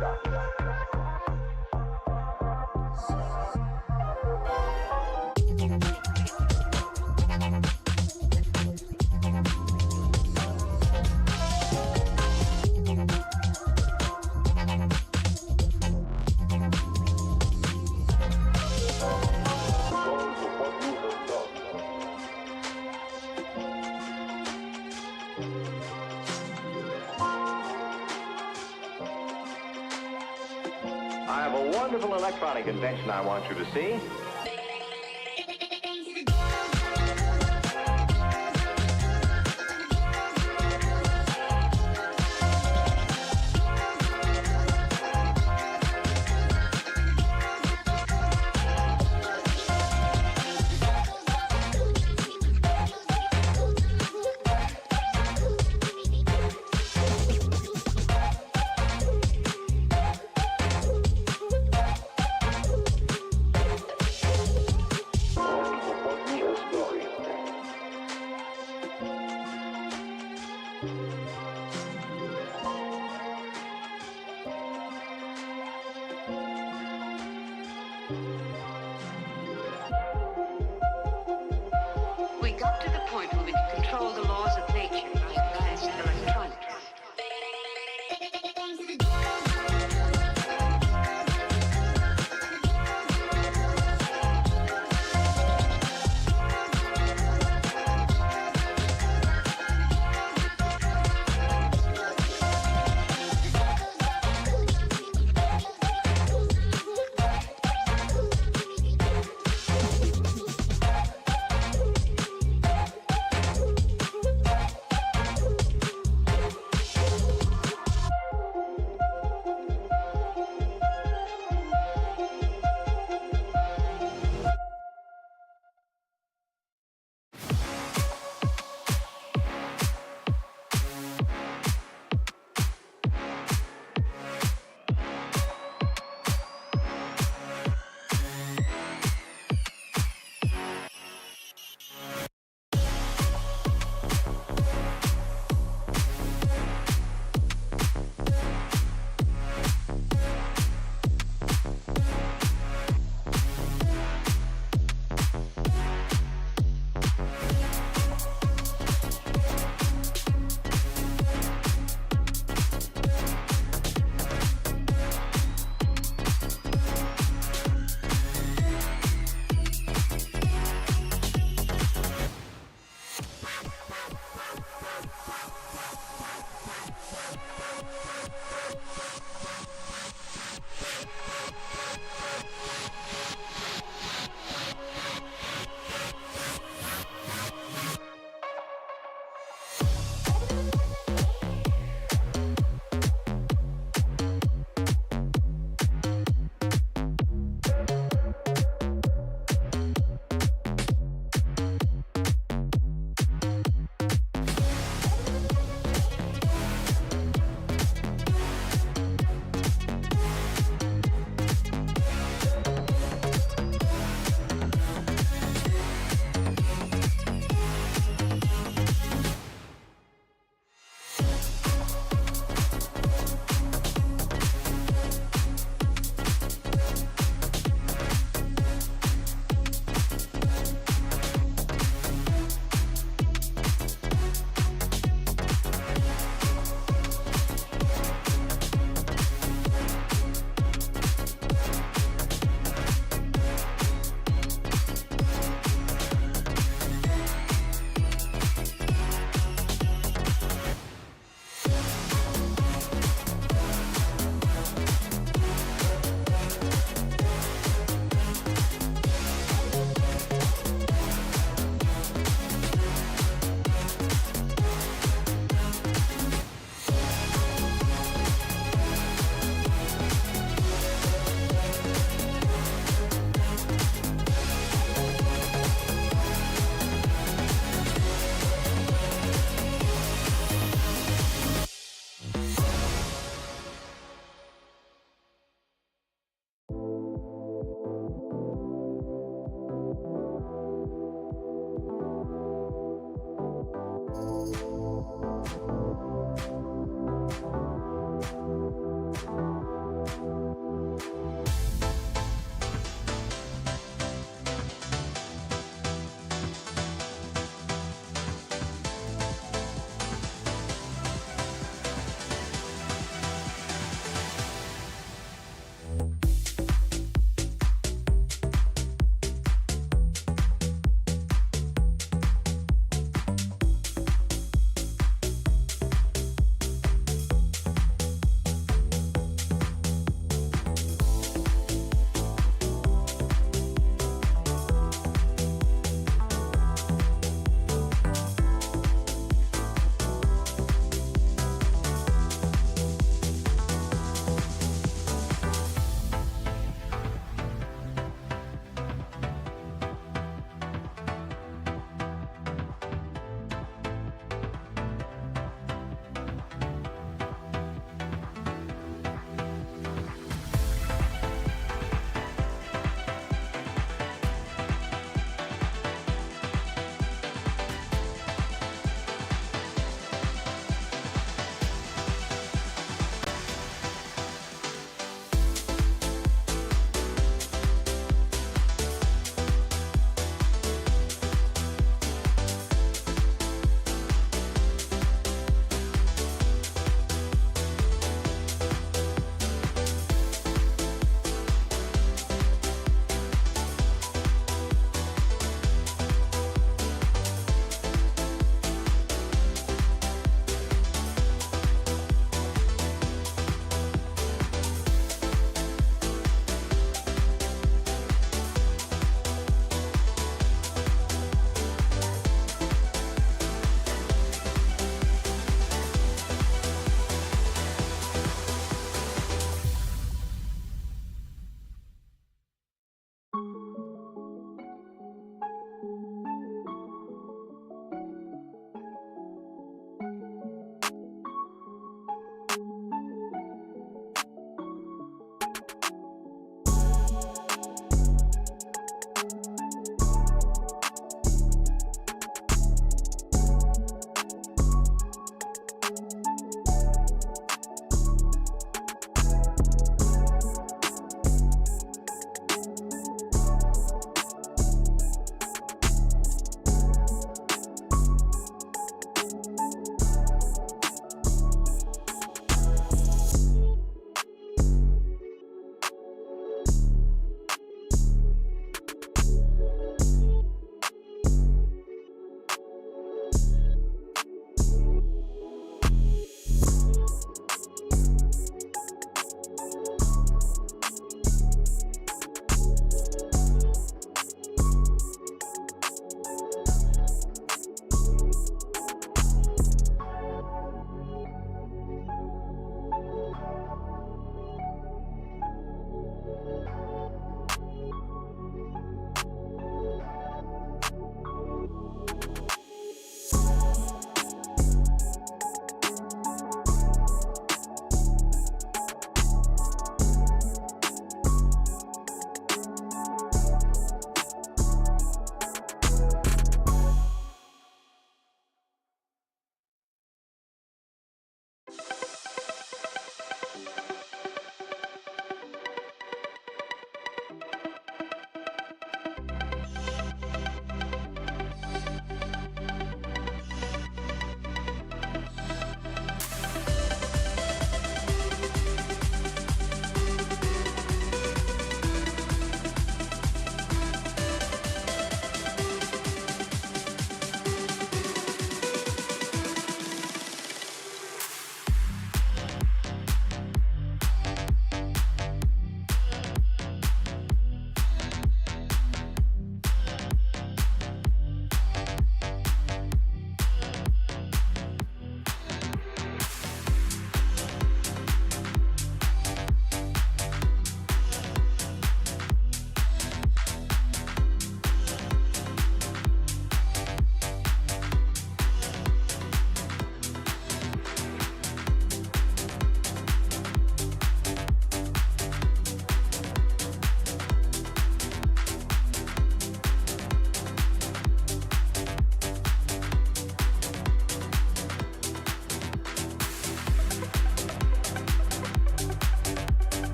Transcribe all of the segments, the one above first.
I have a wonderful electronic invention I want you to see.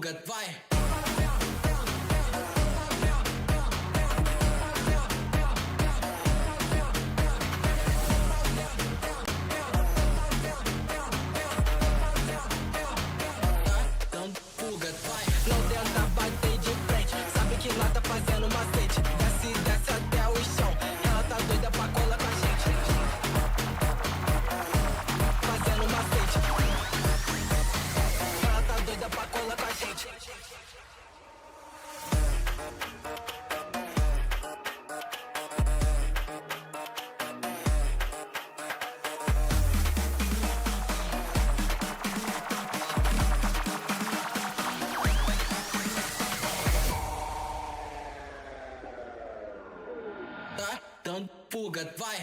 fuga, vai! Don't fuga, vai!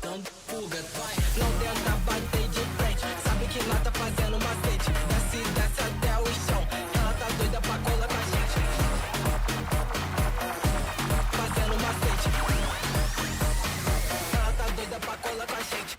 Don't fuga, vai! Não tenta bater de frente, sabe que lá tá fazendo macete. Desce até o chão, ela tá doida pra colar com a gente. Fazendo macete. Ela tá doida pra colar com a gente.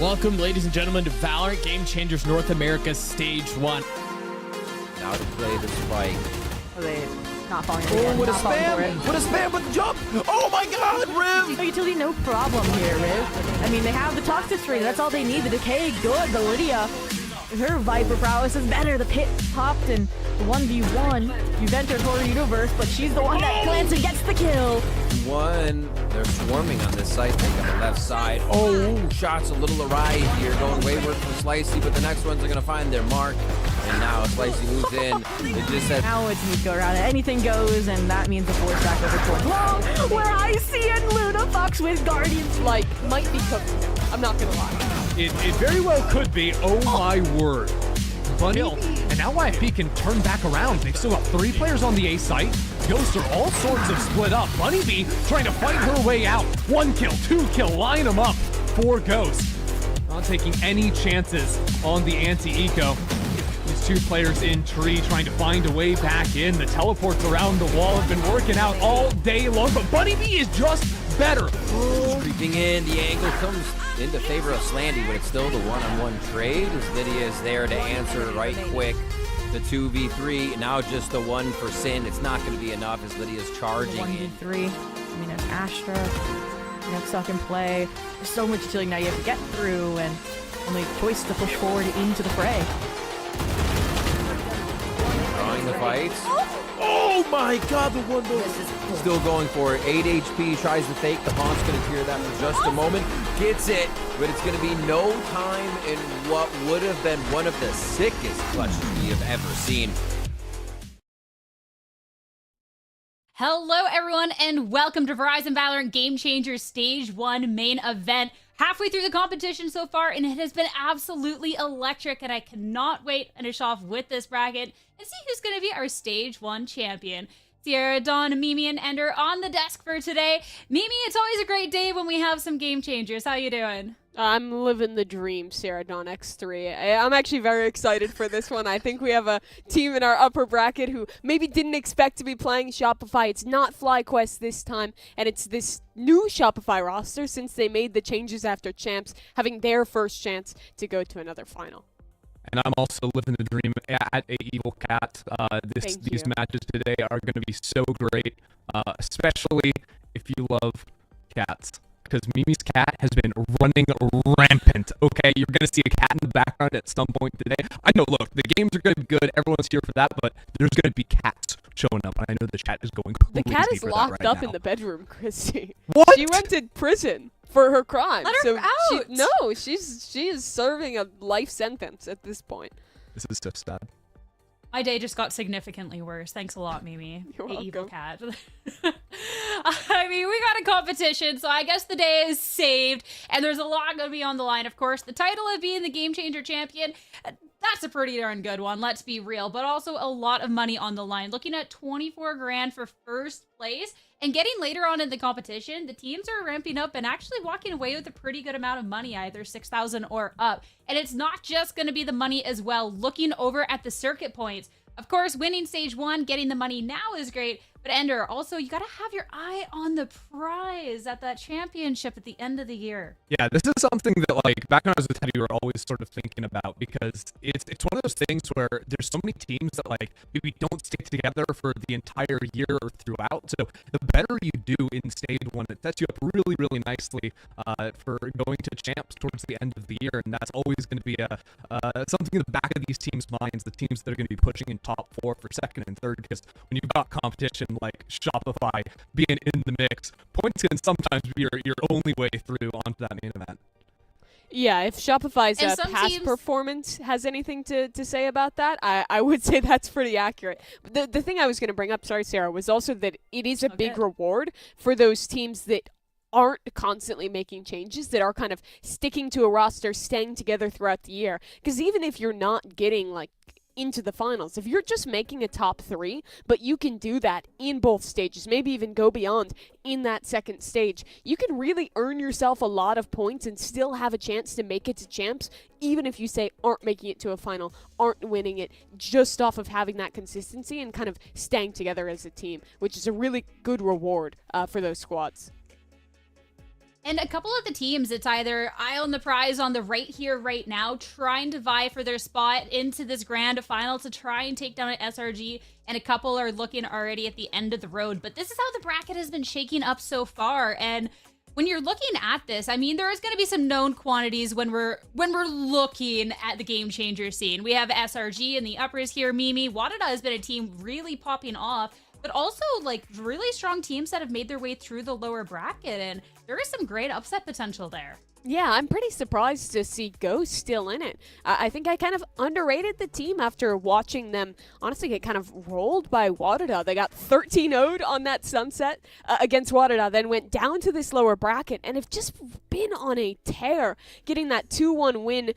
Welcome, ladies and gentlemen, to VALORANT Game Changers North America Stage 1. Now to play the spike. Are they not falling in Oh, again? what a Not falling for it. spam! What a spam with the jump! Oh my god, Riv! No utility, no problem here, Riv. I mean, they have the toxicity. That's all they need. The decay, good. The Lydia, her Viper prowess is better. The pit popped and the 1v1. You've entered Horror Universe, but she's the one that plants and gets the kill. One, they're swarming on this site. They got the left side. Oh, shots a little awry here, going wayward for Slicey, but the next ones are gonna find their mark. And now Slicey moves in. It just said Now it's me to go around. Anything goes, and that means the force back over towards long, where I see and Luna Fox with Guardians. Like, might be cooking. I'm not gonna lie. It very well could be. Oh my word. Bunny, and now YFP can turn back around. They've still got 3 players on the A site. Ghosts are all sorts of split up. Bunny B trying to fight her way out. 1 kill, 2 kill, line them up for Ghosts. Not taking any chances on the anti-eco. These 2 players in tree trying to find a way back in. The teleports around the wall have been working out all day long, but Bunny B is just better. creeping in. The angle comes into favor of Slandy, but it's still the one-on-one trade as Lydia is there to answer right quick. The 2v3, now just the 1 for Sin. It's not going to be enough as Lydia's charging in. 1v3. I mean, it's Astra. You know, stuck in play. There's so much utility now you have to get through, and only choice to push forward into the fray. Drawing the fights. Oh my god, the one still going for it. 8 HP, tries to fake. The Haunt's going to clear that for just a moment. Gets it, but it's going to be no time in what would have been one of the sickest clutches we have ever seen. Hello everyone and welcome to Verizon VALORANT Game Changers Stage 1 main event. Halfway through the competition so far and it has been absolutely electric and I cannot wait to finish off with this bracket and see who's going to be our Stage 1 champion. Sierra, Dawn, Mimi, and Ender on the desk for today. Mimi, it's always a great day when we have some game changers. How you doing? I'm living the dream, Sarah Dawn X3. I'm actually very excited for this one. I think we have a team in our upper bracket who maybe didn't expect to be playing Shopify. It's not FlyQuest this time, and it's this new Shopify roster since they made the changes after Champs, having their first chance to go to another final. And I'm also living the dream at A Evil Cat. These matches today are going to be so great, especially if you love cats. Because Mimi's cat has been running rampant. Okay, you're going to see a cat in the background at some point today. I know, look, the games are going to be good. Everyone's here for that, but there's going to be cats showing up. And I know the chat is going crazy. The cat is for locked that right up now. in the bedroom, Chrissy. What? She went to prison for her crime. Let her out! She is serving a life sentence at this point. This is so sad. My day just got significantly worse. Thanks a lot, Mimi. You're the evil welcome. cat. I mean, we got a competition, so I guess the day is saved. And there's a lot going to be on the line, of course. The title of being the Game Changer champion, that's a pretty darn good one, let's be real. But also a lot of money on the line. Looking at 24 grand for first place. And getting later on in the competition, the teams are ramping up and actually walking away with a pretty good amount of money, either 6,000 or up. And it's not just going to be the money as well. Looking over at the circuit points, of course, winning stage 1, getting the money now is great. But Ender, also, you got to have your eye on the prize at that championship at the end of the year. Yeah, this is something that, like, back when I was with Teddy, we were always sort of thinking about, because it's one of those things where there's so many teams that, like, maybe don't stick together for the entire year or throughout. So the better you do in stage 1, it sets you up really, really nicely for going to champs towards the end of the year. And that's always going to be something in the back of these teams' minds, the teams that are going to be pushing in top 4 for second and third, because when you've got competition like Shopify being in the mix, points can sometimes be your only way through onto that main event. Yeah, if Shopify's And some past teams- performance has anything to say about that, I would say that's pretty accurate. The thing I was going to bring up, sorry, Sarah, was also that it is a big reward for those teams that aren't constantly making changes, that are kind of sticking to a roster, staying together throughout the year. Because even if you're not getting, like, into the finals, if you're just making a top 3, but you can do that in both stages, maybe even go beyond in that second stage, you can really earn yourself a lot of points and still have a chance to make it to champs, even if you say aren't making it to a final, aren't winning it, just off of having that consistency and kind of staying together as a team, which is a really good reward for those squads. And a couple of the teams, it's either eye on the prize on the right here, right now, trying to vie for their spot into this grand final to try and take down an SRG, and a couple are looking already at the end of the road. But this is how the bracket has been shaking up so far. And when you're looking at this, I mean, there is going to be some known quantities when we're looking at the Game Changer scene. We have SRG in the uppers here, Mimi. Wadada has been a team really popping off, but also like really strong teams that have made their way through the lower bracket, and there is some great upset potential there. Yeah, I'm pretty surprised to see Ghost still in it. I think I kind of underrated the team after watching them honestly get kind of rolled by Wadada. They got 13-0'd on that sunset against Wadada, then went down to this lower bracket and have just been on a tear, getting that 2-1 win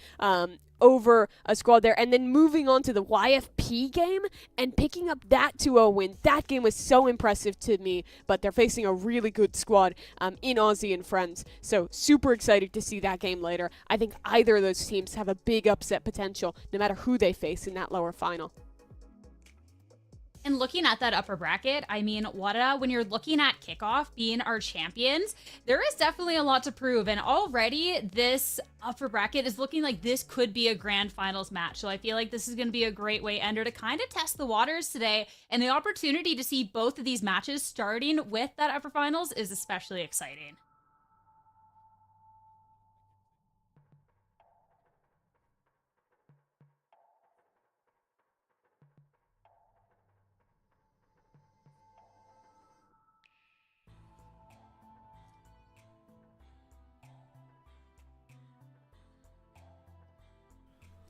over a squad there, and then moving on to the YFP game and picking up that 2-0 win. That game was so impressive to me, but they're facing a really good squad in Aussie and friends, so super excited to see that game later. I think either of those teams have a big upset potential no matter who they face in that lower final. And looking at that upper bracket, I mean, Wadada, when you're looking at Kickoff being our champions, there is definitely a lot to prove. And already this upper bracket is looking like this could be a grand finals match. So I feel like this is going to be a great way, Ender, to kind of test the waters today. And the opportunity to see both of these matches starting with that upper finals is especially exciting.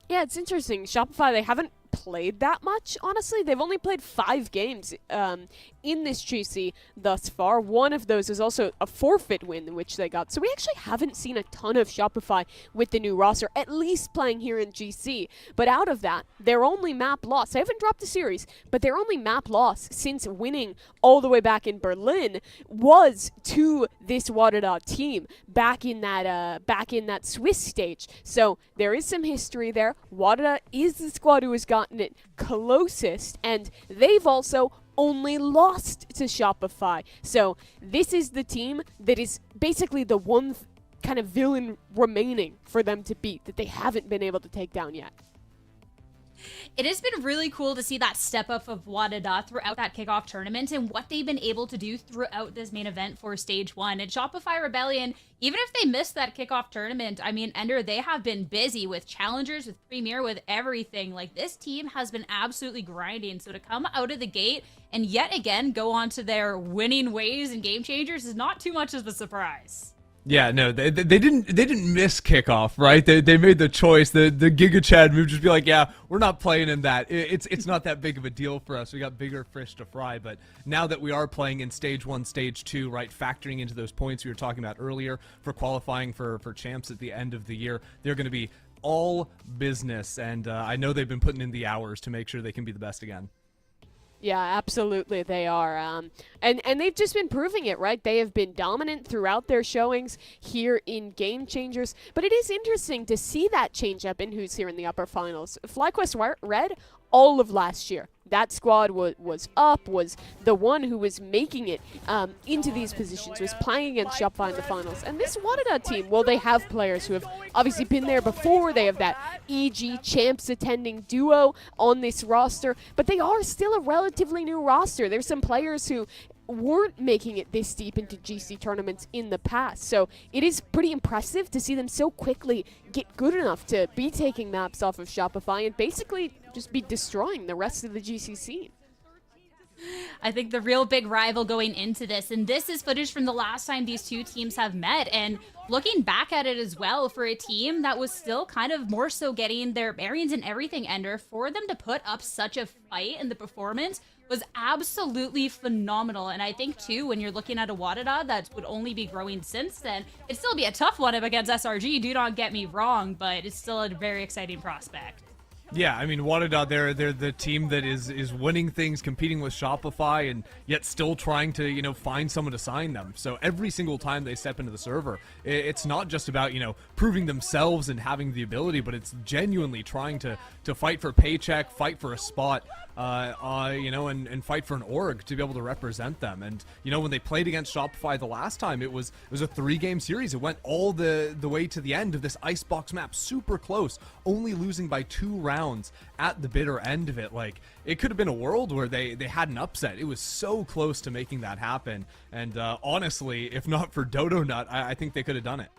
Yeah, it's interesting. Shopify, they haven't played that much, honestly. They've only played 5 games in this GC thus far. One of those is also a forfeit win, which they got. So we actually haven't seen a ton of Shopify with the new roster, at least playing here in GC. But out of that, their only map loss, they haven't dropped a series, but their only map loss since winning all the way back in Berlin was to this Wadada team back in that Swiss stage. So there is some history there. Wadada is the squad who has gotten it closest, and they've also only lost to Shopify. So this is the team that is basically the one kind of villain remaining for them to beat that they haven't been able to take down yet. It has been really cool to see that step up of Wadada throughout that kickoff tournament and what they've been able to do throughout this main event for stage 1. And Shopify Rebellion, even if they missed that kickoff tournament, I mean, Ender, they have been busy with challengers, with Premier, with everything. Like, this team has been absolutely grinding. So to come out of the gate and yet again go on to their winning ways and Game Changers is not too much of a surprise. Yeah, no, they didn't miss kickoff, right? They made the choice. The Giga Chad move, just be like, yeah, we're not playing in that. It's not that big of a deal for us. We got bigger fish to fry. But now that we are playing in stage 1, stage 2, right, factoring into those points we were talking about earlier for qualifying for champs at the end of the year, they're going to be all business. And I know they've been putting in the hours to make sure they can be the best again. Yeah, absolutely they are. And they've just been proving it, right? They have been dominant throughout their showings here in Game Changers. But it is interesting to see that change up in who's here in the upper finals. FlyQuest Red, all of last year, that squad was up, was the one who was making it into these positions, was playing against Shopify in the finals. And this Wadada team, well, they have players who have obviously been there before. They have that EG champs attending duo on this roster, but they are still a relatively new roster. There's some players who weren't making it this deep into GC tournaments in the past. So it is pretty impressive to see them so quickly get good enough to be taking maps off of Shopify and basically just be destroying the rest of the GC scene. I think the real big rival going into this, and this is footage from the last time these two teams have met, and looking back at it as well, for a team that was still kind of more so getting their bearings and everything, Ender, for them to put up such a fight in the performance was absolutely phenomenal. And I think too, when you're looking at a Wadada that would only be growing since then, it'd still be a tough one up against SRG, do not get me wrong, but it's still a very exciting prospect. Yeah, I mean, Wadada, they're the team that is winning things, competing with Shopify, and yet still trying to, you know, find someone to sign them. So every single time they step into the server, it's not just about, you know, proving themselves and having the ability, but it's genuinely trying to fight for a paycheck, fight for a spot, you know, and fight for an org to be able to represent them. And, you know, when they played against Shopify the last time, it was a 3-game series. It went all the way to the end of this icebox map, super close, only losing by 2 rounds at the bitter end of it. Like, it could have been a world where they had an upset. It was so close to making that happen. And honestly, if not for Dodo Nut, I think they could have done it.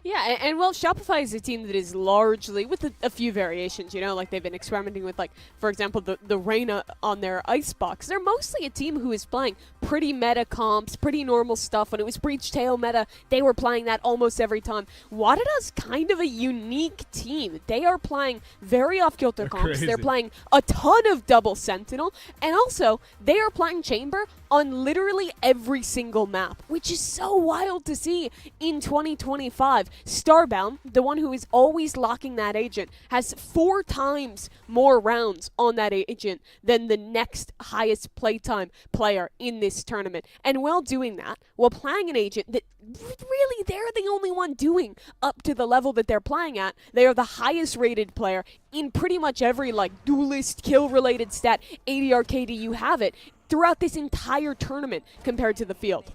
Yeah, and well, Shopify is a team that is largely, with a few variations, you know, like they've been experimenting with, like, for example, the Reyna on their Icebox. They're mostly a team who is playing pretty meta comps, pretty normal stuff. When it was Breach Tail meta, they were playing that almost every time. Wadada's kind of a unique team. They are playing very off-kilter comps. Crazy. They're playing a ton of double Sentinel, and also, they are playing Chamber on literally every single map, which is so wild to see in 2025. Starbound, the one who is always locking that agent, has 4 times more rounds on that agent than the next highest playtime player in this tournament. And while doing that, while playing an agent that really they're the only one doing up to the level that they're playing at, they are the highest rated player in pretty much every, like, duelist, kill related stat, ADR, KD, you have it, throughout this entire tournament compared to the field.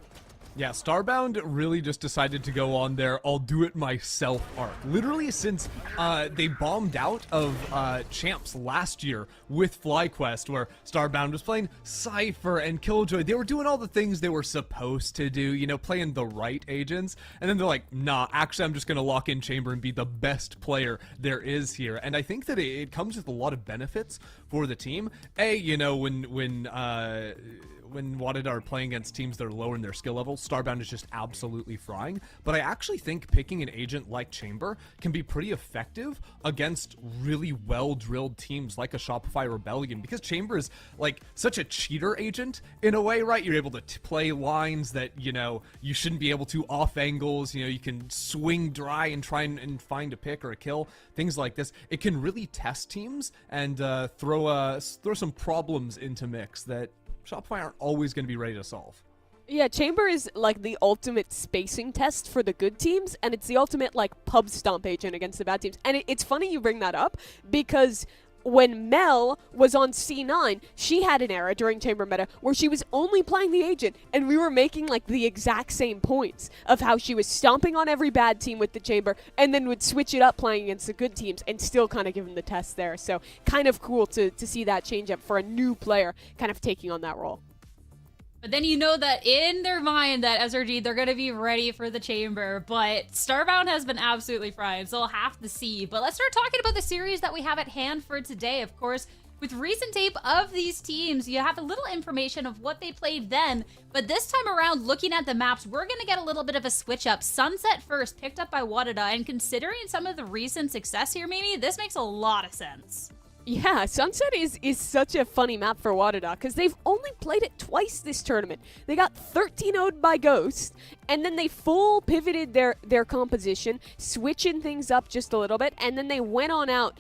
Yeah, Starbound really just decided to go on their I'll do it myself arc. Literally since they bombed out of champs last year with FlyQuest, where Starbound was playing Cypher and Killjoy. They were doing all the things they were supposed to do, you know, playing the right agents. And then they're like, nah, actually I'm just going to lock in Chamber and be the best player there is here. And I think that it comes with a lot of benefits for the team. You know, when Wadada are playing against teams that are lower in their skill level, Starbound is just absolutely frying. But I actually think picking an agent like Chamber can be pretty effective against really well-drilled teams like a Shopify Rebellion, because Chamber is like such a cheater agent in a way, right? You're able to play lines that, you know, you shouldn't be able to, off angles, you know, you can swing dry and try and find a pick or a kill, things like this. It can really test teams and throw some problems into mix that Shopify aren't always going to be ready to solve. Yeah, Chamber is like the ultimate spacing test for the good teams, and it's the ultimate, like, pub stomp agent against the bad teams. And it's funny you bring that up, because when Mel was on C9, she had an era during Chamber meta where she was only playing the agent, and we were making, like, the exact same points of how she was stomping on every bad team with the Chamber and then would switch it up playing against the good teams and still kind of give them the test there. So kind of cool to see that change up for a new player kind of taking on that role. But then you know that in their mind that SRG, they're going to be ready for the Chamber. But Starbound has been absolutely fried, so we'll have to see. But let's start talking about the series that we have at hand for today. Of course, with recent tape of these teams, you have a little information of what they played then, but this time around, looking at the maps, we're going to get a little bit of a switch up. Sunset first, picked up by Wadada, and considering some of the recent success here, Mimi, this makes a lot of sense. Yeah, Sunset is such a funny map for Wadada because they've only played it twice this tournament. They got 13-0'd by Ghost, and then they full pivoted their composition, switching things up just a little bit, and then they went on out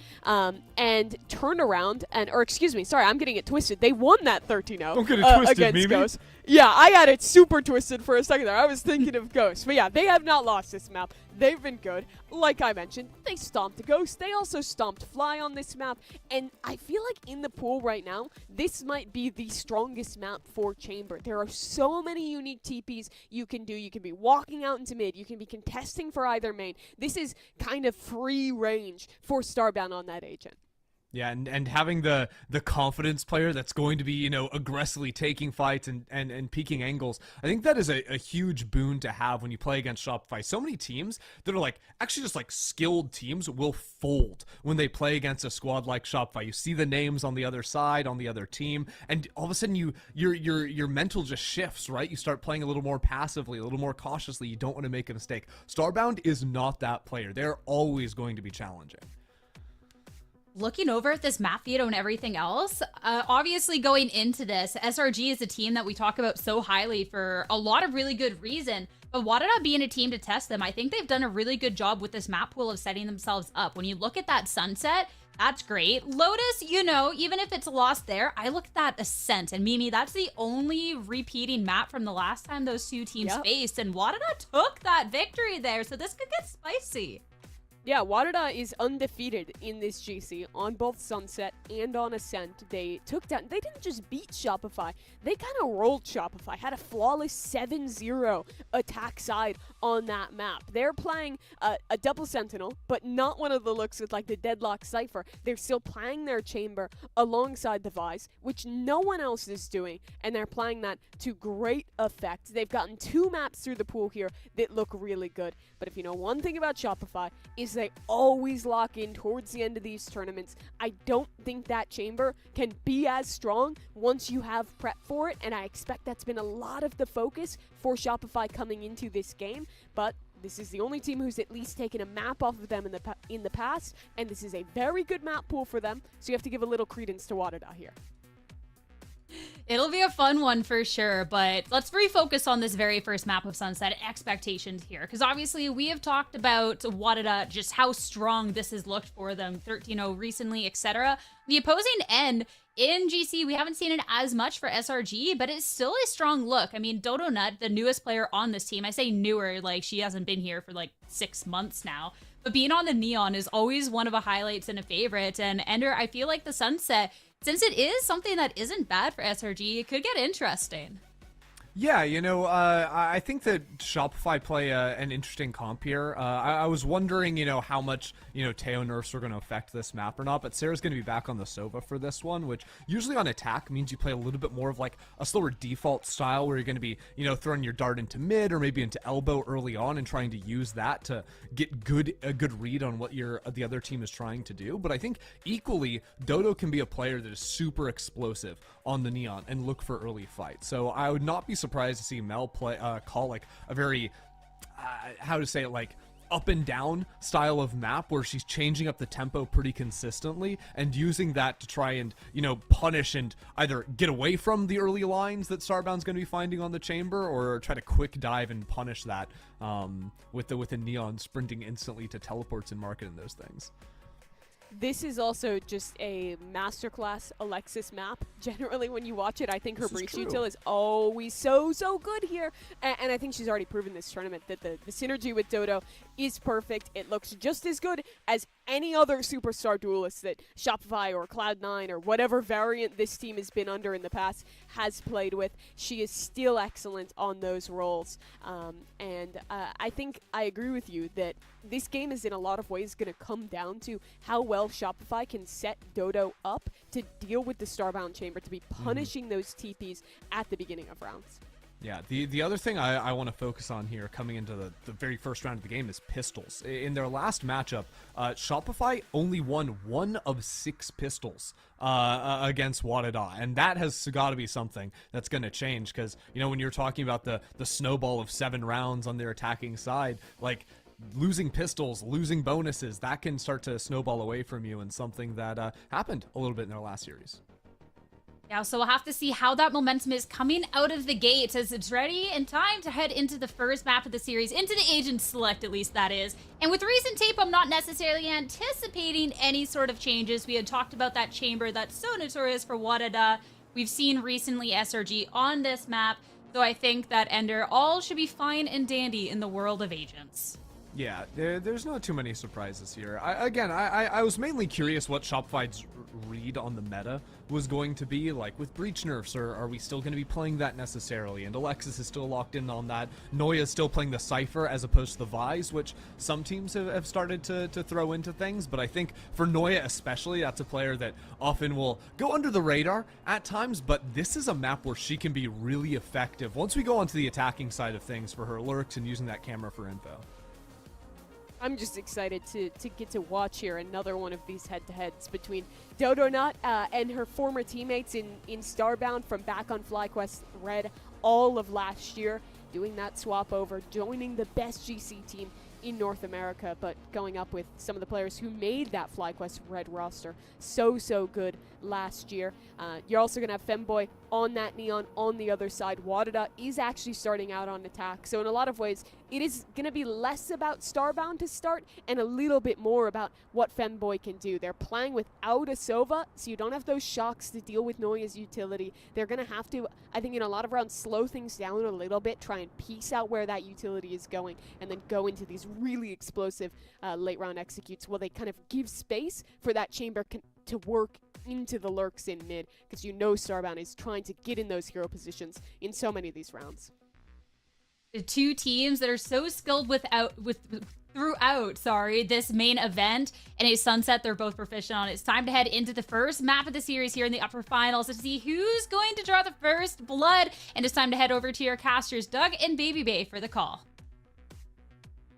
and turned around, or excuse me, sorry, I'm getting it twisted. They won that 13-0 Don't get it twisted, against Mimi. Ghost. Yeah, I had it super twisted for a second there. I was thinking of Ghost. But yeah, they have not lost this map. They've been good. Like I mentioned, they stomped Ghost. They also stomped Fly on this map. And I feel like in the pool right now, this might be the strongest map for Chamber. There are so many unique TPs you can do. You can be walking out into mid. You can be contesting for either main. This is kind of free range for Starbound on that agent. Yeah, and having the confidence player that's going to be, you know, aggressively taking fights and peeking angles, I think that is a huge boon to have when you play against Shopify. So many teams that are like, actually just like skilled teams will fold when they play against a squad like Shopify. You see the names on the other side, on the other team, and all of a sudden your mental just shifts, right? You start playing a little more passively, a little more cautiously. You don't want to make a mistake. Starbound is not that player. They're always going to be challenging. Looking over at this map veto and everything else, obviously going into this, SRG is a team that we talk about so highly for a lot of really good reason. But Wadada being a team to test them, I think they've done a really good job with this map pool of setting themselves up. When you look at that Sunset, that's great. Lotus, you know, even if it's a loss there, I look at that Ascent. And Mimi, that's the only repeating map from the last time those two teams faced. And Wadada took that victory there, so this could get spicy. Yeah, Wadada is undefeated in this GC on both Sunset and on Ascent. They didn't just beat Shopify, they kind of rolled Shopify, had a flawless 7-0 attack side on that map. They're playing a double Sentinel, but not one of the looks with like the Deadlock Cypher. They're still playing their Chamber alongside the Vise, which no one else is doing, and they're playing that to great effect. They've gotten 2 maps through the pool here that look really good, but if you know one thing about Shopify is they always lock in towards the end of these tournaments. I don't think that Chamber can be as strong once you have prep for it, and I expect that's been a lot of the focus for Shopify coming into this game, but this is the only team who's at least taken a map off of them in the past, and this is a very good map pool for them, so you have to give a little credence to Wadada here. It'll be a fun one for sure, but let's refocus on this very first map of Sunset, expectations here, because obviously we have talked about Wadada, just how strong this has looked for them, 13-0 recently, etc. The opposing end in GC, we haven't seen it as much for SRG, but it's still a strong look. I mean, Dodo Nut, the newest player on this team, I say newer, like she hasn't been here for like 6 months now, but being on the Neon is always one of the highlights and a favorite. And Ender, I feel like the Sunset, since it is something that isn't bad for SRG, it could get interesting. Yeah, you know, I think that Shopify play an interesting comp here. I was wondering, you know, how much, you know, Teo nerfs are going to affect this map or not, but Sarah's going to be back on the Sova for this one, which usually on attack means you play a little bit more of like a slower default style where you're going to be, you know, throwing your dart into mid or maybe into elbow early on and trying to use that to get a good read on what the other team is trying to do. But I think equally, Dodo can be a player that is super explosive on the Neon and look for early fights. So I would not be surprised to see Mel call like a very how to say it, like up and down style of map where she's changing up the tempo pretty consistently and using that to try and, you know, punish and either get away from the early lines that Starbound's going to be finding on the Chamber or try to quick dive and punish that with the Neon sprinting instantly to teleports and market and those things. This is also just a masterclass Alexis map. Generally, when you watch it, I think her breach util is always so good here. And I think she's already proven this tournament that the synergy with Dodo is perfect. It looks just as good as any other superstar duelist that Shopify or Cloud9 or whatever variant this team has been under in the past has played with. She is still excellent on those roles. I think I agree with you that this game is in a lot of ways going to come down to how well Shopify can set Dodo up to deal with the Starbound Chamber, to be punishing those TPs at the beginning of rounds. Yeah, the other thing I want to focus on here coming into the very first round of the game is pistols. In their last matchup, Shopify only won 1 of 6 pistols against Wadada, and that has got to be something that's going to change, because, you know, when you're talking about the snowball of 7 rounds on their attacking side, like, losing pistols, losing bonuses, that can start to snowball away from you, and something that happened a little bit in their last series. Yeah, so we'll have to see how that momentum is coming out of the gates as it's ready and time to head into the first map of the series, into the Agent Select, at least that is. And with recent tape, I'm not necessarily anticipating any sort of changes. We had talked about that chamber that's so notorious for Wadada. We've seen recently SRG on this map, so I think that Ender, all should be fine and dandy in the world of agents. Yeah, there's not too many surprises here. I was mainly curious what Shopify's read on the meta was going to be. Like, with breach nerfs, or are we still going to be playing that necessarily? And Alexis is still locked in on that. Noya's still playing the Cypher as opposed to the Vise, which some teams have started to throw into things. But I think for Noya especially, that's a player that often will go under the radar at times, but this is a map where she can be really effective once we go onto the attacking side of things for her lurks and using that camera for info. I'm just excited to get to watch here another one of these head-to-heads between Dodonut and her former teammates in Starbound from back on FlyQuest Red all of last year, doing that swap over, joining the best GC team in North America, but going up with some of the players who made that FlyQuest Red roster so good last year. You're also going to have Femboy on that Neon on the other side. Wadada is actually starting out on attack, so in a lot of ways it is going to be less about Starbound to start and a little bit more about what Femboy can do. They're playing without a Sova, so you don't have those shocks to deal with Noya's utility. They're going to have to, I think, in a lot of rounds, slow things down a little bit, try and piece out where that utility is going, and then go into these really explosive late round executes while they kind of give space for that chamber to work into the lurks in mid, because you know Starbound is trying to get in those hero positions in so many of these rounds. The two teams that are so skilled throughout this main event and a Sunset they're both proficient on. It's time to head into the first map of the series here in the upper finals to see who's going to draw the first blood, and it's time to head over to your casters Doug and Baby Bay for the call.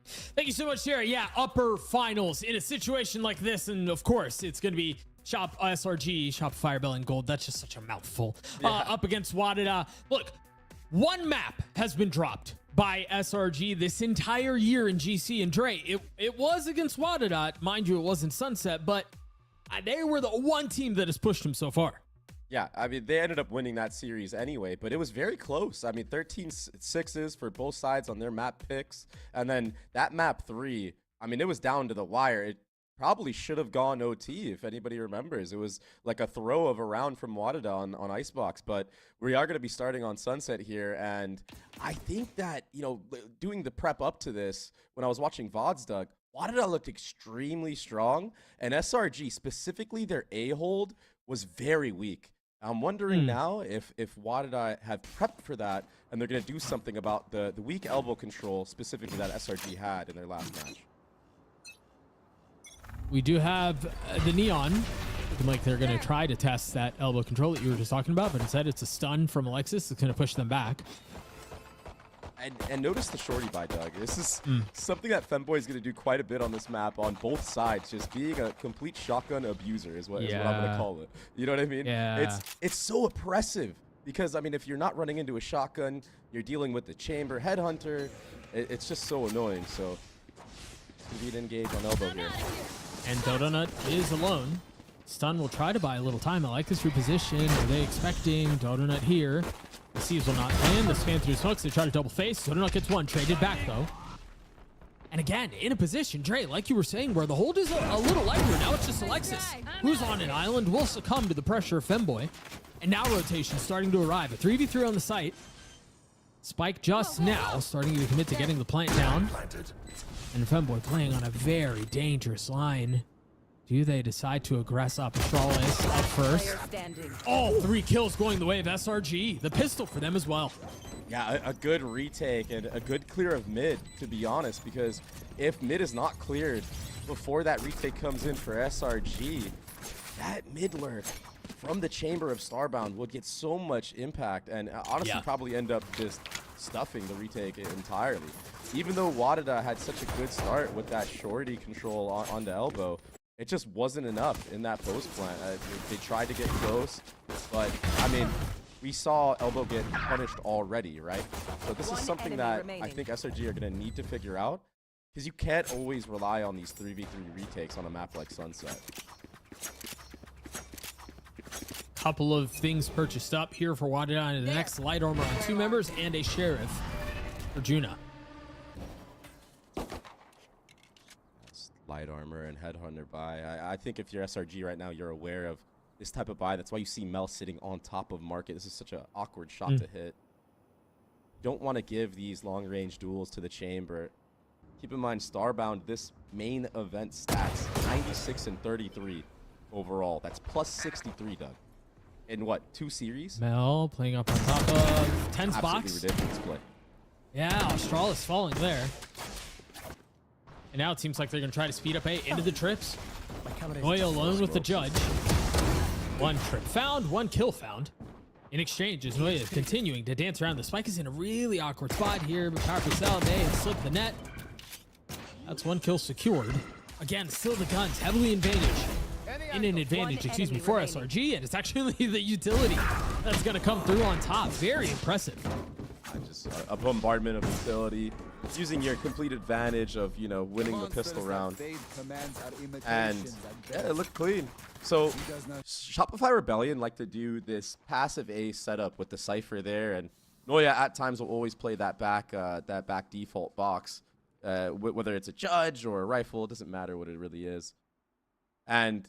Thank you so much, Sarah. Yeah, upper finals in a situation like this, and of course it's going to be SRG, Shopify, Bell and Gold. That's just such a mouthful. Yeah. Up against Wadada. Look, one map has been dropped by SRG this entire year in GC, and Dre, it was against Wadada. Mind you, it wasn't Sunset, but they were the one team that has pushed them so far. Yeah, I mean, they ended up winning that series anyway, but it was very close. I mean, 13-6s for both sides on their map picks. And then that map 3, I mean, it was down to the wire. It probably should have gone OT, if anybody remembers. It was like a throw of a round from Wadada on Icebox. But we are going to be starting on Sunset here. And I think that, you know, doing the prep up to this, when I was watching VODs, Doug, Wadada looked extremely strong. And SRG, specifically their A-hold, was very weak. I'm wondering now if Wadada have prepped for that and they're going to do something about the weak elbow control specifically that SRG had in their last match. We do have the Neon. Looking like they're going to try to test that elbow control that you were just talking about, but instead it's a stun from Alexis. It's going to push them back. And notice the shorty buy, Doug. This is something that Femboy is going to do quite a bit on this map on both sides. Just being a complete shotgun abuser is what I'm going to call it. You know what I mean? Yeah. It's so oppressive because, I mean, if you're not running into a shotgun, you're dealing with the chamber headhunter. It's just so annoying. So it's going to be an engage on elbow here. And Dodonut is alone. Stun will try to buy a little time. I like this reposition. Are they expecting Dodonut here? The Seas will not land. The span through smokes. They try to double face. Dodonut gets one. Traded back, though. And again, in a position, Dre, like you were saying, where the hold is a little lighter. Now it's just Alexis, who's on an island, will succumb to the pressure of Femboy. And now rotation starting to arrive. A 3v3 on the site. Spike just now starting to commit to getting the plant down. And Femboy playing on a very dangerous line. Do they decide to aggress up? Astralis up first. All 3 kills going the way of SRG. The pistol for them as well. Yeah, a good retake and a good clear of mid, to be honest, because if mid is not cleared before that retake comes in for SRG, that mid lurk, from the chamber of Starbound would get so much impact and honestly probably end up just stuffing the retake entirely. Even though Wadada had such a good start with that shorty control on the elbow, it just wasn't enough in that post plant. They tried to get close, but I mean, we saw Elbow get punished already, right? So this is something that I think SRG are going to need to figure out, because you can't always rely on these 3v3 retakes on a map like Sunset. Couple of things purchased up here for Wadada into the next light armor on 2 members and a sheriff for Juna. That's light armor and headhunter buy. I think if you're SRG right now, you're aware of this type of buy. That's why you see Mel sitting on top of market. This is such an awkward shot to hit. Don't want to give these long range duels to the chamber. Keep in mind, Starbound, this main event stats 96 and 33 overall. That's plus 63, Doug. In what, 2 series? Mel playing up on top of 10's Absolutely box. ridiculous play. Yeah, Australis falling there. And now it seems like they're going to try to speed up A into the trips. Noya alone with the judge. 1 trip found, 1 kill found. In exchange, as Noya is continuing to dance around. The spike is in a really awkward spot here, but PowerPixel may have slipped the net. That's 1 kill secured. Again, still the guns heavily advantage. In an advantage, excuse me, for SRG, and it's actually the utility that's going to come through on top. Very impressive. Just a bombardment of utility, using your complete advantage of, you know, winning the pistol round. And yeah, it looked clean. So Shopify Rebellion like to do this passive A setup with the Cypher there, and Noya at times will always play that back default box, whether it's a judge or a rifle, it doesn't matter what it really is. And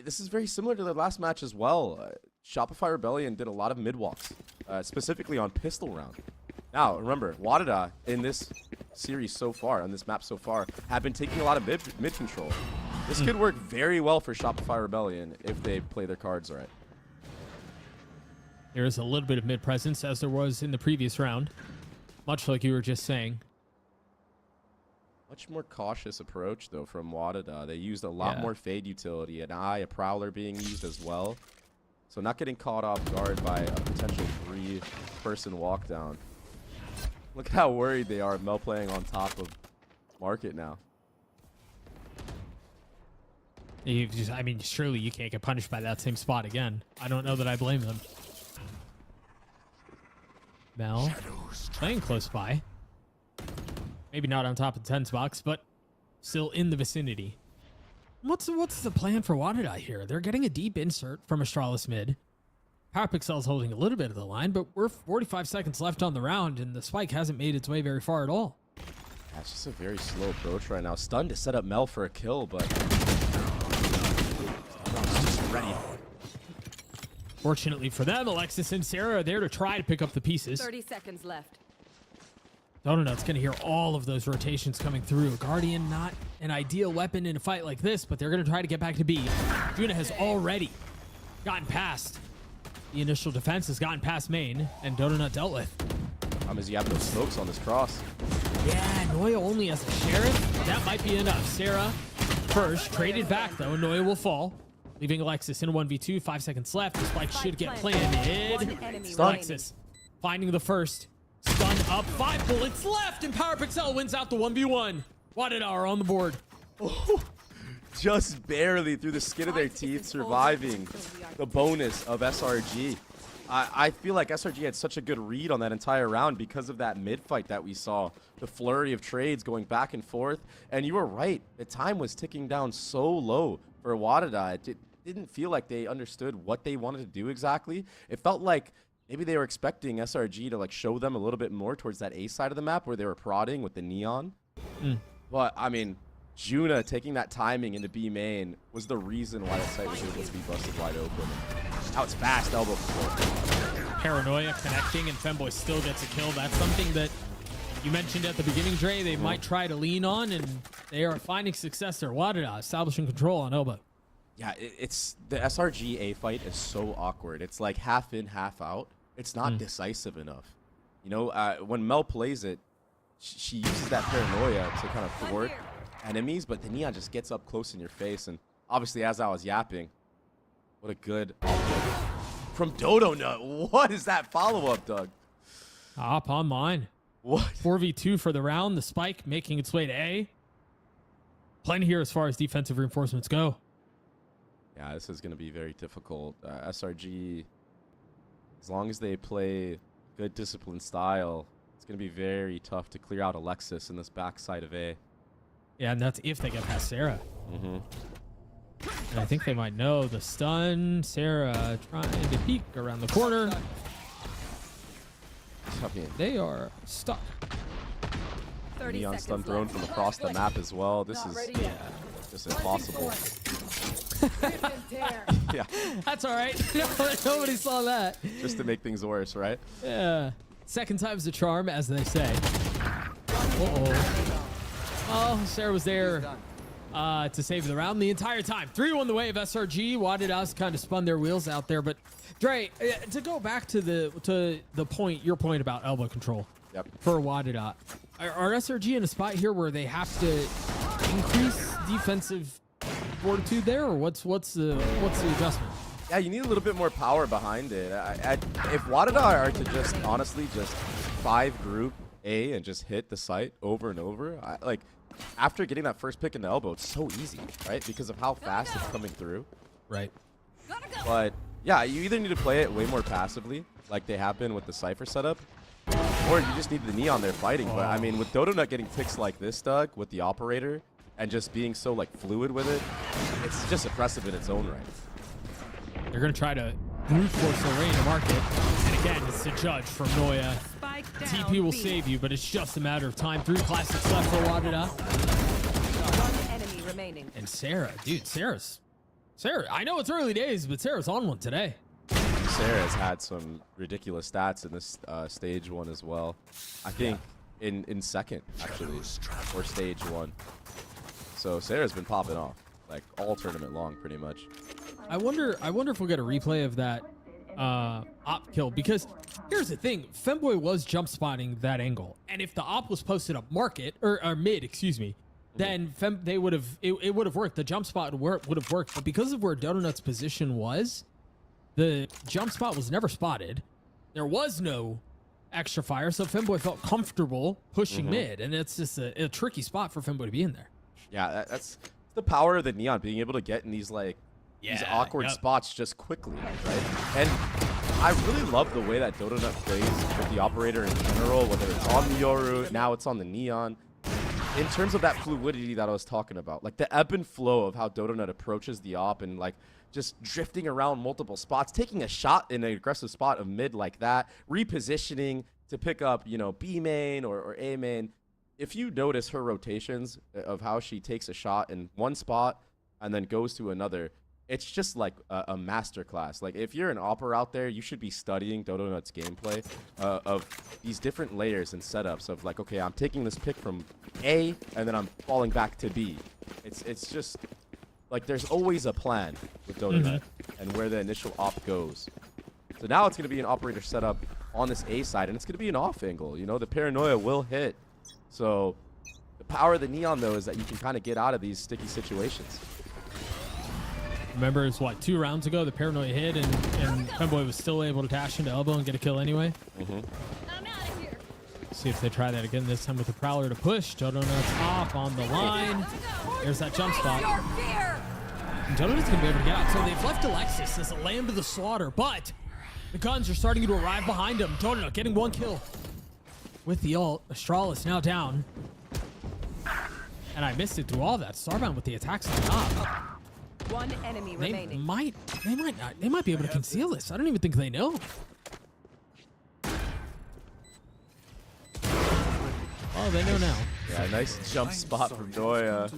this is very similar to the last match as well. Shopify Rebellion did a lot of mid walks, specifically on pistol round. Now, remember, Wadada in this series so far, on this map so far, have been taking a lot of mid control. This could work very well for Shopify Rebellion if they play their cards right. There is a little bit of mid presence, as there was in the previous round, much like you were just saying. Much more cautious approach, though, from Wadada. They used a lot more fade utility, an eye, a prowler being used as well. So not getting caught off guard by a potential 3-person walk down. Look at how worried they are, Mel playing on top of market now. I mean, surely you can't get punished by that same spot again. I don't know that I blame them. Mel playing close by. Maybe not on top of 10's box, but still in the vicinity. What's the plan for Wadada here? They're getting a deep insert from Australis mid. PowerPixel's holding a little bit of the line, but we're 45 seconds left on the round, and the spike hasn't made its way very far at all. Yeah, it's just a very slow approach right now. Stunned to set up Mel for a kill, but just ready. Fortunately for them, Alexis and Sarah are there to try to pick up the pieces. 30 seconds left. Donut's going to hear all of those rotations coming through. Guardian, not an ideal weapon in a fight like this, but they're going to try to get back to B. Juna has already gotten past the initial defense, has gotten past main, and Donut dealt with. As you have no smokes on this cross. Yeah, Noya only has a sheriff. That might be enough. Sarah first, traded back though. Noya will fall, leaving Alexis in a 1v2. 5 seconds left. The spike should get planted. Alexis finding the first. Stun up, 5 bullets left, and PowerPixel wins out the 1v1. Wadada are on the board. Oh, just barely through the skin of their teeth, surviving the bonus of SRG. I feel like SRG had such a good read on that entire round because of that mid fight that we saw. The flurry of trades going back and forth. And you were right, the time was ticking down so low for Wadada. It didn't feel like they understood what they wanted to do exactly. It felt like maybe they were expecting SRG to like show them a little bit more towards that A side of the map where they were prodding with the neon. But I mean, Juna taking that timing into B main was the reason why the site was able to be busted wide open. Now it's fast elbow control. Paranoia connecting, and Femboy still gets a kill. That's something that you mentioned at the beginning, Dre. They might try to lean on, and they are finding success there. Wadada establishing control on elbow. Yeah, it's the SRG A fight is so awkward. It's like half in, half out. It's not decisive enough. You know, when Mel plays it, she uses that paranoia to kind of thwart enemies, but the neon just gets up close in your face. And obviously, as I was yapping, What a good from Dodo Nut. What is that follow-up, Doug? Op online. What? 4v2 for the round. The spike making its way to A. Plenty here as far as defensive reinforcements go. Yeah, this is going to be very difficult. SRG, as long as they play good disciplined style, it's going to be very tough to clear out Alexis in this backside of A. Yeah, and that's if they get past Sarah. Mm-hmm. And I think they might know the stun. Sarah trying to peek around the corner. They are stuck. Neon stun thrown from across the map as well. This is just impossible. Yeah, That's all right. Nobody saw that. just to make things worse, right? Yeah. Second time's the charm, as they say. Uh-oh. Oh, Sarah was there to save the round the entire time. 3-1 the way of SRG. Wadidas kind of spun their wheels out there. But Dre, to go back to the point, your point about elbow control. Yep. For Wadidas. Are SRG in a spot here where they have to increase defensive fortitude there, or what's the adjustment? Yeah, you need a little bit more power behind it. If Wadidas are to just honestly just 5 group A and just hit the site over and over, like after getting that first pick in the elbow, it's so easy, right? Because of how fast it's coming through. Right. But yeah, you either need to play it way more passively, like they have been with the Cypher setup, or you just need the Neon there fighting. But I mean, with Dodo Nut getting picks like this, Doug, with the operator, and just being so like fluid with it, it's just oppressive in its own right. They're going to try to brute force their way into market. And again, it's a judge from Noya. TP will save you, but it's just a matter of time. 3 classics left for Wadidas. One enemy remaining. And Sarah, dude, Sarah, I know it's early days, but Sarah's on one today. Sarah has had some ridiculous stats in this stage 1 as well. I think in second, actually, or stage 1. So Sarah's been popping off, like all tournament long, pretty much. I wonder if we'll get a replay of that op kill, because here's the thing: Femboy was jump spotting that angle, and if the op was posted up market or mid, excuse me, then it would have worked. The jump spot would have worked, but because of where Dodo Nut's position was, the jump spot was never spotted. There was no extra fire, so Femboy felt comfortable pushing mid, and it's just a tricky spot for Femboy to be in there. Yeah, that's the power of the Neon, being able to get in these like these awkward spots just quickly, right? And I really love the way that Dodo Nut plays with the operator in general, whether it's on the Yoru, now it's on the Neon. In terms of that fluidity that I was talking about, like the ebb and flow of how Dodo Nut approaches the op and like just drifting around multiple spots, taking a shot in an aggressive spot of mid like that, repositioning to pick up, you know, B main or A main. If you notice her rotations of how she takes a shot in one spot and then goes to another, it's just like a masterclass. Like if you're an opper out there, you should be studying Dodo Nut's gameplay of these different layers and setups of like, okay, I'm taking this pick from A and then I'm falling back to B. It's just like there's always a plan with Dodo Nut and where the initial op goes. So now it's going to be an operator setup on this A side, and it's going to be an off angle. You know, the paranoia will hit. So the power of the Neon, though, is that you can kind of get out of these sticky situations. Remember, it's what, 2 rounds ago, the paranoia hit, and Femboy was still able to dash into elbow and get a kill anyway. I'm out of here. See if they try that again, this time with the Prowler to push. Dodo Nut's off on the line. There's that jump spot. And Dodo Nut's going to be able to get out. So they've left Alexis as a lamb to the slaughter, but the guns are starting to arrive behind him. Dodo Nut getting 1 kill. With the ult, Astralis now down. And I missed it through all that. Starbound with the attacks on top. One enemy They remaining. might be able to conceal this. I don't even think they know. Oh, they know now. Yeah, nice jump spot from Noya.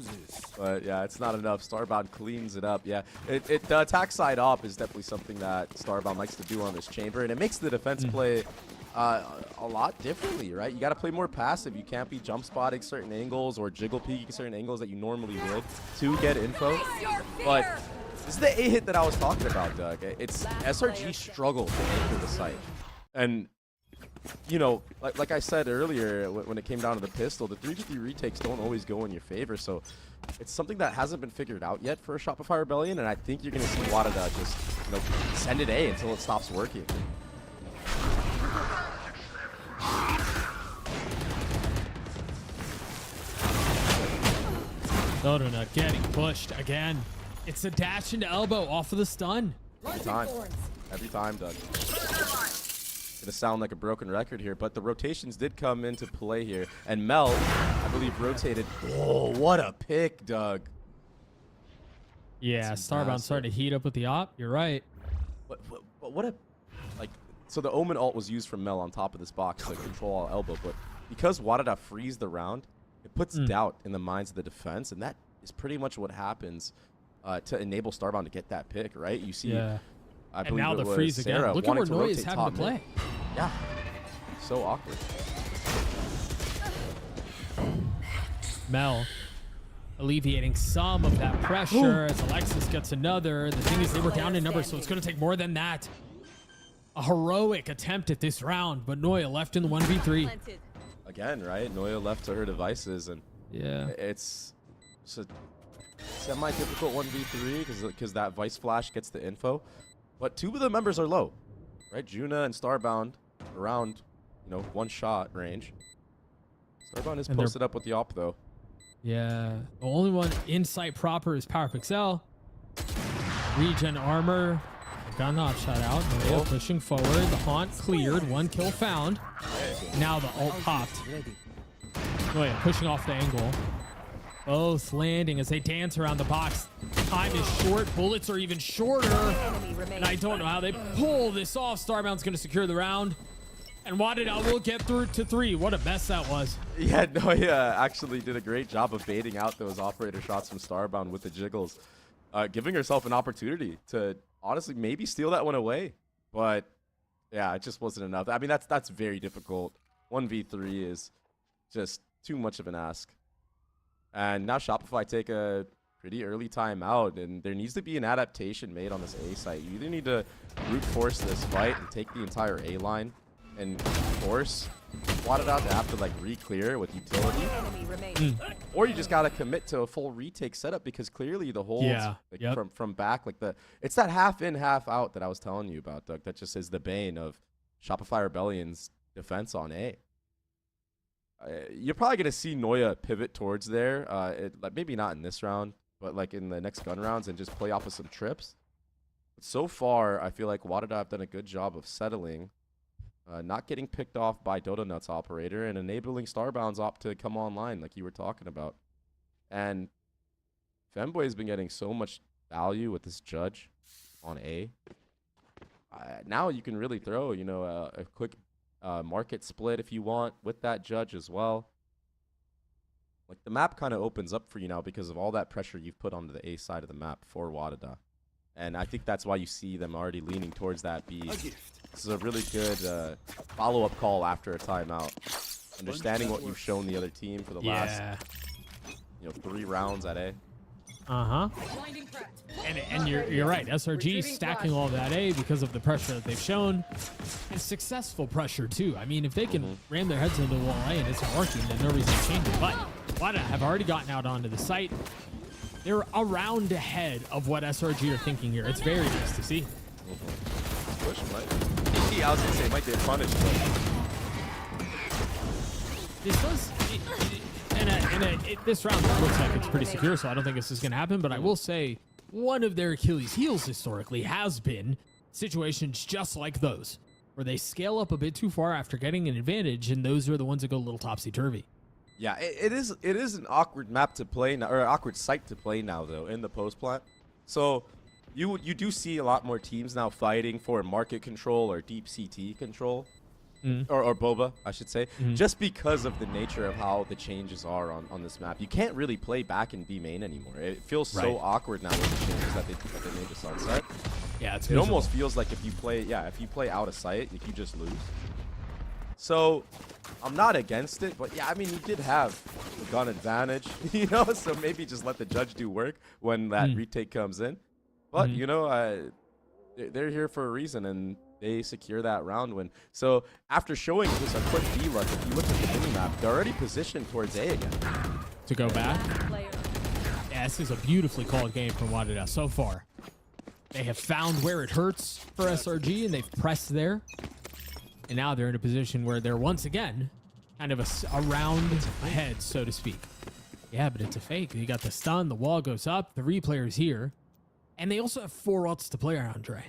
But yeah, it's not enough. Starbound cleans it up. Yeah, the attack side op is definitely something that Starbound likes to do on this chamber, and it makes the defense play a lot differently, right? You got to play more passive. You can't be jump spotting certain angles or jiggle peeking certain angles that you normally would to get info. But this is the A hit that I was talking about, Doug. It's SRG struggle to enter the site. And you know, like I said earlier, when it came down to the pistol, the 3v3 retakes don't always go in your favor. So it's something that hasn't been figured out yet for a Shopify Rebellion, and I think you're going to see Wadada just, you know, send it A until it stops working. Donut getting pushed again. It's a dash into elbow off of the stun. Every time, Doug. Gonna sound like a broken record here, but the rotations did come into play here, and Mel, I believe, rotated. Oh, what a pick, Doug! Yeah, Starbound started to heat up with the op. You're right. What a, like, so the Omen ult was used from Mel on top of this box to control all elbow, but because Wadada frees the round, it puts doubt in the minds of the defense, and that is pretty much what happens to enable Starbound to get that pick, right? You see. Yeah. I And believe now it the was freeze again. Sarah Look at where wanting to Noi is rotate having top to play. mid. Yeah. So awkward. Mel alleviating some of that pressure as Alexis gets another. The thing is, they were down in numbers, so it's going to take more than that. A heroic attempt at this round, but Noya left in the 1v3. Again, right? Noya left to her devices, and Yeah. it's a semi-difficult 1v3 because that Vice Flash gets the info. But two of the members are low, right? Juna and Starbound around, you know, one shot range. Starbound is posted up with the op, though. Yeah. The only one in sight proper is Power Pixel. Regen armor. Got an op shot out. Noya pushing forward. The haunt cleared. 1 kill found. Now the ult popped. Noya pushing off the angle. Both landing as they dance around the box. Time is short. Bullets are even shorter. And I don't know how they pull this off. Starbound's going to secure the round. And Wadada will get through to 3. What a mess that was. Yeah, Noya actually did a great job of baiting out those operator shots from Starbound with the jiggles. Giving herself an opportunity to honestly maybe steal that one away. But yeah, it just wasn't enough. I mean, that's very difficult. 1v3 is just too much of an ask. And now Shopify take a pretty early timeout, and there needs to be an adaptation made on this A site. You either need to brute force this fight and take the entire A line and force Wadada to have to like re-clear with utility, or you just gotta commit to a full retake setup because clearly the holds from back, like it's that half in, half out that I was telling you about, Doug. That just is the bane of Shopify Rebellion's defense on A. You're probably gonna see Noya pivot towards there, like maybe not in this round, but like in the next gun rounds, and just play off of some trips. But so far, I feel like Wadada have done a good job of settling, not getting picked off by Donut's operator, and enabling Starbound's op to come online, like you were talking about. And Femboy's been getting so much value with this judge on A. Now you can really throw, you know, a quick market split if you want with that judge as well. Like the map kind of opens up for you now because of all that pressure you've put onto the A side of the map for Wadada. And I think that's why you see them already leaning towards that B. This is a really good follow-up call after a timeout. Understanding what you've shown the other team for the last 3 rounds at A. And you're right. SRG stacking all that A because of the pressure that they've shown, and successful pressure too. I mean, if they can ram their heads into the wall A and it's not working, then no reason to change it. But Wadada have already gotten out onto the site. They're around ahead of what SRG are thinking here. It's very nice to see. Push might. I was gonna say it might get punished. This does. This round looks like it's pretty secure, so I don't think this is going to happen. But I will say, one of their Achilles' heels historically has been situations just like those, where they scale up a bit too far after getting an advantage, and those are the ones that go a little topsy-turvy. Yeah, it is an awkward map to play now, or an awkward site to play now, though, in the post plant. So you do see a lot more teams now fighting for market control or deep CT control. Or Boba, I should say, just because of the nature of how the changes are on this map. You can't really play back in B main anymore. It feels so awkward now with the changes that they made to Sunset. Yeah, it's it almost feels like if you play out of sight, like you just lose. So I'm not against it, but yeah, I mean, you did have the gun advantage, you know, so maybe just let the judge do work when that retake comes in. But, you know, they're here for a reason, and they secure that round win. So after showing just a quick B look, if you look at the minimap, they're already positioned towards A again. To go back. Player. Yeah, this is a beautifully called game from Wadada so far. They have found where it hurts for SRG, and they've pressed there. And now they're in a position where they're once again kind of a round ahead, so to speak. Yeah, but it's a fake. You got the stun, the wall goes up, 3 players here. And they also have 4 ults to play around, Dre.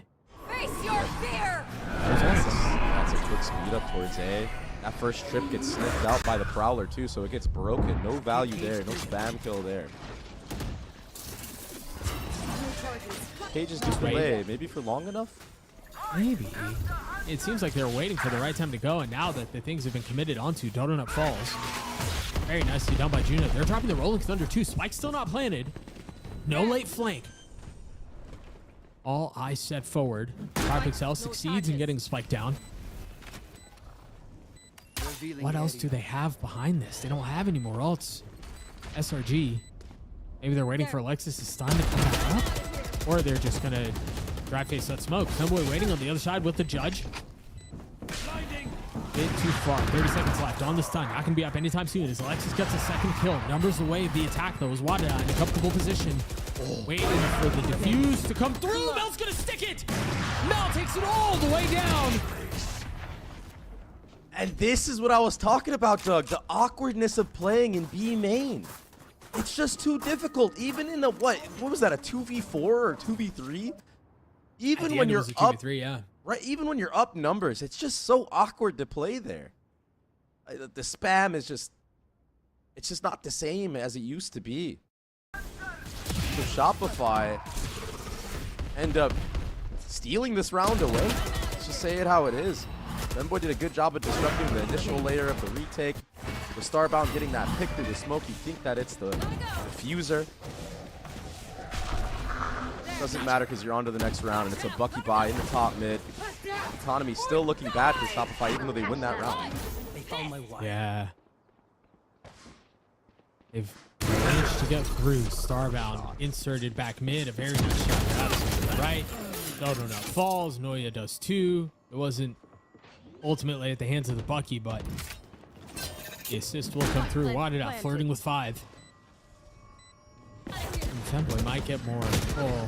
Face your fear. That's a quick speed up towards A. That first trip gets sniffed out by the Prowler too, so it gets broken. No value there, no spam kill there. Cages just delay, maybe for long enough? Maybe. It seems like they're waiting for the right time to go, and now that the things have been committed onto, Donut falls. Very nicely done by Juno. They're dropping the Rolling Thunder too. Spike still not planted. No late flank. All eyes set forward. Pixel succeeds in getting Spike down. What else do they have behind this? They don't have any more ults. SRG. Maybe they're waiting for Alexis to stun to come back up? Or they're just going to dry face that smoke. Femboy waiting on the other side with the judge. Bit too far. 30 seconds left on the stun. Not going to be up anytime soon as Alexis gets a second kill. Numbers away the attack though as Wada in a comfortable position. Waiting for the defuse to come through. Mel's going to stick it. Mel takes it all the way down. And this is what I was talking about, Doug. The awkwardness of playing in B main. It's just too difficult. Even in the, what was that, a 2v4 or 2v3? Even when you're up, 2v3, yeah. Right, even when you're up numbers, it's just so awkward to play there. The spam is just, it's just not the same as it used to be. So Shopify end up stealing this round away. Let's just say it how it is. Femboy did a good job of disrupting the initial layer of the retake. With Starbound getting that pick through the smoke, you think that it's the diffuser. Doesn't matter because you're on to the next round, and it's a Bucky buy in the top mid. Autonomy still looking bad for Shopify, even though they win that round. Yeah. They've managed to get through. Starbound inserted back mid. A very nice shot out to the right. Donut falls. Noya does too. It wasn't ultimately at the hands of the Bucky, but the assist will come through. Wadded out, flirting with 5. Femboy might get more. Oh.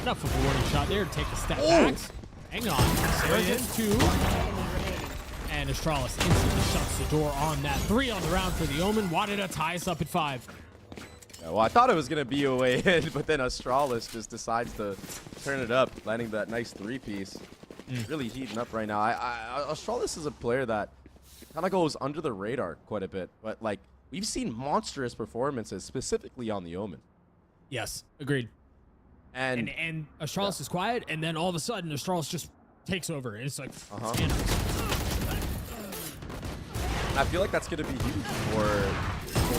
Enough of a warning shot there to take a step back. Hang on. Sarah hits 2. And Astralis instantly shuts the door on that. 3 on the round for the Omen. Wadida ties up at 5. Yeah, well, I thought it was going to be a way in, but then Astralis just decides to turn it up, landing that nice 3-piece. Really heating up right now. Astralis is a player that kind of goes under the radar quite a bit, but like we've seen monstrous performances specifically on the Omen. Yes, agreed. And Astralis is quiet, and then all of a sudden Astralis just takes over. And it's like, I feel like that's going to be huge for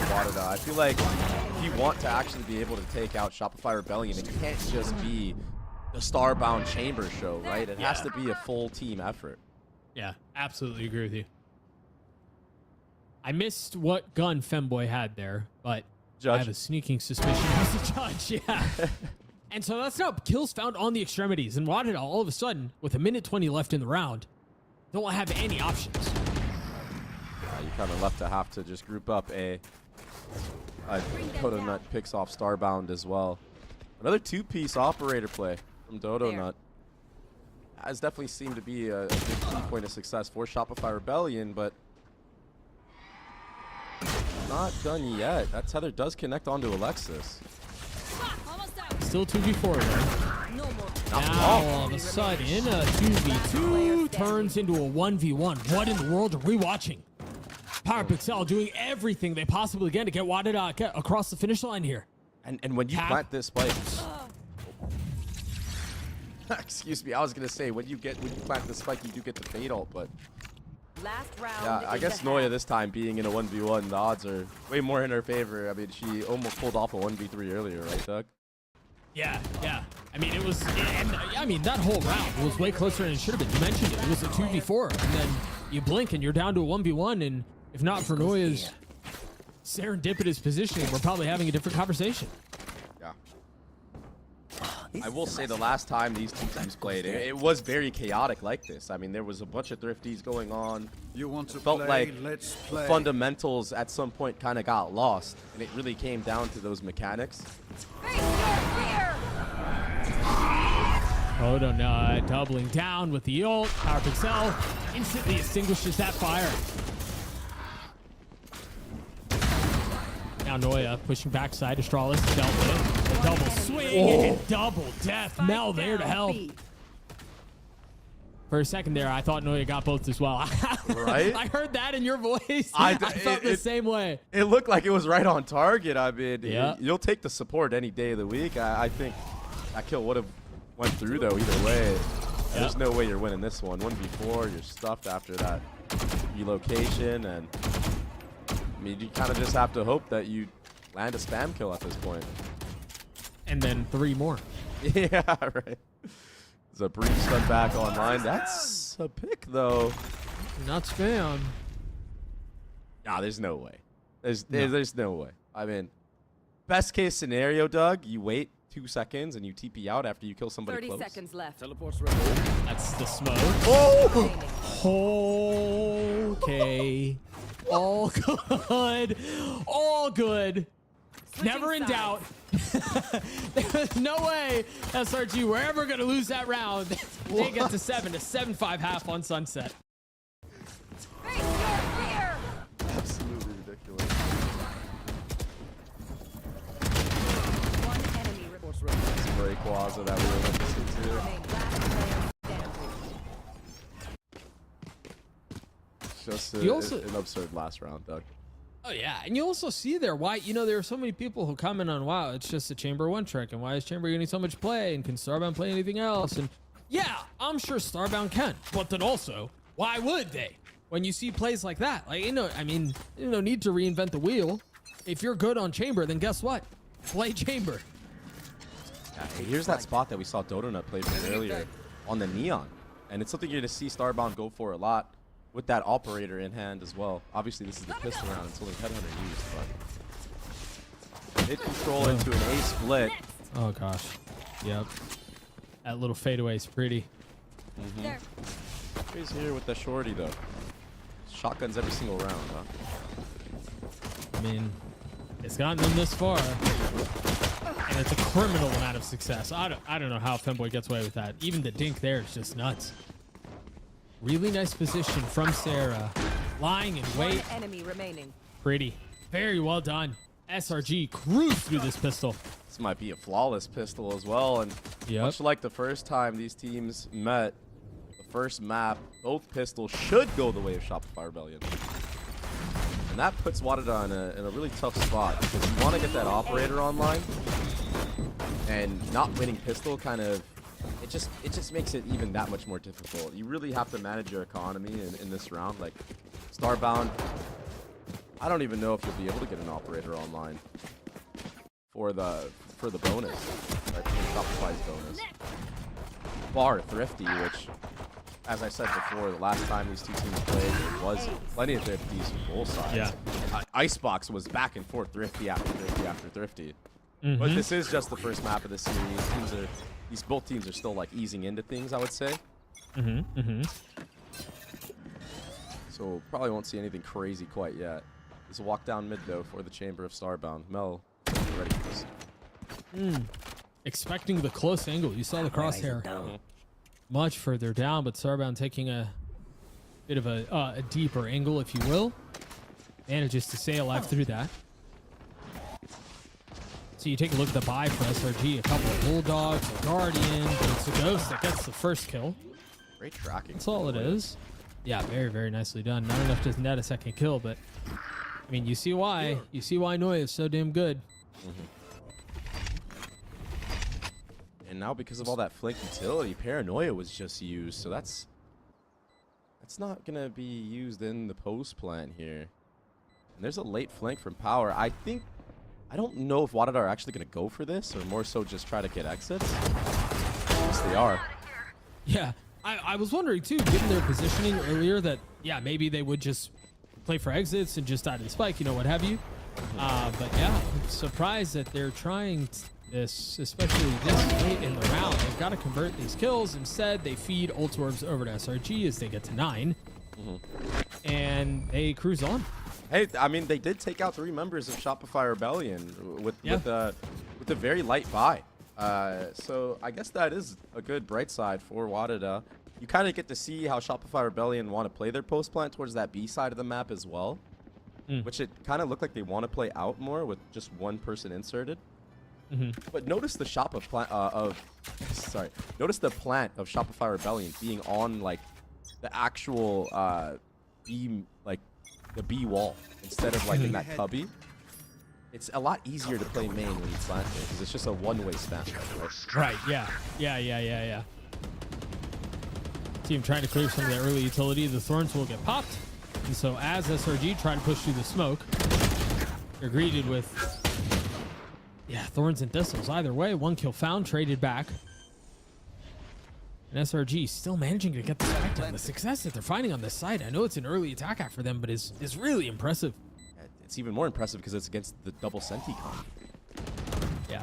Wadada. I feel like if you want to actually be able to take out Shopify Rebellion, it can't just be the Starbound Chamber show, right? It has to be a full team effort. Yeah, absolutely agree with you. I missed what gun Femboy had there, but Judge. I have a sneaking suspicion it was a judge, yeah. And so that's now kills found on the extremities. And Wadada, all of a sudden, with 1:20 left in the round, don't have any options. You kind of left to have to just group up a Dodo Nut picks off Starbound as well. Another 2-piece operator play from Dodo Nut. Has definitely seemed to be a big key point of success for Shopify Rebellion, but not done yet. That tether does connect onto Alexis. Still 2v4 there. Now all of a sudden, a 2v2 turns into a 1v1. What in the world are we watching? PowerPixel doing everything they possibly can to get Wadada across the finish line here. And when you plant this spike, excuse me, I was gonna say when you plant the spike, you do get the fade ult, but Last round. yeah, I guess Noya this time being in a 1v1, the odds are way more in her favor. I mean, she almost pulled off a 1v3 earlier, right, Doug? Yeah. I mean, it was, and I mean, that whole round was way closer than it should have been. You mentioned it. It was a 2v4, and then you blink and you're down to a 1v1, and if not for Noya's serendipitous positioning, we're probably having a different conversation. Yeah. I will say the last time these two teams played, it was very chaotic like this. I mean, there was a bunch of thrifties going on. You want to Felt play? like Let's the play. fundamentals at some point kind of got lost, and it really came down to those mechanics. Face your fear! Donut doubling down with the ult. Power Pixel instantly extinguishes that fire. Now Noya pushing backside. Astralis dealt with it. A double swing and double death. Mel there to help. For a second there, I thought Noya got both as well. Right? I heard that in your voice. I felt the same way. It looked like it was right on target. I mean, Yeah. you'll take the support any day of the week. I think that kill would have went through, though, either way. There's no way you're winning this one. 1v4, you're stuffed after that relocation, and I mean, you kind of just have to hope that you land a spam kill at this point. And then 3 more. Yeah, right. There's a brief stun back online. That's a pick, though. Not spam. Nah, there's no way. There's no way. I mean, best case scenario, Doug, you wait 2 seconds and you TP out after you kill somebody 30 close. seconds left. Teleport's ready. That's the smoke. Oh! Okay. All good. All good. Never in doubt. There's no way SRG were ever going to lose that round. They get to 7 to 7-5 half on Sunset. Face your fear! Absolutely ridiculous. One enemy Teleport's ready. Spray Quaza that we were listening to. remain. Last player standing. Just You also- an absurd last round, Doug. Oh, yeah. And you also see there why, there are so many people who comment on, wow, it's just a Chamber 1 trick. And why is Chamber getting so much play? And can Starbound play anything else? And yeah, I'm sure Starbound can. But then also, why would they? When you see plays like that, like, I mean, no need to reinvent the wheel. If you're good on Chamber, then guess what? Play Chamber. Yeah, here's that spot that we saw Dodonut play from earlier on the Neon. And it's something you're going to see Starbound go for a lot with that operator in hand as well. Obviously, this is the pistol round. It's only Headhunter used, but hit control into an A split. Oh, gosh. Yep. That little fadeaway is pretty. There. He's here with the shorty, though. Shotguns every single round, huh? I mean, it's gotten them this far. And it's a criminal amount of success. I don't know how Femboy gets away with that. Even the dink there is just nuts. Really nice position from Sarah. Lying in One wait. enemy remaining. Pretty. Very well done. SRG cruised through this pistol. This might be a flawless pistol as well. And much like the first time these teams met, the first map, both pistols should go the way of Shopify Rebellion. And that puts Wadada in a really tough spot because you want to get that operator online, and not winning pistol kind of, it just makes it even that much more difficult. You really have to manage your economy in this round. Like Starbound, I don't even know if you'll be able to get an operator online for the bonus, right? Shopify's bonus. Bar Thrifty, which, as I said before, the last time these two teams played, there was plenty of Thrifties from both sides. Yeah. Icebox was back and forth, Thrifty after Thrifty after Thrifty. But this is just the first map of the series. Both teams are still like easing into things, I would say. So probably won't see anything crazy quite yet. There's a walk down mid though for the Chamber of Starbound. Mel, ready for this? Expecting the close angle. You saw the crosshair. Much further down, but Starbound taking a bit of a deeper angle, if you will. Manages to stay alive through that. So you take a look at the buy for SRG. A couple of Bulldogs, a Guardian, but it's a Ghost that gets the first kill. Great tracking. That's all it is. Yeah, very, very nicely done. Not enough to net a second kill, but I mean, you see why. You see why Noya is so damn good. And now because of all that flank utility, Paranoia was just used, so that's not gonna be used in the post plan here. And there's a late flank from Power. I don't know if Wadada are actually gonna go for this, or more so just try to get exits. Yes, they are. Yeah, I was wondering too, given their positioning earlier, that yeah, maybe they would just play for exits and just out of the spike, what have you. But yeah, I'm surprised that they're trying this, especially this late in the round. They've got to convert these kills. Instead, they feed ult orbs over to SRG as they get to 9. And they cruise on. Hey, I mean, they did take out 3 members of Shopify Rebellion with a very light buy. So I guess that is a good bright side for Wadada. You kind of get to see how Shopify Rebellion want to play their post plant towards that B side of the map as well, which it kind of looked like they want to play out more with just one person inserted. But notice the notice the plant of Shopify Rebellion being on like the actual B, like the B wall instead of like in that cubby. It's a lot easier to play main when you plant it because it's just a one-way spam. Right, yeah. Team trying to clear some of the early utility. The Thorns will get popped. And so as SRG try to push through the smoke, they're greeted with, Thorns and Thistles. Either way, 1 kill found, traded back. And SRG still managing to get the spec down. The success that they're finding on this side, I know it's an early attack act for them, but is really impressive. It's even more impressive because it's against the double Senti comp. Yeah.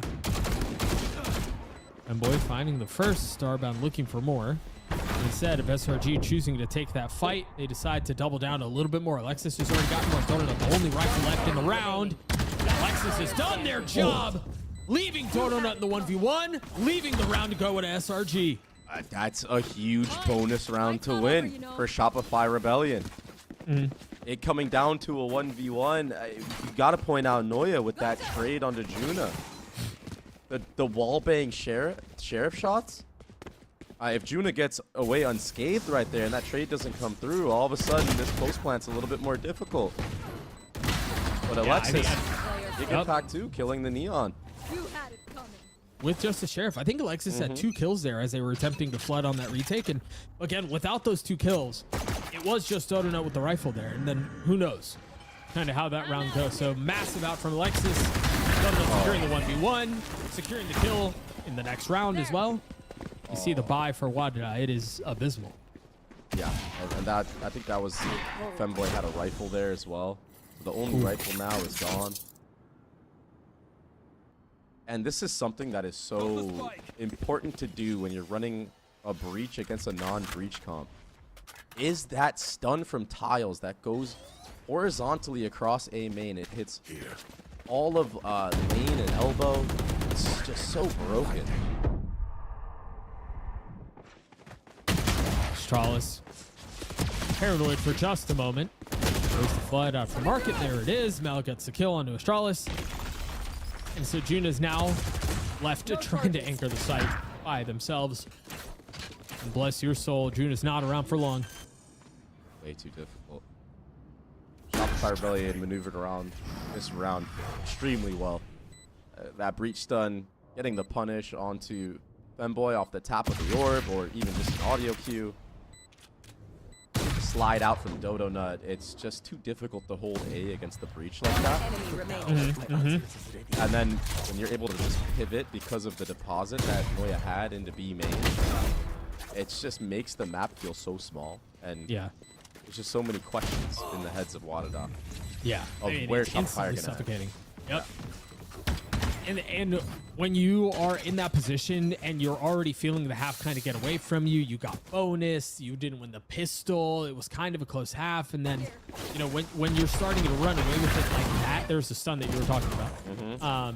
And boy, finding the first, Starbound looking for more. Instead of SRG choosing to take that fight, they decide to double down a little bit more. Alexis has already got more. Donut, the only rifle left in the round. Alexis has done their job, leaving Donut in the 1v1, leaving the round to go with SRG. That's a huge bonus round to win for Shopify Rebellion. It coming down to a 1v1, you got to point out Noya with that trade onto Juna. The wallbang sheriff shots. If Juna gets away unscathed right there and that trade doesn't come through, all of a sudden this post plant's a little bit more difficult. But Alexis, big impact too, killing the Neon. With just the Sheriff, I think Alexis had 2 kills there as they were attempting to flood on that retake. And again, without those 2 kills, it was just Donut with the rifle there. And then who knows kind of how that round goes. So massive out from Alexis. Donut securing the 1v1, securing the kill in the next round as well. You see the buy for Wadada. It is abysmal. Yeah, and that I think that was Femboy had a rifle there as well. So the only rifle now is gone. And this is something that is so important to do when you're running a breach against a non-breach comp. Is that stun from tiles that goes horizontally across A main. It hits all of the main and elbow. It's just so broken. Astralis, paranoid for just a moment. Goes the flood out for market. There it is. Mel gets the kill onto Astralis. And so Juna's now left to trying to anchor the site by themselves. And bless your soul, Juna's not around for long. Way too difficult. Shopify Rebellion maneuvered around this round extremely well. That breach stun, getting the punish onto Femboy off the top of the orb, or even just an audio cue. Slide out from Dodo Nut. It's just too difficult to hold A against the breach like that. And then when you're able to just pivot because of the deposit that Noya had into B main, it just makes the map feel so small. And yeah, there's just so many questions in the heads of Wadada. Yeah, of where Shopify is suffocating. Yep. And when you are in that position and you're already feeling the half kind of get away from you, you got bonus, you didn't win the pistol, it was kind of a close half, and then, you know, when you're starting to run away with it like that, there's the stun that you were talking about.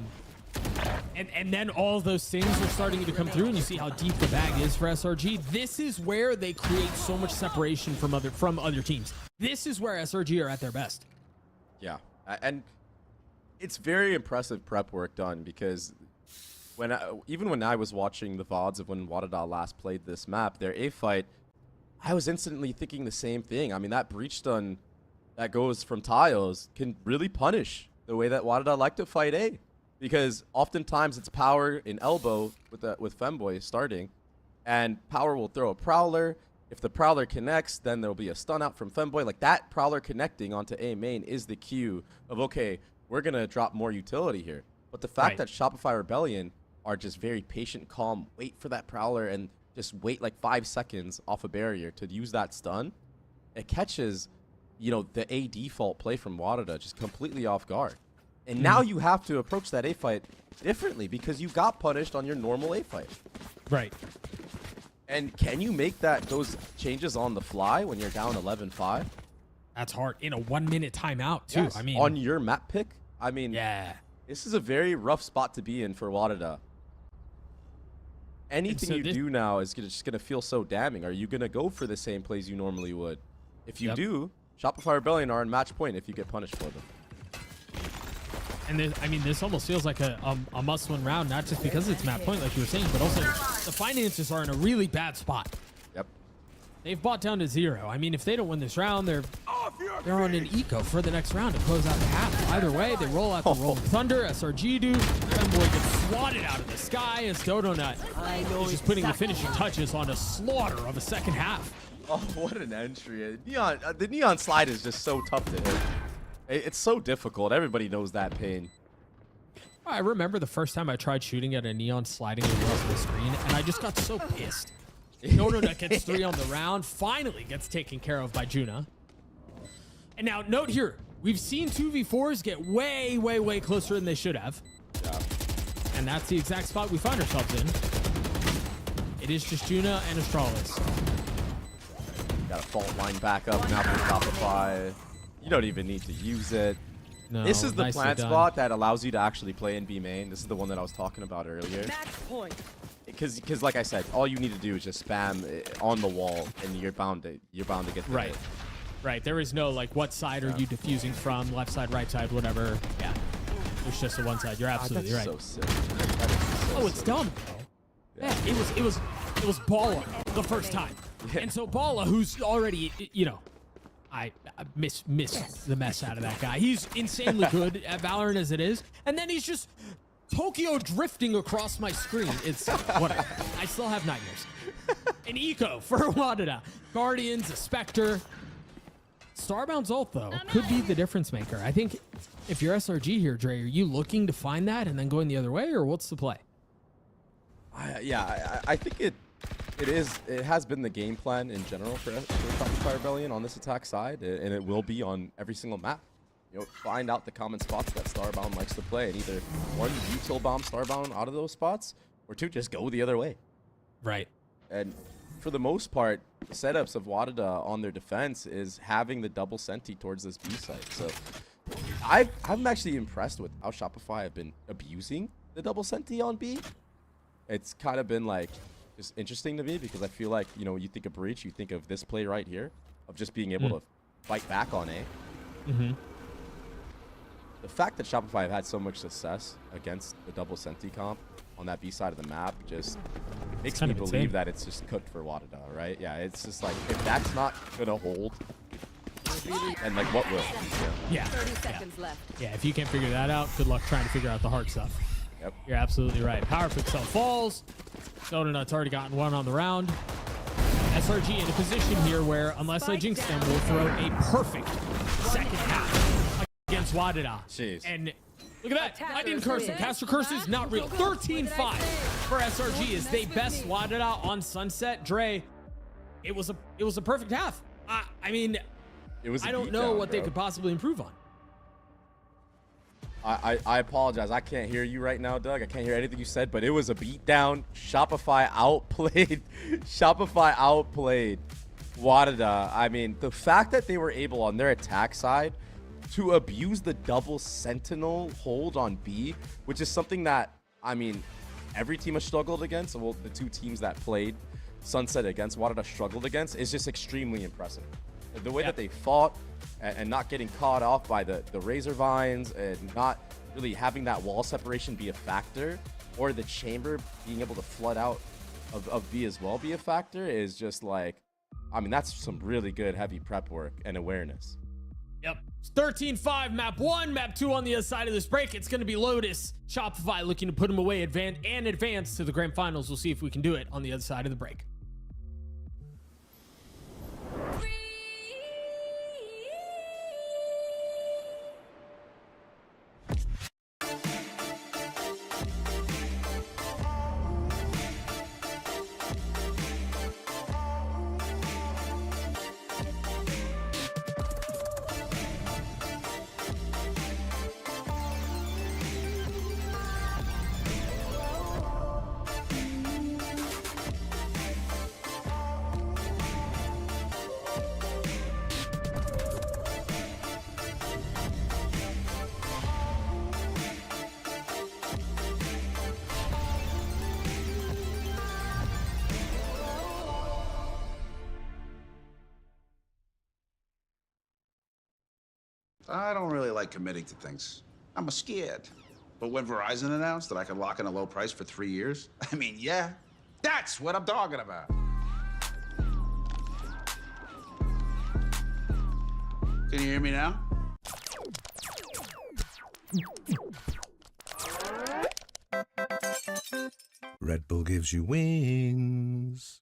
And then all those things are starting to come through, and you see how deep the bag is for SRG. This is where they create so much separation from other teams. This is where SRG are at their best. Yeah, and it's very impressive prep work done, because even when I was watching the VODs of when Wadada last played this map, their A fight, I was instantly thinking the same thing. I mean, that breach stun that goes from tiles can really punish the way that Wadada like to fight A, because oftentimes it's power in elbow with Femboy starting, and power will throw a prowler. If the prowler connects, then there'll be a stun out from Femboy. Like, that prowler connecting onto A main is the cue of, okay, we're going to drop more utility here. But the fact that Shopify Rebellion are just very patient, calm, wait for that prowler and just wait like 5 seconds off a barrier to use that stun, it catches, you know, the A default play from Wadada just completely off guard. And now you have to approach that A fight differently because you got punished on your normal A fight. Right. And can you make those changes on the fly when you're down 11-5? That's hard in a 1 minute timeout too. Yes. I mean, on your map pick. I mean, yeah. This is a very rough spot to be in for Wadada. Anything you do now is just going to feel so damning. Are you going to go for the same plays you normally would? If you do, Shopify Rebellion are on match point if you get punished for them. And this almost feels like a must-win round, not just because it's map point, like you were saying, but also the finances are in a really bad spot. Yep. They've bought down to 0. I mean, if they don't win this round, they're on an eco for the next round to close out the half. Either way, they roll out the Rolling Thunder. SRG do. Femboy gets swatted out of the sky as Dodonut is just putting the finishing touches on a slaughter of a second half. Oh, what an entry. The Neon slide is just so tough to hit. It's so difficult. Everybody knows that pain. I remember the first time I tried shooting at a Neon sliding across the screen, and I just got so pissed. Dodonut gets 3 on the round, finally gets taken care of by Juna. And now, note here, we've seen 2v4s get way, way, way closer than they should have. Yeah. And that's the exact spot we find ourselves in. It is just Juna and Astralis. Got a fault line back up now for Shopify. You don't even need to use it. No, this is the nicely plant done. spot that allows you to actually play in B main. This is the one that I was talking about earlier. Match point. Because like I said, all you need to do is just spam on the wall, and you're bound to get the Right. hit. Right. There is no, like, what side are you diffusing from? Left side, right side, whatever. Yeah. There's just the one side. You're absolutely That's right. so sick. That is so Oh, it's sick. dumb, bro. Yeah, it was Bala the first time. Yeah. And so Bala, who's already, you know, I miss the mess out of that guy. He's insanely good at Valorant as it is. And then he's just Tokyo drifting across my screen. It's whatever. I still have nightmares. An eco for Wadada. Guardians, a Spectre. Starbound's ult, though, could be the difference maker. I think if you're SRG here, Dre, are you looking to find that and then going the other way, or what's the play? I think it has been the game plan in general for Shopify Rebellion on this attack side, and it will be on every single map. You know, find out the common spots that Starbound likes to play, and either one, util bomb Starbound out of those spots, or two, just go the other way. Right. And for the most part, the setups of Wadada on their defense is having the double senti towards this B site. So I'm actually impressed with how Shopify have been abusing the double senti on B. It's kind of been like just interesting to me because I feel like, you know, you think of breach, you think of this play right here of just being able to fight back on A. Mm-hmm. The fact that Shopify have had so much success against the double senti comp on that B side of the map just makes me believe that it's just cooked for Wadada, right? Yeah, it's just like, if that's not gonna hold, and like what will? Yeah. 30 seconds left. Yeah, if you can't figure that out, good luck trying to figure out the hard stuff. Yep. You're absolutely right. Power Pixel falls. Donut's already gotten one on the round. SRG in a position here where, unless I jinx them, will throw a perfect second half against Wadada. Jeez. And look at that. I didn't curse him. Caster curse is not real. 13-5 for SRG as they best Wadada on Sunset. Dre, it was a perfect half. I mean, It was. I don't know what they could possibly improve on. I apologize. I can't hear you right now, Doug. I can't hear anything you said, but it was a beatdown. Shopify outplayed. Shopify outplayed Wadada. I mean, the fact that they were able on their attack side to abuse the double sentinel hold on B, which is something that, I mean, every team has struggled against. Well, the two teams that played Sunset against Wadada struggled against is just extremely impressive. The way that they fought and not getting caught off by the razor vines and not really having that wall separation be a factor, or the chamber being able to flood out of B as well be a factor, is just like, I mean, that's some really good heavy prep work and awareness. Yep. It's 13-5, map 1, map 2 on the other side of this break. It's going to be Lotus. Shopify looking to put them away advance to the grand finals. We'll see if we can do it on the other side of the break. I don't really like committing to things. I'm scared. But when Verizon announced that I could lock in a low price for 3 years, I mean, yeah, that's what I'm talking about. Can you hear me now? Red Bull gives you wings.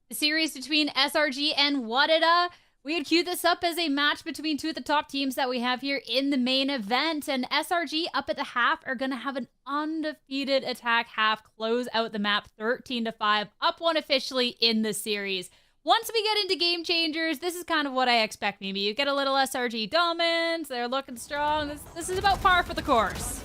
The series between SRG and Wadida. We had queued this up as a match between two of the top teams that we have here in the main event. And SRG up at the half are going to have an undefeated attack half, close out the map 13-5, up one officially in the series. Once we get into game changers, this is kind of what I expect maybe. You get a little SRG dominance, they're looking strong. This is about par for the course.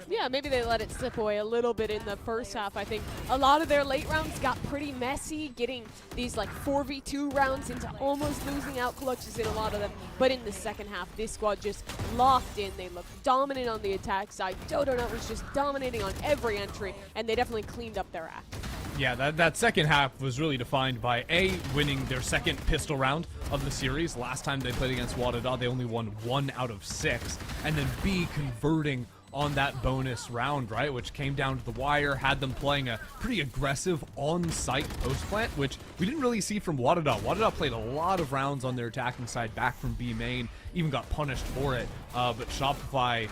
Yeah, maybe they let it slip away a little bit in the first half. I think a lot of their late rounds got pretty messy, getting these like 4v2 rounds into almost losing out clutches in a lot of them. But in the second half, this squad just locked in. They looked dominant on the attack side. Dodonut was just dominating on every entry, and they definitely cleaned up their act. Yeah, that second half was really defined by A, winning their second pistol round of the series. Last time they played against Wadida, they only won 1 out of 6. And then B, converting on that bonus round, right? Which came down to the wire, had them playing a pretty aggressive on-site post plant, which we didn't really see from Wadada. Wadada played a lot of rounds on their attacking side back from B main, even got punished for it. But Shopify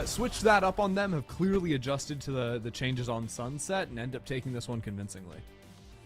switched that up on them, have clearly adjusted to the changes on Sunset, and end up taking this one convincingly.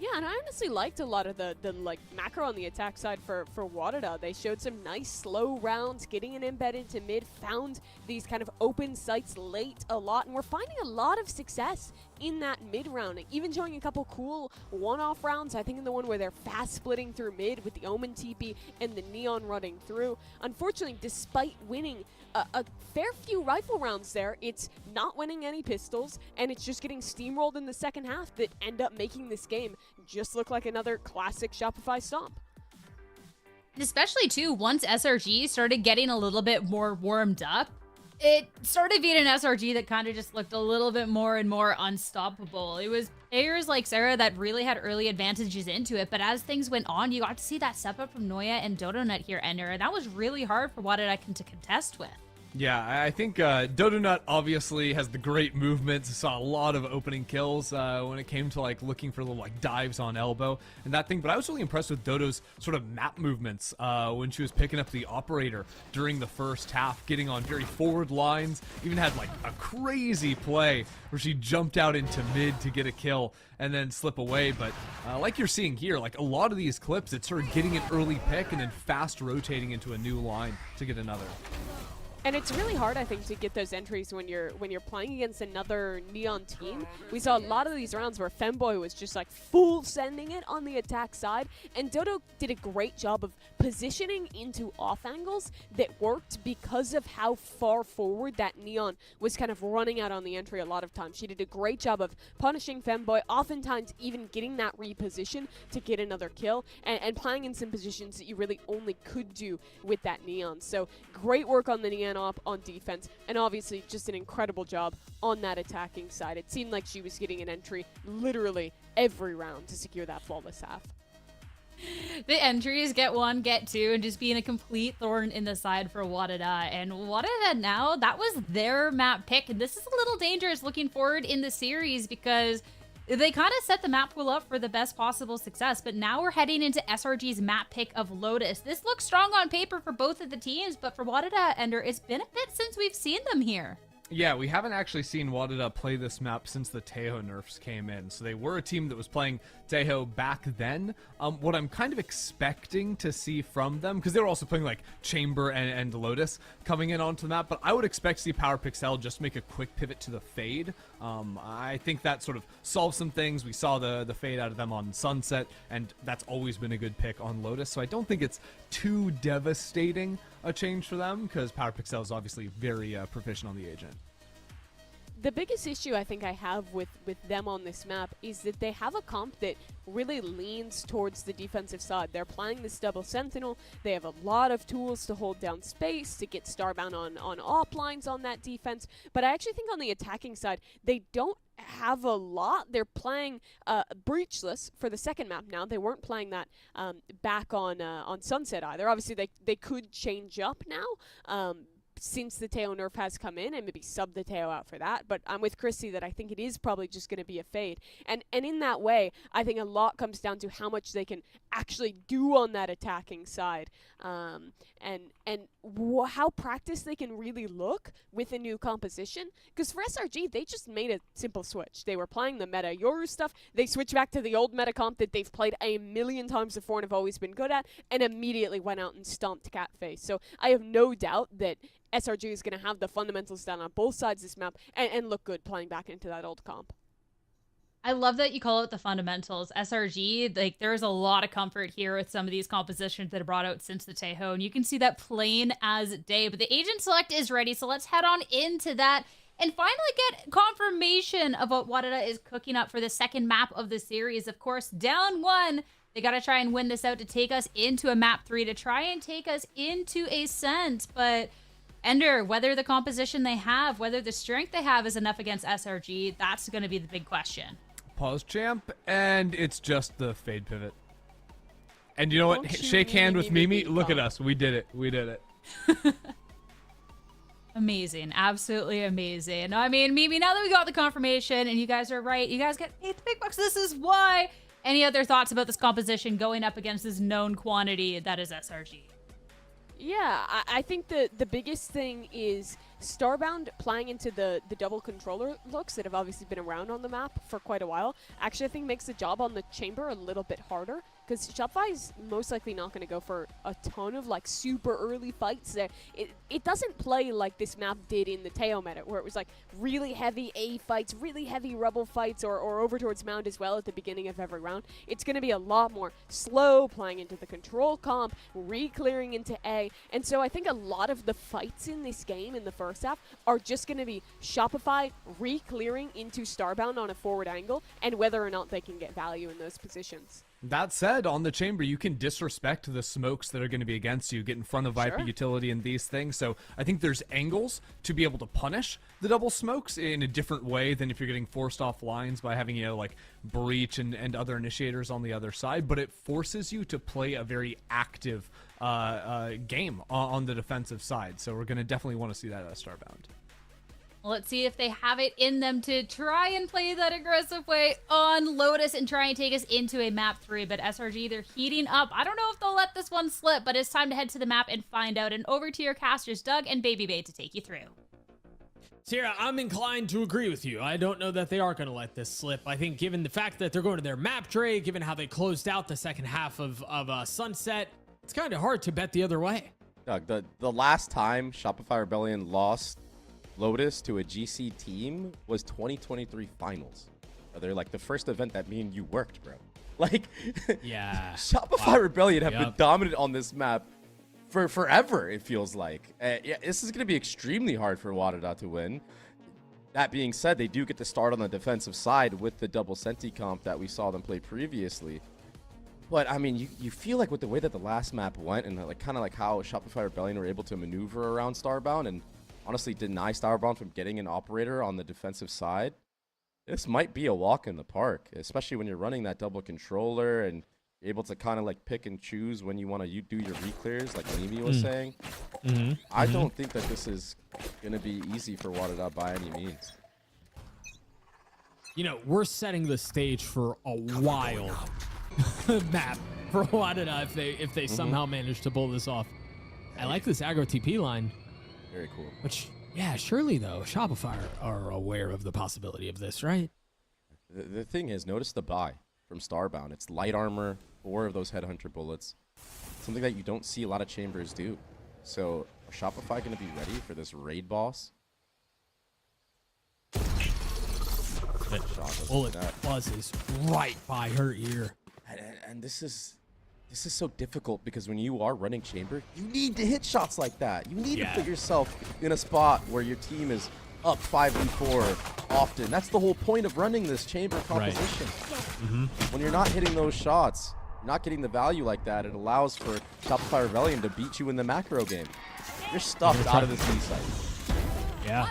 Yeah, and I honestly liked a lot of the like macro on the attack side for Wadada. They showed some nice slow rounds, getting an embed into mid, found these kind of open sites late a lot, and we're finding a lot of success in that mid round, even showing a couple cool one-off rounds. I think in the one where they're fast splitting through mid with the Omen TP and the Neon running through. Unfortunately, despite winning a fair few rifle rounds there, it's not winning any pistols, and it's just getting steamrolled in the second half that end up making this game just look like another classic Shopify stomp. Especially, too, once SRG started getting a little bit more warmed up, it started being an SRG that kind of just looked a little bit more and more unstoppable. It was players like Sarah that really had early advantages into it, but as things went on, you got to see that step up from Noya and Dodonut here, Ender, and that was really hard for Wadada to contest with. Yeah, I think Dodonut obviously has the great movements. Saw a lot of opening kills when it came to like looking for little like dives on elbow and that thing. But I was really impressed with Dodo's sort of map movements when she was picking up the operator during the first half, getting on very forward lines. Even had like a crazy play where she jumped out into mid to get a kill and then slip away. But like you're seeing here, like a lot of these clips, it's sort of getting an early pick and then fast rotating into a new line to get another. And it's really hard, I think, to get those entries when you're playing against another Neon team. We saw a lot of these rounds where Femboy was just like full sending it on the attack side, and Dodo did a great job of positioning into off angles that worked because of how far forward that Neon was kind of running out on the entry a lot of times. She did a great job of punishing Femboy, oftentimes even getting that reposition to get another kill, and playing in some positions that you really only could do with that Neon. So great work on the Neon op on defense, and obviously just an incredible job on that attacking side. It seemed like she was getting an entry literally every round to secure that flawless half. The entries get one, get two, and just being a complete thorn in the side for Wadada. And Wadada now, that was their map pick, and this is a little dangerous looking forward in the series because they kind of set the map pool up for the best possible success, but now we're heading into SRG's map pick of Lotus. This looks strong on paper for both of the teams, but for Wadada, Ender, it's been a bit since we've seen them here. Yeah, we haven't actually seen Wadada play this map since the Tejo nerfs came in. So they were a team that was playing Tejo back then. What I'm kind of expecting to see from them, because they were also playing like Chamber and Lotus coming in onto the map, but I would expect to see Power Pixel just make a quick pivot to the Fade. I think that sort of solves some things. We saw the Fade out of them on Sunset, and that's always been a good pick on Lotus. So I don't think it's too devastating a change for them, because Power Pixel is obviously very proficient on the agent. The biggest issue I think I have with them on this map is that they have a comp that really leans towards the defensive side. They're playing this double sentinel. They have a lot of tools to hold down space, to get starbound on op lines on that defense. But I actually think on the attacking side, they don't have a lot. They're playing breachless for the second map now. They weren't playing that back on Sunset either. Obviously, they could change up now. Since the Tejo nerf has come in, and maybe sub the Tejo out for that. But I'm with Chrissy that I think it is probably just going to be a Fade. And in that way, I think a lot comes down to how much they can actually do on that attacking side. And how practiced they can really look with a new composition. Because for SRG, they just made a simple switch. They were playing the meta Yoru stuff. They switched back to the old meta comp that they've played a million times before and have always been good at, and immediately went out and stomped Catface. So I have no doubt that SRG is going to have the fundamentals down on both sides of this map and look good playing back into that old comp. I love that you call it the fundamentals. SRG, like, there's a lot of comfort here with some of these compositions that are brought out since the Tejo, and you can see that plain as day. But the agent select is ready, so let's head on into that and finally get confirmation of what Wadada is cooking up for the second map of the series. Of course, down one, they got to try and win this out to take us into a map 3, to try and take us into Ascent. But Ender, whether the composition they have, whether the strength they have is enough against SRG, that's going to be the big question. Pause champ, and it's just the Fade pivot. And you know what? Shake hand with Mimi. Look at us. We did it. We did it. Amazing. Absolutely amazing. I mean, maybe now that we got the confirmation and you guys are right, you guys get paid the big bucks. This is why. Any other thoughts about this composition going up against this known quantity that is SRG? Yeah, I think the biggest thing is Starbound playing into the double controller looks that have obviously been around on the map for quite a while. Actually, I think makes the job on the chamber a little bit harder because Shopify is most likely not going to go for a ton of like super early fights there. It doesn't play like this map did in the Teo meta where it was like really heavy A fights, really heavy rubble fights or over towards Mound as well at the beginning of every round. It's going to be a lot more slow playing into the control comp, re-clearing into A. And so I think a lot of the fights in this game in the first half are just going to be Shopify re-clearing into Starbound on a forward angle and whether or not they can get value in those positions. That said, on the chamber, you can disrespect the smokes that are going to be against you, get in front of Viper utility and these things. So I think there's angles to be able to punish the double smokes in a different way than if you're getting forced off lines by having, you know, like breach and other initiators on the other side. But it forces you to play a very active game on the defensive side. So we're going to definitely want to see that at Starbound. Let's see if they have it in them to try and play that aggressive way on Lotus and try and take us into a map 3. But SRG, they're heating up. I don't know if they'll let this one slip, but it's time to head to the map and find out. And over to your casters, Doug and Baby Bay, to take you through. Sierra, I'm inclined to agree with you. I don't know that they are going to let this slip. I think given the fact that they're going to their map trade, given how they closed out the second half of Sunset, it's kind of hard to bet the other way. Doug, the last time Shopify Rebellion lost Lotus to a GC team was 2023 finals. They're like the first event that me and you worked, bro. Like, yeah, Shopify Rebellion have been dominant on this map for forever, it feels like. Yeah, this is going to be extremely hard for Wadada to win. That being said, they do get to start on the defensive side with the double Senti comp that we saw them play previously. But, I mean, you feel like with the way that the last map went and like kind of like how Shopify Rebellion were able to maneuver around Starbound and honestly deny Starbound from getting an operator on the defensive side, this might be a walk in the park, especially when you're running that double controller and you're able to kind of like pick and choose when you want to do your re-clears, like Mimi was saying. I don't think that this is going to be easy for Wadada by any means. You know, we're setting the stage for a wild map for Wadada if they somehow manage to pull this off. I like this aggro TP line. Very cool. Which, yeah, surely, though, Shopify are aware of the possibility of this, right? The thing is, notice the buy from Starbound. It's light armor, 4 of those Headhunter bullets. Something that you don't see a lot of chambers do. So, are Shopify going to be ready for this raid boss? Bullet buzzes right by her ear. And this is so difficult because when you are running chamber, you need to hit shots like that. You need to put yourself in a spot where your team is up 5v4 often. That's the whole point of running this chamber composition. When you're not hitting those shots, you're not getting the value like that, it allows for Shopify Rebellion to beat you in the macro game. You're stuffed out of this B site. Yeah.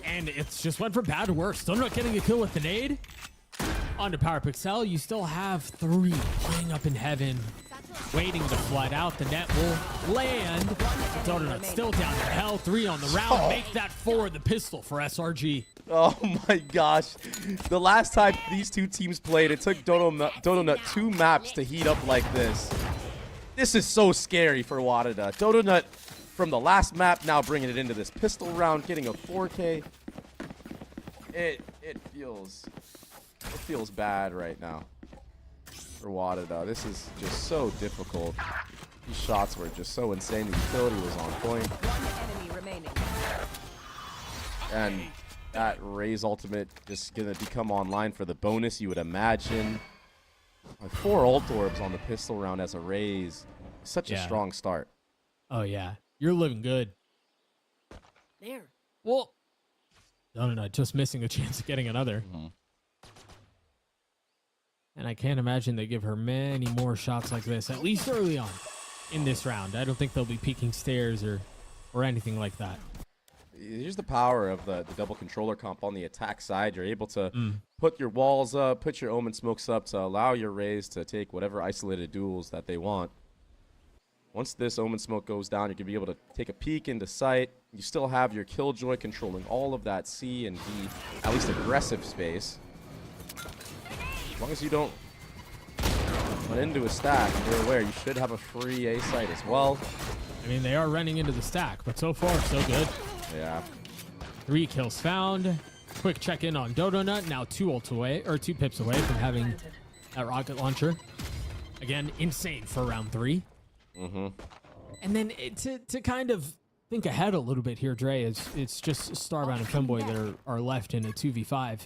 And it's just went from bad to worse. Still not getting a kill with the nade. On to Power Pixel, you still have 3 playing up in heaven, waiting to flood out. The net will land. Donut still down to hell. 3 on the round. Make that 4. The pistol for SRG. Oh my gosh. The last time these two teams played, it took Donut 2 maps to heat up like this. This is so scary for Wadada. Donut from the last map now bringing it into this pistol round, getting a 4K. It feels bad right now for Wadada. This is just so difficult. These shots were just so insane. The utility was on point. 1 enemy remaining. And that Raze ultimate just gonna become online for the bonus, you would imagine. 4 ult orbs on the pistol round as a Raze. Such a strong start. Oh, yeah. You're living good. There. Well, Donut just missing a chance of getting another. And I can't imagine they give her many more shots like this, at least early on in this round. I don't think they'll be peeking stairs or anything like that. Here's the power of the double controller comp on the attack side. You're able to put your walls up, put your Omen smokes up to allow your Raze to take whatever isolated duels that they want. Once this Omen smoke goes down, you're going to be able to take a peek into sight. You still have your Killjoy controlling all of that C and D, at least aggressive space. As long as you don't run into a stack, you're aware you should have a free A site as well. I mean, they are running into the stack, but so far, so good. Yeah. 3 kills found. Quick check-in on Dodonut. Now 2 ults away, or 2 pips away from having that rocket launcher. Again, insane for round 3. And then to kind of think ahead a little bit here, Dre, it's just Starbound and Femboy that are left in a 2v5.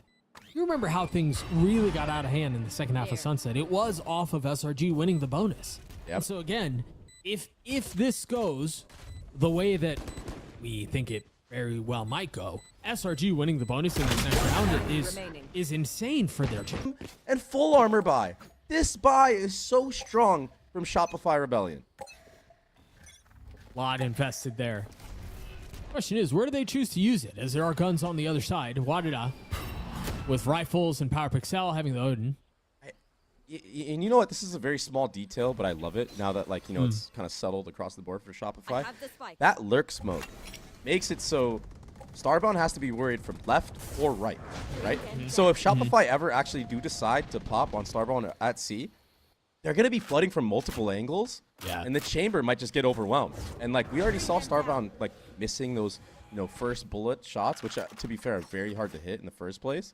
You remember how things really got out of hand in the second half of Sunset. It was off of SRG winning the bonus. Yep. And so again, if this goes the way that we think it very well might go, SRG winning the bonus in this next round is insane for their team. And full armor buy. This buy is so strong from Shopify Rebellion. Lot invested there. Question is, where do they choose to use it? As there are guns on the other side. Wadida with rifles and Power Pixel having the Odin. And you know what? This is a very small detail, but I love it now that, like, you know, it's kind of settled across the board for Shopify. That lurk smoke makes it so Starbound has to be worried from left or right, right? So if Shopify ever actually do decide to pop on Starbound at C, they're going to be flooding from multiple angles, and the chamber might just get overwhelmed. And, like, we already saw Starbound, like, missing those, you know, first bullet shots, which, to be fair, are very hard to hit in the first place.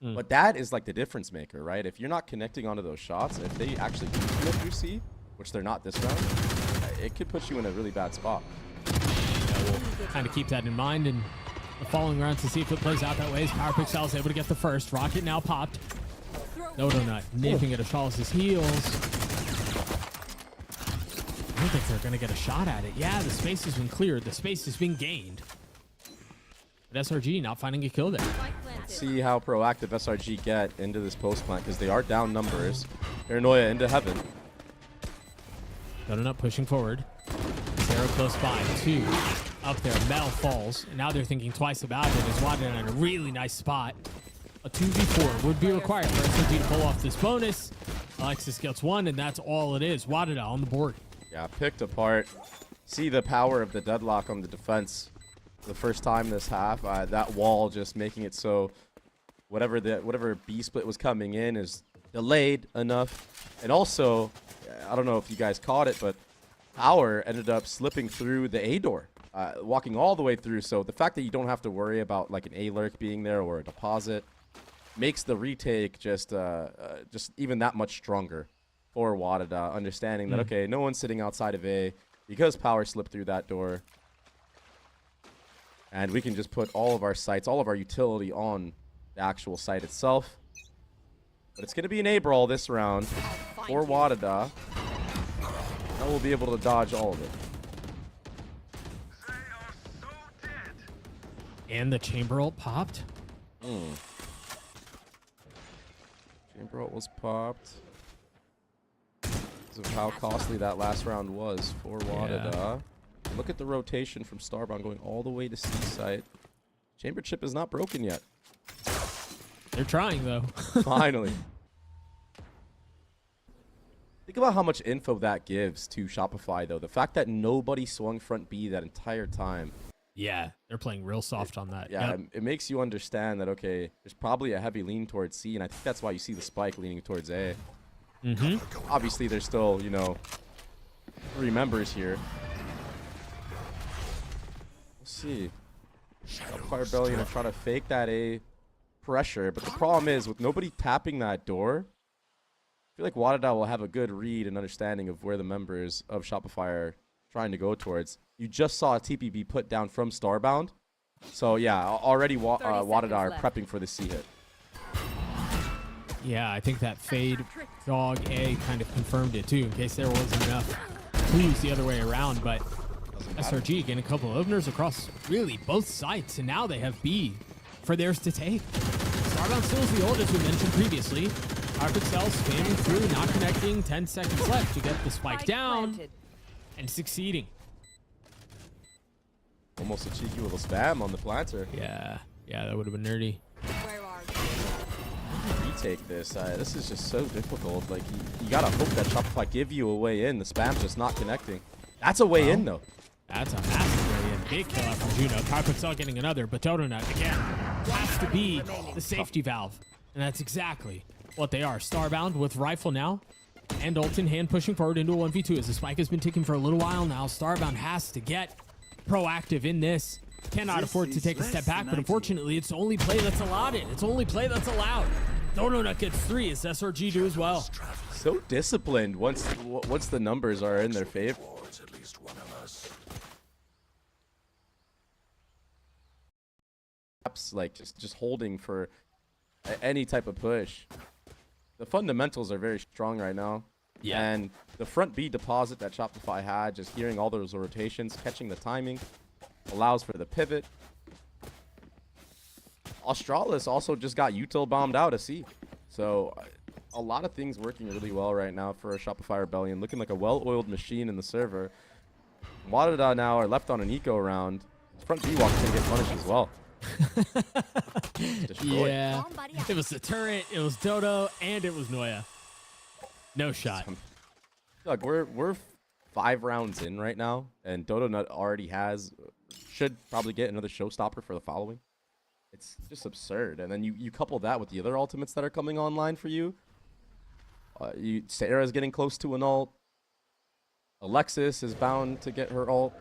But that is, like, the difference maker, right? If you're not connecting onto those shots, if they actually do commit through C, which they're not this round, it could put you in a really bad spot. We'll kind of keep that in mind in the following rounds to see if it plays out that way. As Power Pixel is able to get the first. Rocket now popped. Dodonut nipping at Ashalis' heels. I don't think they're going to get a shot at it. Yeah, the space has been cleared. The space has been gained. But SRG not finding a kill there. See how proactive SRG get into this post plant, because they are down numbers. Paranoia into heaven. Dodonut pushing forward. Zero close by. 2 up there. Metal falls. And now they're thinking twice about it. As Wadida in a really nice spot. A 2v4 would be required for SRG to pull off this bonus. Alexis gets 1, and that's all it is. Wadida on the board. Yeah, picked apart. See the power of the deadlock on the defense for the first time this half. That wall just making it so whatever B split was coming in is delayed enough. And also, I don't know if you guys caught it, but Power ended up slipping through the A door, walking all the way through. So the fact that you don't have to worry about, like, an A lurk being there or a deposit makes the retake just even that much stronger for Wadida, understanding that, okay, no one's sitting outside of A because Power slipped through that door. And we can just put all of our sites, all of our utility on the actual site itself. But it's going to be an A brawl this round for Wadida. And we'll be able to dodge all of it. And the chamber ult popped. Chamber ult was popped. Because of how costly that last round was for Wadida. Yeah. Look at the rotation from Starbound going all the way to C site. Chamber chip is not broken yet. They're trying, though. Finally. Think about how much info that gives to Shopify, though. The fact that nobody swung front B that entire time. Yeah, they're playing real soft on that. Yeah, it makes you understand that, okay, there's probably a heavy lean towards C, and I think that's why you see the spike leaning towards A. Obviously, there's still, you know, 3 members here. We'll see. Shopify Rebellion are trying to fake that A pressure, but the problem is, with nobody tapping that door, I feel like Wadida will have a good read and understanding of where the members of Shopify are trying to go towards. You just saw a TPB put down from Starbound. So, yeah, already Wadida are prepping for the C hit. Yeah, I think that fade dog A kind of confirmed it, too, in case there wasn't enough clues the other way around. But SRG getting a couple of openers across really both sites, and now they have B for theirs to take. Starbound still is the old, as we mentioned previously. Arpixel spamming through, not connecting. 10 seconds left to get the spike down and succeeding. Almost a cheeky little spam on the planter. Yeah, that would have been nerdy. Retake this. This is just so difficult. Like, you gotta hope that Shopify give you a way in. The spam's just not connecting. That's a way in, though. That's a massive way in. Big kill out from Juno. Pixel getting another, but Donut, again, has to be the safety valve. And that's exactly what they are. Starbound with rifle now. And ult in hand pushing forward into a 1v2 as the spike has been ticking for a little while now. Starbound has to get proactive in this. Cannot afford to take a step back, but unfortunately, it's the only play that's allowed. It's the only play that's allowed. Donut gets 3 as SRG do as well. So disciplined once the numbers are in their favor. Like just holding for any type of push. The fundamentals are very strong right now. Yeah. And the front B deposit that Shopify had, just hearing all those rotations, catching the timing, allows for the pivot. Australis also just got util bombed out a C. So a lot of things working really well right now for a Shopify Rebellion, looking like a well-oiled machine in the server. Wadada now are left on an eco round. Front B walk can get punished as well. Yeah, it was the turret, it was Dodo, and it was Noya. No shot. Look, we're 5 rounds in right now, and Dodo Nut already should probably get another showstopper for the following. It's just absurd. And then you couple that with the other ultimates that are coming online for you. Sarah's getting close to an ult. Alexis is bound to get her ult.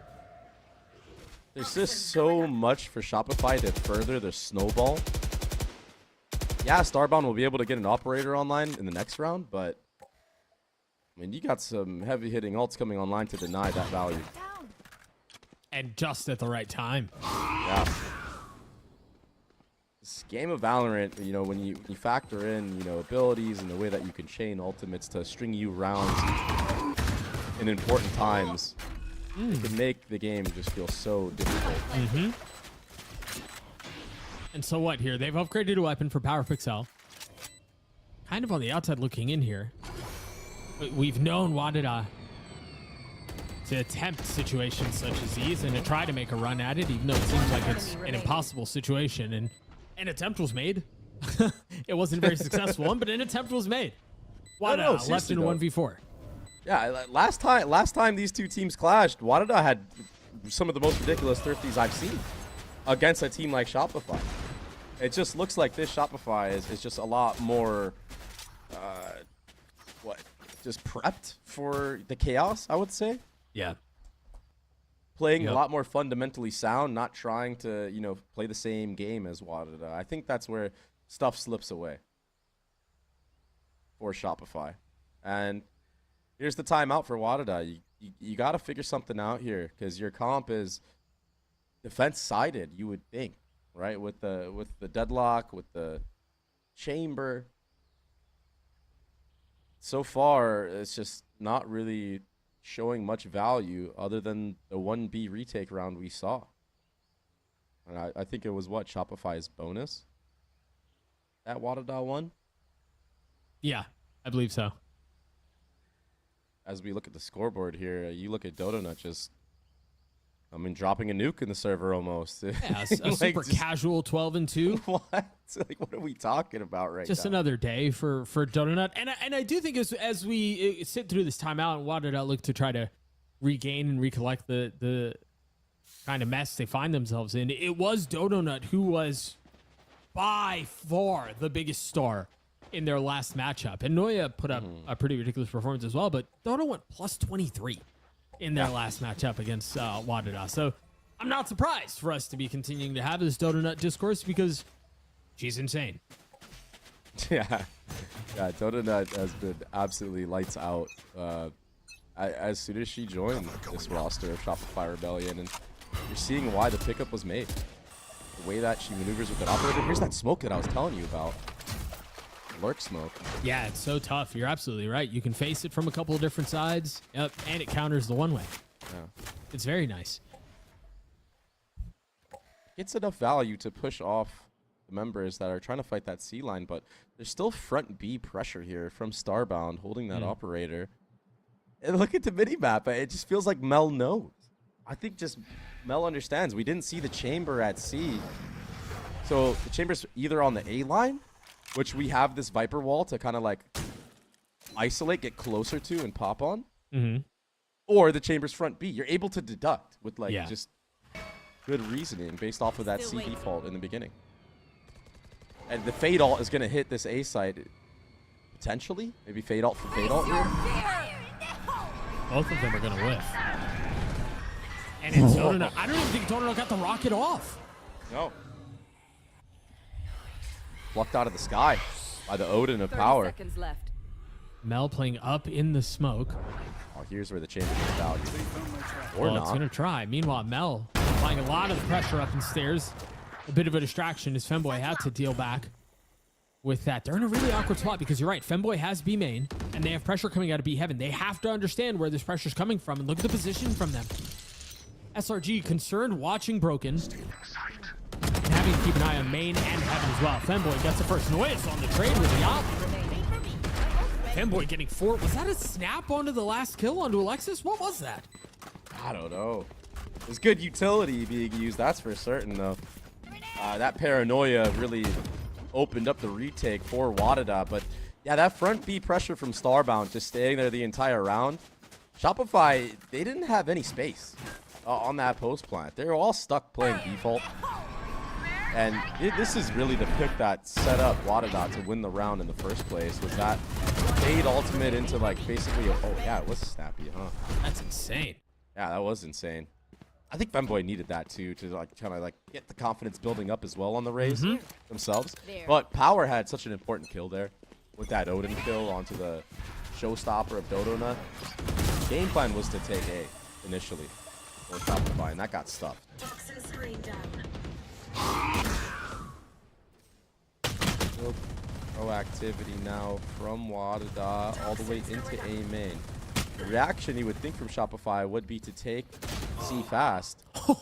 There's just so much for Shopify to further their snowball. Yeah, Starbound will be able to get an operator online in the next round, but I mean, you got some heavy-hitting ults coming online to deny that value. And just at the right time. Yeah. This game of Valorant, you know, when you factor in, you know, abilities and the way that you can chain ultimates to string you rounds in important times, it can make the game just feel so difficult. And so what here? They've upgraded a weapon for Power Pixel. Kind of on the outside looking in here. We've known Wadada to attempt situations such as these and to try to make a run at it, even though it seems like it's an impossible situation. And an attempt was made. It wasn't a very successful one, but an attempt was made. Wadada left in 1v4. Yeah, last time these two teams clashed, Wadada had some of the most ridiculous thrifties I've seen against a team like Shopify. It just looks like this Shopify is just a lot more, just prepped for the chaos, I would say. Yeah. Playing a lot more fundamentally sound, not trying to, you know, play the same game as Wadada. I think that's where stuff slips away for Shopify. And here's the timeout for Wadada. You got to figure something out here because your comp is defense-sided, you would think, right? With the deadlock, with the chamber. So far, it's just not really showing much value other than the 1B retake round we saw. And I think it was what, Shopify's bonus at Wadada won? Yeah, I believe so. As we look at the scoreboard here, you look at Dodonut just, I mean, dropping a nuke in the server almost. Yeah, a super casual 12-2. What? Like, what are we talking about right now? Just another day for Donut. And I do think as we sit through this timeout and Wadada look to try to regain and recollect the kind of mess they find themselves in, it was Donut who was by far the biggest star in their last matchup. And Noya put up a pretty ridiculous performance as well, but Dodo went plus 23 in their last matchup against Wadada. So I'm not surprised for us to be continuing to have this Donut discourse because she's insane. Yeah, Donut has been absolutely lights out as soon as she joined this roster of Shopify Rebellion, and you're seeing why the pickup was made. The way that she maneuvers with that operator. Here's that smoke that I was telling you about. Lurk smoke. Yeah, it's so tough. You're absolutely right. You can face it from a couple of different sides. Yep, and it counters the one way. Yeah. It's very nice. It's enough value to push off the members that are trying to fight that C line, but there's still front B pressure here from Starbound holding that operator. And look at the mini-map. It just feels like Mel knows. I think just Mel understands. We didn't see the chamber at C. So the chamber's either on the A line, which we have this Viper wall to kind of like isolate, get closer to, and pop on. or the Chamber's front B. You're able to deduct with like Yeah. just good reasoning based off of that C default in the beginning. And the fade alt is going to hit this A side potentially. Maybe fade alt for fade alt here. Both of them are going to whiff. And it's Donut. I don't even think Donut got the rocket off. No. Plucked out of the sky by the Odin of power. Seconds left. Mel playing up in the smoke. Oh, here's where the Chamber gets valued. Or Well, it's not. going to try. Meanwhile, Mel applying a lot of the pressure up in stairs. A bit of a distraction as Femboy had to deal back with that. They're in a really awkward spot because you're right. Femboy has B main, and they have pressure coming out of B heaven. They have to understand where this pressure is coming from, and look at the position from them. SRG concerned, watching Broken, and having to keep an eye on main and heaven as well. Femboy gets the first noise on the trade with the op. Femboy getting 4. Was that a snap onto the last kill onto Alexis? What was that? I don't know. There's good utility being used, that's for certain, though. That paranoia really opened up the retake for Wadada, but yeah, that front B pressure from Starbound just staying there the entire round. Shopify, they didn't have any space on that post plant. They were all stuck playing default. And this is really the pick that set up Wadada to win the round in the first place, was that fade ultimate into like basically, oh yeah, it was snappy, huh? That's insane. Yeah, that was insane. I think Femboy needed that too to like kind of like get the confidence building up as well on the Rays themselves. But Power had such an important kill there with that Odin kill onto the showstopper of Dodona. Game plan was to take A initially or Shopify, and that got stuffed. Proactivity now from Wadada all the way into A main. The reaction you would think from Shopify would be to take C fast. That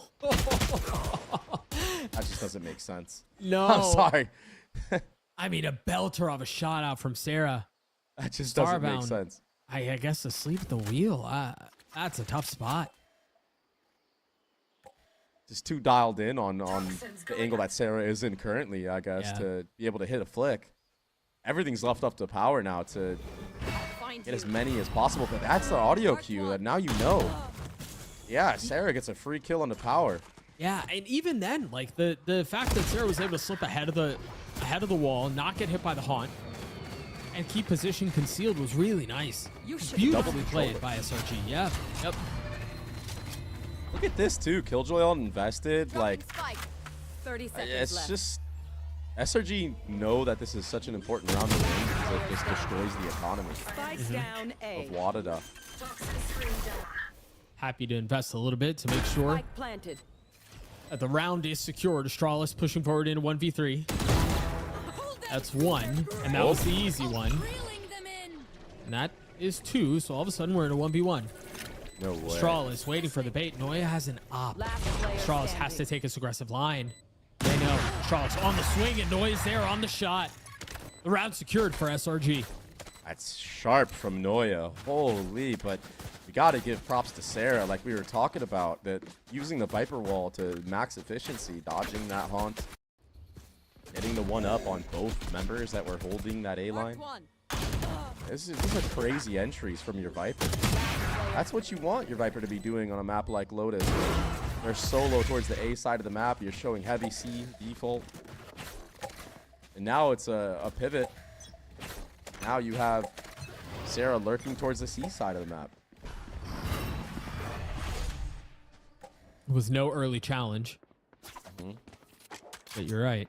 just doesn't make sense. No. I'm sorry. I mean, a belter of a shot out from Sarah. That just doesn't make Starbound. sense. I guess asleep at the wheel. That's a tough spot. Just too dialed in on the angle that Sarah is in currently, I guess, Yeah. to be able to hit a flick. Everything's left up to Power now to get as many as possible, but that's the audio cue that now you know. Yeah, Sarah gets a free kill on the Power. Yeah, and even then, like the fact that Sarah was able to slip ahead of the wall, not get hit by the haunt, and keep position concealed was really nice. Beautifully played by SRG. Yeah. Yep. Look at this too. Killjoy all invested. Like, 30 seconds it's left. just SRG know that this is such an important round to win because it just destroys the economy Spike down A. of Wadada. Happy to invest a little bit to make sure Spike planted. that the round is secured. Astralis pushing forward in 1v3. That's 1, and that was the easy one. And that is 2, so all of a sudden we're in a 1v1. No way. Astralis waiting for the bait. Noya has an op. Last player Astralis has standing. to take this aggressive line. They know. Astralis on the swing, and Noya's there on the shot. The round secured for SRG. That's sharp from Noya. Holy, but we got to give props to Sarah, like we were talking about, that using the Viper wall to max efficiency, dodging that haunt, getting the one up on both members that were holding that A line. These are crazy entries from your Viper. That's what you want your Viper to be doing on a map like Lotus. They're solo towards the A side of the map. You're showing heavy C default. And now it's a pivot. Now you have Sarah lurking towards the C side of the map. It was no early challenge. But you're right.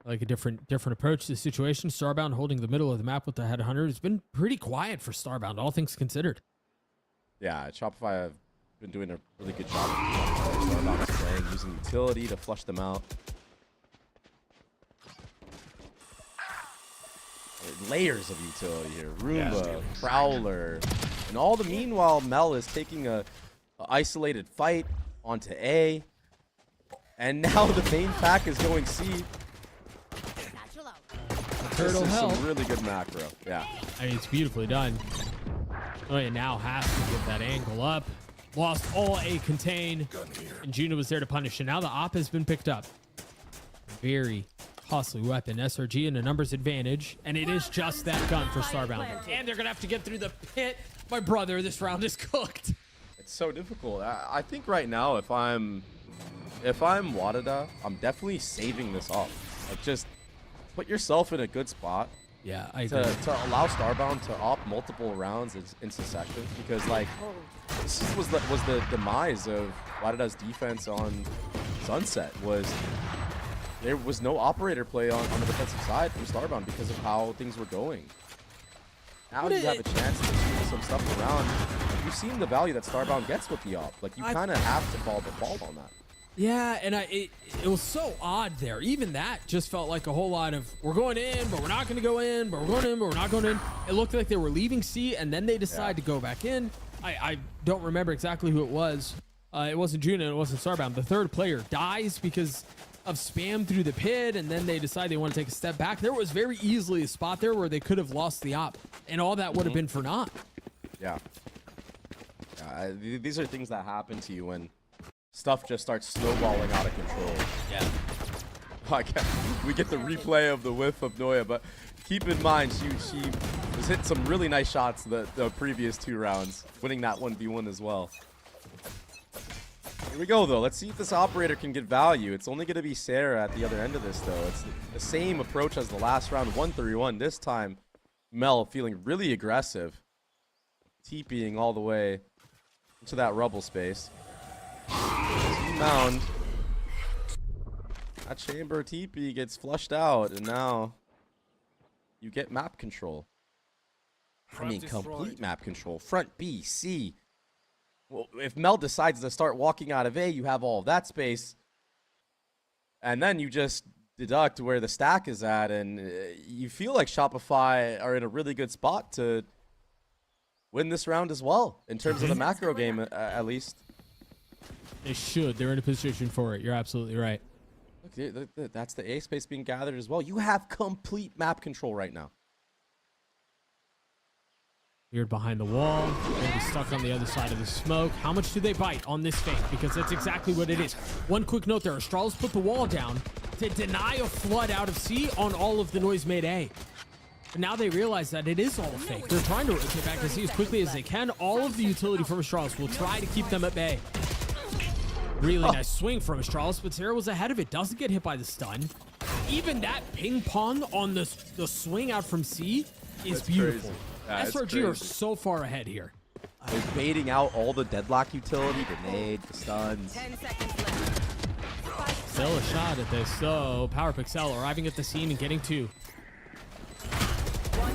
Like a different approach to the situation. Starbound holding the middle of the map with the headhunter. It's been pretty quiet for Starbound, all things considered. Yeah, Shopify have been doing a really good job of Starbound's playing, using utility to flush them out. Layers of utility here. Roomba, Prowler, and all the meanwhile, Mel is taking a isolated fight onto A. And now the main pack is going C. This Turtle is hell. some really good macro. Yeah. I mean, it's beautifully done. Oh, yeah, now has to get that angle up. Lost all A contain. And Juno was there to punish. And now the op has been picked up. Very costly weapon. SRG in a numbers advantage. And it is just that gun for Starbound. And they're going to have to get through the pit. My brother, this round is cooked. It's so difficult. I think right now, if I'm Wadada, I'm definitely saving this up. Like, just put yourself in a good spot. Yeah, I to agree. allow Starbound to op multiple rounds in succession, because like this was the demise of Wadada's defense on Sunset. Was there was no operator play on the defensive side from Starbound because of how things were going. Now you have a chance to shoot some stuff around. You've seen the value that Starbound gets with the op. Like, you kind of have to call the ball on that. Yeah, and it was so odd there. Even that just felt like a whole lot of, we're going in, but we're not going to go in, but we're going in, but we're not going in. It looked like they were leaving C, and then they decide to go back in. I don't remember exactly who it was. It wasn't Juno, it wasn't Starbound. The third player dies because of spam through the pit, and then they decide they want to take a step back. There was very easily a spot there where they could have lost the op, and all that would have been for naught. Yeah. These are things that happen to you when stuff just starts snowballing out of control. Yeah. We get the replay of the whiff of Noya, but keep in mind she was hitting some really nice shots the previous 2 rounds, winning that 1v1 as well. Here we go, though. Let's see if this operator can get value. It's only going to be Sarah at the other end of this, though. It's the same approach as the last round, 1-3-1. This time, Mel feeling really aggressive, TPing all the way into that rubble space. Mound. That chamber TP gets flushed out, and now you get map control. I mean, complete map control. Front B, C. Well, if Mel decides to start walking out of A, you have all of that space. And then you just deduct where the stack is at, and you feel like Shopify are in a really good spot to win this round as well, in terms of the macro game, at least. They should. They're in a position for it. You're absolutely right. Look, that's the A space being gathered as well. You have complete map control right now. Weird behind the wall. Maybe stuck on the other side of the smoke. How much do they bite on this fake? Because that's exactly what it is. One quick note there. Astralis put the wall down to deny a flood out of C on all of the noise made A. But now they realize that it is all a fake. They're trying to rotate back to C as quickly as they can. All of the utility from Astralis will try to keep them at bay. Really nice swing from Astralis, but Sarah was ahead of it. Doesn't get hit by the stun. Even that ping pong on the swing out from C is beautiful. SRG are so far ahead here. They're baiting out all the deadlock utility, the nade, the stuns. 10 seconds left. Still a shot at this, though. Power Pixel arriving at the scene and getting 2.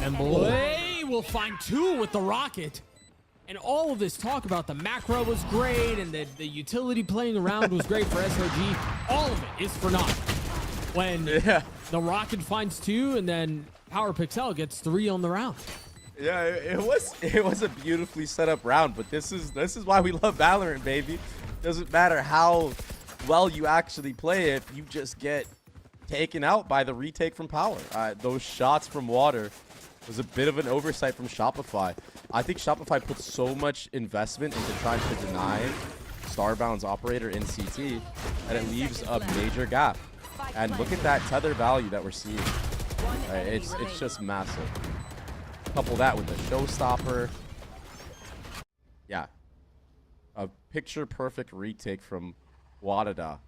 And Blay will find 2 with the rocket. And all of this talk about the macro was great and the utility playing around was great for SRG. All of it is for naught. When the rocket finds 2 and then Power Pixel gets 3 on the round. Yeah, it was a beautifully set up round, but this is why we love Valorant, baby. Doesn't matter how well you actually play it, you just get taken out by the retake from Power. Those shots from Water was a bit of an oversight from Shopify. I think Shopify put so much investment into trying to deny Starbound's operator in CT that it leaves a major gap. And look at that tether value that we're seeing. It's just massive. Couple that with the showstopper. Yeah. A picture-perfect retake from Wadada.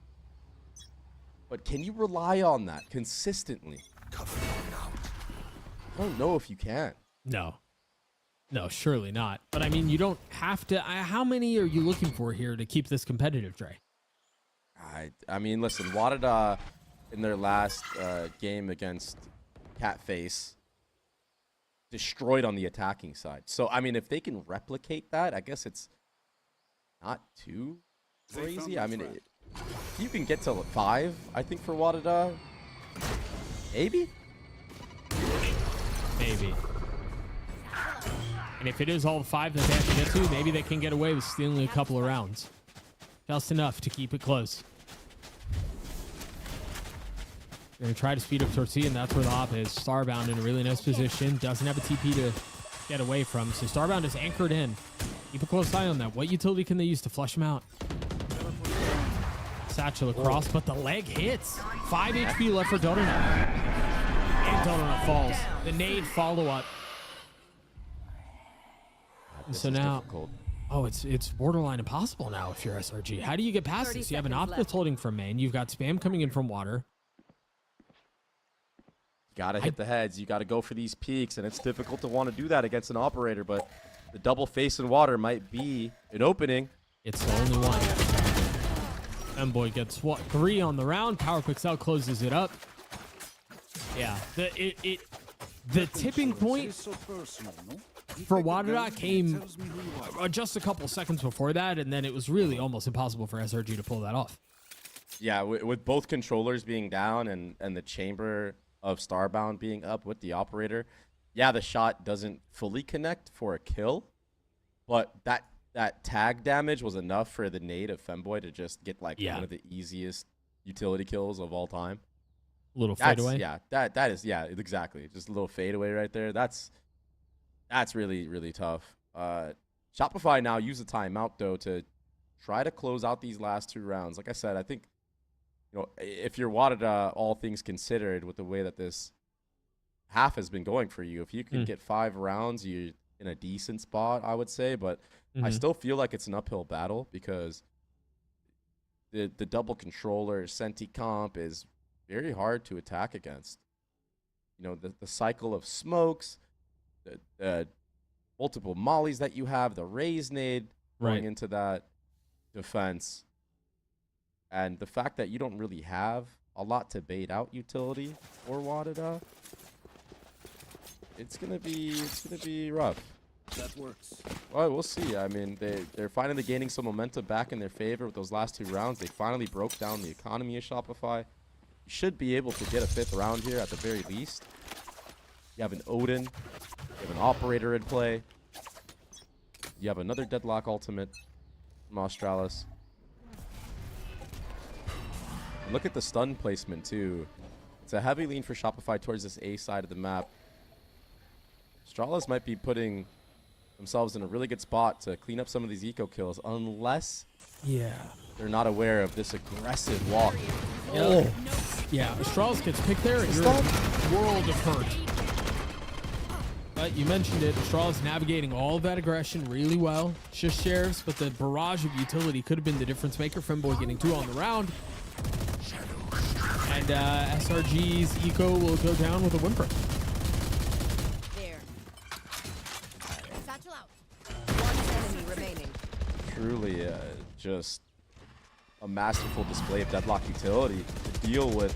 But can you rely on that consistently? I don't know if you can. No. No, surely not. But I mean, you don't have to. How many are you looking for here to keep this competitive, Dre? I mean, listen, Wadada in their last game against Catface destroyed on the attacking side. So, I mean, if they can replicate that, I guess it's not too crazy. I mean, if you can get to 5, I think, for Wadada, maybe? Maybe. And if it is all 5 that they have to get to, maybe they can get away with stealing a couple of rounds. Just enough to keep it close. They're going to try to speed up towards C, and that's where the op is. Starbound in a really nice position. Doesn't have a TP to get away from. So Starbound is anchored in. Keep a close eye on that. What utility can they use to flush him out? Satchel across, but the leg hits. 5 HP left for Donut. And Donut falls. The nade follow-up. And so now, Oh, it's borderline impossible now if you're SRG. How do you get past 30 this? You have an seconds Optus left. holding from main. You've got spam coming in from water. Gotta hit the heads. You gotta go for these peaks, and it's difficult to want to do that against an operator, but the double face in water might be an opening. It's the only one. Femboy gets what, 3 on the round. Power Quick Out closes it up. Yeah, the tipping point for Wadada came just a couple seconds before that, and then it was really almost impossible for SRG to pull that off. Yeah, with both controllers being down and the chamber of Starbound being up with the operator, yeah, the shot doesn't fully connect for a kill, but that tag damage was enough for the nade of Femboy to just get like one of the easiest utility kills of all time. Little fadeaway. Yeah, that is, yeah, exactly. Just a little fadeaway right there. That's really, really tough. Shopify now use the timeout though to try to close out these last 2 rounds. Like I said, I think, you know, if you're Wadada, all things considered, with the way that this half has been going for you, if you can get 5 rounds, you're in a decent spot, I would say. But I still feel like it's an uphill battle because the double controller Senti comp is very hard to attack against. You know, the cycle of smokes, the multiple mollies that you have, the raise nade going into that defense, and the fact that you don't really have a lot to bait out utility for Wadada, it's gonna be rough. That works. Well, we'll see. I mean, they're finally gaining some momentum back in their favor with those last 2 rounds. They finally broke down the economy of Shopify. You should be able to get a 5th round here at the very least. You have an Odin. You have an operator in play. You have another Deadlock ultimate from Australis. And look at the stun placement, too. It's a heavy lean for Shopify towards this A side of the map. Australis might be putting themselves in a really good spot to clean up some of these eco kills, unless they're not aware of this aggressive walk. Oh. Yeah, Astralis gets picked there, and you're in a world of hurt. But you mentioned it, Astralis navigating all of that aggression really well. Just sheriffs, but the barrage of utility could have been the difference maker. Femboy getting 2 on the round. And SRG's eco will go down with a whimper. There. Satchel out. 1 enemy remaining. Truly just a masterful display of Deadlock utility to deal with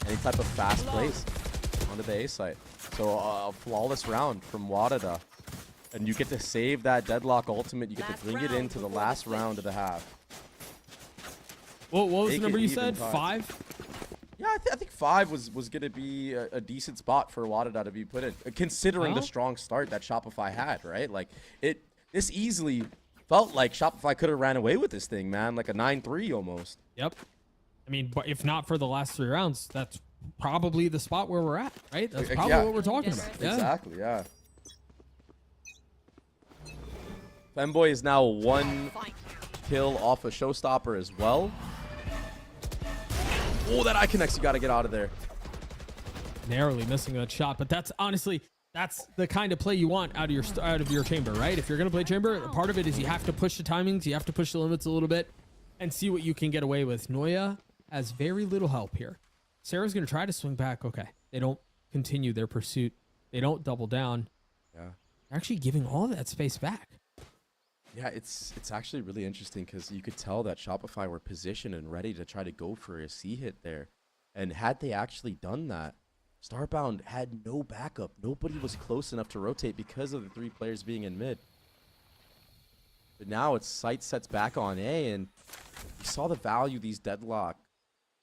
any type of fast plays onto the A site. So a flawless round from Wadada. And you get to save that Deadlock ultimate. You get to bring it into the last round of the half. What was the number you said? 5? Yeah, I think 5 was going to be a decent spot for Wadada to be put in, considering the strong start that Shopify had, right? Like, this easily felt like Shopify could have ran away with this thing, man. Like a 9-3 almost. Yep. I mean, but if not for the last 3 rounds, that's probably the spot where we're at, right? That's probably what we're talking about. Yeah. Exactly, yeah. Femboy is now 1 kill off a showstopper as well. Oh, that eye connects. You got to get out of there. Narrowly missing that shot, but that's honestly, that's the kind of play you want out of your chamber, right? If you're going to play chamber, part of it is you have to push the timings, you have to push the limits a little bit and see what you can get away with. Noya has very little help here. Sarah's going to try to swing back. Okay. They don't continue their pursuit. They don't double down. Yeah. They're actually giving all that space back. Yeah, it's actually really interesting because you could tell that Shopify were positioned and ready to try to go for a C hit there. And had they actually done that, Starbound had no backup. Nobody was close enough to rotate because of the 3 players being in mid. But now it's sight sets back on A, and you saw the value these Deadlock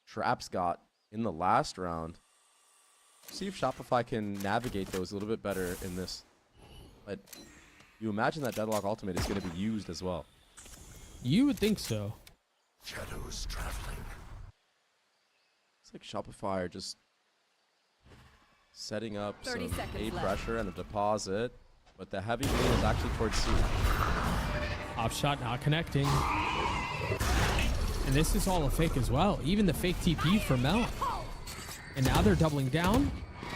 traps got in the last round. See if Shopify can navigate those a little bit better in this. But you imagine that Deadlock ultimate is going to be used as well. You would think so. Shadows traveling. It's like Shopify are just setting up 30 some seconds A left. pressure and a deposit, but the heavy lean is actually towards C. Off shot not connecting. And this is all a fake as well. Even the fake TP for Mel. And now they're doubling down.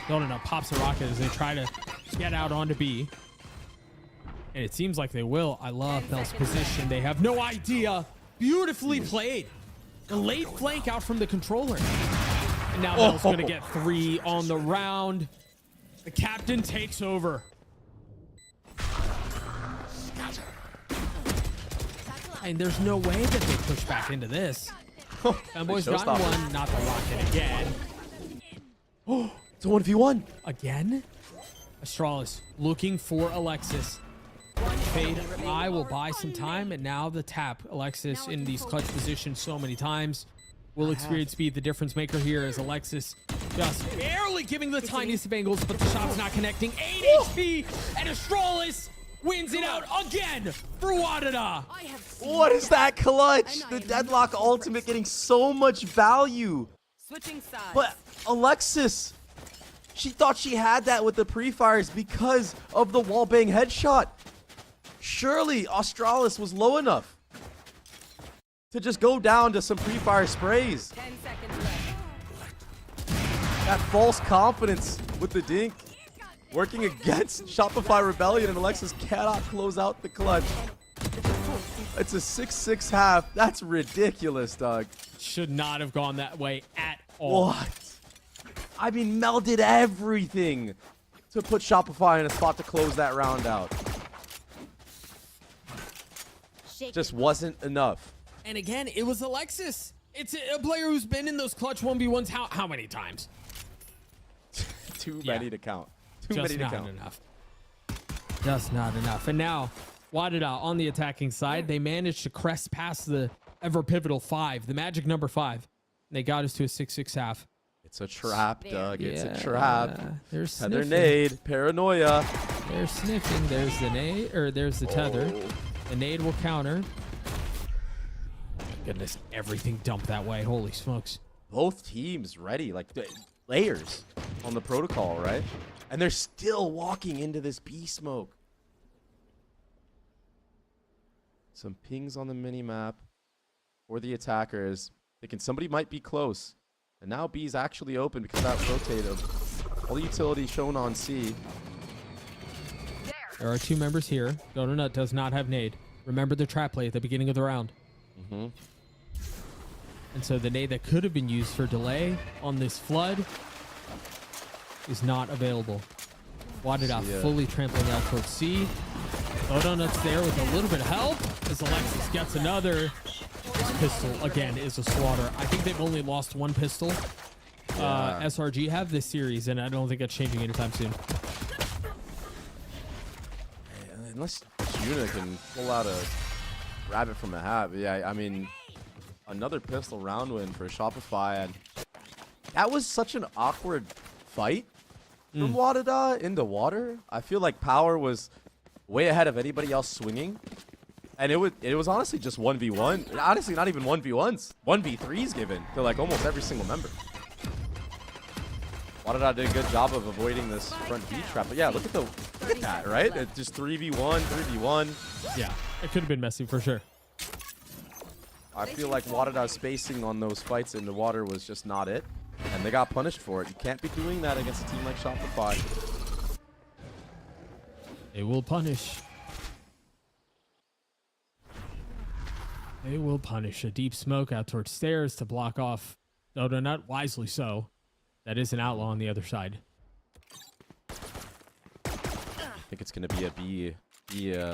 No, pops a rocket as they try to get out onto B. And it seems like they will. I love Mel's position. They have no idea. Beautifully played. The late flank out from the controller. And now Mel's going to get 3 on the round. The captain takes over. And there's no way that they push back into this. Femboy's gotten one, not the rocket again. Oh, it's a 1v1. Again? Astralis looking for Alexis. Fade, I will buy some time, and now the tap. Alexis in these clutch positions so many times. Will experience be the difference maker here as Alexis just barely giving the tiniest of angles, but the shot's not connecting. 8 HP, and Astralis wins it out again for Wadada. What is that clutch? The deadlock ultimate getting so much value. Switching sides. But Alexis, she thought she had that with the pre-fires because of the wallbang headshot. Surely Astralis was low enough to just go down to some pre-fire sprays. 10 seconds left. That false confidence with the dink working against Shopify Rebellion, and Alexis cannot close out the clutch. It's a 6-6 half. That's ridiculous, Doug. Should not have gone that way at all. What? I mean, Mel did everything to put Shopify in a spot to close that round out. Just wasn't enough. And again, it was Alexis. It's a player who's been in those clutch 1v1s how many times? Too many to count. Too Just many to not count. enough. Just not enough. And now, Wadada on the attacking side, they managed to crest past the ever pivotal 5, the magic number 5. They got us to a 6-6 half. It's a trap, Doug. It's a Yeah, trap. they're Tether sniffing. nade. Paranoia. They're sniffing. There's the nade, or there's the tether. The nade will counter. Goodness, everything dumped that way. Holy smokes. Both teams ready. Like, layers on the protocol, right? And they're still walking into this B smoke. Some pings on the mini-map for the attackers. Thinking somebody might be close. And now B's actually open because that rotated. All the utility shown on C. There are 2 members here. Donut does not have nade. Remember the trap play at the beginning of the round. And so the nade that could have been used for delay on this flood is not available. Wadada fully trampling out towards C. Donut's there with a little bit of help as Alexis gets another. This pistol, again, is a slaughter. I think they've only lost 1 pistol. SRG have this series, and I don't think that's changing anytime soon. Unless Yuna can pull out a rabbit from a hat. Yeah, I mean, another pistol round win for Shopify. And that was such an awkward fight from Wadada in the water. I feel like Power was way ahead of anybody else swinging. And it was honestly just 1v1. Honestly, not even 1v1s. 1v3s given to like almost every single member. Wadada did a good job of avoiding this front B trap. But yeah, look at that, right? It's just 3v1, 3v1. Yeah, it could have been messy for sure. I feel like Wadada's spacing on those fights in the water was just not it. And they got punished for it. You can't be doing that against a team like Shopify. They will punish. They will punish. A deep smoke out towards stairs to block off Donut, wisely so. That is an outlaw on the other side. I think it's going to be a B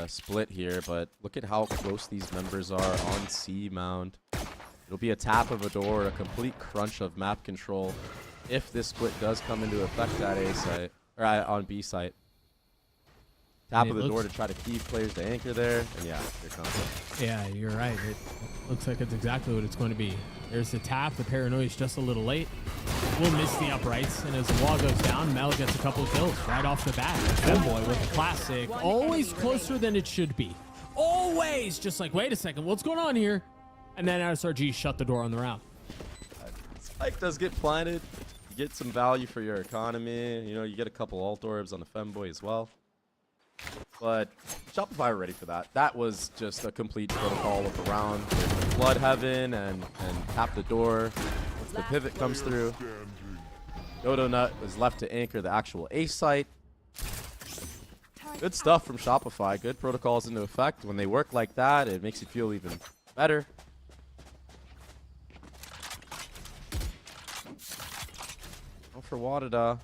split here, but look at how close these members are on C mound. It'll be a tap of a door, a complete crunch of map control if this split does come into effect at A site, or on B site. Tap of the door to try to keep players to anchor there, and yeah, here comes it. Yeah, you're right. It looks like it's exactly what it's going to be. There's the tap. The paranoia is just a little late. We'll miss the uprights, and as the wall goes down, Mel gets a couple of kills right off the bat. Femboy with a classic. Always closer than it should be. Always just like, wait a second, what's going on here? And then SRG shut the door on the round. Spike does get planted. You get some value for your economy. You know, you get a couple alt orbs on the Femboy as well. But Shopify were ready for that. That was just a complete protocol of the round. Flood heaven and tap the door. Once the pivot comes through, Dodo Nut was left to anchor the actual A site. Good stuff from Shopify. Good protocols into effect. When they work like that, it makes you feel even better. Oh, for Wadada.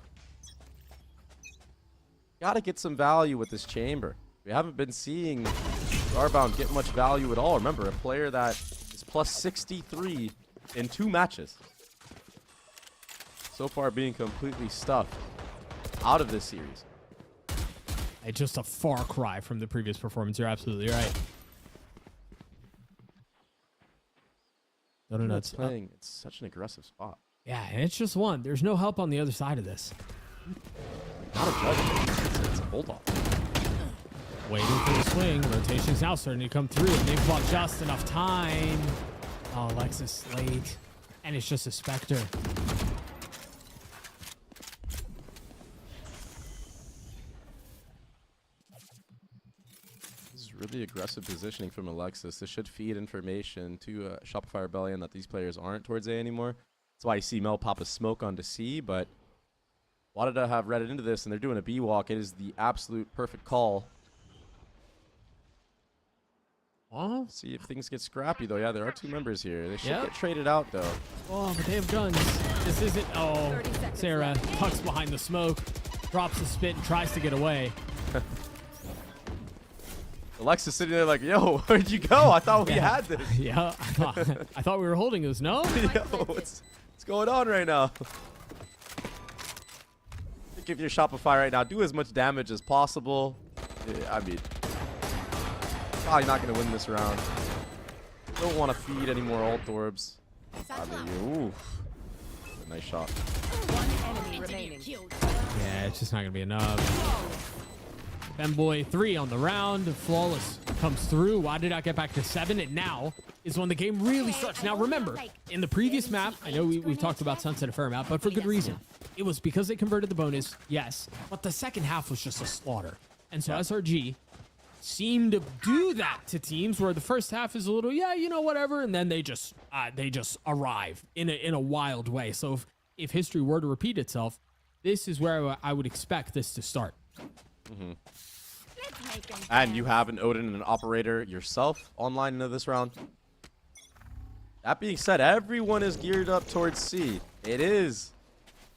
Gotta get some value with this chamber. We haven't been seeing Starbound get much value at all. Remember, a player that is plus 63 in 2 matches. So far being completely stuffed out of this series. It's just a far cry from the previous performance. You're absolutely right. It's playing. It's such an aggressive spot. Yeah, and it's just one. There's no help on the other side of this. Not a judgment. It's a bulldog. Waiting for the swing. Rotation's now starting to come through. And they've got just enough time. Oh, Alexis late. And it's just a Spectre. Really aggressive positioning from Alexis. This should feed information to Shopify Rebellion that these players aren't towards A anymore. That's why you see Mel pop a smoke onto C, but wanted to have read it into this, and they're doing a B walk. It is the absolute perfect call. Oh, see if things get scrappy, though. Yeah, there are 2 members here. They should Yep. get traded out, though. Oh, but they have guns. This isn't... Oh, Sarah tucks behind the smoke, drops the spit, and tries to get away. Alexis sitting there like, yo, where'd you go? I thought we had this. Yeah, I thought we were holding this. No? Yo, what's going on right now? I think if you're Shopify right now, do as much damage as possible. I mean, probably not going to win this round. Don't want to feed any more ult orbs. I mean, oof. A nice shot. One enemy remaining. Yeah, it's just not going to be enough. Femboy 3 on the round. Flawless comes through. Why did I get back to 7? And now is when the game really starts. Now, remember, in the previous map, I know we've talked about Sunset a fair amount, but for good reason. It was because they converted the bonus, yes, but the second half was just a slaughter. And so SRG seemed to do that to teams where the first half is a little, yeah, you know, whatever, and then they just arrive in a wild way. So if history were to repeat itself, this is where I would expect this to start. Mm-hmm. And you have an Odin and an Operator yourself online into this round. That being said, everyone is geared up towards C. It is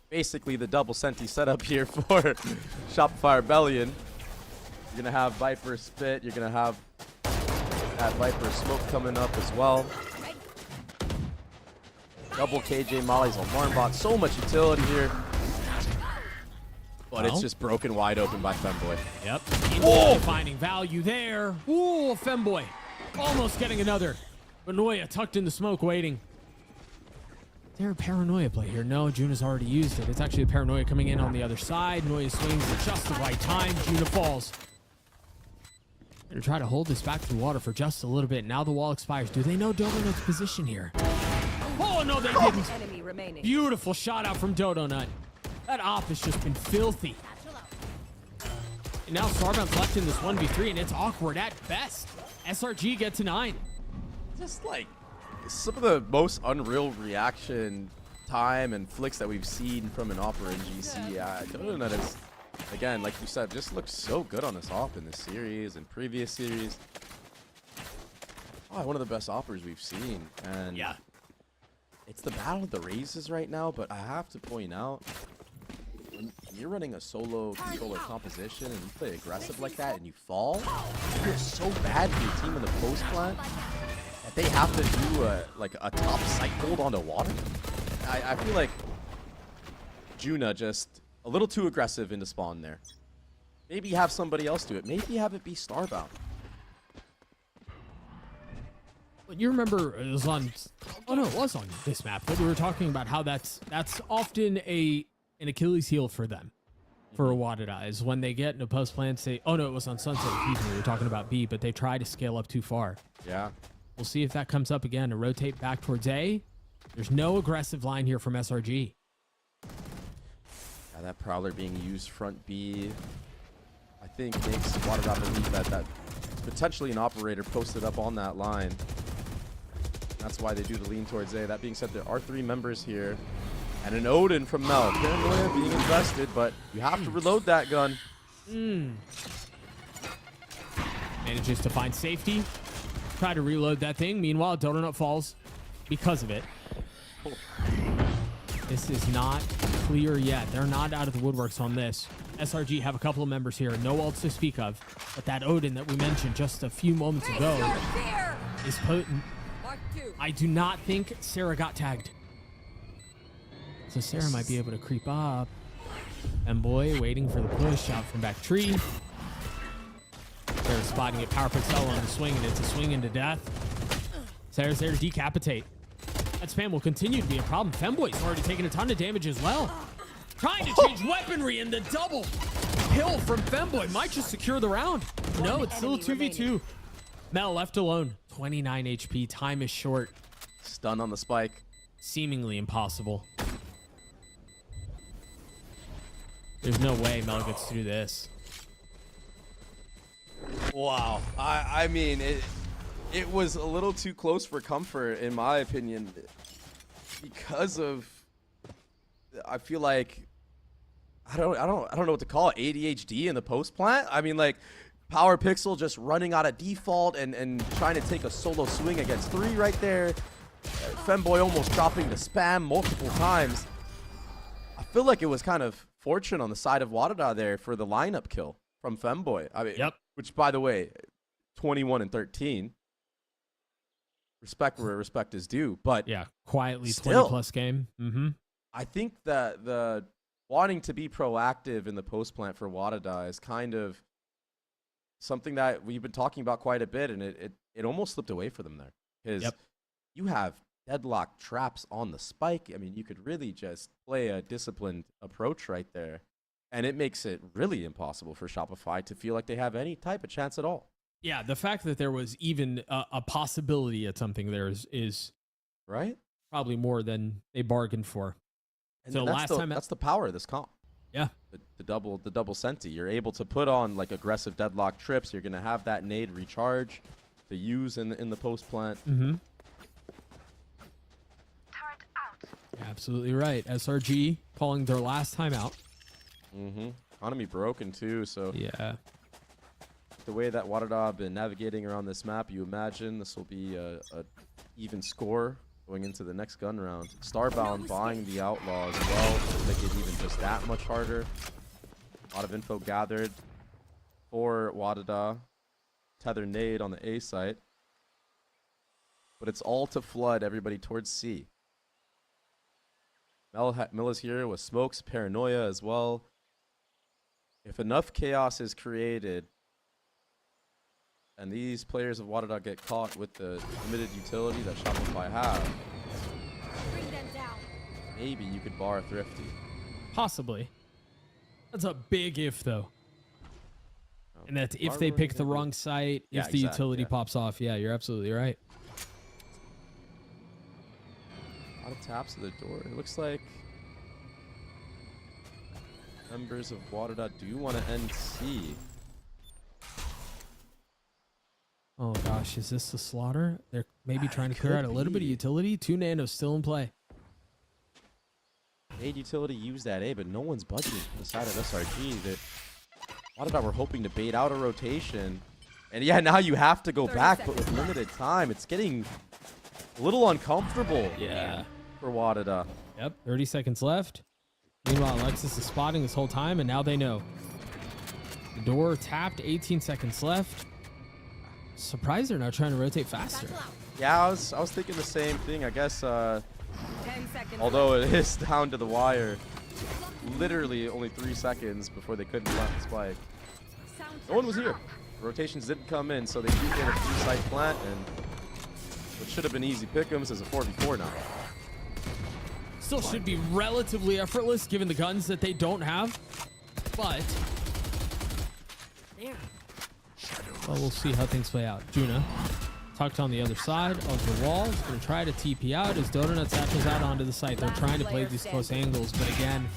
basically the double Senti setup here for Shopify Rebellion. You're going to have Viper Spit. You're going to have that Viper Smoke coming up as well. Double KJ Molly's Alarm Bot. So much utility here. But it's just broken wide open by Femboy. Yep. Whoa! Finding value there. Ooh, Femboy. Almost getting another. But Noya tucked in the smoke waiting. Is there a Paranoia play here? No, Juna's already used it. It's actually a Paranoia coming in on the other side. Noya swings at just the right time. Juna falls. Gonna try to hold this back to the water for just a little bit. Now the wall expires. Do they know Dodonut's position here? Oh, no, they didn't. Enemy remaining. Beautiful shot out from Dodonut. That op has just been filthy. And now Starbound's left in this 1v3, and it's awkward at best. SRG get to 9. Just like some of the most unreal reaction time and flicks that we've seen from an Opera in GC. Donut is, again, like you said, just looks so good on this op in this series and previous series. Oh, one of the best Operas we've seen. And yeah, it's the battle of the raises right now, but I have to point out, when you're running a solo controller composition and you play aggressive like that and you fall, you're so bad for your team in the post plant that they have to do a top sight hold onto water. I feel like Juna just a little too aggressive into spawn there. Maybe have somebody else do it. Maybe have it be Starbound. You remember it was on, oh no, it was on this map, but we were talking about how that's often an Achilles heel for them, for Wadada, is when they get in a post plan, say, oh no, it was on Sunset, excuse me, we were talking about B, but they try to scale up too far. Yeah. We'll see if that comes up again, to rotate back towards A. There's no aggressive line here from SRG. Yeah, that Prowler being used front B, I think makes Wadada believe that potentially an Operator posted up on that line. That's why they do the lean towards A. That being said, there are 3 members here. And an Odin from Mel. Paranoia being invested, but you have to reload that gun. Manages to find safety. Try to reload that thing. Meanwhile, Donut falls because of it. This is not clear yet. They're not out of the woodworks on this. SRG have a couple of members here. No ults to speak of. But that Odin that we mentioned just a few moments ago is potent. I do not think Sarah got tagged. So Sarah might be able to creep up. Femboy waiting for the push out from back tree. Sarah spotting it. Power Pixel on the swing, and it's a swing into death. Sarah's there to decapitate. That spam will continue to be a problem. Femboy's already taking a ton of damage as well. Trying to change weaponry, and the double kill from Femboy might just secure the round. No, it's still a 2v2. Mel left alone. 29 HP. Time is short. Stun on the spike. Seemingly impossible. There's no way Mel gets through this. Wow. I mean, it was a little too close for comfort, in my opinion, because of, I feel like, I don't know what to call it, ADHD in the post plant. I mean, like, Power Pixel just running out of default and trying to take a solo swing against 3 right there. Femboy almost dropping the spam multiple times. I feel like it was kind of fortune on the side of Wadada there for the lineup kill from Femboy. I mean, yep. Which, by the way, 21 and 13. Respect where respect is due, but yeah, quietly still, 20+ game. I think that the wanting to be proactive in the post plant for Wadada is kind of something that we've been talking about quite a bit, and it almost slipped away for them there because you have deadlock traps on the spike. I mean, you could really just play a disciplined approach right there, and it makes it really impossible for Shopify to feel like they have any type of chance at all. Yeah, the fact that there was even a possibility at something there is right, probably more than they bargained for. And so that's the power of this comp. Yeah, the double senti. You're able to put on like aggressive deadlock trips. You're gonna have that nade recharge to use in the post plant. Absolutely right. SRG calling their last time out. Economy broken too, so yeah. The way that Wadada have been navigating around this map, you imagine this will be a even score going into the next gun round. Starbound buying the Outlaw as well to make it even just that much harder. A lot of info gathered for Wadada. Tether nade on the A site. But it's all to flood everybody towards C. Mel is here with smokes, paranoia as well. If enough chaos is created, and these players of Wadada get caught with the limited utility that Shopify have, maybe you could bar Thrifty. Possibly. That's a big if, though. And that's if they pick the wrong site, if the utility pops off. Yeah, you're absolutely right. A lot of taps at the door. It looks like members of Wadada do want to end C. Oh gosh, is this the slaughter? They're maybe trying to clear out a little bit of utility. 2 nanos still in play. Nade utility used that A, but no one's budging from the side of SRG. That Wadada were hoping to bait out a rotation. And yeah, now you have to go back, but with limited time, it's getting a little uncomfortable. Yeah. For Wadada. Yep, 30 seconds left. Meanwhile, Alexis is spotting this whole time, and now they know. The door tapped, 18 seconds left. Surprised they're not trying to rotate faster. Yeah, I was thinking the same thing. I guess, although it is down to the wire, literally only 3 seconds before they couldn't plant the spike. No one was here. Rotations didn't come in, so they do get a 3-site plant, and what should have been easy pick'ems is a 4v4 now. Still should be relatively effortless given the guns that they don't have, but well, we'll see how things play out. Juna tucked on the other side of the wall. Is going to try to TP out as Donut satchels out onto the site. They're trying to play these close angles, but again,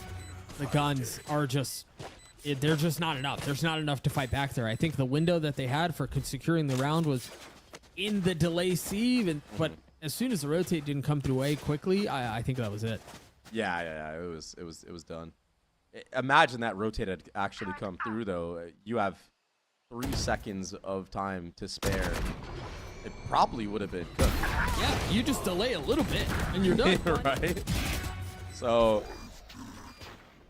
the guns are just, they're just not enough. There's not enough to fight back there. I think the window that they had for securing the round was in the delay sieve, but as soon as the rotate didn't come through A quickly, I think that was it. Yeah, it was done. Imagine that rotate had actually come through though. You have 3 seconds of time to spare, it probably would have been cooked. Yeah, you just delay a little bit and you're done. Right? So,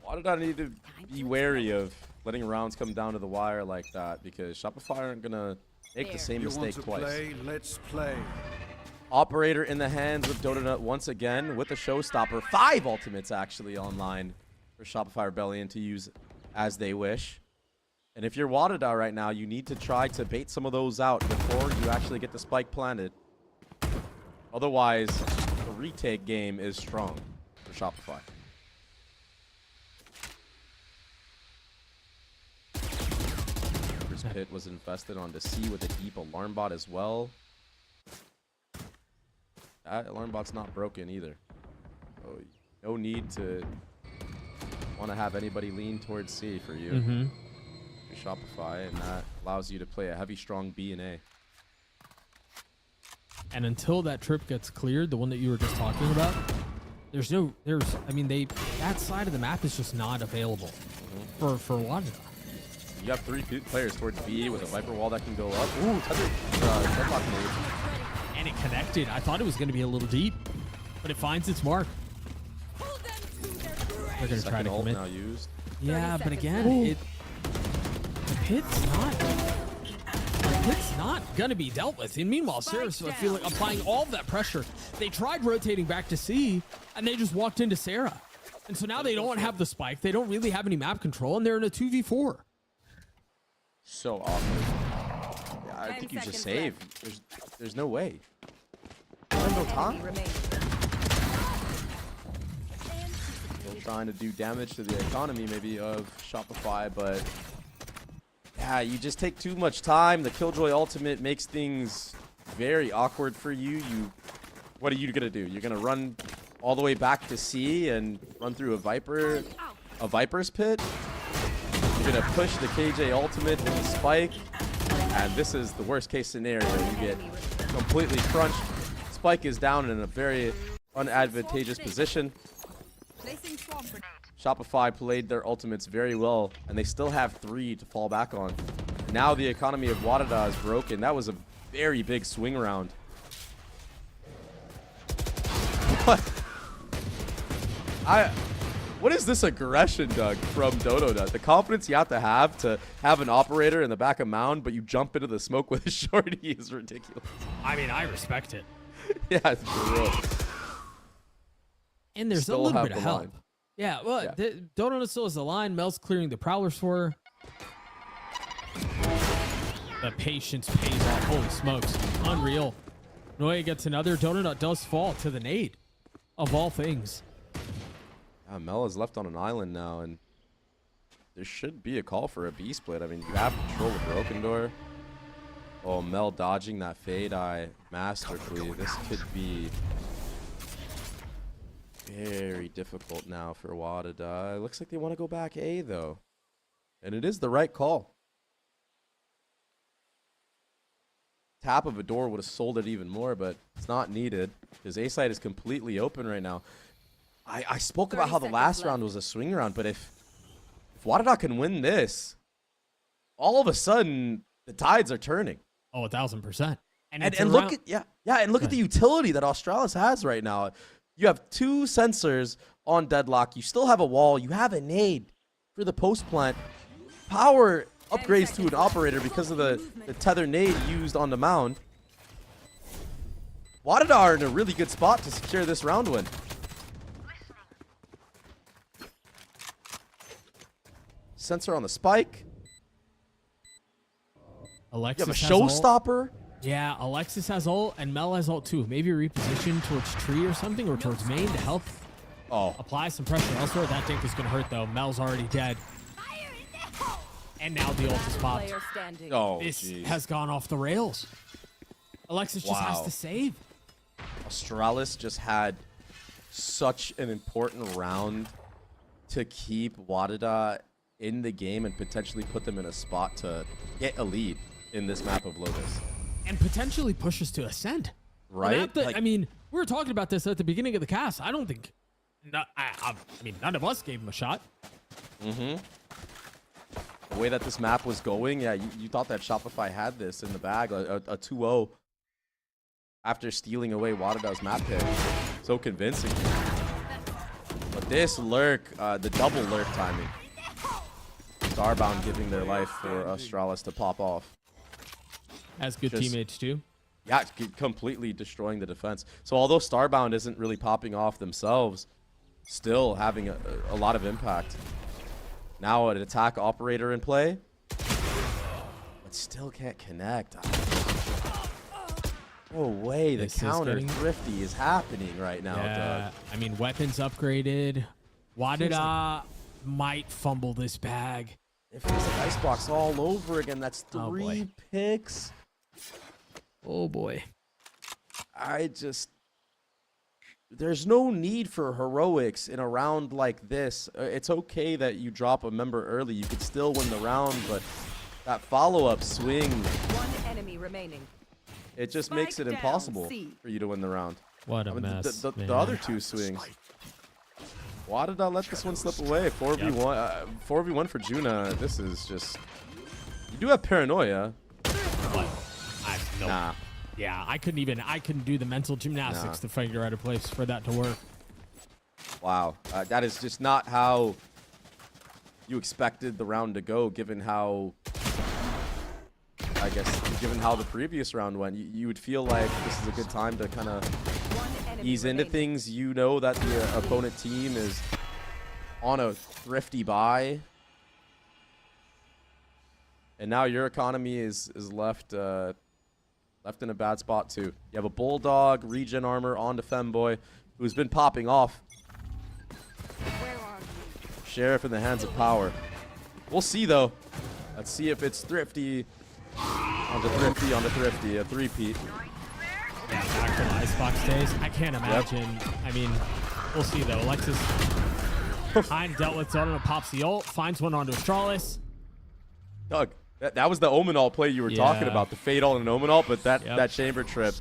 why did I need to be wary of letting rounds come down to the wire like that? Because Shopify aren't going to make the same mistake twice. Let's play. Operator in the hands of Donut once again with the showstopper. 5 ultimates actually online for Shopify Rebellion to use as they wish. And if you're Wadada right now, you need to try to bait some of those out before you actually get the spike planted. Otherwise, the retake game is strong for Shopify. First pit was infested onto C with a deep alarm bot as well. That alarm bot's not broken either. So no need to want to have anybody lean towards C for you. Shopify, and that allows you to play a heavy, strong B and A. And until that trip gets cleared, the one that you were just talking about, that side of the map is just not available for Wadada. You have 3 players towards B with a Viper wall that can go up. Ooh, deadlock mode. And it connected. I thought it was going to be a little deep, but it finds its mark. They're going to try to commit. Now used. Yeah, but again, the pit's not going to be dealt with. And meanwhile, Sarah's feeling applying all of that pressure. They tried rotating back to C, and they just walked into Sarah. And so now they don't have the spike. They don't really have any map control, and they're in a 2v4. So awkward. Yeah, I think you just save. There's no way. There's no time. Still trying to do damage to the economy maybe of Shopify, but yeah, you just take too much time. The Killjoy ultimate makes things very awkward for you. What are you gonna do? You're gonna run all the way back to C and run through a Viper's pit? You're gonna push the KJ ultimate with the spike, and this is the worst case scenario. You get completely crunched. Spike is down in a very unadvantageous position. Shopify played their ultimates very well, and they still have 3 to fall back on. Now the economy of Wadada is broken. That was a very big swing round. What is this aggression, Doug, from Donut? The confidence you have to have an operator in the back of mound, but you jump into the smoke with a shorty is ridiculous. I mean, I respect it. Yeah, it's for real. And there's Still a little have bit of the help. line. Yeah, well, Yeah. Donut still has the line. Mel's clearing the prowlers for her. The patience pays off. Holy smokes. Unreal. Noya gets another. Donut does fall to the nade. Of all things. Mel is left on an island now, and there should be a call for a B split. I mean, you have control of Broken Door. Oh, Mel dodging that fade eye masterfully. This could be very difficult now for Wadada. It looks like they want to go back A, though. And it is the right call. Tap of a door would have sold it even more, but it's not needed because A side is completely open right now. I spoke about how the last round was a swing round, but if Wadada can win this, all of a sudden the tides are turning. Oh, 1,000%. And look at and look at the utility that Australis has right now. You have 2 sensors on deadlock. You still have a wall. You have a nade for the post plant. Power upgrades to an operator because of the tether nade used on the mound. Wadada are in a really good spot to secure this round win. Sensor on the spike. Alexis You have a has ult. showstopper. Yeah, Alexis has ult, and Mel has ult too. Maybe reposition towards tree or something, or towards main to help apply some pressure elsewhere. That dink is going to hurt, though. Mel's already dead. And now the ult is popped. Player standing. Oh, This jeez. has gone off the rails. Alexis just has Wow. to save. Australis just had such an important round to keep Wadada in the game and potentially put them in a spot to get a lead in this map of Lotus. And potentially push us to Ascent. Right? I mean, we were talking about this at the beginning of the cast. I don't think... I mean, none of us gave him a shot. The way that this map was going, yeah, you thought that Shopify had this in the bag, a 2-0 after stealing away Wadada's map pick. So convincing. But this lurk, the double lurk timing. Starbound giving their life for Astralis to pop off. As good teammates too. Yeah, completely destroying the defense. So although Starbound isn't really popping off themselves, still having a lot of impact. Now an attack operator in play, but still can't connect. No way, the counter thrifty is happening right now, Doug. I mean, weapons upgraded. Wadada might fumble this bag. It feels like Icebox all over again. That's 3 picks. Oh boy. There's no need for heroics in a round like this. It's okay that you drop a member early. You could still win the round, but that follow-up swing, One enemy remaining. it just makes it Spike impossible down, C. for you to win the round. What a mess. The other 2 swings. Why did I let this one slip away? 4v1, 4v1 for Juna. This is just... You do have paranoia. Nah. Yeah, I couldn't do the mental gymnastics to figure out a place for that to work. Wow. That is just not how you expected the round to go, given how, I guess, given how the previous round went. You would feel like this is a good time to kind of ease into things. You know that the opponent team is on a thrifty buy. And now your economy is left in a bad spot too. You have a Bulldog, regen armor onto Femboy, who's been popping off. Sheriff in the hands of power. We'll see though. Let's see if it's thrifty onto thrifty onto thrifty. A three-peat. Yeah, back to the Icebox days. I can't imagine. I mean, we'll see though. Alexis Hein dealt with Zona, pops the ult, finds one onto Astralis. Doug, that was the Omen ult play you were talking about. The Fade ult and Omen ult, but that chamber trip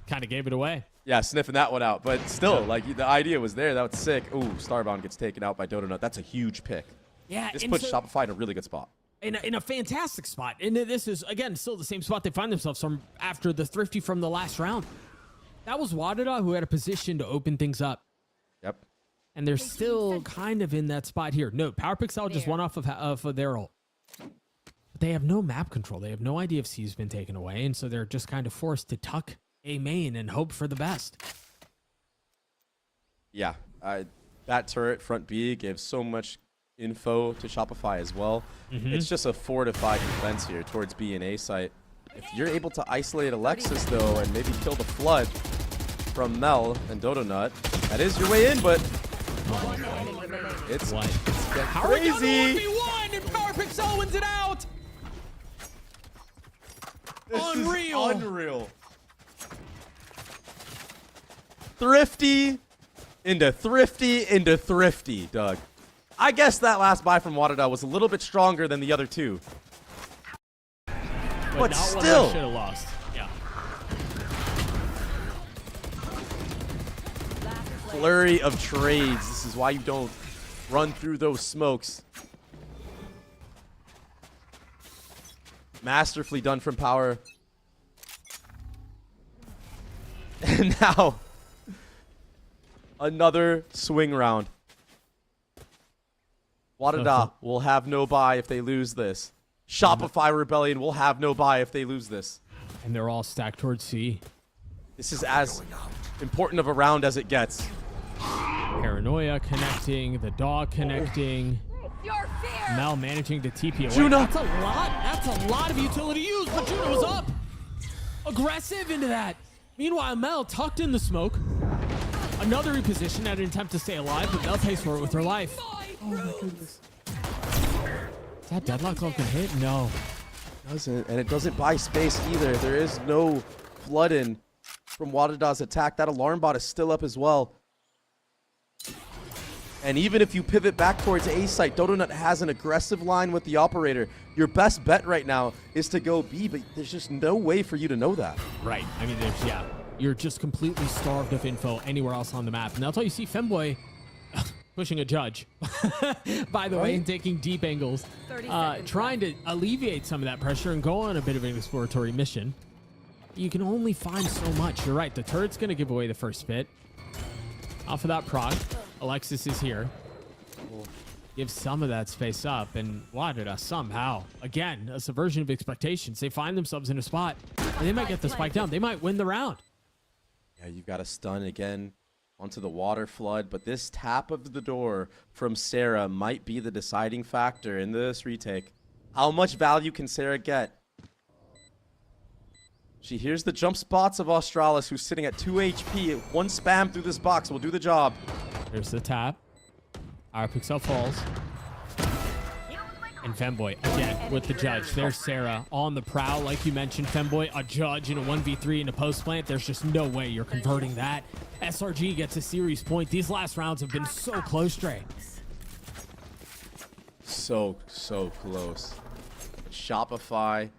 kind of gave it away. Yeah, sniffing that one out. But still, like, the idea was there. That was sick. Ooh, Starbound gets taken out by Donut. That's a huge pick. Yeah, this puts Shopify in a really good spot. In a fantastic spot. And this is, again, still the same spot they find themselves from after the thrifty from the last round. That was Wadada who had a position to open things up. Yep. And they're still kind of in that spot here. No, Power Pixel just won off of their ult. But they have no map control. They have no idea if C's been taken away. And so they're just kind of forced to tuck a main and hope for the best. Yeah. That turret front B gives so much info to Shopify as well. It's just a fortified defense here towards B and A site. If you're able to isolate Alexis though and maybe kill the flood from Mel and Dodonut, that is your way in, but it's How crazy. Are we down to 1v1 and Power Pixel wins it out? Unreal. Thrifty into thrifty into thrifty, Doug. I guess that last buy from Wadada was a little bit stronger than the other two. But still. Should have lost. Yeah. Flurry of trades. This is why you don't run through those smokes. Masterfully done from Power. And now, another swing round. Wadada will have no buy if they lose this. Shopify Rebellion will have no buy if they lose this. And they're all stacked towards C. This is as important of a round as it gets. Paranoia connecting, the dog connecting. Mel managing to TP away. Juna. That's a lot. That's a lot of utility used, but Juna was up. Aggressive into that. Meanwhile, Mel tucked in the smoke. Another reposition at an attempt to stay alive, but Mel pays for it with her life. Oh my goodness. Is that deadlock glove gonna hit? No. It doesn't, and it doesn't buy space either. There is no flood in from Wadada's attack. That alarm bot is still up as well. And even if you pivot back towards A site, Dodonut has an aggressive line with the operator. Your best bet right now is to go B, but there's just no way for you to know that. Right. I mean, you're just completely starved of info anywhere else on the map. And that's all you see Femboy pushing a judge, by the way, and taking deep angles, 30 seconds trying to alleviate some of that pressure and go on a bit of an exploratory mission. You can only find so much. You're right. The turret's going to give away the first bit. Off of that proc, Alexis is here. Give some of that space up, and WADA somehow, again, a subversion of expectations. They find themselves in a spot, and they might get the spike down. They might win the round. Yeah, you've got a stun again onto the water flood, but this tap of the door from Sarah might be the deciding factor in this retake. How much value can Sarah get? She hears the jump spots of Australis, who's sitting at 2 HP. One spam through this box will do the job. There's the tap. Our Pixel falls. And Femboy again with the judge. There's Sarah on the prowl, like you mentioned. Femboy, a judge in a 1v3 in a post plant. There's just no way you're converting that. SRG gets a series point. These last rounds have been so close, Dre. So close. Shopify,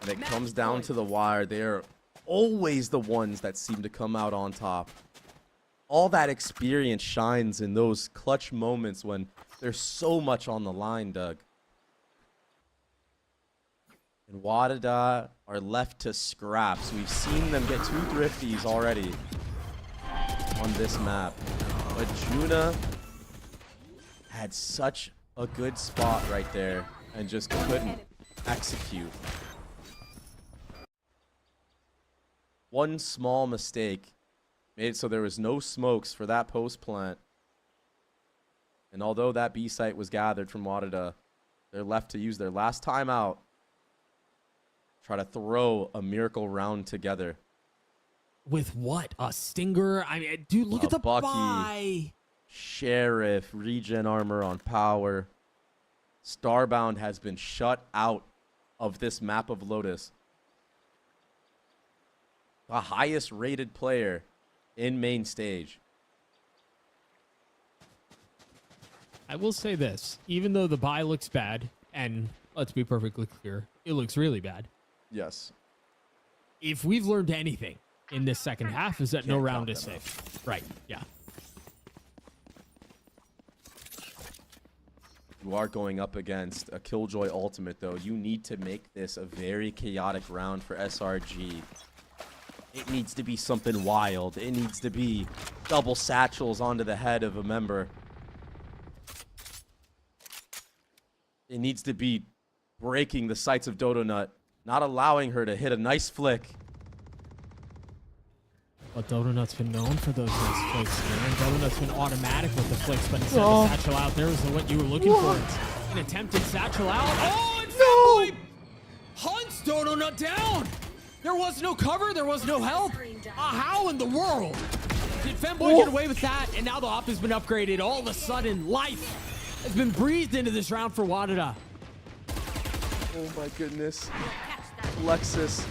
and it comes down to the wire. They're always the ones that seem to come out on top. All that experience shines in those clutch moments when there's so much on the line, Doug. And WADA are left to scraps. We've seen them get 2 thrifties already on this map. But Juna had such a good spot right there and just couldn't execute. One small mistake made it so there was no smokes for that post plant. And although that B site was gathered from WADA, they're left to use their last timeout. Try to throw a miracle round together. With what? A Stinger? I mean, dude, look at the Bucky, buy. Sheriff, regen armor on power. Starbound has been shut out of this map of Lotus. The highest rated player in main stage. I will say this, even though the buy looks bad, and let's be perfectly clear, it looks really bad. Yes. If we've learned anything in this second half, is that no Can't round count is them safe. Right, yeah. You are going up against a Killjoy ultimate, though. You need to make this a very chaotic round for SRG. It needs to be something wild. It needs to be double satchels onto the head of a member. It needs to be breaking the sights of Dodonut, not allowing her to hit a nice flick. But Dodonut's been known for those nice flicks, man. Dodonut's been automatic with the flicks, but instead of satchel out, there was what you were looking for. An attempted satchel out. Oh, and Femboy hunts Dodonut down. There was no cover. There was no help. How in the world did Femboy get away with that? And now the op has been upgraded. All of a sudden, life has been breathed into this round for WADA. Oh my goodness. Lexus.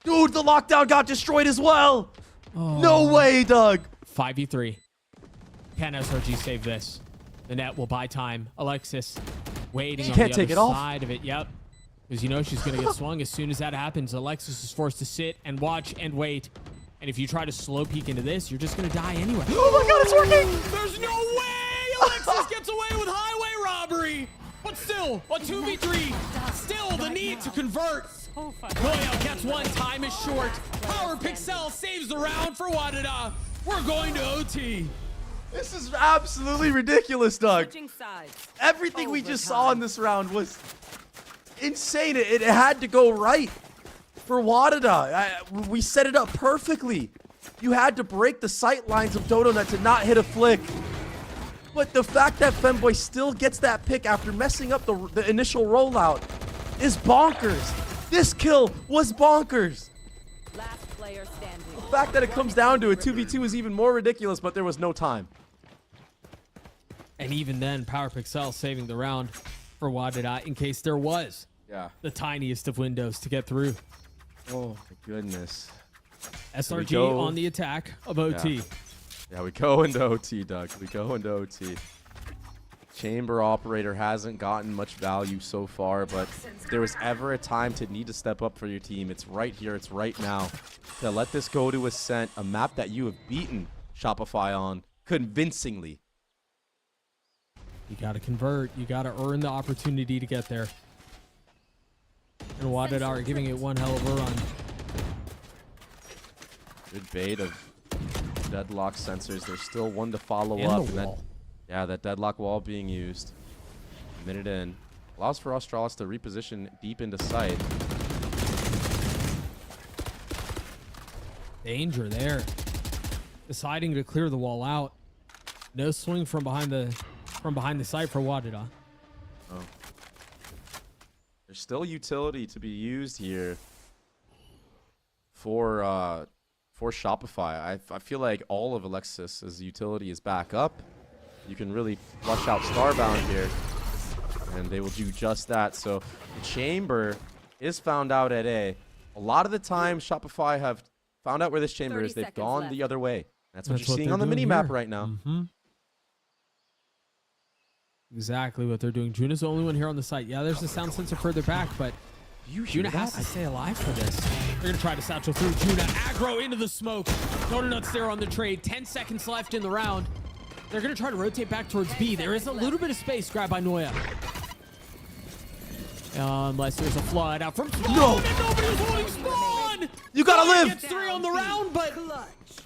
Dude, the lockdown got destroyed as well. Oh. No way, Doug. 5v3. Can SRG save this? The net will buy time. Alexis waiting on the other side of it. Yep. Because you know she's going to get swung as soon as that happens. Alexis is forced to sit and watch and wait. And if you try to slow peek into this, you're just going to die anyway. Oh my god, it's working! There's no way Alexis gets away with highway robbery. But still, a 2v3. Still the need to convert. Goyo gets one. Time is short. Power Pixel saves the round for WADA. We're going to OT. This is absolutely ridiculous, Doug. Switching sides. Everything we just saw in this round was insane. It had to go right for WADA. We set it up perfectly. You had to break the sight lines of Dodonut to not hit a flick. But the fact that Femboy still gets that pick after messing up the initial rollout is bonkers. This kill was bonkers. Last player standing. The fact that it comes down to a 2v2 is even more ridiculous, but there was no time. And even then, Power Pixel saving the round for WADA in case there was the tiniest of windows to get through. Oh my goodness. SRG on the attack of OT. Yeah, we go into OT, Doug. We go into OT. Chamber operator hasn't gotten much value so far, but if there was ever a time to need to step up for your team, it's right here, it's right now. To let this go to Ascent, a map that you have beaten Shopify on convincingly. You got to convert. You got to earn the opportunity to get there. And Wadada are giving it one hell of a run. Good bait of deadlock sensors. There's still one to follow And up. the wall. That deadlock wall being used. A minute in. Allows for Australis to reposition deep into sight. Danger there. Deciding to clear the wall out. No swing from behind the site for Wadada. Oh. There's still utility to be used here for Shopify. I feel like all of Alexis's utility is back up. You can really flush out Starbound here, and they will do just that. So the chamber is found out at A. A lot of the time, Shopify have found out where this chamber 30 is. They've seconds gone left. the other way. That's what That's you're seeing on the they're doing mini-map here. right now. Exactly what they're doing. Juna's the only one here on the site. Yeah, there's a sound sensor further back, but You Juna has to stay alive for this. They're going to try to satchel through. Juna aggro into the smoke. Donut's there on the trade. 10 seconds left in the round. They're going to try to rotate back towards B. There is a little bit of space grabbed by Noya. Unless there's a flood out from Spawn. No! And nobody was holding Spawn! You gotta Noya live! Gets 3 on the round, but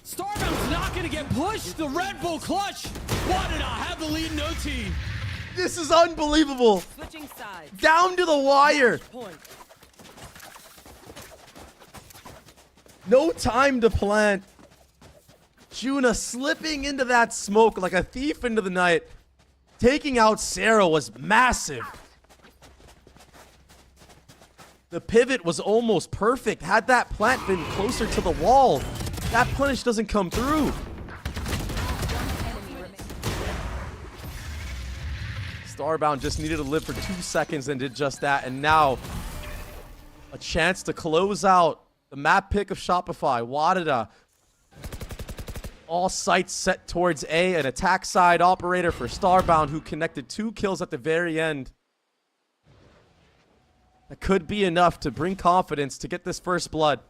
Starbound's not going to get pushed. The Red Bull clutch. Wadada have the lead in OT. This is unbelievable. Switching sides. Down to the wire. Point. No time to plant. Juna slipping into that smoke like a thief into the night. Taking out Sarah was massive. The pivot was almost perfect. Had that plant been closer to the wall, that punish doesn't come through. Starbound just needed to live for 2 seconds and did just that. And now a chance to close out the map pick of Shopify. Wadada. All sights set towards A, an attack side operator for Starbound, who connected 2 kills at the very end. That could be enough to bring confidence to get this first blood.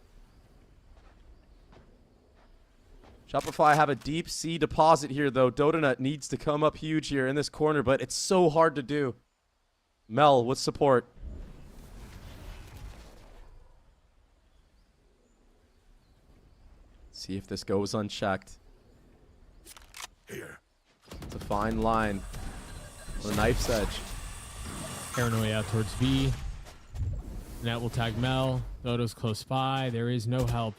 Shopify have a deep C deposit here, though. Donut needs to come up huge here in this corner, but it's so hard to do. Mel with support. See if this goes unchecked. It's a fine line. The knife's edge. Paranoia out towards B. Net will tag Mel. Dodo's close by. There is no help.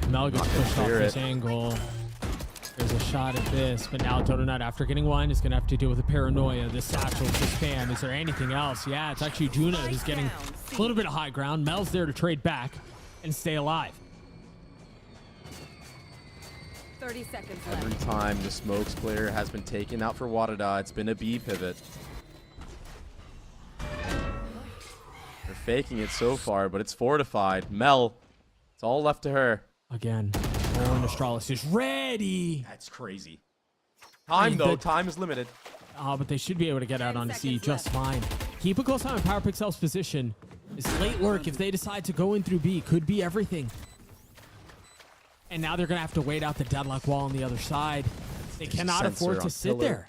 Mel gets pushed off this angle. There's a shot at this, but now Donut, after getting one, is going to have to deal with the paranoia, the satchel, the spam. Is there anything else? Yeah, it's actually Juna who's getting a little bit of high ground. Mel's there to trade back and stay alive. 30 seconds left. Every time the smokes player has been taken out for Wadada, it's been a B pivot. They're faking it so far, but it's fortified. Mel, it's all left to her. Again, Owen Astralis is ready. That's crazy. Time, though. Time is limited. But they should be able to get out onto C just fine. Keep a close eye on Power Pixel's position. This late lurk, if they decide to go in through B, could be everything. And now they're going to have to wait out the deadlock wall on the other side. They cannot afford to sit there.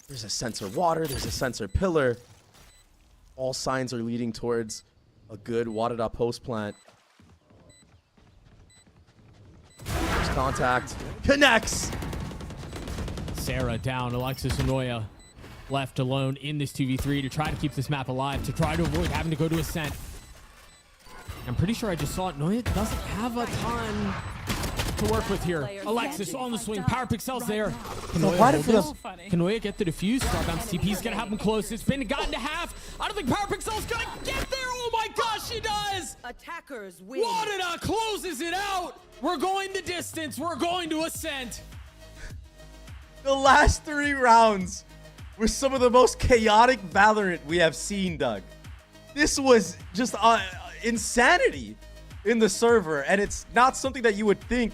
There's a sensor water. There's a sensor pillar. All signs are leading towards a good Wadada post plant. First contact. Connects. Sarah down. Alexis and Noya left alone in this 2v3 to try to keep this map alive, to try to avoid having to go to Ascent. I'm pretty ssure I just saw it. Noya doesn't have a ton to work with here. Alexis on the swing. Power Pixel's there. Can Noya get the defuse? Starbound's TP's gonna have him close. It's been gotten to half. I don't think Power Pixel's gonna get there. Oh my gosh, he does! Attackers win. Wadada closes it out. We're going the distance. We're going to Ascent. The last 3 rounds were some of the most chaotic Valorant we have seen, Doug. This was just insanity in the server, and it's not something that you would think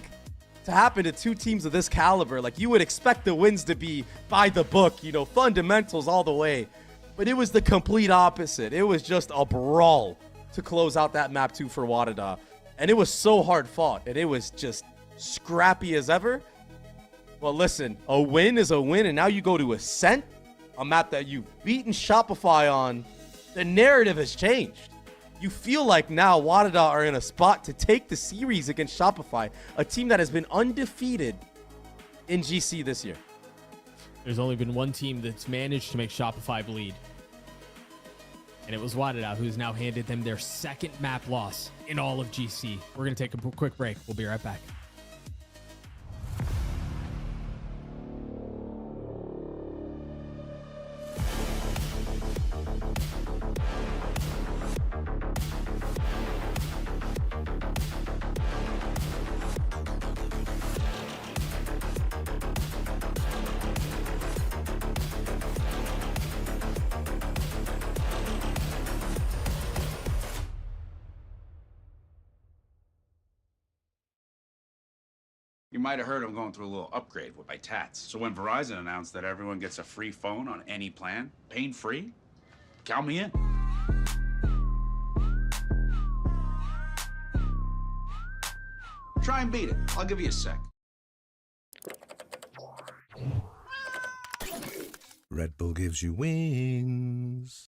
to happen to 2 teams of this caliber. Like, you would expect the wins to be by the book, you know, fundamentals all the way. But it was the complete opposite. It was just a brawl to close out that map 2 for Wadada. And it was so hard fought, and it was just scrappy as ever. Well, listen, a win is a win, and now you go to Ascent, a map that you've beaten Shopify on. The narrative has changed. You feel like now Wadada are in a spot to take the series against Shopify, a team that has been undefeated in GC this year. There's only been one team that's managed to make Shopify bleed. And it was Wadada, who's now handed them their second map loss in all of GC. We're going to take a quick break. We'll be right back. You might have heard I'm going through a little upgrade with my tats. So when Verizon announced that everyone gets a free phone on any plan, pain-free, count me in. Try and beat it. I'll give you a sec. Red Bull gives you wings.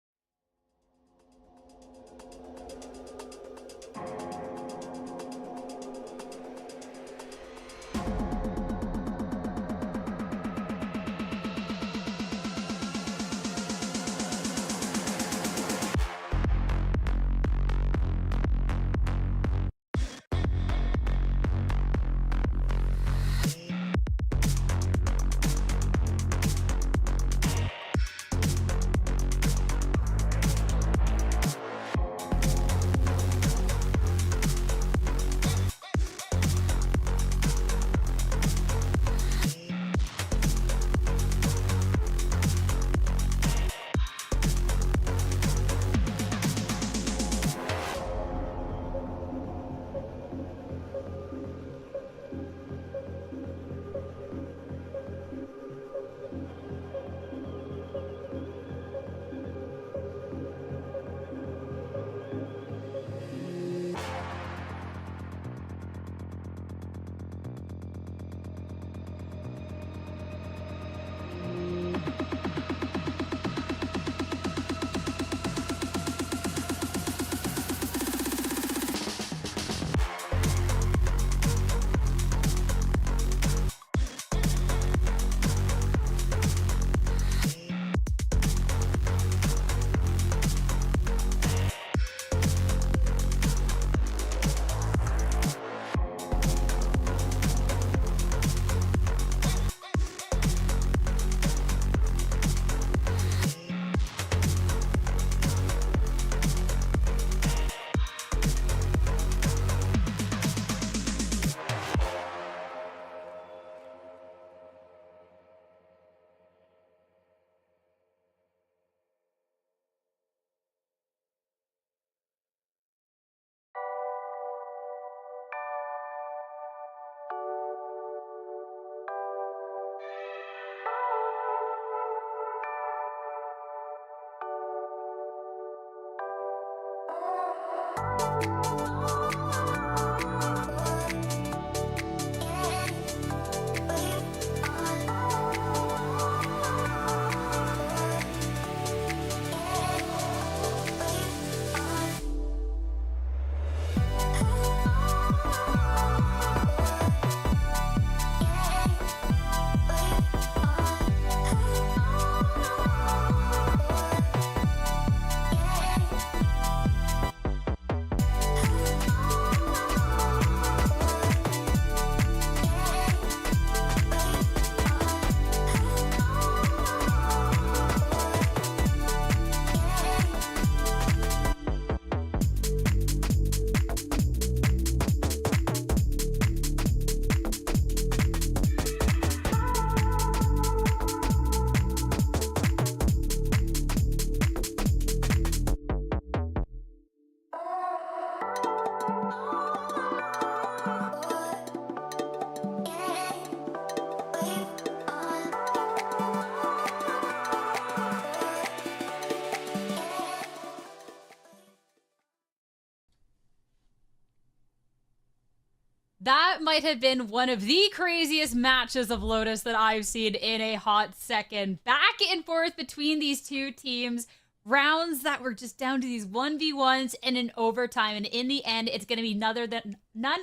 That might have been one of the craziest matches of Lotus that I've seen in a hot second. Back and forth between these two teams. Rounds that were just down to these 1v1s and in overtime. And in the end, it's going to be none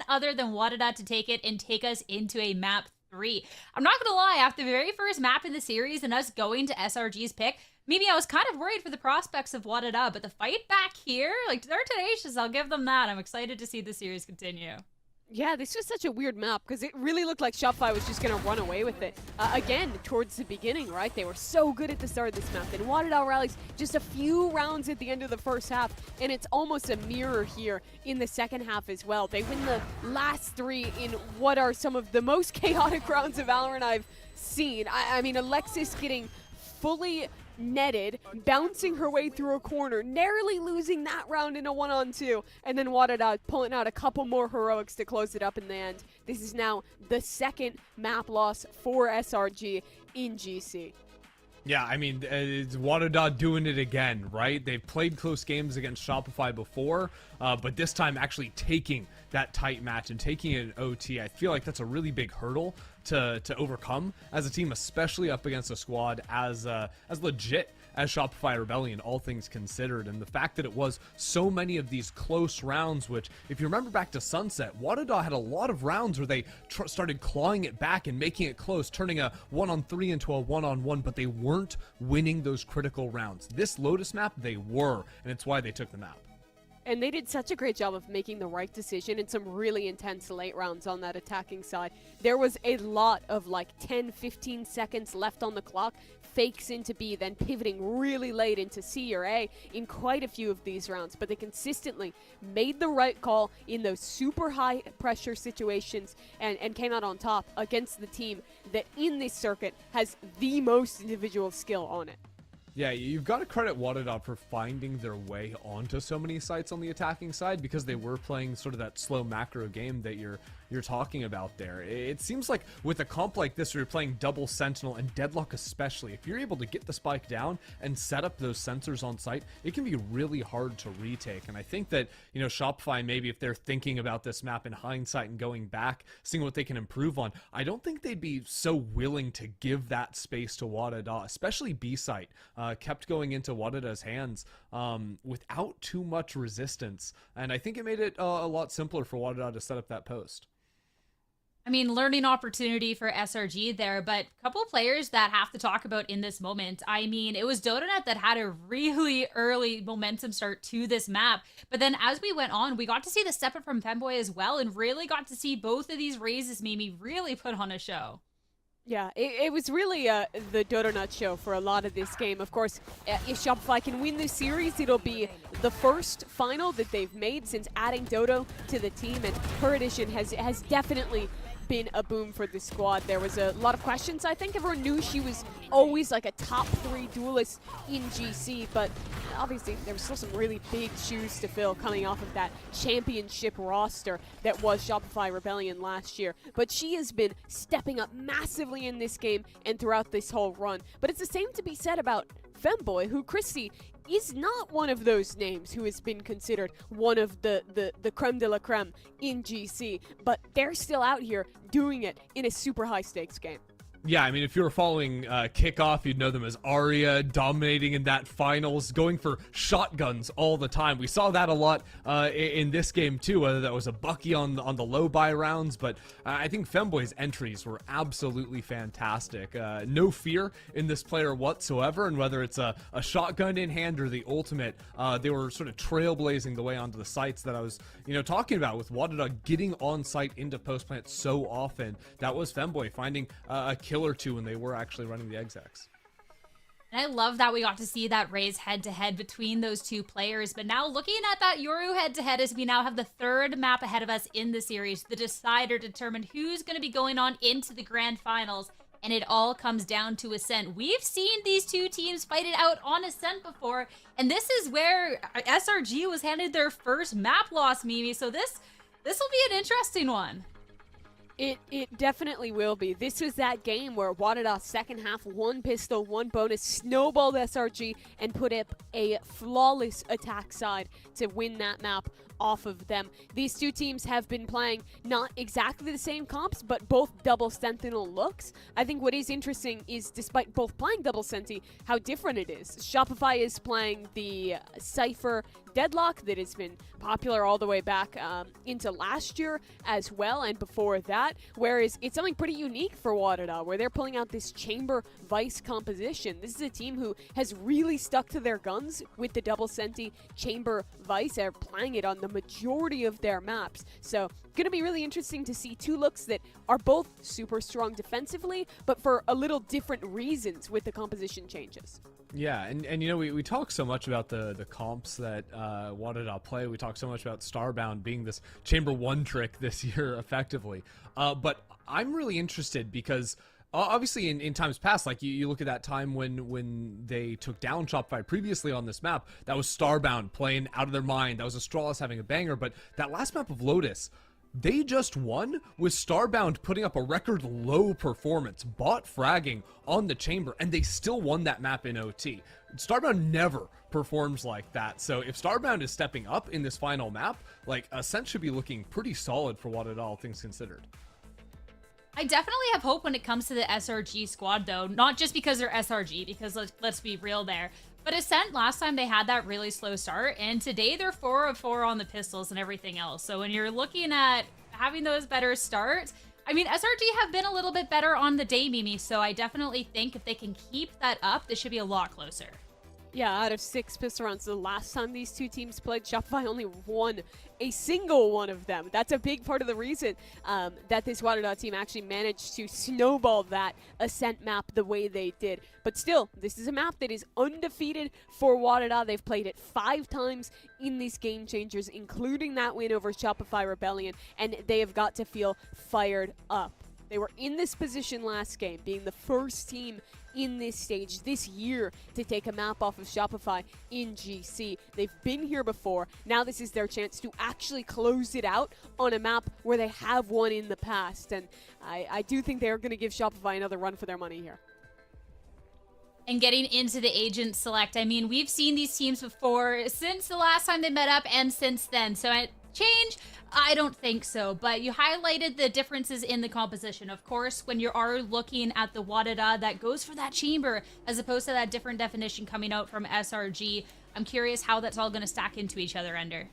other than Wadada to take it and take us into a map 3. I'm not going to lie, after the very first map in the series and us going to SRG's pick, maybe I was kind of worried for the prospects of Wadada, but the fight back here, like, they're tenacious. I'll give them that. I'm excited to see the series continue. Yeah, this was such a weird map because it really looked like Shopify was just going to run away with it. Again, towards the beginning, right? They were so good at the start of this map. Then Wadada rallies just a few rounds at the end of the first half, and it's almost a mirror here in the second half as well. They win the last 3 in what are some of the most chaotic rounds of Valorant I've seen. I mean, Alexis getting fully netted, bouncing her way through a corner, narrowly losing that round in a 1-on-2, and then Wadada pulling out a couple more heroics to close it up in the end. This is now the second map loss for SRG in GC. Yeah, I mean, it's Wadada doing it again, right? They've played close games against Shopify before, but this time actually taking that tight match and taking it in OT. I feel like that's a really big hurdle to overcome as a team, especially up against a squad as legit as Shopify Rebellion, all things considered. And the fact that it was so many of these close rounds, which, if you remember back to Sunset, Wadada had a lot of rounds where they started clawing it back and making it close, turning a 1-on-3 into a 1-on-1, but they weren't winning those critical rounds. This Lotus map, they were, and it's why they took the map. And they did such a great job of making the right decision in some really intense late rounds on that attacking side. There was a lot of like 10, 15 seconds left on the clock, fakes into B, then pivoting really late into C or A in quite a few of these rounds. But they consistently made the right call in those super high pressure situations and came out on top against the team that in this circuit has the most individual skill on it. Yeah, you've got to credit Wadada for finding their way onto so many sites on the attacking side, because they were playing sort of that slow macro game that you're talking about there. It seems like with a comp like this where you're playing double Sentinel and Deadlock especially, if you're able to get the spike down and set up those sensors on site, it can be really hard to retake. And I think that, you know, Shopify, maybe if they're thinking about this map in hindsight and going back, seeing what they can improve on, I don't think they'd be so willing to give that space to Wadada, especially B site. Kept going into Wadada's hands without too much resistance. And I think it made it a lot simpler for Wadada to set up that post. I mean, learning opportunity for SRG there, but a couple players that have to talk about in this moment. I mean, it was Dodonet that had a really early momentum start to this map, but then as we went on, we got to see the step up from Femboy as well, and really got to see both of these raises Mimi really put on a show. Yeah, it was really the Dotonut show for a lot of this game. Of course, if Shopify can win this series, it'll be the first final that they've made since adding Dodo to the team, and her addition has definitely been a boom for the squad. There was a lot of questions. I think everyone knew she was always like a top 3 duelist in GC, but obviously there were still some really big shoes to fill coming off of that championship roster that was Shopify Rebellion last year. But she has been stepping up massively in this game and throughout this whole run. But it's the same to be said about Femboy, who Christy is not one of those names who has been considered one of the creme de la creme in GC, but they're still out here doing it in a super high stakes game. Yeah, I mean, if you were following Kickoff, you'd know them as Arya, dominating in that finals, going for shotguns all the time. We saw that a lot in this game too, whether that was a Bucky on the low buy rounds, but I think Femboy's entries were absolutely fantastic. No fear in this player whatsoever, and whether it's a shotgun in hand or the ultimate, they were sort of trailblazing the way onto the sites that I was, talking about, with Wadada getting on site into post plant so often. That was Femboy finding a kill or two when they were actually running the execs. And I love that we got to see that raise head-to-head between those two players. But now looking at that Yoru head-to-head, as we now have the third map ahead of us in the series, the decider determined who's going to be going on into the grand finals. And it all comes down to Ascent. We've seen these two teams fight it out on Ascent before, and this is where SRG was handed their first map loss, Mimi. So this will be an interesting one. It definitely will be. This was that game where Wadada second half, 1 pistol, 1 bonus, snowballed SRG and put up a flawless attack side to win that map off of them. These two teams have been playing not exactly the same comps, but both double Sentinel looks. I think what is interesting is, despite both playing double Senti, how different it is. Shopify is playing the Cypher Deadlock that has been popular all the way back into last year as well, and before that, whereas it's something pretty unique for Wadada, where they're pulling out this Chamber Vice composition. This is a team who has really stuck to their guns with the double Senti Chamber Vice. They're playing it on the majority of their maps, so gonna be really interesting to see two looks that are both super strong defensively, but for a little different reasons with the composition changes. Yeah, and you know, we talk so much about the comps that Wadada play. We talk so much about Starbound being this Chamber 1 trick this year effectively. But I'm really interested because obviously in times past, like you look at that time when they took down Shopify previously on this map, that was Starbound playing out of their mind. That was Astralis having a banger. But that last map of Lotus, they just won with Starbound putting up a record low performance, bot fragging on the Chamber, and they still won that map in OT. Starbound never performs like that. So if Starbound is stepping up in this final map, like, Ascent should be looking pretty solid for what it all things considered. I definitely have hope when it comes to the SRG squad, though. Not just because they're SRG, because let's be real there. But Ascent, last time they had that really slow start, and today they're 4 of 4 on the pistols and everything else. So when you're looking at having those better starts, I mean, SRG have been a little bit better on the day, Mimi, so I definitely think if they can keep that up, this should be a lot closer. Yeah, out of 6 pistol rounds, the last time these two teams played, Shopify only won a single one of them. That's a big part of the reason that this Wadada team actually managed to snowball that Ascent map the way they did. But still, this is a map that is undefeated for Wadada. They've played it 5 times in these game changers, including that win over Shopify Rebellion, and they have got to feel fired up. They were in this position last game, being the first team in this stage this year to take a map off of Shopify in GC. They've been here before. Now this is their chance to actually close it out on a map where they have won in the past. And I do think they're going to give Shopify another run for their money here. And getting into the agent select, I mean, we've seen these teams before since the last time they met up and since then. So change? I don't think so, but you highlighted the differences in the composition. Of course, when you are looking at the Wadada that goes for that chamber, as opposed to that different definition coming out from SRG, I'm curious how that's all going to stack into each other, Ender.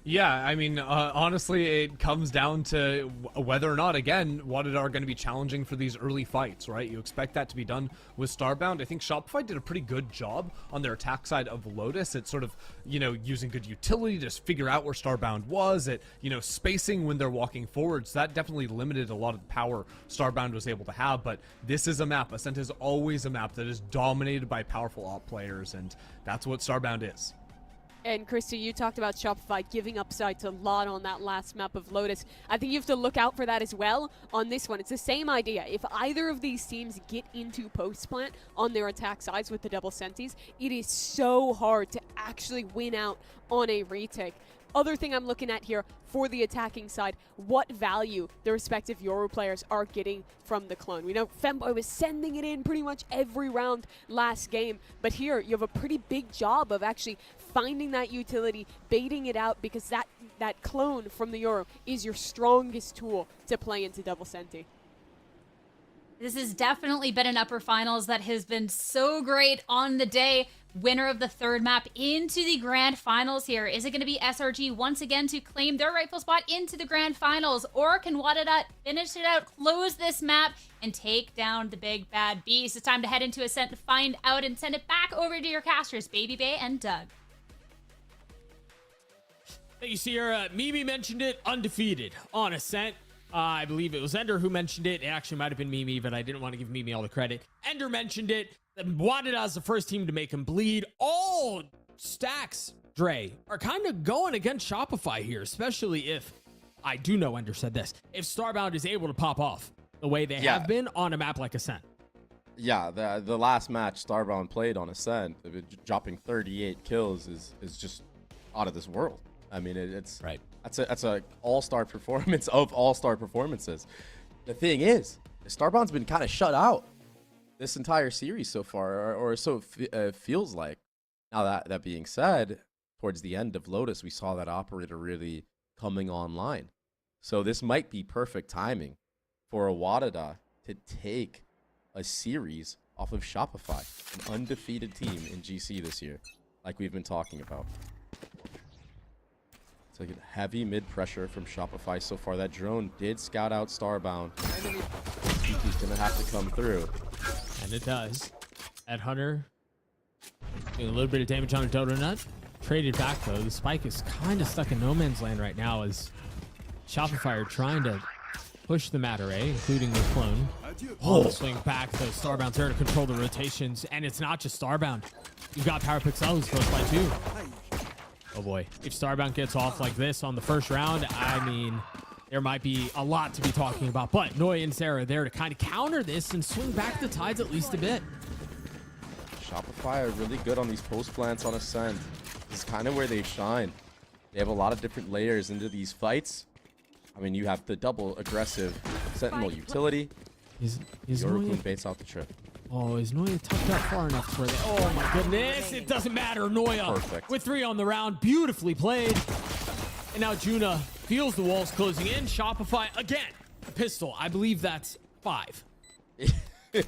Yeah, I mean, honestly, it comes down to whether or not, again, Wadada are going to be challenging for these early fights, right? You expect that to be done with Starbound. I think Shopify did a pretty good job on their attack side of Lotus. It's sort of, you know, using good utility to figure out where Starbound was, at, you know, spacing when they're walking forward. So that definitely limited a lot of the power Starbound was able to have. But this is a map. Ascent is always a map that is dominated by powerful op players, and that's what Starbound is. And Christy, you talked about Shopify giving upside to Lot on that last map of Lotus. I think you have to look out for that as well on this one. It's the same idea. If either of these teams get into post-plant on their attack sides with the double Sentis, it is so hard to actually win out on a retake. Other thing I'm looking at here for the attacking side, what value the respective Yoru players are getting from the clone. We know Femboy was sending it in pretty much every round last game, but here you have a pretty big job of actually finding that utility, baiting it out, because that clone from the Yoru is your strongest tool to play into double Senti. This has definitely been an upper finals that has been so great on the day. Winner of the third map into the grand finals here. Is it going to be SRG once again to claim their rightful spot into the grand finals? Or can Wadada finish it out, close this map, and take down the big bad beast? It's time to head into Ascent to find out and send it back over to your casters, Baby Bay and Doug. Thank you, Sierra. Mimi mentioned it, undefeated on Ascent. I believe it was Ender who mentioned it. It actually might have been Mimi, but I didn't want to give Mimi all the credit. Ender mentioned it. Wadada is the first team to make him bleed. All stacks, Dre, are kind of going against Shopify here, especially if, I do know Ender said this, if Starbound is able to pop off the way they have been on a map like Ascent. Yeah, the last match Starbound played on Ascent, dropping 38 kills is just out of this world. I mean, it's right. That's a all-star performance of all-star performances. the thing is, Starbound's been kind of shut out this entire series so far, or so it feels like. Now that being said, towards the end of Lotus, we saw that operator really coming online. So this might be perfect timing for a Wadada to take a series off of Shopify, an undefeated team in GC this year, like we've been talking about. It's like a heavy mid pressure from Shopify so far. That drone did scout out Starbound. He's gonna have to come through. And it does. That Hunter doing a little bit of damage on a Donut. Traded back though. The spike is kind of stuck in no man's land right now as Shopify are trying to push the map array, including the clone. Oh, swing back though. Starbound's there to control the rotations, and it's not just Starbound. You've got Power Pixel who's close by too. Oh boy, if Starbound gets off like this on the first round, I mean, there might be a lot to be talking about. But Noy and Sarah are there to kind of counter this and swing back the tides at least a bit. Shopify are really good on these post plants on Ascent. This is kind of where they shine. They have a lot of different layers into these fights. I mean, you have the double aggressive Sentinel utility. Is Yorukun baits out the trip. Oh, is Noya tucked up far enough for that? Oh my goodness, it doesn't matter. Noya Perfect. with 3 on the round, beautifully played. And now Juna feels the walls closing in. Shopify again, a pistol. I believe that's 5.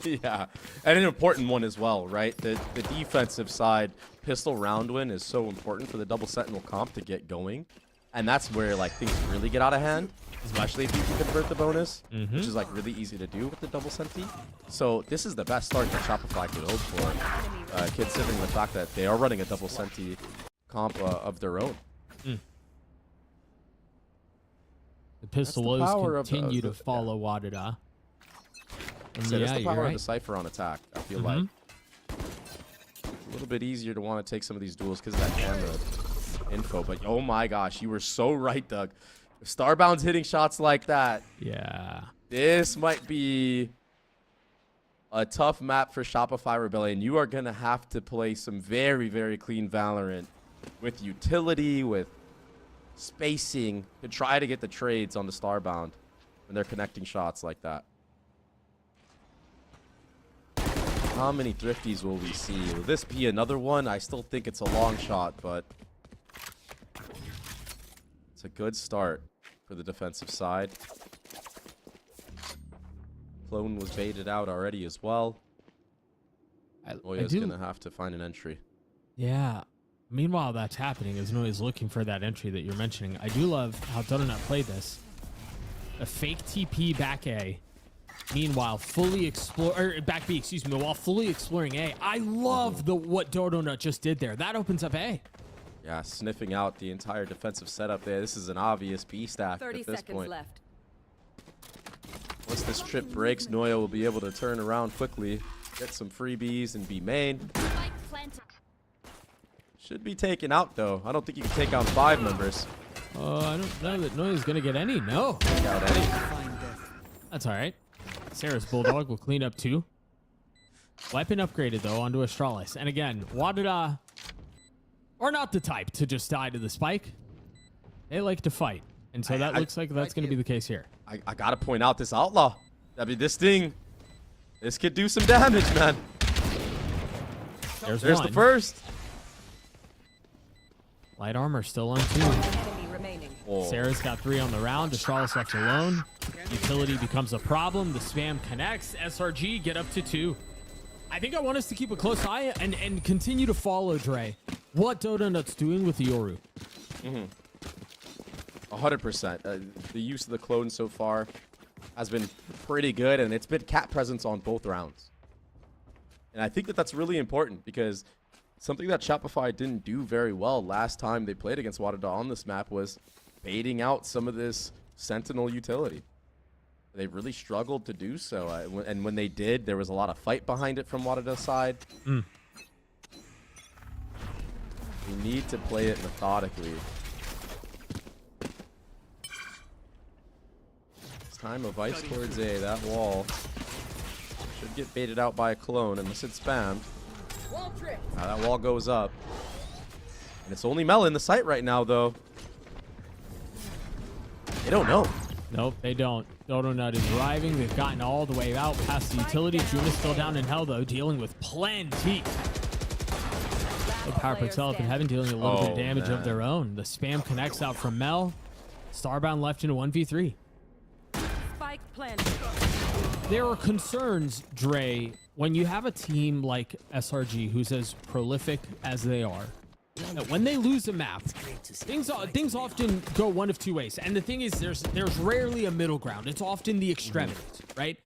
Yeah, and an important one as well, right? The defensive side pistol round win is so important for the double Sentinel comp to get going. And that's where like things really get out of hand, especially if you can convert the bonus, which is like really easy to do with the double senti. So this is the best start that Shopify could hope for, considering the fact that they are running a double senti comp of their own. The pistol woes continue to follow Wadada. So that's the power of the Cypher on attack, I feel like. A little bit easier to want to take some of these duels because of that camera info, but oh my gosh, you were so right, Doug. If Starbound's hitting shots like that, yeah, this might be a tough map for Shopify Rebellion. You are gonna have to play some very, very clean Valorant with utility, with spacing to try to get the trades on the Starbound when they're connecting shots like that. How many thrifties will we see? Will this be another one? I still think it's a long shot, but it's a good start for the defensive side. Clone was baited out already as well. Noya's going to have to find an entry. Yeah. Meanwhile, that's happening as Noya's looking for that entry that you're mentioning. I do love how Donut played this. A fake TP back A. Meanwhile, fully explore or back B, excuse me, while fully exploring A. I love what Donut just did there. That opens up A. Yeah, sniffing out the entire defensive setup there. This is an obvious B stack 30 at this seconds point. left. Once this trip breaks, Noya will be able to turn around quickly, get some freebies, and be main. Should be taken out, though. I don't think you can take out 5 members. I don't know that Noya's going to get any. No. Take out any. That's all right. Sarah's Bulldog will clean up 2. Weapon upgraded, though, onto Astralis. And again, Wadada are not the type to just die to the spike. They like to fight. And so that looks like that's going to be the case here. I got to point out this Outlaw. I mean, this could do some damage, man. There's the first. Light armor still on 2. Oh. Sarah's got 3 on the round. Astralis left alone. Utility becomes a problem. The spam connects. SRG get up to 2. I think I want us to keep a close eye and continue to follow, Dre, what Donut's doing with the Yoru. 100%. The use of the clone so far has been pretty good, and it's been cat presence on both rounds. And I think that that's really important because something that Shopify didn't do very well last time they played against Wadada on this map was baiting out some of this Sentinel utility. They really struggled to do so, and when they did, there was a lot of fight behind it from Wadada's side. We need to play it methodically. It's time of ice towards A. That wall should get baited out by a clone unless it's spammed. That wall goes up. And it's only Mel in the site right now, though. They don't know. Nope, they don't. Donut is arriving. They've gotten all the way out past the utility. Juna's still down in hell, though, dealing with plenty. The Power Pixel up in heaven, dealing a little bit of damage of their own. The spam connects out from Mel. Starbound left in a 1v3. Spike planted. There are concerns, Dre, when you have a team like SRG who's as prolific as they are. That when they lose a map, things often go one of two ways. And the thing is, there's rarely a middle ground. It's often the extremities, right?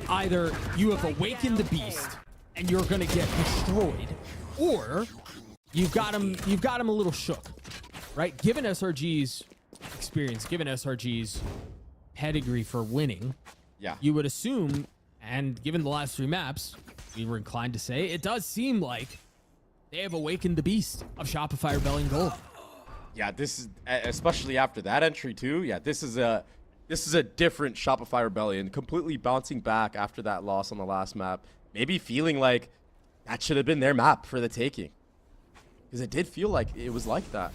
Either you have awakened the beast and you're gonna get destroyed, or you've got him a little shook, right? Given SRG's experience, given SRG's pedigree for winning, Yeah. you would assume, and given the last 3 maps, we were inclined to say it does seem like they have awakened the beast of Shopify Rebellion Gold. Yeah, this is especially after that entry too. Yeah, this is a different Shopify Rebellion, completely bouncing back after that loss on the last map. Maybe feeling like that should have been their map for the taking, because it did feel like it was like that.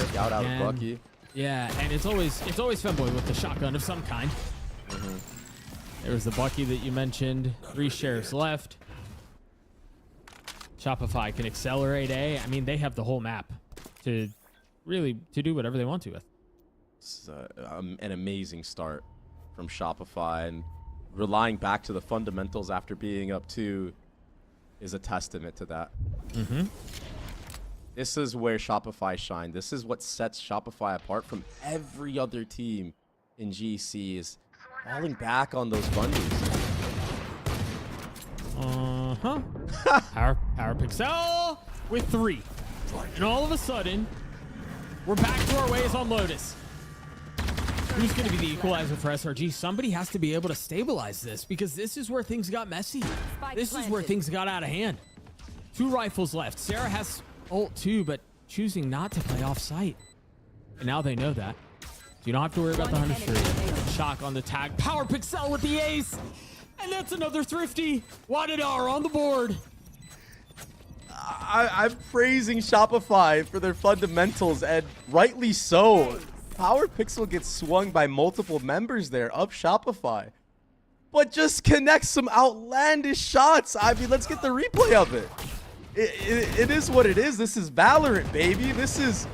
Scout out of Bucky. Yeah, and it's always Femboy with the shotgun of some kind. There was the Bucky that you mentioned. 3 sheriffs left. Shopify can accelerate A. I mean, they have the whole map to do whatever they want to with. It's an amazing start from Shopify, and relying back to the fundamentals after being up 2 is a testament to that. This is where Shopify shine. This is what sets Shopify apart from every other team in GC, is falling back on those bundles. Power Pixel with 3. And all of a sudden, we're back to our ways on Lotus. Who's going to be the equalizer for SRG? Somebody has to be able to stabilize this, because this is where things got messy. This is where things got out of hand. 2 rifles left. Sarah has ult too, but choosing not to play off site. And now they know that. You don't have to worry about the 100 shock on the tag. Power Pixel with the ace. And that's another thrifty. Wadidar on the board. I'm praising Shopify for their fundamentals, and rightly so. Power Pixel gets swung by multiple members there of Shopify, but just connects some outlandish shots. I mean, let's get the replay of it. It is what it is. This is Valorant, baby. This is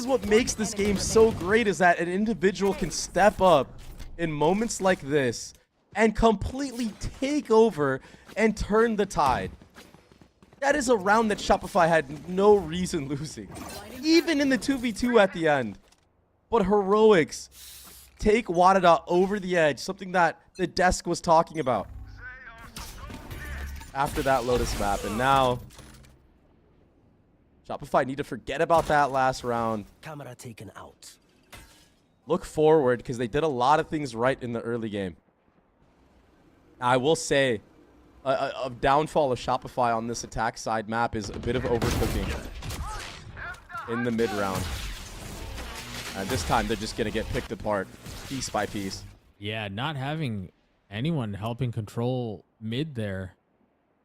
what makes this game so great, is that an individual can step up in moments like this and completely take over and turn the tide. That is a round that Shopify had no reason losing, even in the 2v2 at the end. But heroics take Wadida over the edge, something that the desk was talking about after that Lotus map. And now Shopify need to forget about that last round. Camera taken out. Look forward, because they did a lot of things right in the early game. I will say a downfall of Shopify on this attack side map is a bit of overcooking in the mid round. And this time they're just going to get picked apart piece by piece. Yeah, not having anyone helping control mid there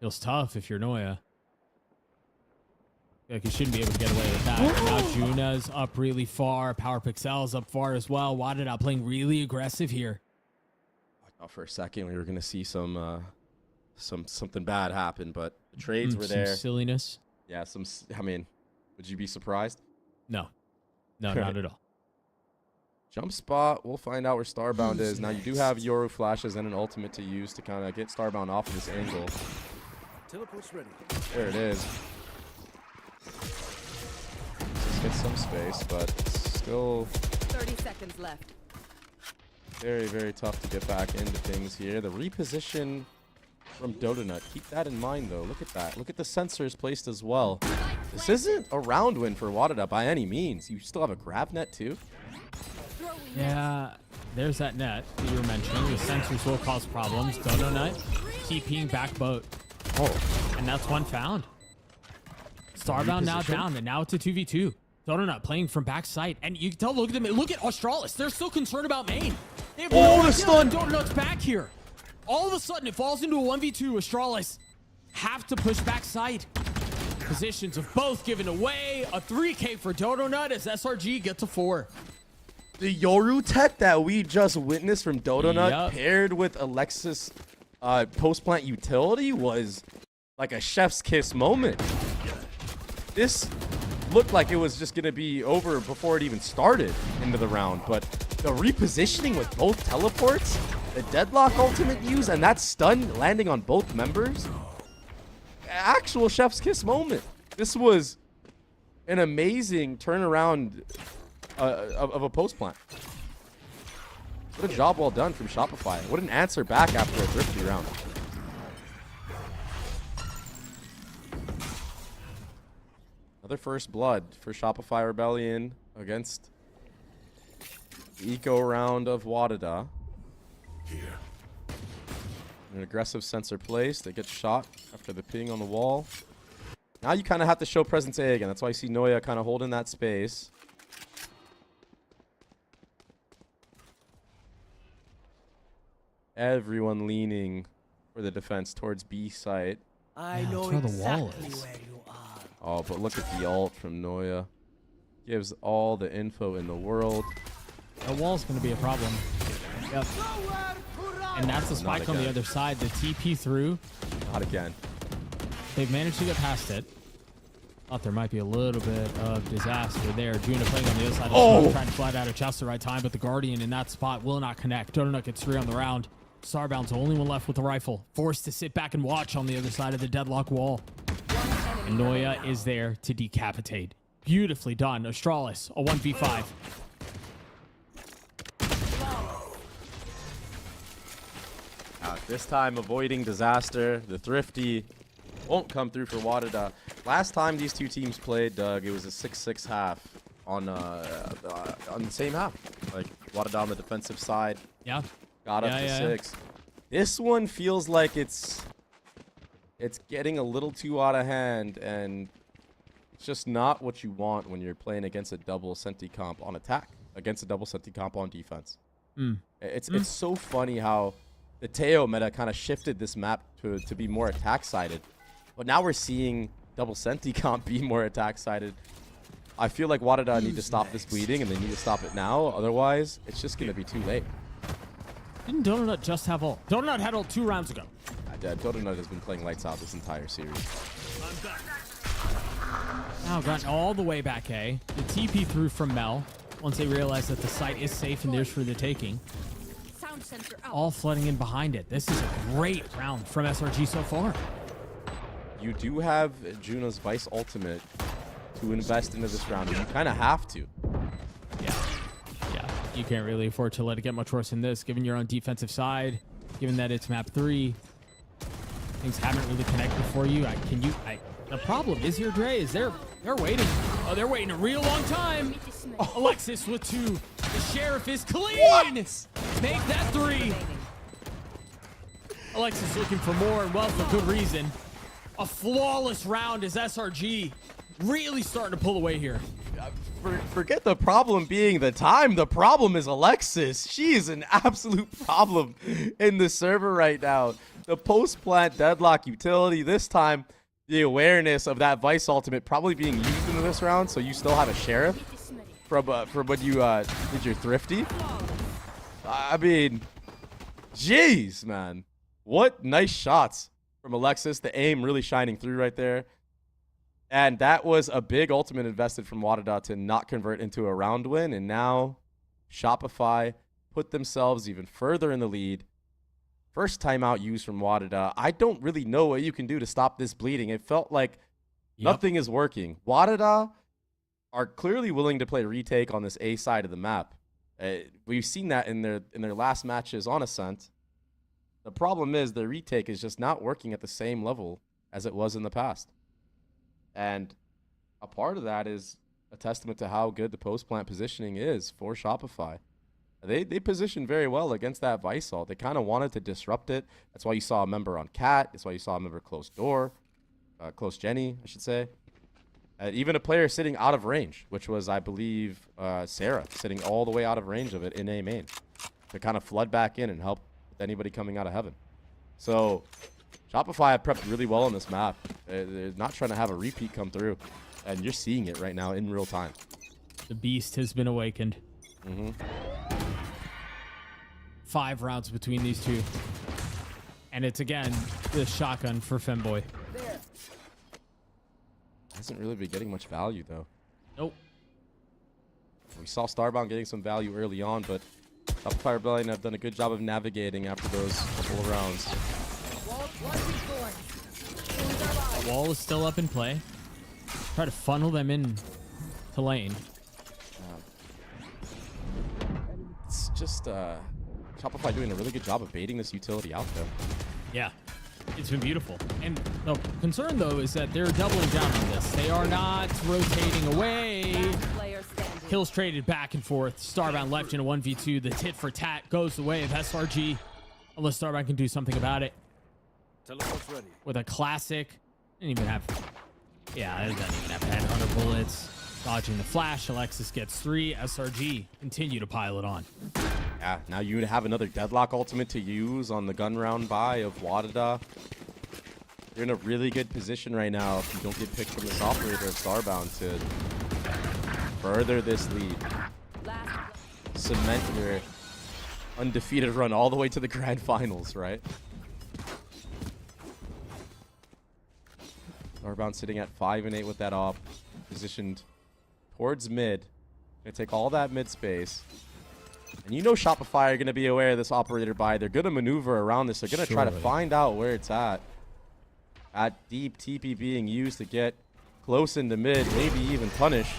feels tough if you're Noya. Like, you shouldn't be able to get away with that. Now Juna's up really far. Power Pixel's up far as well. Wadida playing really aggressive here. I thought for a second we were going to see something bad happen, but the trades were there. Some silliness. Yeah, I mean, would you be surprised? No, not at all. Jump spot. We'll find out where Starbound is. Now you do have Yoru flashes and an ultimate to use to kind of get Starbound off of this angle. Teleport's ready. There it is. Just get some space, but still 30 seconds left. very, very tough to get back into things here. The reposition from Dotonut. Keep that in mind, though. Look at that. Look at the sensors placed as well. This isn't a round win for Wadida by any means. You still have a grab net, too. Yeah, there's that net that you were mentioning. The sensors will cause problems. Dotonut keeping back boat. Oh, And that's one found. Starbound now down, and now it's a 2v2. Dotonut playing from backside. And you can tell, look at them. Look at Australis. They're still concerned about main. They have no idea that Dotonut's back here. All of a sudden, it falls into a 1v2. Australis have to push backside. Positions of both given away. A 3K for Dodonut as SRG gets a 4. The Yoru tech that we just witnessed from Dodonut Yup. paired with Alexis post-plant utility was like a chef's kiss moment. This looked like it was just going to be over before it even started into the round, but the repositioning with both teleports, the deadlock ultimate use, and that stun landing on both members, actual chef's kiss moment. This was an amazing turnaround of a post plant. What a job well done from Shopify. What an answer back after a thrifty round. Another first blood for Shopify Rebellion against the eco round of Wadada. An aggressive sensor place. They get shot after the ping on the wall. Now you kind of have to show presence A again. That's why you see Noya kind of holding that space. Everyone leaning for the defense towards B site. I know where the wall is. Oh, but look at the ult from Noya. Gives all the info in the world. The wall's going to be a problem. Yep. And that's the spike on the other side. The TP through. Not again. They've managed to get past it. Thought there might be a little bit of disaster there. Juna playing on the other side of the smoke, trying to flat out of chest the right time, but the Guardian in that spot will not connect. Donut gets 3 on the round. Starbound's the only one left with the rifle. Forced to sit back and watch on the other side of the deadlock wall. And Noya is there to decapitate. Beautifully done. Astralis, a 1v5. This time avoiding disaster. The thrifty won't come through for Wadada. Last time these two teams played, Doug, it was a 6-6 half on the same half. Like Wadada on the defensive side. Yeah. Got up to 6. This one feels like it's getting a little too out of hand, and it's just not what you want when you're playing against a double Senti comp on attack, against a double Senti comp on defense. It's so funny how the Teo meta kind of shifted this map to be more attack-sided. But now we're seeing double Senti comp be more attack-sided. I feel like Wadada need to stop this bleeding, and they need to stop it now. Otherwise, it's just going to be too late. Didn't Donut just have ult? Donut had ult 2 rounds ago. Donut has been playing lights out this entire series. Now gotten all the way back A. The TP through from Mel once they realize that the site is safe and theirs for the taking. All flooding in behind it. This is a great round from SRG so far. You do have Juna's Vice ultimate to invest into this round, and you kind of have to. Yeah. You can't really afford to let it get much worse than this, given you're on defensive side, given that it's map 3. Things haven't really connected for you. The problem is here, Dre, is they're waiting. Oh, they're waiting a real long time. Alexis with 2. The Sheriff is clean. What? Make that 3. Alexis looking for more, and well, for good reason. A flawless round as SRG really starting to pull away here. Forget the problem being the time. The problem is Alexis. She is an absolute problem in the server right now. The post-plant deadlock utility, this time the awareness of that Vice ultimate probably being used in this round, so you still have a Sheriff from when you did your thrifty. I mean, jeez, man. What nice shots from Alexis. The aim really shining through right there. And that was a big ultimate invested from Wadada to not convert into a round win. And now Shopify put themselves even further in the lead. First timeout used from Wadada. I don't really know what you can do to stop this bleeding. It felt like nothing is working. Wadada are clearly willing to play retake on this A side of the map. We've seen that in their last matches on Ascent. The problem is the retake is just not working at the same level as it was in the past. And a part of that is a testament to how good the post-plant positioning is for Shopify. They positioned very well against that Vice ult. They kind of wanted to disrupt it. That's why you saw a member on Cat. That's why you saw a member close door. Close Jenny, I should say. Even a player sitting out of range, which was, I believe, Sarah, sitting all the way out of range of it in A main to kind of flood back in and help with anybody coming out of heaven. So Shopify have prepped really well on this map. They're not trying to have a repeat come through. And you're seeing it right now in real time. The beast has been awakened. 5 rounds between these two. And it's, again, the shotgun for Femboy. Hasn't really been getting much value, though. Nope. We saw Starbound getting some value early on, but Shopify Rebellion have done a good job of navigating after those couple of rounds. Wall is still up in play. Try to funnel them in to lane. It's just Shopify doing a really good job of baiting this utility out there. Yeah, it's been beautiful. And the concern, though, is that they're doubling down on this. They are not rotating away. Player standing. Kills traded back and forth. Starbound left in a 1v2. The tit for tat goes the way of SRG. Unless Starbound can do something about it. With a classic. Didn't even have... Yeah, it doesn't even have headhunter bullets. Dodging the flash. Alexis gets 3. SRG continue to pile it on. Yeah, now you have another Deadlock ultimate to use on the gun round buy of Wadada. You're in a really good position right now if you don't get picked from this operator of Starbound to further this lead. Cement your undefeated run all the way to the grand finals, right? Starbound sitting at 5 and 8 with that op, positioned towards mid. Gonna take all that mid space. And you know Shopify are going to be aware of this operator buy. They're going to maneuver around this. They're going to try to find out where it's at. At deep TP being used to get close into mid, maybe even punish.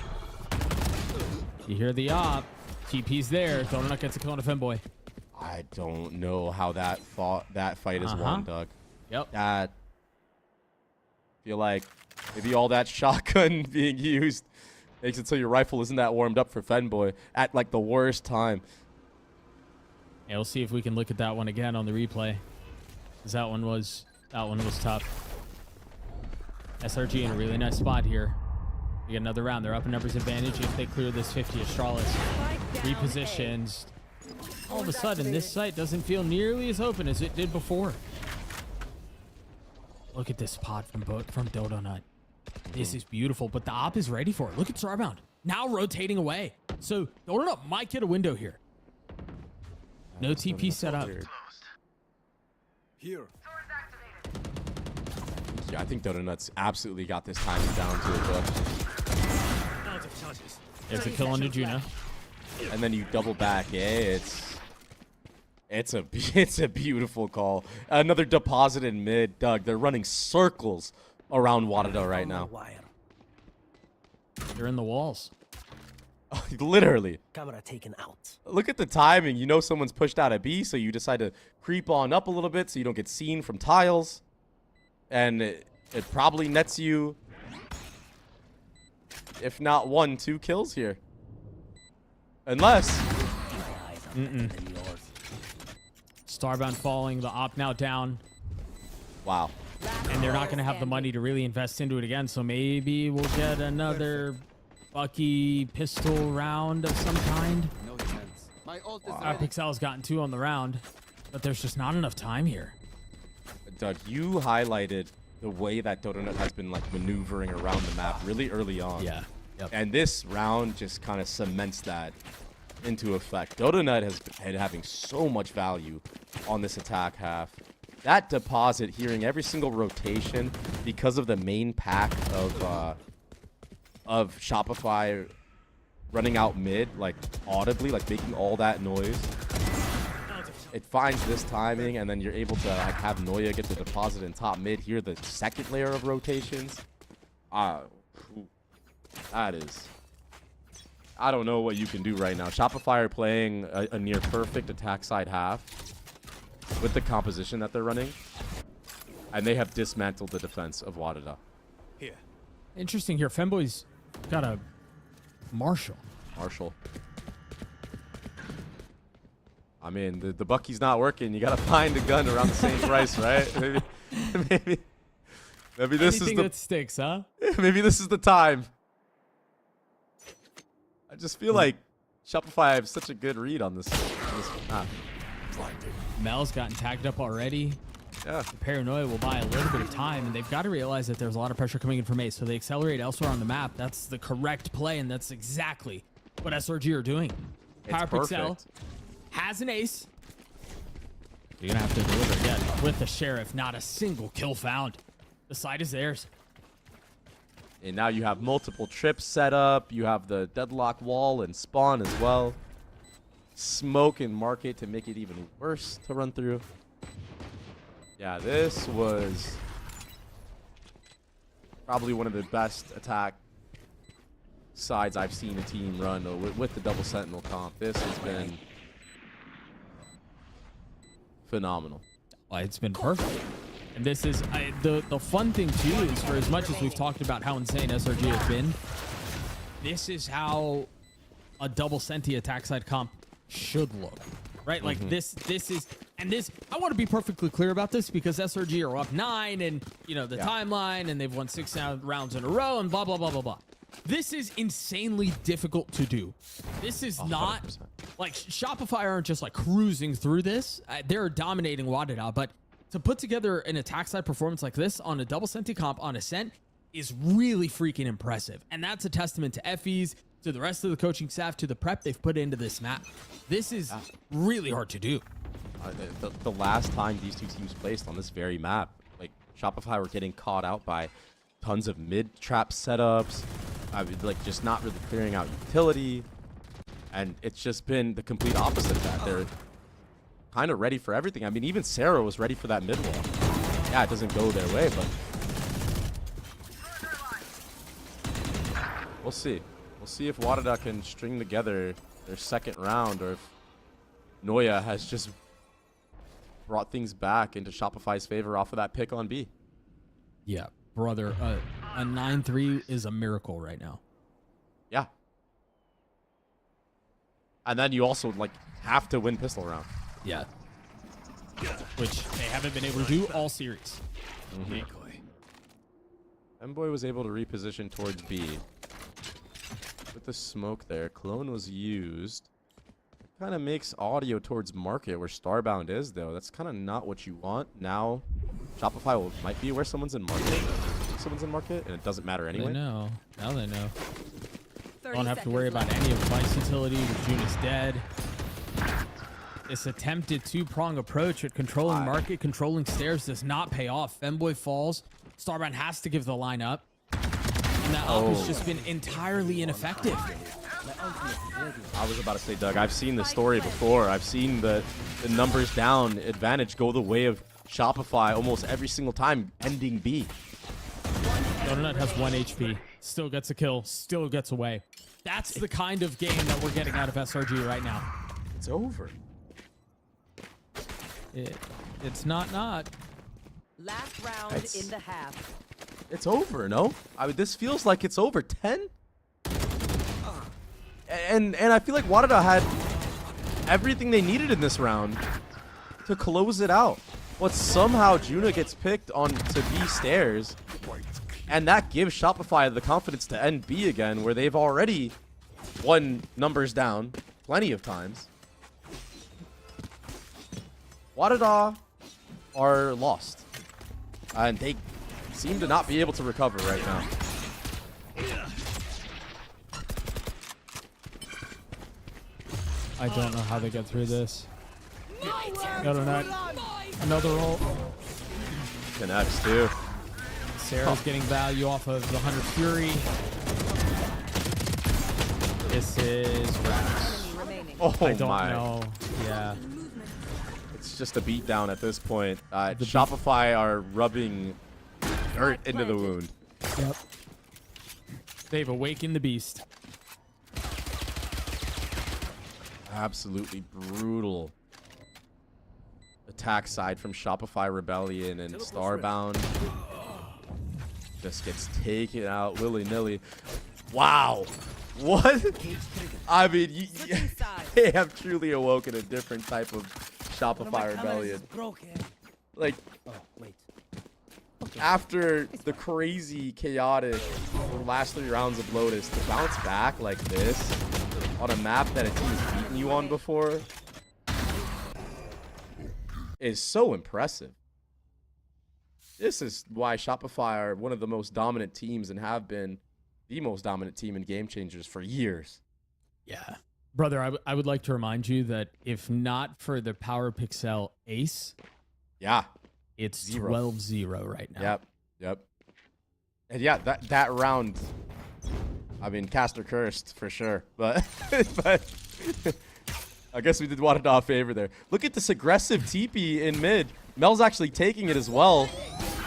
You hear the op. TP's there. Donut gets a kill on a Femboy. I don't know how that fight is won, Doug. Yep. That feel like maybe all that shotgun being used makes it so your rifle isn't that warmed up for Femboy at like the worst time. Yeah, we'll see if we can look at that one again on the replay. Because that one was tough. SRG in a really nice spot here. We get another round. They're up in numbers advantage if they clear this 50 Astralis. Repositions. All of a sudden, this site doesn't feel nearly as open as it did before. Look at this pod from Dodonut. This is beautiful, but the op is ready for it. Look at Starbound. Now rotating away. So Dodonut might get a window here. No TP set up. Here. Yeah, I think Donut's absolutely got this timing down to a book. There's a kill on Najuna. And then you double back. Yeah, it's a beautiful call. Another deposit in mid, Doug. They're running circles around Wadada right now. They're in the walls. Literally. Camera taken out. Look at the timing. You know someone's pushed out a B, so you decide to creep on up a little bit so you don't get seen from tiles. And it probably nets you, if not 1, 2 kills here. Unless... Starbound falling. The op now down. Wow. And they're not going to have the money to really invest into it again, so maybe we'll get another Bucky pistol round of some kind. Pixel's gotten 2 on the round, but there's just not enough time here. Doug, you highlighted the way that Donut has been like maneuvering around the map really early on. Yeah. Yep. And this round just kind of cements that into effect. Donut has been having so much value on this attack half. That deposit, hearing every single rotation because of the main pack of Shopify running out mid, like audibly, like making all that noise. It finds this timing, and then you're able to like, have Noya get the deposit in top mid. Here, the second layer of rotations. That is... I don't know what you can do right now. Shopify are playing a near perfect attack side half with the composition that they're running. And they have dismantled the defense of Wadada. Here. Interesting here. Femboy's got a Marshall. I mean, the Bucky's not working. You gotta find a gun around the same price, right? Maybe this Anything is the that sticks, huh? maybe this is the time. I just feel like Shopify have such a good read on this map. Mel's gotten tagged up already. Yeah. The paranoia will buy a little bit of time, and they've got to realize that there's a lot of pressure coming in from Ace, so they accelerate elsewhere on the map. That's the correct play, and that's exactly what SRG are doing. Power Pixel has an ace. You're going to have to deliver again with the Sheriff. Not a single kill found. The side is theirs. And now you have multiple trips set up. You have the deadlock wall and spawn as well. Smoke and market to make it even worse to run through. Yeah, this was probably one of the best attack sides I've seen a team run with the double sentinel comp. This has been phenomenal. Well, it's been perfect. And this is the fun thing too is, for as much as we've talked about how insane SRG has been, this is how a double senti attack side comp should look, right? Like this is, and this, I want to be perfectly clear about this because SRG are up 9 and the timeline, and they've won 6 rounds in a row and blah blah blah blah blah. This is insanely difficult to do. This is 100%. Not like Shopify aren't just like cruising through this. They're dominating Wadada, but to put together an attack side performance like this on a double senti comp on Ascent is really freaking impressive. And that's a testament to FEs, to the rest of the coaching staff, to the prep they've put into this map. This is really hard to do. The last time these two teams placed on this very map, like Shopify were getting caught out by tons of mid-trap setups, like just not really clearing out utility. And it's just been the complete opposite of that. They're kind of ready for everything. I mean, even Sarah was ready for that mid wall. Yeah, it doesn't go their way, but we'll see. We'll see if Wadada can string together their second round, or if Noya has just brought things back into Shopify's favor off of that pick on B. Yeah, brother, a 9-3 is a miracle right now. Yeah. And then you also like have to win pistol round. Yeah. Which they haven't been able to do all series. M-Boy was able to reposition towards B. With the smoke there, clone was used. Kind of makes audio towards market where Starbound is, though. That's kind of not what you want. Now, Shopify might be where someone's in market. Someone's in market, and it doesn't matter anyway. They know. Now they know. Don't have to worry about any of Vice utility with Junis dead. This attempted two-prong approach at controlling market, controlling stairs does not pay off. Femboy falls. Starbound has to give the line up. And that up has just been entirely ineffective. I was about to say, Doug, I've seen the story before. I've seen the numbers down advantage go the way of Shopify almost every single time, ending B. Donut has 1 HP. Still gets a kill. Still gets away. That's the kind of game that we're getting out of SRG right now. It's over. It's not. Last round in the half. It's over, no? I mean, this feels like it's over. 10? And I feel like Wadada had everything they needed in this round to close it out. But somehow Juna gets picked onto B stairs, and that gives Shopify the confidence to end B again, where they've already won numbers down plenty of times. Wadada are lost, and they seem to not be able to recover right now. I don't know how they get through this. Another roll. Connects too. Sarah's getting value off of the 100 Fury. This is Rax. Oh, I don't know. Yeah. It's just a beatdown at this point. Shopify are rubbing dirt into the wound. Yep. They've awakened the beast. Absolutely brutal attack side from Shopify Rebellion, and Starbound just gets taken out willy-nilly. Wow. What? I mean, they have truly awoken a different type of Shopify Rebellion. Like, after the crazy, chaotic last 3 rounds of Lotus, to bounce back like this on a map that a team's beaten you on before is so impressive. this is why Shopify are one of the most dominant teams and have been the most dominant team in Game Changers for years. Yeah. Brother, I would like to remind you that if not for the Power Pixel ace, Yeah. it's 0. 12-0 right now. Yep. And yeah, that round, I mean, cast or cursed for sure. But I guess we did Wadada a favor there. Look at this aggressive TP in mid. Mel's actually taking it as well.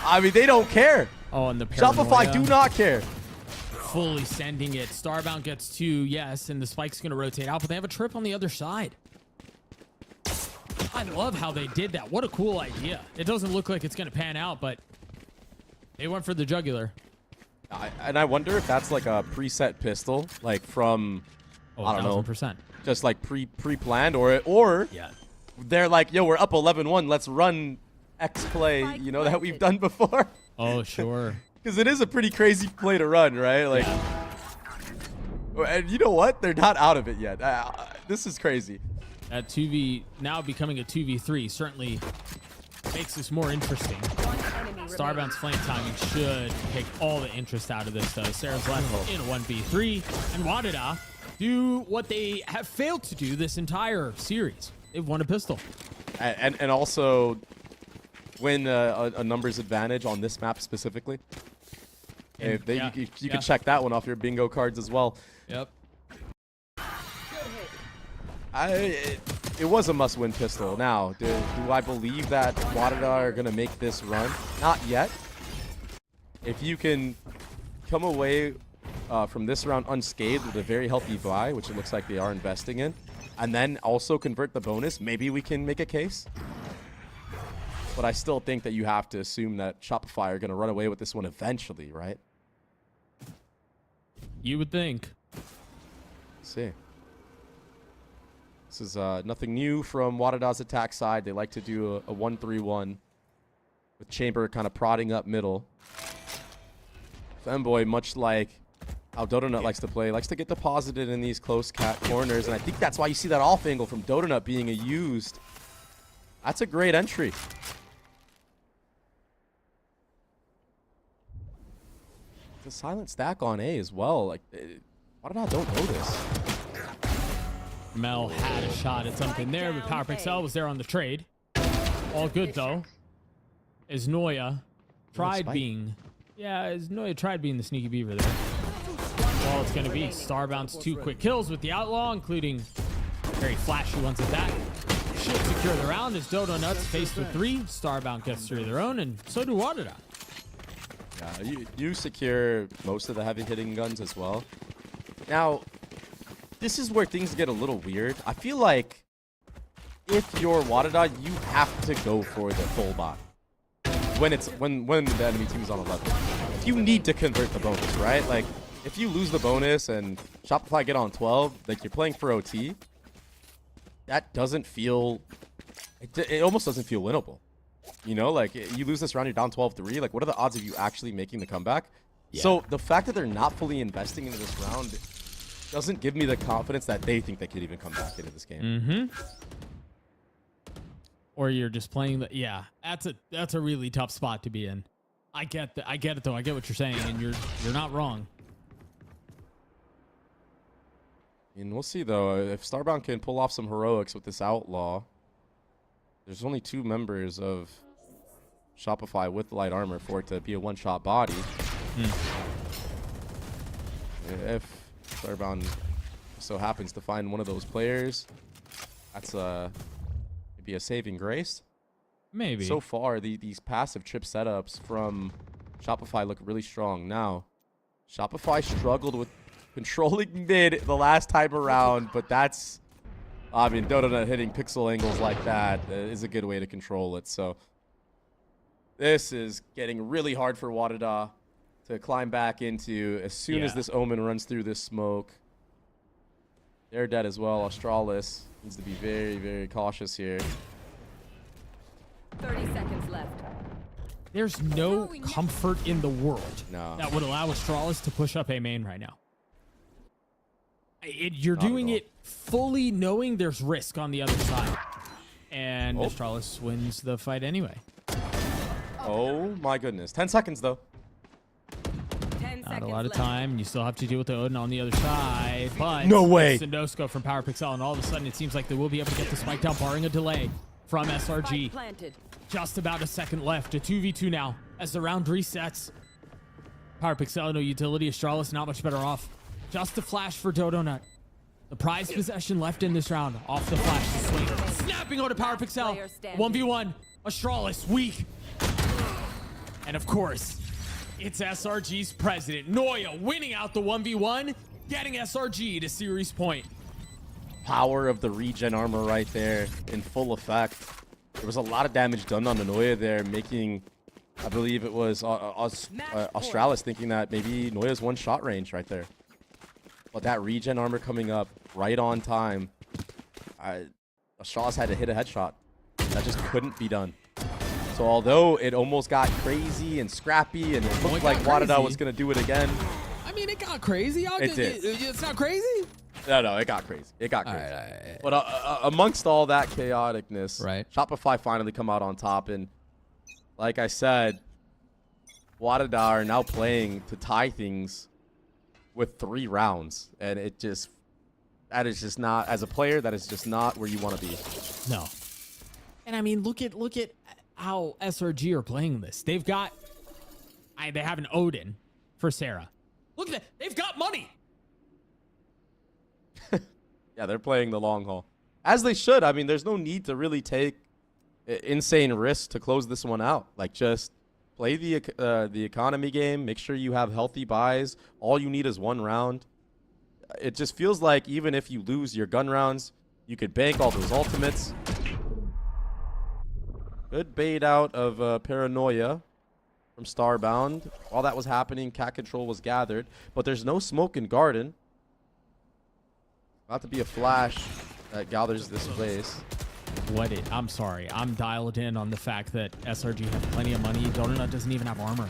I mean, they don't care. Oh, and the Shopify paranoia. do not care. Fully sending it. Starbound gets 2, yes, and the spike's going to rotate out, but they have a trip on the other side. I love how they did that. What a cool idea. It doesn't look like it's going to pan out, but they went for the jugular. And I wonder if that's like a preset pistol, like from, I don't know, 1000%. just like pre-planned, or Yeah. they're like, yo, we're up 11-1, let's run X play, you know, that we've done before. Oh, sure. Because it is a pretty crazy play to run, right? Like, and you know what? They're not out of it yet. This is crazy. That 2v now becoming a 2v3 certainly makes this more interesting. Starbound's flame timing should take all the interest out of this, though. Sarah's left in a 1v3, and Wadada do what they have failed to do this entire series. They've won a pistol. And also win a numbers advantage on this map specifically. And, You can check that one off your bingo cards as well. Yep. It was a must-win pistol. Now, do I believe that Wadada are going to make this run? Not yet. If you can come away from this round unscathed with a very healthy buy, which it looks like they are investing in, and then also convert the bonus, maybe we can make a case. But I still think that you have to assume that Shopify are going to run away with this one eventually, right? You would think. Let's see. This is nothing new from Wadada's attack side. They like to do a 1-3-1 with Chamber kind of prodding up middle. Femboy, much like how Dodonut likes to play, likes to get deposited in these close cat corners, and I think that's why you see that off angle from Dodonut being used. That's a great entry. The silent stack on A as well. Like, Wadada don't know this. Mel had a shot at something there, but Power Pixel was there on the trade. All good, though. As Noya tried being... Yeah, as Noya tried being the sneaky beaver there. Well, it's going to be Starbound's 2 quick kills with the Outlaw, including very flashy ones at that. Should secure the round as Dodo Nuts faced with 3. Starbound gets 3 of their own, and so do Wadada. Yeah, you secure most of the heavy hitting guns as well. Now, this is where things get a little weird. I feel like if you're Wadada, you have to go for the full buy when the enemy team is on 11. If you need to convert the bonus, right? Like, if you lose the bonus and Shopify get on 12, like you're playing for OT, that doesn't feel... It almost doesn't feel winnable. You know, like, you lose this round, you're down 12-3. Like, what are the odds of you actually making the comeback? Yeah. So, the fact that they're not fully investing into this round doesn't give me the confidence that they think they could even come back into this game. Mm-hmm. Or you're just playing the... Yeah, that's a really tough spot to be in. I get it, though. I get what you're saying, and you're not wrong. And we'll see, though. If Starbound can pull off some heroics with this Outlaw, there's only 2 members of Shopify with light armor for it to be a one-shot body. If Starbound so happens to find one of those players, that's maybe a saving grace. Maybe. So far, these passive trip setups from Shopify look really strong. Now, Shopify struggled with controlling mid the last time around, but that's... I mean, Dodonut hitting pixel angles like that is a good way to control it. So this is getting really hard for Wadada to climb back into as soon as this Omen runs through this smoke. They're dead as well. Australis needs to be very, very cautious here. 30 seconds left. There's no comfort in the world that would allow Australis to push up A main right now. You're doing it fully knowing there's risk on the other side. And Australis wins the fight anyway. Oh my goodness. 10 seconds though. 10 Not a seconds lot of left. time. You still have to deal with the Odin on the other side, but No way. it's a no-scope from PowerPixel, and all of a sudden it seems like they will be able to get the spike down, barring a delay from SRG. Spike planted. Just about a second left. A 2v2 now as the round resets. PowerPixel, no utility. Astralis not much better off. Just a flash for Dodonut. The prize possession left in this round. Off the flash. Swing. Snapping onto PowerPixel. Player standing. 1v1. Astralis weak. And of course, it's SRG's president, Noya, winning out the 1v1, getting SRG to series point. Power of the regen armor right there in full effect. There was a lot of damage done on Noya there, making, I believe it was Australis thinking that maybe Noya's one shot range right there. But that regen armor coming up right on time, Australis had to hit a headshot. That just couldn't be done. So although it almost got crazy and scrappy and it looked like Wadada was going to do it again. I mean, it got crazy. It did. It's not crazy? No, it got crazy. It got crazy. But amongst all that chaoticness, Shopify finally come out on top. And like I said, Wadada are now playing to tie things with 3 rounds. And that is just not, as a player, that is just not where you want to be. No. And I mean, look at how SRG are playing this. They've got, they have an Odin for Sarah. Look at that. They've got money. Yeah, they're playing the long haul. As they should. I mean, there's no need to really take insane risks to close this one out. Like, just play the economy game. Make sure you have healthy buys. All you need is 1 round. It just feels like even if you lose your gun rounds, you could bank all those ultimates. Good bait out of Paranoia from Starbound. While that was happening, cat control was gathered. But there's no smoke in Garden. About to be a flash that gathers this place. I'm sorry. I'm dialed in on the fact that SRG have plenty of money. Donut doesn't even have armor.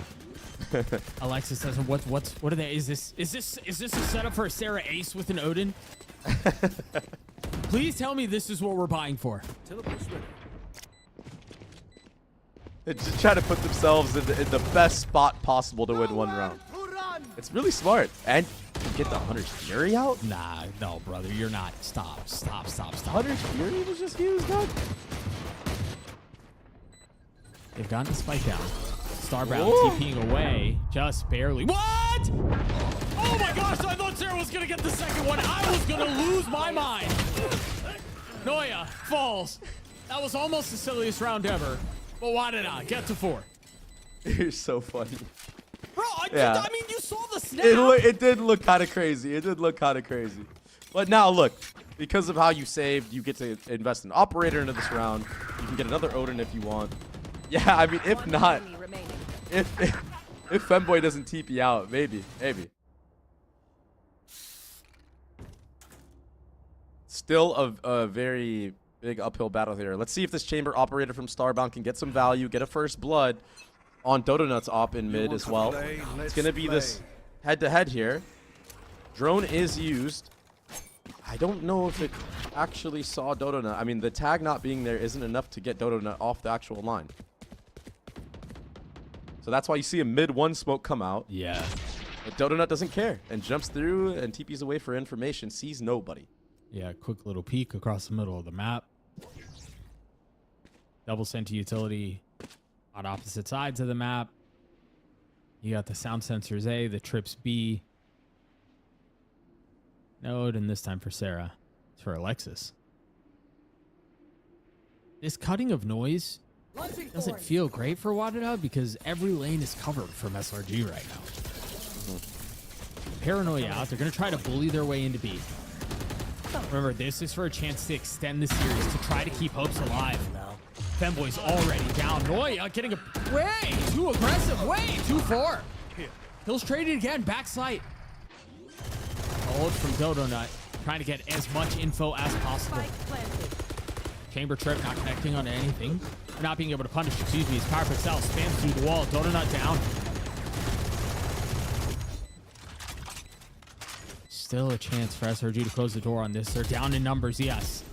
Alexis says, what are they? Is this a setup for a Sarah Ace with an Odin? Please tell me this is what we're buying for. They just try to put themselves in the best spot possible to win 1 round. It's really smart. And you get the Hunter's Fury out? Nah, no, brother, you're not. Stop. Hunter's Fury was just used up? They've gotten the spike down. Starbound TPing away, just barely. What? Oh my gosh, I thought Sarah was gonna get the second one. I was gonna lose my mind. Noya falls. That was almost the silliest round ever. But why did I get to 4? You're so funny. Bro, Yeah. I mean, you saw the snap. It did look kind of crazy. It did look kind of crazy. But now, look, because of how you saved, you get to invest an operator into this round. You can get another Odin if you want. Yeah, I mean, if not, if Femboy doesn't TP out, maybe. Still a very big uphill battle here. Let's see if this chamber operator from Starbound can get some value, get a first blood on Dodonut's op in mid as well. It's going to be this head-to-head here. Drone is used. I don't know if it actually saw Dodonut. I mean, the tag not being there isn't enough to get Dodonut off the actual line. So that's why you see a mid-1 smoke come out. Yeah. But Dodonut doesn't care and jumps through and TPs away for information, sees nobody. Yeah, quick little peek across the middle of the map. Double sent to utility on opposite sides of the map. You got the sound sensors A, the trips B. Node, and this time for Sarah. It's for Alexis. This cutting of noise doesn't feel great for Wadada because every lane is covered from SRG right now. Paranoia out. They're going to try to bully their way into B. Remember, this is for a chance to extend the series, to try to keep hopes alive. Femboy's already down. Noya getting a way too aggressive, way too far. He'll trade it again, backslide. Hold from Dodonut, trying to get as much info as possible. Chamber trip not connecting on anything. Not being able to punish, excuse me, his power itself spams through the wall. Dodonut down. Still a chance for SRG to close the door on this. They're down in numbers, yes.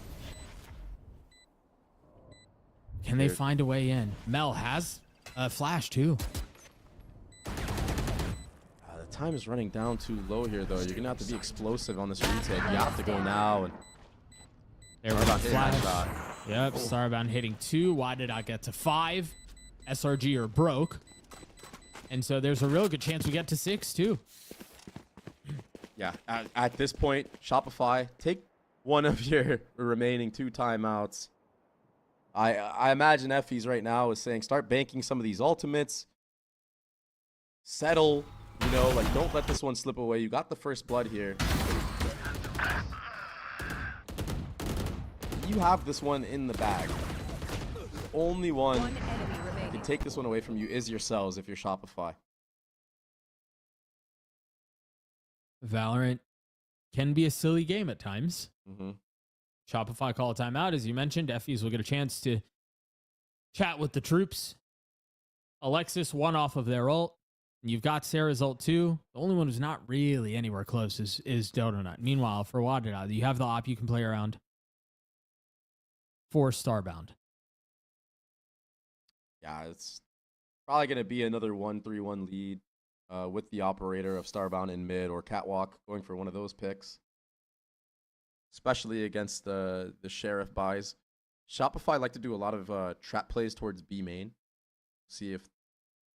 Can they find a way in? Mel has Flash too. The time is running down too low here, though. You're going to have to be explosive on this retake. You have to go now. And There we go. Flash. Flash. Yep, Starbound hitting 2. Why did I get to 5? SRG are broke. And so there's a real good chance we get to 6 too. Yeah, at this point, Shopify, take one of your remaining 2 timeouts. I imagine Effie's right now is saying, start banking some of these ultimates. Settle, you know, like don't let this one slip away. You got the first blood here. You have this one in the bag. The only one who can take this one away from you is yourselves if you're Shopify. Valorant can be a silly game at times. Mm-hmm. Shopify call a timeout. As you mentioned, Effies will get a chance to chat with the troops. Alexis, one off of their ult. You've got Sarah's ult too. The only one who's not really anywhere close is Donut. Meanwhile, for Wadada, you have the op you can play around for Starbound. Yeah, it's probably going to be another 1-3-1 lead with the operator of Starbound in mid or Catwalk going for one of those picks. Especially against the Sheriff buys. Shopify like to do a lot of trap plays towards B main. See if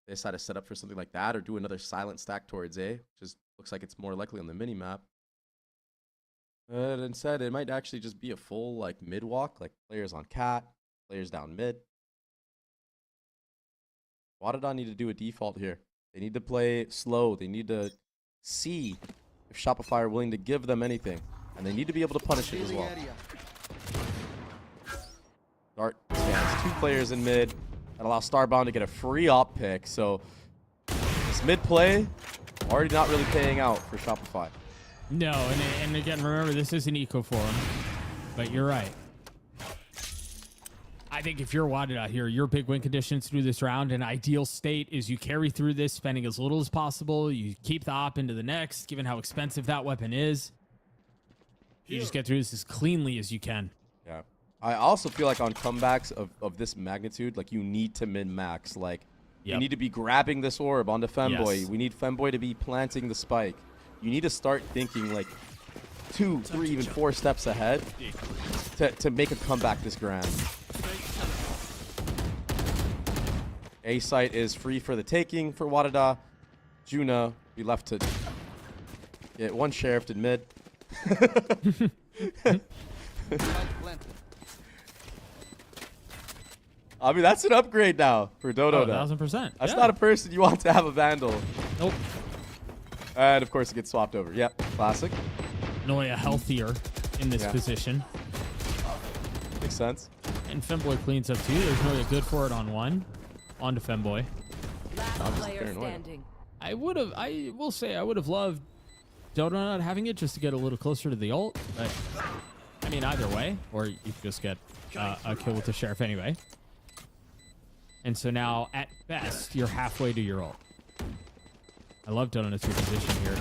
they decide to set up for something like that or do another silent stack towards A, which is, looks like it's more likely on the mini-map. But instead, it might actually just be a full like mid walk, like players on Cat, players down mid. Wadada need to do a default here. They need to play slow. They need to see if Shopify are willing to give them anything. And they need to be able to punish it as well. Dart scans 2 players in mid. That allows Starbound to get a free op pick. So this mid play already not really paying out for Shopify. No, and again, remember, this is an eco forum. But you're right. I think if you're Wadada out here, your big win conditions through this round, an ideal state is you carry through this, spending as little as possible. You keep the op into the next, given how expensive that weapon is. You just get through this as cleanly as you can. Yeah. I also feel like on comebacks of this magnitude, like you need to min-max. Like you need to be grabbing this orb onto Femboy. Yes. We need Femboy to be planting the spike. You need to start thinking like 2, 3, even 4 steps ahead to make a comeback this grand. A site is free for the taking for Wadada. Juna, we left to get one sheriffed in mid. I mean, that's an upgrade now for Dodo. 1000%. That's not a person you want to have a Vandal. Nope. And of course, it gets swapped over. Yep, classic. Noya healthier in this position. Makes sense. And Femboy cleans up too. There's Noya good for it on 1. On to Femboy. I will say I would have loved Dodo not having it just to get a little closer to the ult. But I mean, either way, or you could just get a kill with the Sheriff anyway. And so now, at best, you're halfway to your ult. I love Donut's reposition here.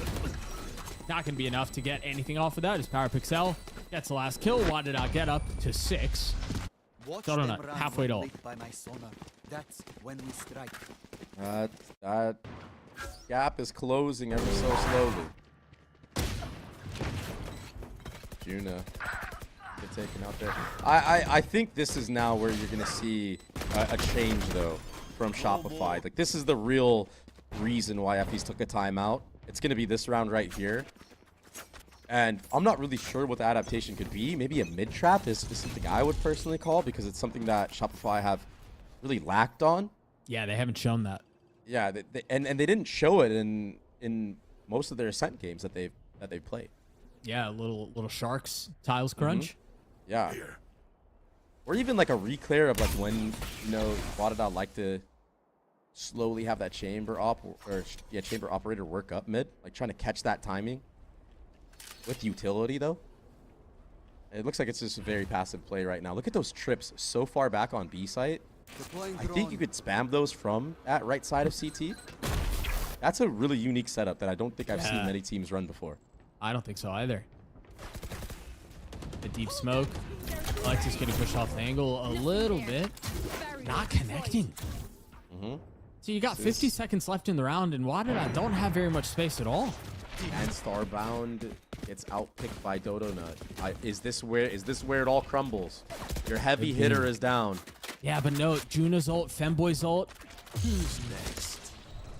Not going to be enough to get anything off of that. His Power Pixel gets the last kill. Wanted get up to 6. Donut halfway to ult. That's when we strike. That gap is closing ever so slowly. Juna get taken out there. I think this is now where you're gonna see a change though from Shopify. Like this is the real reason why Effie's took a timeout. It's gonna be this round right here. And I'm not really sure what the adaptation could be. Maybe a mid trap is something I would personally call because it's something that Shopify have really lacked on. Yeah, they haven't shown that. Yeah, and they didn't show it in most of their Ascent games that they've played. Yeah, little sharks tiles crunch. Yeah. Or even like a reclear of like when Wadada like to slowly have that chamber chamber operator work up mid, like trying to catch that timing with utility though. It looks like it's just a very passive play right now. Look at those trips so far back on B site. I think you could spam those from that right side of CT. That's a really unique setup that I don't think I've seen many teams run before. I don't think so either. The deep smoke. Alexis getting pushed off the angle a little bit. Not connecting. So you got 50 seconds left in the round, and Wadada don't have very much space at all. And Starbound gets outpicked by Dodonut. Is this where it all crumbles? Your heavy hitter is down. Yeah, but no, Juna's ult, Femboy's ult. Who's next?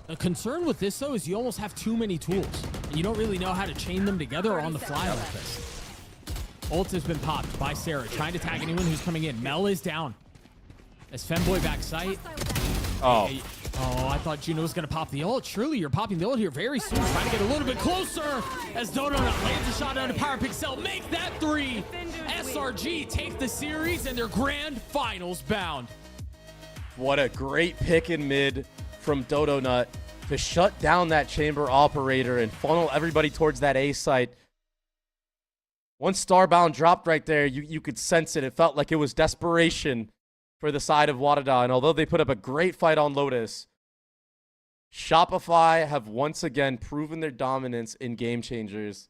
The concern with this, though, is you almost have too many tools. And you don't really know how to chain them together or on the fly like this. Ult has been popped by Sarah, trying to tag anyone who's coming in. Mel is down. As Femboy back sight. Oh. Oh, I thought Juno was going to pop the ult. Surely you're popping the ult here very soon. Trying to get a little bit closer as Dodonut lands a shot on a Power Pixel. Make that 3. SRG take the series and their grand finals bound. What a great pick in mid from Dodonut to shut down that chamber operator and funnel everybody towards that A site. Once Starbound dropped right there, you could sense it. It felt like it was desperation for the side of Wadada. And although they put up a great fight on Lotus, Shopify have once again proven their dominance in Game Changers.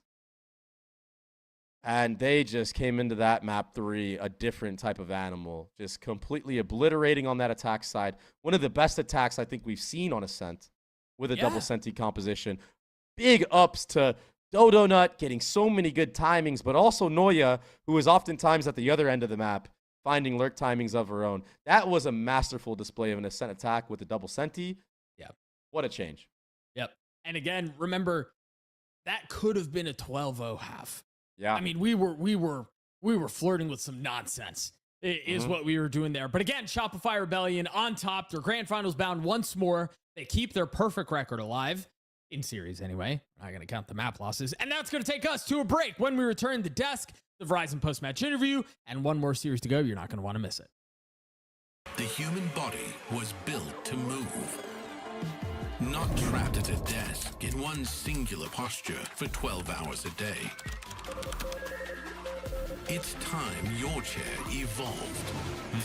And they just came into that map 3 a different type of animal, just completely obliterating on that attack side. One of the best attacks I think we've seen on Ascent with a double Senti composition. Big ups to Dodonut getting so many good timings, but also Noya, who is oftentimes at the other end of the map, finding lurk timings of her own. That was a masterful display of an Ascent attack with a double Senti. Yeah, what a change. Yep. And again, remember, that could have been a 12-0 half. Yeah. I mean, we were flirting with some nonsense. Is what we were doing there. But again, Shopify Rebellion on top. Their grand finals bound once more. They keep their perfect record alive. In series, anyway. We're not going to count the map losses. And that's going to take us to a break. When we return, the desk, the Verizon post-match interview, and one more series to go. You're not going to want to miss it. The human body was built to move. Not trapped at a desk in one singular posture for 12 hours a day. It's time your chair evolved.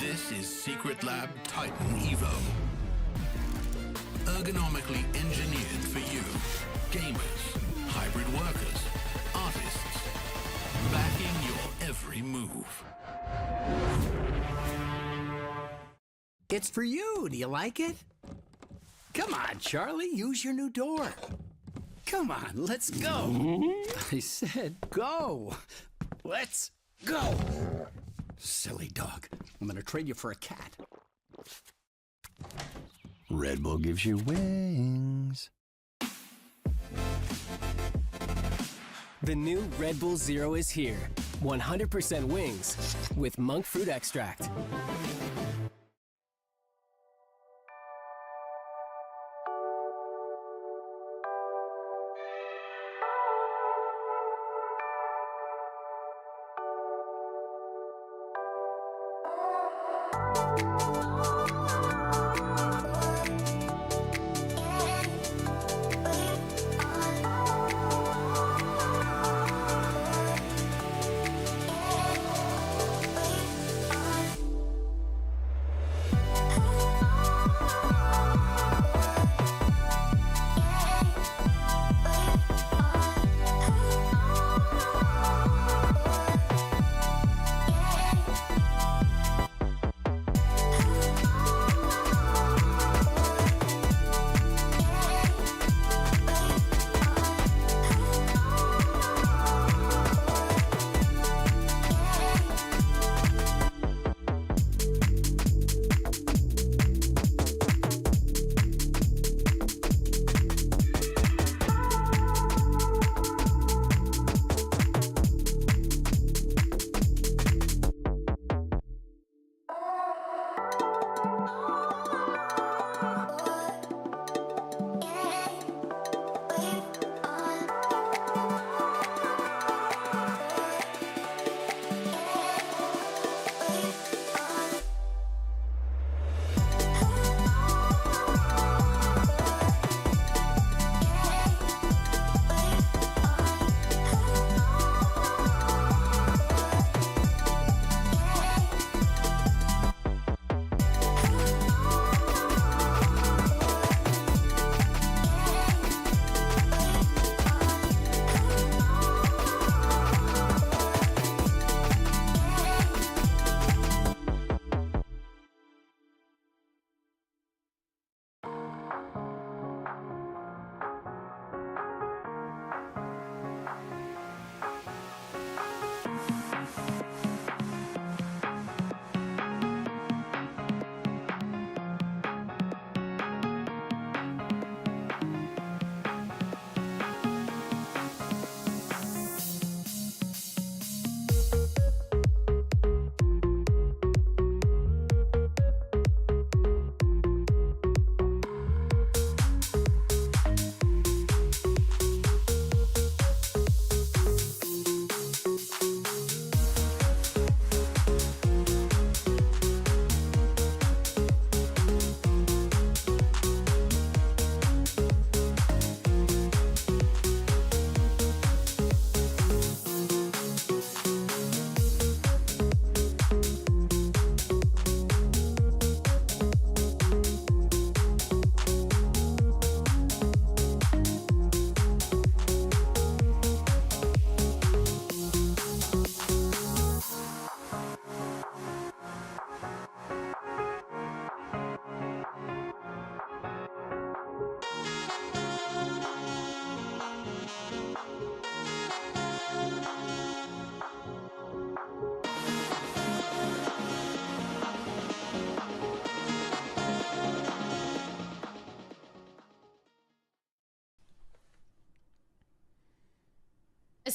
This is Secretlab Titan Evo. Ergonomically engineered for you. Gamers, hybrid workers, artists. Backing your every move. It's for you. Do you like it? Come on, Charlie. Use your new door. Come on, let's go. I said go. Let's go. Silly dog. I'm gonna trade you for a cat. Red Bull gives you wings. The new Red Bull Zero is here. 100% wings with monk fruit extract.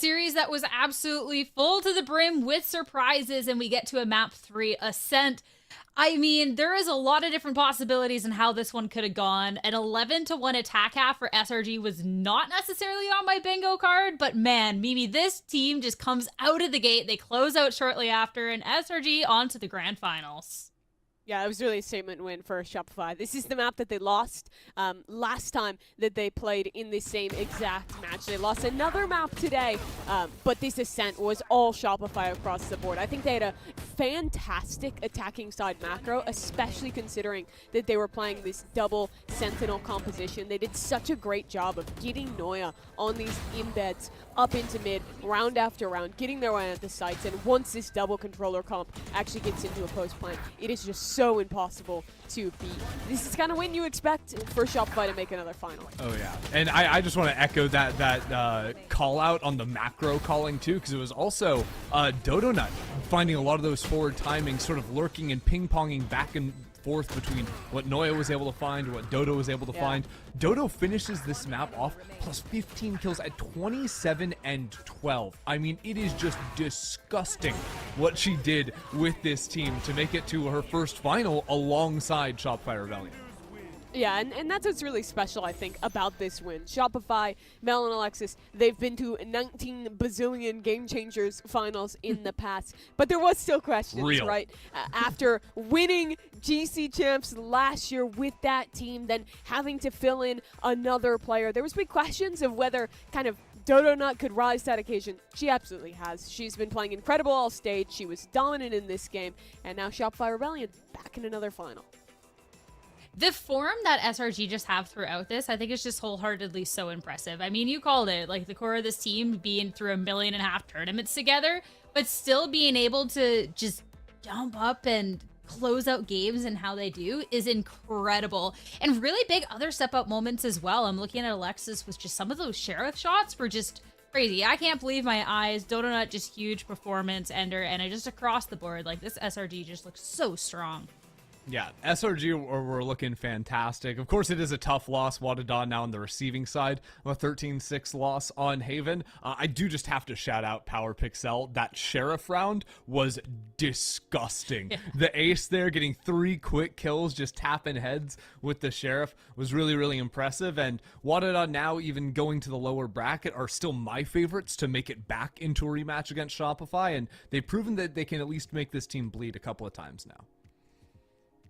series that was absolutely full to the brim with surprises, and we get to a map 3 Ascent. I mean, there is a lot of different possibilities in how this one could have gone. An 11-1 attack half for SRG was not necessarily on my bingo card, but man, Mimi, this team just comes out of the gate. They close out shortly after, and SRG on to the grand finals. Yeah, it was really a statement win for Shopify. This is the map that they lost last time that they played in the same exact match. They lost another map today, but this Ascent was all Shopify across the board. I think they had a fantastic attacking side macro, especially considering that they were playing this double Sentinel composition. They did such a great job of getting Noya on these embeds up into mid, round after round, getting their way at the sites, and once this double controller comp actually gets into a post plant, it is just so impossible to beat. This is kind of when you expect for Shopify to make another final. Oh yeah, and I just want to echo that call out on the macro calling too, because it was also Dodonut finding a lot of those forward timings, sort of lurking and ping-ponging back and forth between what Noya was able to find and what Dodo was able to find. Dodo finishes this map off plus 15 kills at 27 and 12. I mean, it is just disgusting what she did with this team to make it to her first final alongside Shopify Rebellion. Yeah, and that's what's really special, I think, about this win. Shopify, Mel and Alexis, they've been to 19 bazillion Game Changers finals in the past, but there was still questions, right? After winning GC champs last year with that team, then having to fill in another player, there was big questions of whether kind of Dodonut could rise to that occasion. She absolutely has. She's been playing incredible all stage. She was dominant in this game, and now Shopify Rebellion back in another final. The form that SRG just have throughout this, I think is just wholeheartedly so impressive. I mean, you called it, like the core of this team being through 1.5 million tournaments together, but still being able to just jump up and close out games and how they do is incredible. And really big other step up moments as well. I'm looking at Alexis with just some of those Sheriff shots were just crazy. I can't believe my eyes. Dodonut, just huge performance ender, and just across the board, like this SRG just looks so strong. Yeah, SRG were looking fantastic. Of course, it is a tough loss. Wadada now on the receiving side, a 13-6 loss on Haven. I do just have to shout out Power Pixel. That Sheriff round was disgusting. The ace there, getting 3 quick kills, just tapping heads with the Sheriff, was really, really impressive. And Wadada now even going to the lower bracket are still my favorites to make it back into a rematch against Shopify. And they've proven that they can at least make this team bleed a couple of times now.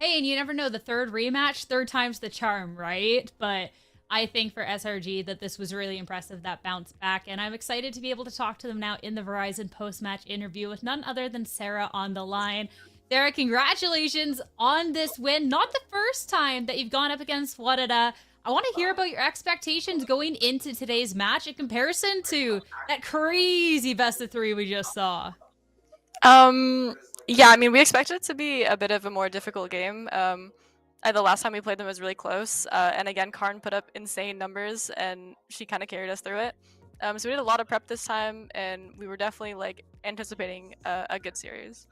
Hey, and you never know, the third rematch, third time's the charm, right? But I think for SRG that this was really impressive, that bounce back, and I'm excited to be able to talk to them now in the Verizon post-match interview with none other than Sarah on the line. Sarah, congratulations on this win. Not the first time that you've gone up against Wadada. I want to hear about your expectations going into today's match in comparison to that crazy best of 3 we just saw. Yeah, I mean, we expected it to be a bit of a more difficult game. The last time we played them was really close. And again, Karn put up insane numbers, and she kind of carried us through it. So we did a lot of prep this time, and we were definitely like anticipating a good series.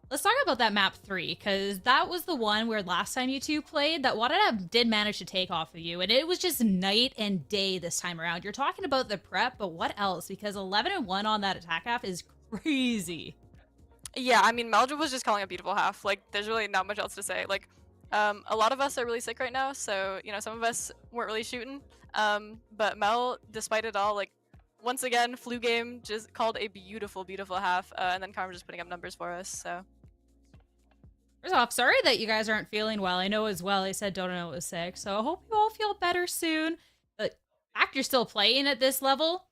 Let's talk about that map 3, because that was the one where last time you two played, that Wadada did manage to take off of you, and it was just night and day this time around. You're talking about the prep, but what else? Because 11-1 on that attack half is crazy. Yeah, I mean, Meldra was just calling a beautiful half. Like, there's really not much else to say. Like, a lot of us are really sick right now, so, you know, some of us weren't really shooting. But Mel, despite it all, like, once again, flu game just called a beautiful, beautiful half, and then Karma just putting up numbers for us, so. First off, sorry that you guys aren't feeling well. I know as well, I said Dodonut was sick, so I hope you all feel better soon. But the fact you're still playing at this level,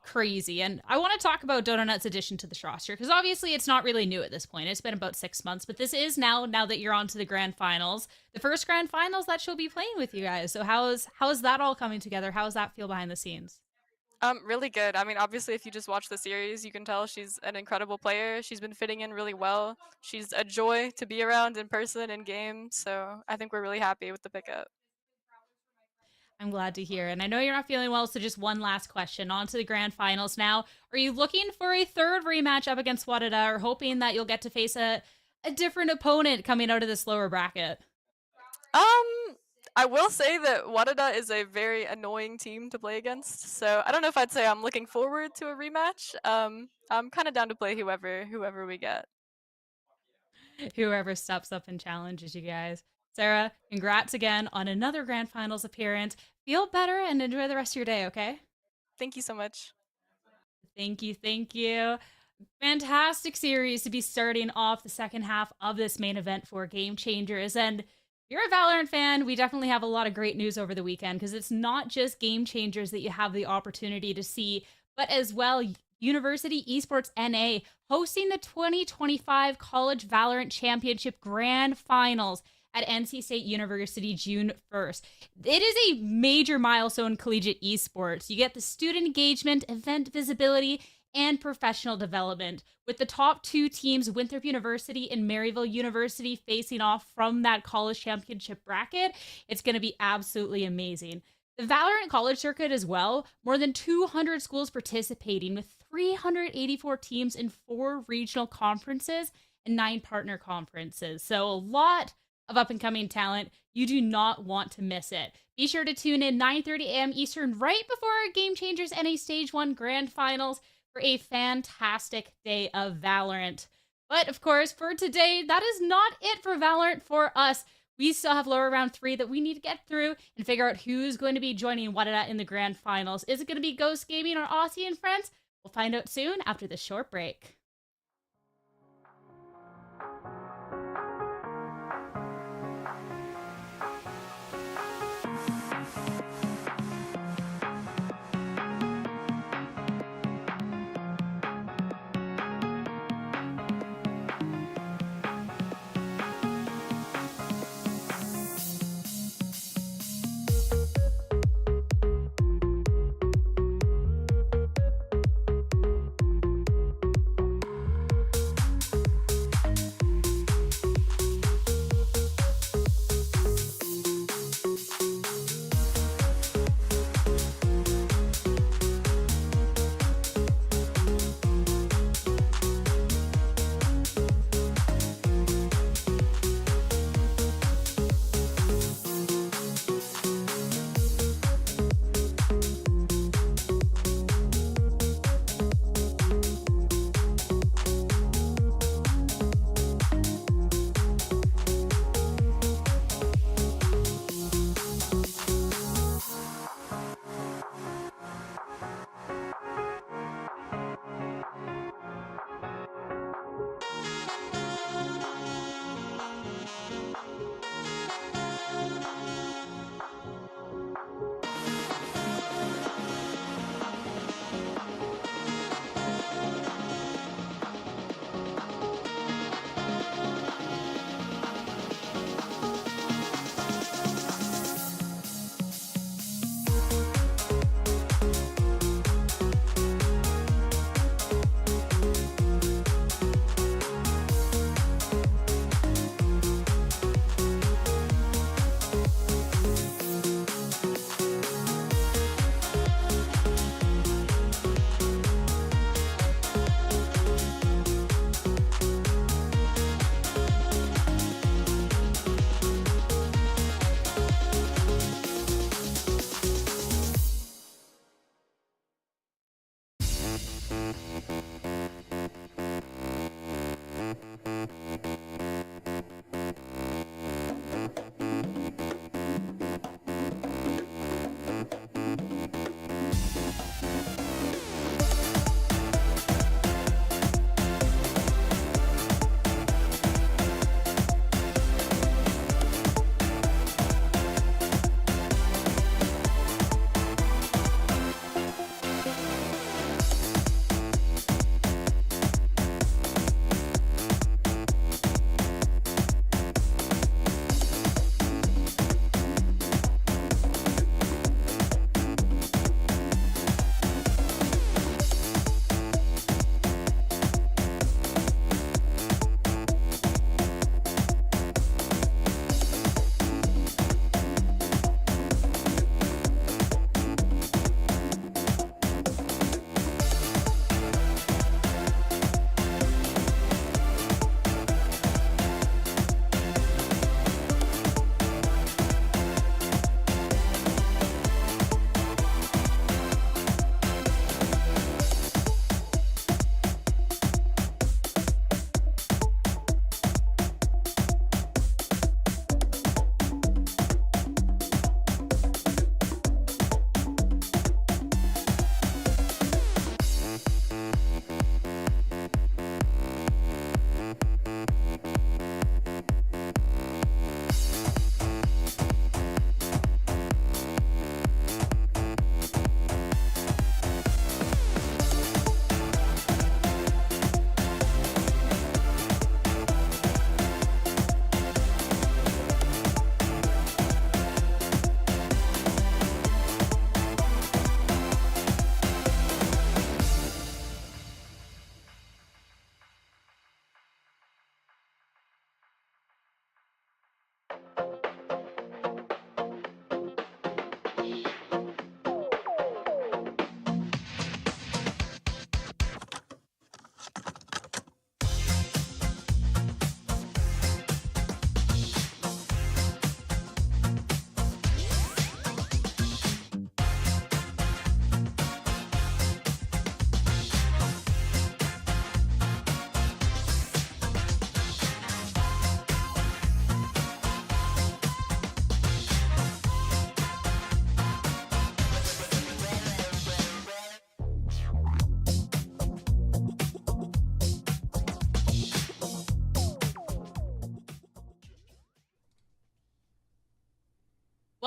crazy. And I want to talk about Dodonut's addition to the roster, because obviously it's not really new at this point. It's been about 6 months, but this is now that you're on to the grand finals, the first grand finals that she'll be playing with you guys. So how is that all coming together? How does that feel behind the scenes? Really good. I mean, obviously, if you just watch the series, you can tell she's an incredible player. She's been fitting in really well. She's a joy to be around in person and game. So I think we're really happy with the pickup. I'm glad to hear. And I know you're not feeling well, so just one last question. On to the grand finals now. Are you looking for a third rematch up against Wadada, or hoping that you'll get to face a different opponent coming out of this lower bracket? I will say that Wadada is a very annoying team to play against, so I don't know if I'd say I'm looking forward to a rematch. I'm kind of down to play whoever we get. Whoever steps up and challenges you guys. Sarah, congrats again on another Grand Finals appearance. Feel better and enjoy the rest of your day, okay? Thank you so much. Thank you, thank you. Fantastic series to be starting off the second half of this main event for Game Changers. And if you're a Valorant fan, we definitely have a lot of great news over the weekend, because it's not just Game Changers that you have the opportunity to see, but as well University Esports NA hosting the 2025 College Valorant Championship Grand Finals at NC State University June 1st. It is a major milestone in collegiate esports. You get the student engagement, event visibility, and professional development, with the top two teams, Winthrop University and Maryville University, facing off from that college championship bracket. It's going to be absolutely amazing. The Valorant College Circuit as well, more than 200 schools participating, with 384 teams in 4 regional conferences and 9 partner conferences. So a lot of up-and-coming talent. You do not want to miss it. Be sure to tune in 9:30 a.m. Eastern right before our Game Changers NA Stage 1 Grand Finals for a fantastic day of Valorant. But of course, for today, that is not it for Valorant for us. We still have lower round 3 that we need to get through and figure out who's going to be joining Wadada in the Grand Finals. Is it going to be Ghost Gaming or Aussie and friends? We'll find out soon after this short break.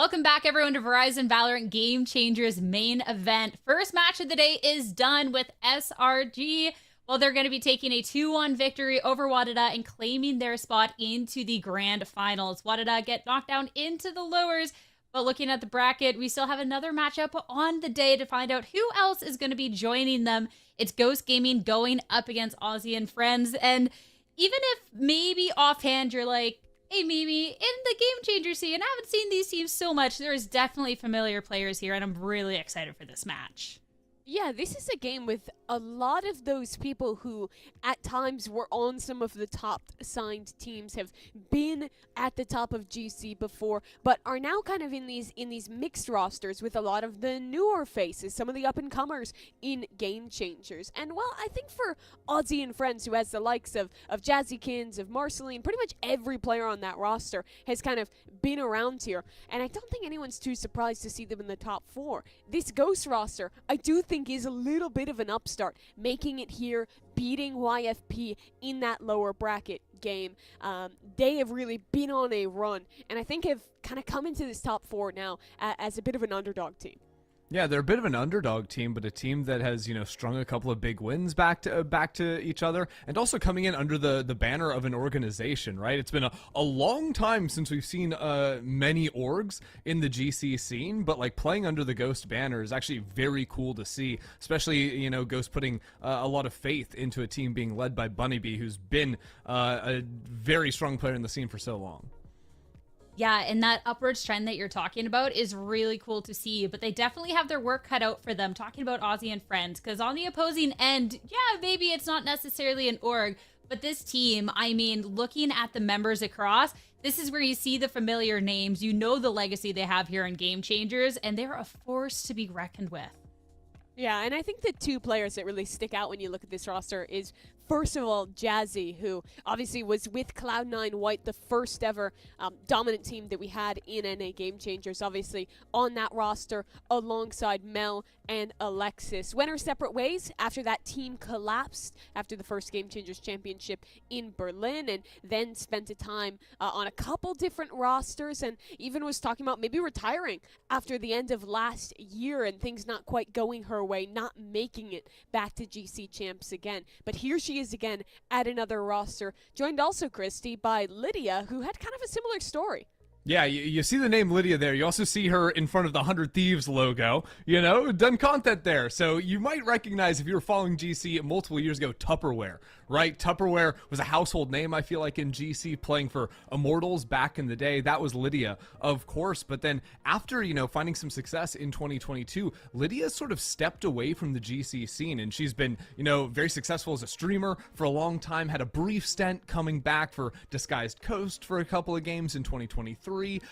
Welcome back, everyone, to Verizon Valorant Game Changers main event. First match of the day is done with SRG. Well, they're going to be taking a 2-1 victory over Wadada and claiming their spot into the grand finals. Wadada get knocked down into the lowers, but looking at the bracket, we still have another matchup on the day to find out who else is going to be joining them. It's Ghost Gaming going up against Aussie and Friends. And even if maybe offhand you're like, hey, Mimi, in the Game Changer scene, I haven't seen these teams so much. There's definitely familiar players here, and I'm really excited for this match. Yeah, this is a game with a lot of those people who at times were on some of the top assigned teams, have been at the top of GC before, but are now kind of in these mixed rosters with a lot of the newer faces, some of the up-and-comers in Game Changers. And, well, I think for Aussie and Friends, who has the likes of Jazzykins, of Marceline, pretty much every player on that roster has kind of been around here, and I don't think anyone's too surprised to see them in the top 4. This Ghost roster, I do think is a little bit of an upstart, making it here, beating YFP in that lower bracket game. They have really been on a run, and I think have kind of come into this top 4 now as a bit of an underdog team. Yeah, they're a bit of an underdog team, but a team that has, strung a couple of big wins back to each other, and also coming in under the banner of an organization, right? It's been a long time since we've seen many orgs in the GC scene, but like playing under the Ghost banner is actually very cool to see, especially, Ghost putting a lot of faith into a team being led by Bunnybee, who's been a very strong player in the scene for so long. Yeah, and that upwards trend that you're talking about is really cool to see, but they definitely have their work cut out for them, talking about Aussie and Friends, because on the opposing end, yeah, maybe it's not necessarily an org, but this team, I mean, looking at the members across, this is where you see the familiar names, the legacy they have here in Game Changers, and they're a force to be reckoned with. Yeah, and I think the two players that really stick out when you look at this roster is, first of all, Jazzy, who obviously was with Cloud9 White, the first ever dominant team that we had in NA Game Changers, obviously on that roster alongside Mel and Alexis. Went our separate ways after that team collapsed after the first Game Changers Championship in Berlin, and then spent a time on a couple different rosters, and even was talking about maybe retiring after the end of last year and things not quite going her way, not making it back to GC Champs again. But here she is again at another roster, joined also, Christy, by Lydia, who had kind of a similar story. Yeah, you see the name Lydia there. You also see her in front of the 100 Thieves logo, done content there. So you might recognize, if you were following GC multiple years ago, Tupperware, right? Tupperware was a household name, I feel like, in GC, playing for Immortals back in the day. That was Lydia, of course. But then after, finding some success in 2022, Lydia sort of stepped away from the GC scene, and she's been, very successful as a streamer for a long time, had a brief stint coming back for Disguised Coast for a couple of games in 2023.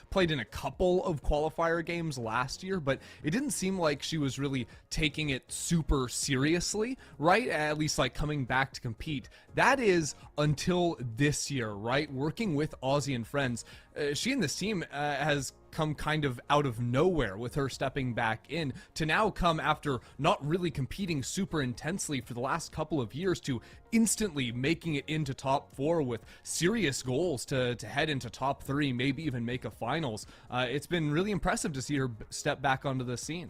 Played in a couple of qualifier games last year, but it didn't seem like she was really taking it super seriously, right? At least like coming back to compete. That is until this year, right? Working with Aussie and Friends. She and this team has come kind of out of nowhere with her stepping back in to now come after not really competing super intensely for the last couple of years to instantly making it into top 4 with serious goals to head into top 3, maybe even make a finals. It's been really impressive to see her step back onto the scene.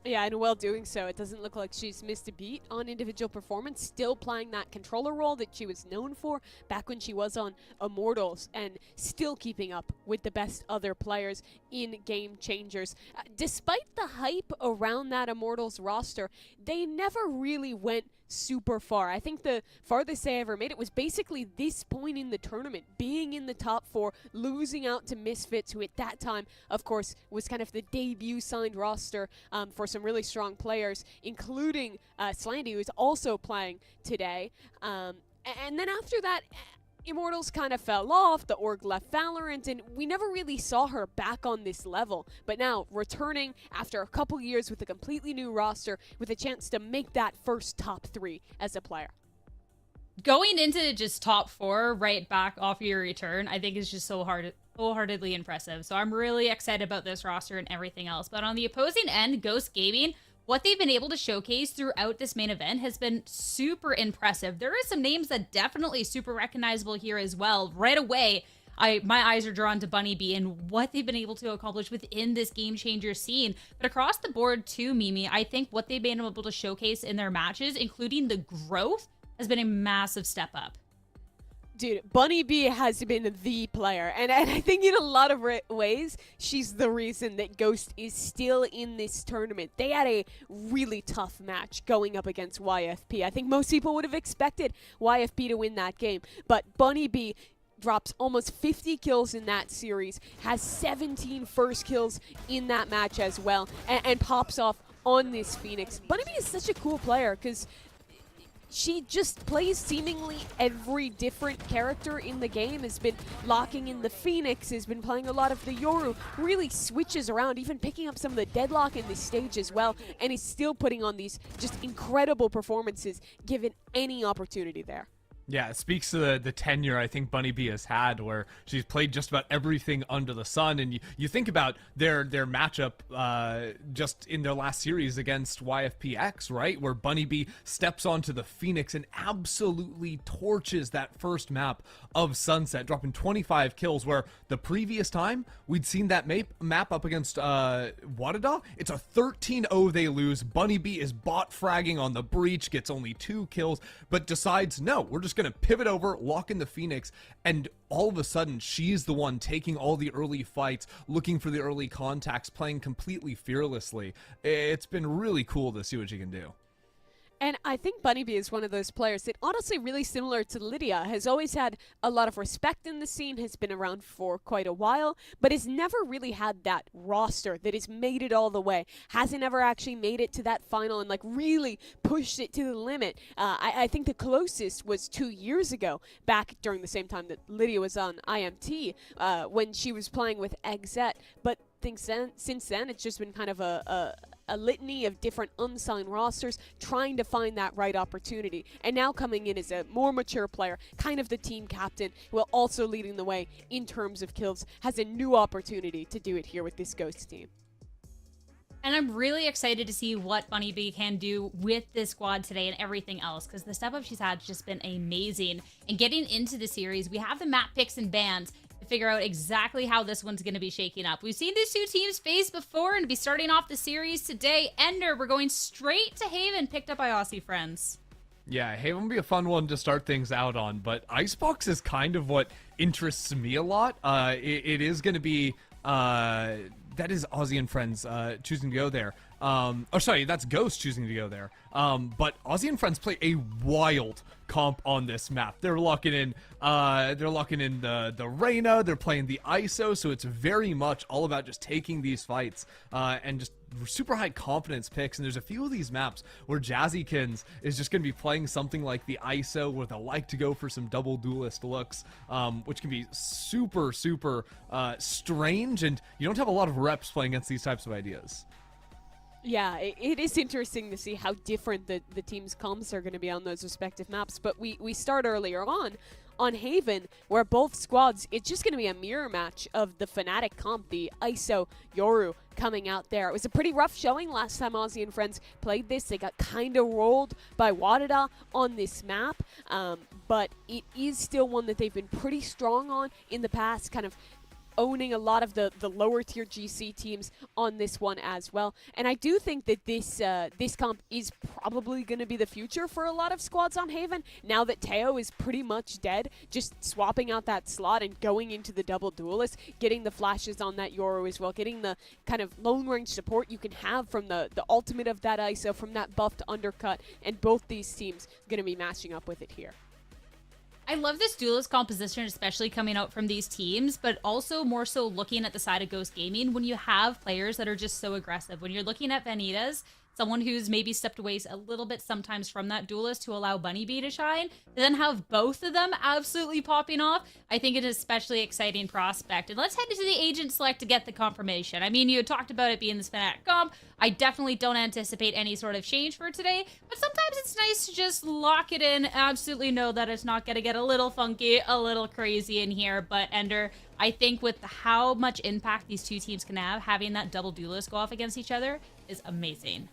Yeah, and while doing so, it doesn't look like she's missed a beat on individual performance, still playing that controller role that she was known for back when she was on Immortals, and still keeping up with the best other players in Game Changers. Despite the hype around that Immortals roster, they never really went super far. I think the farthest they ever made it was basically this point in the tournament, being in the top 4, losing out to Misfits, who at that time, of course, was kind of the debut signed roster for some really strong players, including Slandy, who is also playing today. And then after that, Immortals kind of fell off, the org left Valorant, and we never really saw her back on this level. But now, returning after a couple years with a completely new roster, with a chance to make that first top 3 as a player. Going into just top 4 right back off your return, I think is just so wholeheartedly impressive. So I'm really excited about this roster and everything else. But on the opposing end, Ghost Gaming, what they've been able to showcase throughout this main event has been super impressive. There are some names that definitely super recognizable here as well. Right away, my eyes are drawn to Bunny B and what they've been able to accomplish within this game changer scene. But across the board too, Mimi, I think what they've been able to showcase in their matches, including the growth, has been a massive step up. Dude, Bunny B has been the player, and I think in a lot of ways, she's the reason that Ghost is still in this tournament. They had a really tough match going up against YFP. I think most people would have expected YFP to win that game, but Bunny B drops almost 50 kills in that series, has 17 first kills in that match as well, and pops off on this Phoenix. Bunny B is such a cool player because she just plays seemingly every different character in the game, has been locking in the Phoenix, has been playing a lot of the Yoru, really switches around, even picking up some of the deadlock in this stage as well, and is still putting on these just incredible performances given any opportunity there. Yeah, it speaks to the tenure I think Bunny B has had, where she's played just about everything under the sun. And you think about their matchup just in their last series against YFPX, right? Where Bunny B steps onto the Phoenix and absolutely torches that first map of Sunset, dropping 25 kills, where the previous time we'd seen that map up against Wadada, it's a 13-0 they lose. Bunny B is bot fragging on the breach, gets only 2 kills, but decides, no, we're just going to pivot over, lock in the Phoenix, and all of a sudden she's the one taking all the early fights, looking for the early contacts, playing completely fearlessly. It's been really cool to see what she can do. And I think Bunny B is one of those players that, honestly, really similar to Lydia, has always had a lot of respect in the scene, has been around for quite a while, but has never really had that roster that has made it all the way. Hasn't ever actually made it to that final and, like, really pushed it to the limit. I think the closest was 2 years ago, back during the same time that Lydia was on IMT, when she was playing with Exet. But since then, it's just been kind of a litany of different unsigned rosters trying to find that right opportunity. And now coming in as a more mature player, kind of the team captain, while also leading the way in terms of kills, has a new opportunity to do it here with this Ghost team. And I'm really excited to see what Bunny B can do with this squad today and everything else, because the step up she's had has just been amazing. And getting into the series, we have the map picks and bans to figure out exactly how this one's going to be shaking up. We've seen these two teams face before, and to be starting off the series today, Ender, we're going straight to Haven, picked up by Aussie friends. Yeah, Haven will be a fun one to start things out on, but Icebox is kind of what interests me a lot. It is going to be... that is Aussie and friends choosing to go there. Oh, sorry, that's Ghost choosing to go there. But Aussie and friends play a wild comp on this map. They're locking in the Reyna, they're playing the ISO, so it's very much all about just taking these fights and just super high confidence picks. And there's a few of these maps where Jazzykins is just going to be playing something like the ISO, where they like to go for some double duelist looks, which can be super strange, and you don't have a lot of reps playing against these types of ideas. Yeah, it is interesting to see how different the team's comps are going to be on those respective maps. But we start earlier on Haven, where both squads, it's just going to be a mirror match of the Fnatic comp, the ISO Yoru coming out there. It was a pretty rough showing last time Aussie and friends played this. They got kind of rolled by Wadada on this map, but it is still one that they've been pretty strong on in the past, kind of owning a lot of the lower tier GC teams on this one as well. And I do think that this comp is probably going to be the future for a lot of squads on Haven, now that Teo is pretty much dead, just swapping out that slot and going into the double duelist, getting the flashes on that Yoru as well, getting the kind of long range support you can have from the ultimate of that ISO, from that buffed undercut, and both these teams going to be matching up with it here. I love this duelist composition, especially coming out from these teams, but also more so looking at the side of Ghost Gaming when you have players that are just so aggressive. When you're looking at Vanitas, someone who's maybe stepped away a little bit sometimes from that duelist to allow Bunny B to shine, to then have both of them absolutely popping off, I think it is especially exciting prospect. And let's head to the agent select to get the confirmation. I mean, you had talked about it being this Fnatic comp. I definitely don't anticipate any sort of change for today, but sometimes it's nice to just lock it in, absolutely know that it's not going to get a little funky, a little crazy in here. But Ender, I think with how much impact these two teams can have, having that double duelist go off against each other is amazing.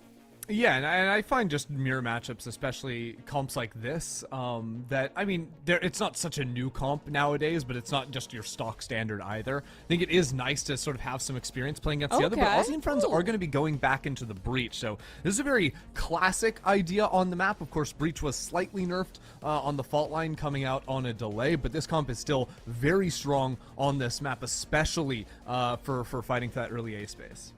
Yeah, and I find just mirror matchups, especially comps like this, that, I mean, it's not such a new comp nowadays, but it's not just your stock standard either. I think it is nice to sort of have some experience playing against the other, but Aussie and Friends are going to be going back into the Breach, so this is a very classic idea on the map. Of course, Breach was slightly nerfed on the fault line coming out on a delay, but this comp is still very strong on this map, especially for fighting for that early A space.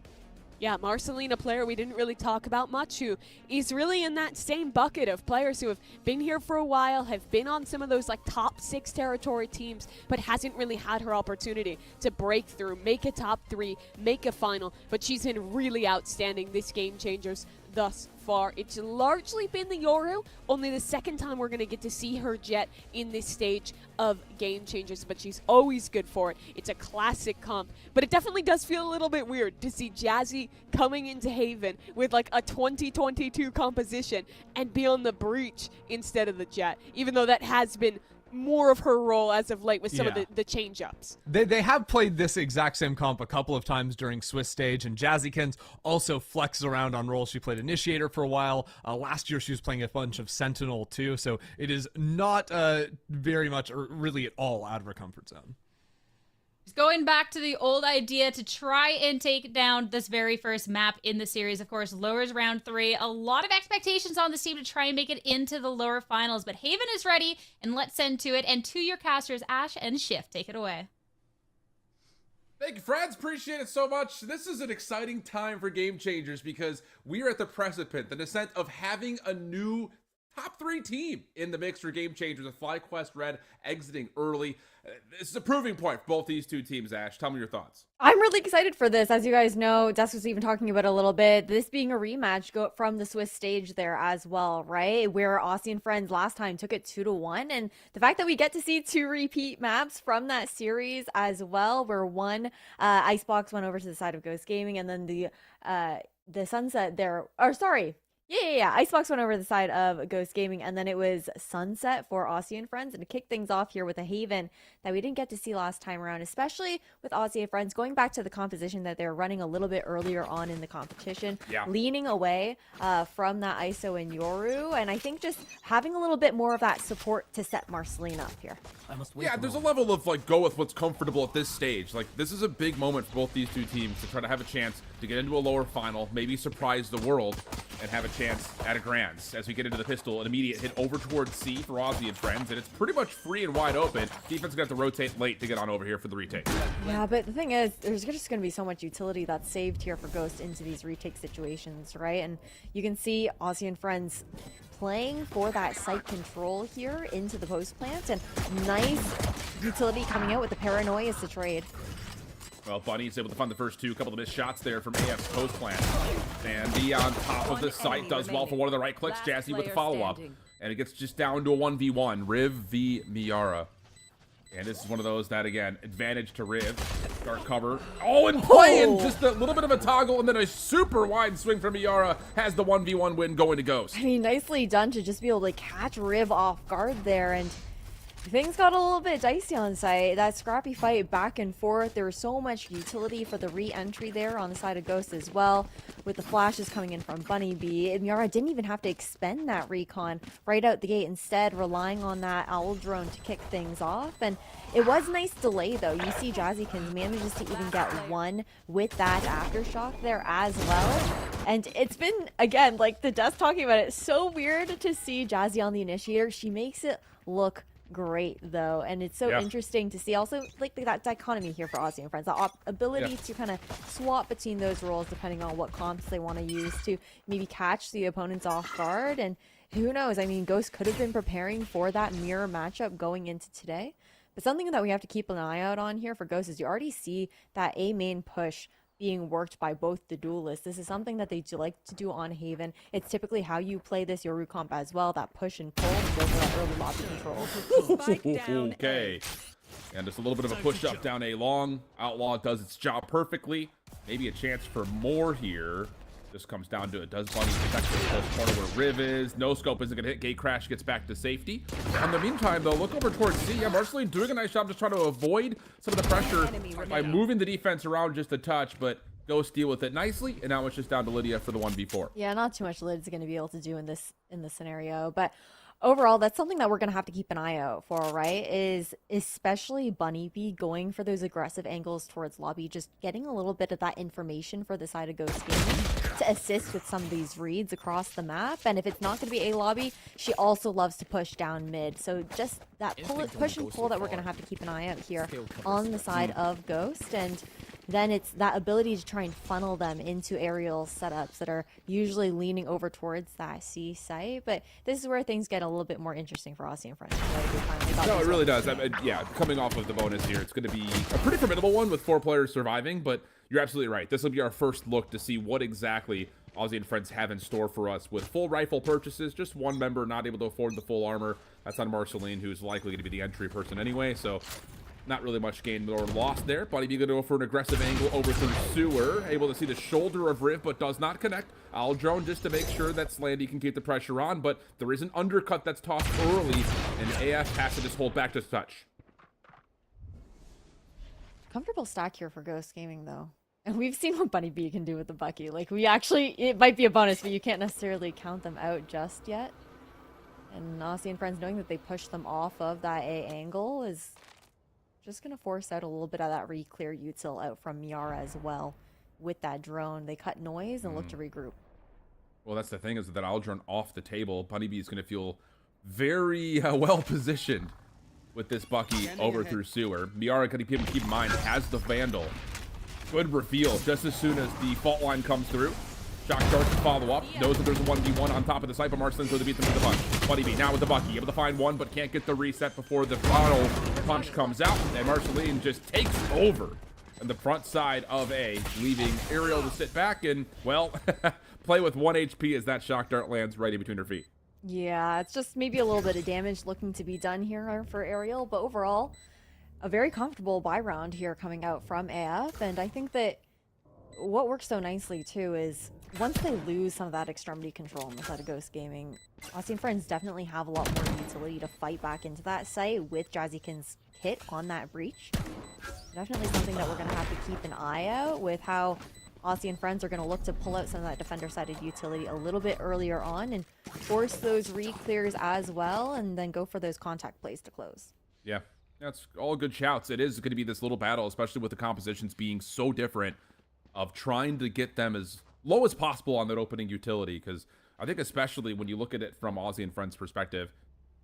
Yeah, Marcelina, player we didn't really talk about much, who is really in that same bucket of players who have been here for a while, have been on some of those like top 6 territory teams, but hasn't really had her opportunity to break through, make a top 3, make a final. But she's been really outstanding this Game Changers thus far. It's largely been the Yoru, only the second time we're going to get to see her Jet in this stage of Game Changers, but she's always good for it. It's a classic comp, but it definitely does feel a little bit weird to see Jazzy coming into Haven with like a 2022 composition and be on the Breach instead of the Jet, even though that has been more of her role as of late with some of the change-ups. They have played this exact same comp a couple of times during Swiss stage, and Jazzykins also flexes around on roles. She played Initiator for a while. Last year she was playing a bunch of Sentinel too, so it is not very much or really at all out of her comfort zone. Going back to the old idea to try and take down this very first map in the series, of course, lowers round 3. A lot of expectations on this team to try and make it into the lower finals, but Haven is ready, and let's send to it. And to your casters, Ash and Shift, take it away. Thank you, friends. Appreciate it so much. This is an exciting time for Game Changers because we are at the precipice, the descent of having a new top 3 team in the mix for Game Changers, with FlyQuest Red exiting early. This is a proving point for both these two teams, Ash. Tell me your thoughts. I'm really excited for this. As you guys know, Desk was even talking about it a little bit. This being a rematch from the Swiss stage there as well, right? Where Aussie and Friends last time took it 2-1. And the fact that we get to see 2 repeat maps from that series as well, where one Icebox went over to the side of Ghost Gaming, and then the Sunset there, or sorry, Yeah. Icebox went over the side of Ghost Gaming, and then it was Sunset for Aussie and Friends. And to kick things off here with a Haven that we didn't get to see last time around, especially with Aussie and Friends, going back to the composition that they're running a little bit earlier on in the competition, leaning away from that ISO and Yoru. And I think just having a little bit more of that support to set Marceline up here. Yeah, there's a level of like go with what's comfortable at this stage. Like this is a big moment for both these two teams to try to have a chance to get into a lower final, maybe surprise the world, and have a chance at a Grands. As we get into the pistol, an immediate hit over towards C for Aussie and Friends, and it's pretty much free and wide open. Defense is going to have to rotate late to get on over here for the retake. Yeah, but the thing is, there's just going to be so much utility that's saved here for Ghost into these retake situations, right? And you can see Aussie and Friends playing for that site control here into the post plant, and nice utility coming out with the Paranoia to trade. Well, Bunny's able to find the first two, couple of missed shots there from AF's post plant. Sandy on top of the site does well for one of the right clicks. Jazzy with the follow-up. And it gets just down to a 1v1. Riv v Miara. And this is one of those that, again, advantage to Riv. Start cover. Oh, and playing just a little bit of a toggle, and then a super wide swing from Miara has the 1v1 win going to Ghost. I mean, nicely done to just be able to catch Riv off guard there, and things got a little bit dicey on site. That scrappy fight back and forth. There was so much utility for the re-entry there on the side of Ghost as well, with the flashes coming in from Bunny B. Miara didn't even have to expend that recon right out the gate, instead relying on that owl drone to kick things off. And it was a nice delay though. You see Jazzykins manages to even get one with that aftershock there as well. And it's been, again, like the Death talking about it, so weird to see Jazzy on the Initiator. She makes it look great though, and it's so interesting to see also like that dichotomy here for Aussie and Friends, the ability to kind of swap between those roles depending on what comps they want to use to maybe catch the opponents off guard. And who knows, I mean, Ghost could have been preparing for that mirror matchup going into today, but something that we have to keep an eye out on here for Ghost is you already see that A main push being worked by both the duelists. This is something that they do like to do on Haven. It's typically how you play this Yoru comp as well, that push and pull to go for that early lobby control. Okay. And just a little bit of a push up down A long. Outlaw does its job perfectly. Maybe a chance for more here. This comes down to it. Does Bunny protect the close corner where Riv is? No scope isn't going to hit. Gate crash gets back to safety. In the meantime, though, look over towards C. Yeah, Marceline doing a nice job just trying to avoid some of the pressure by moving the defense around just a touch. But Ghost deal with it nicely, and now it's just down to Lydia for the 1v4. Yeah, not too much Lid's going to be able to do in this scenario, but overall, that's something that we're going to have to keep an eye out for, right? Is especially Bunny B going for those aggressive angles towards lobby, just getting a little bit of that information for the side of Ghost Gaming to assist with some of these reads across the map. And if it's not going to be A lobby, she also loves to push down mid. So just that push and pull that we're going to have to keep an eye out here on the side of Ghost. And then it's that ability to try and funnel them into aerial setups that are usually leaning over towards that C site. But this is where things get a little bit more interesting for Aussie and French. No, it really does. I mean, yeah, coming off of the bonus here, it's going to be a pretty formidable one with 4 players surviving, but you're absolutely right. This will be our first look to see what exactly Aussie and Friends have in store for us with full rifle purchases. Just one member not able to afford the full armor. That's on Marceline, who's likely going to be the entry person anyway, so not really much gain or loss there. Bunny B going to go for an aggressive angle over through Sewer. Able to see the shoulder of Riv, but does not connect. Owl Drone just to make sure that Slandy can keep the pressure on, but there is an undercut that's tossed early, and AF has to just hold back to touch. Comfortable stack here for Ghost Gaming, though. And we've seen what Bunny B can do with the Bucky. Like, we actually, it might be a bonus, but you can't necessarily count them out just yet. And Aussie and Friends knowing that they push them off of that A angle is just going to force out a little bit of that re-clear util out from Miara as well. With that drone, they cut noise and look to regroup. Well, that's the thing, is that Owl Drone off the table. Bunny B is going to feel very well positioned with this Bucky over through Sewer. Miara, can keep in mind, has the Vandal. Good reveal just as soon as the fault line comes through. Shock starts to follow up. Knows that there's a 1v1 on top of the site, but Marcelin's going to beat them with the punch. Bunny B now with the Bucky, able to find one, but can't get the reset before the final punch comes out. And Marceline just takes over on the front side of A, leaving Ariel to sit back and, well, play with 1 HP as that shock dart lands right in between her feet. Yeah, it's just maybe a little bit of damage looking to be done here for Ariel, but overall, a very comfortable buy round here coming out from AF. And I think that what works so nicely too is once they lose some of that extremity control on the side of Ghost Gaming, Aussie and Friends definitely have a lot more utility to fight back into that site with Jazzykin's hit on that breach. Definitely something that we're going to have to keep an eye out with how Aussie and Friends are going to look to pull out some of that defender-sided utility a little bit earlier on and force those re-clears as well, and then go for those contact plays to close. Yeah, that's all good shouts. It is going to be this little battle, especially with the compositions being so different, of trying to get them as low as possible on that opening utility, because I think especially when you look at it from Aussie and Friends' perspective,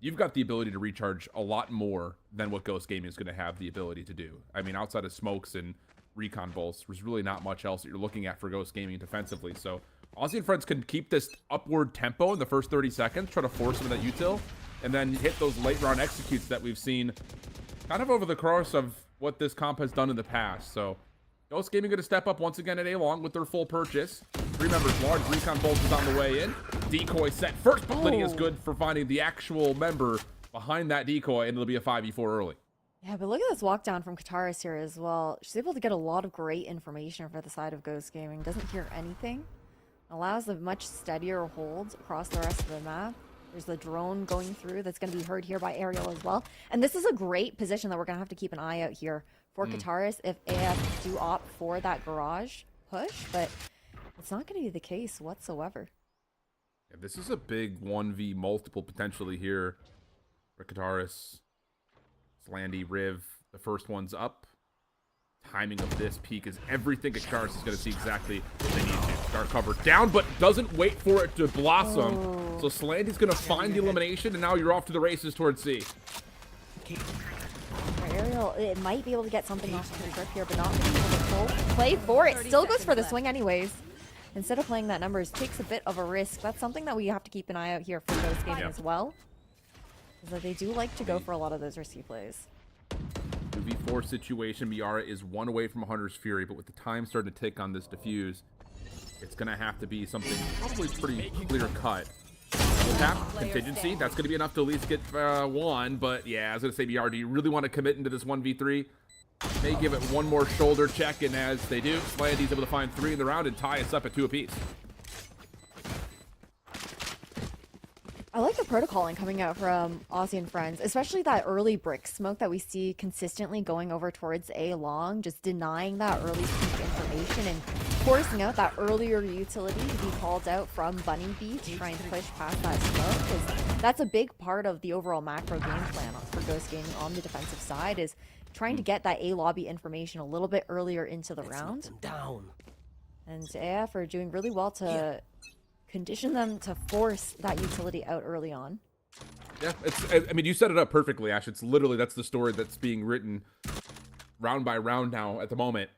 you've got the ability to recharge a lot more than what Ghost Gaming is going to have the ability to do. I mean, outside of smokes and recon bolts, there's really not much else that you're looking at for Ghost Gaming defensively. So Aussie and Friends can keep this upward tempo in the first 30 seconds, try to force some of that util, and then hit those late round executes that we've seen kind of over the course of what this comp has done in the past. So Ghost Gaming going to step up once again at A-Long with their full purchase. 3 members, large recon bolt is on the way in. Decoy set first, but Lydia is good for finding the actual member behind that decoy, and it'll be a 5v4 early. Yeah, but look at this walk down from Kataris here as well. She's able to get a lot of great information for the side of Ghost Gaming. Doesn't hear anything. Allows a much steadier hold across the rest of the map. There's the drone going through that's going to be heard here by Ariel as well. And this is a great position that we're going to have to keep an eye out here for Kataris if AF do opt for that garage push, but it's not going to be the case whatsoever. Yeah, this is a big 1v multiple potentially here for Kataris. Slandy, Riv, the first one's up. Timing of this peak is everything. Kataris is going to see exactly what they need to. Dark cover down, but doesn't wait for it to blossom. So Slandy's going to find the elimination, and now you're off to the races towards C. Ariel, it might be able to get something off the grip here, but not going to be able to play for it. Still goes for the swing anyways. Instead of playing that numbers, takes a bit of a risk. That's something that we have to keep an eye out here for Ghost Gaming as well. Is that they do like to go for a lot of those risky plays. 2v4 situation. Miara is 1 away from Hunter's Fury, but with the time starting to tick on this defuse, it's going to have to be something probably pretty clear cut. We'll tap contingency. That's going to be enough to at least get 1, but yeah, I was going to say, Miara, do you really want to commit into this 1v3? May give it one more shoulder check, and as they do, Slandy's able to find 3 in the round and tie us up at 2 apiece. I like the protocoling coming out from Aussie and Friends, especially that early brick smoke that we see consistently going over towards A-Long, just denying that early peak information and forcing out that earlier utility to be called out from Bunny B to try and push past that smoke, because that's a big part of the overall macro game plan for Ghost Gaming on the defensive side, is trying to get that A lobby information a little bit earlier into the round. And AF are doing really well to condition them to force that utility out early on. Yeah, I mean, you set it up perfectly, Ash. It's literally, that's the story that's being written round by round now at the moment.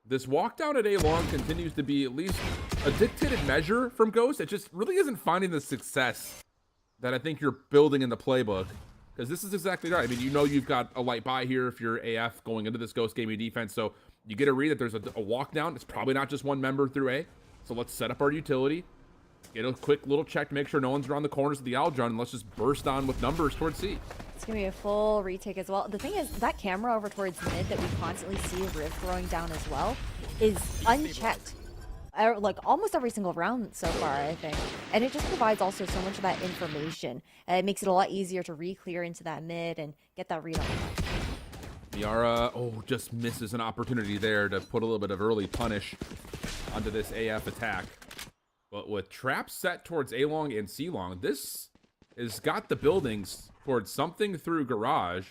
This walk down at A long continues to be at least a dictated measure from Ghost. It just really isn't finding the success that I think you're building in the playbook. Because this is exactly right. I mean, you know you've got a light buy here if you're AF going into this Ghost Gaming defense. So you get a read that there's a walk down. It's probably not just one member through A. So let's set up our utility. Get a quick little check to make sure no one's around the corners of the Aldrun, and let's just burst on with numbers towards C. It's going to be a full retake as well. The thing is, that camera over towards mid that we constantly see Riv throwing down as well is unchecked. Like almost every single round so far, I think. And it just provides also so much of that information. It makes it a lot easier to re-clear into that mid and get that read on. Miara, just misses an opportunity there to put a little bit of early punish onto this AF attack. But with traps set towards A long and C long, this has got the buildings towards something through garage.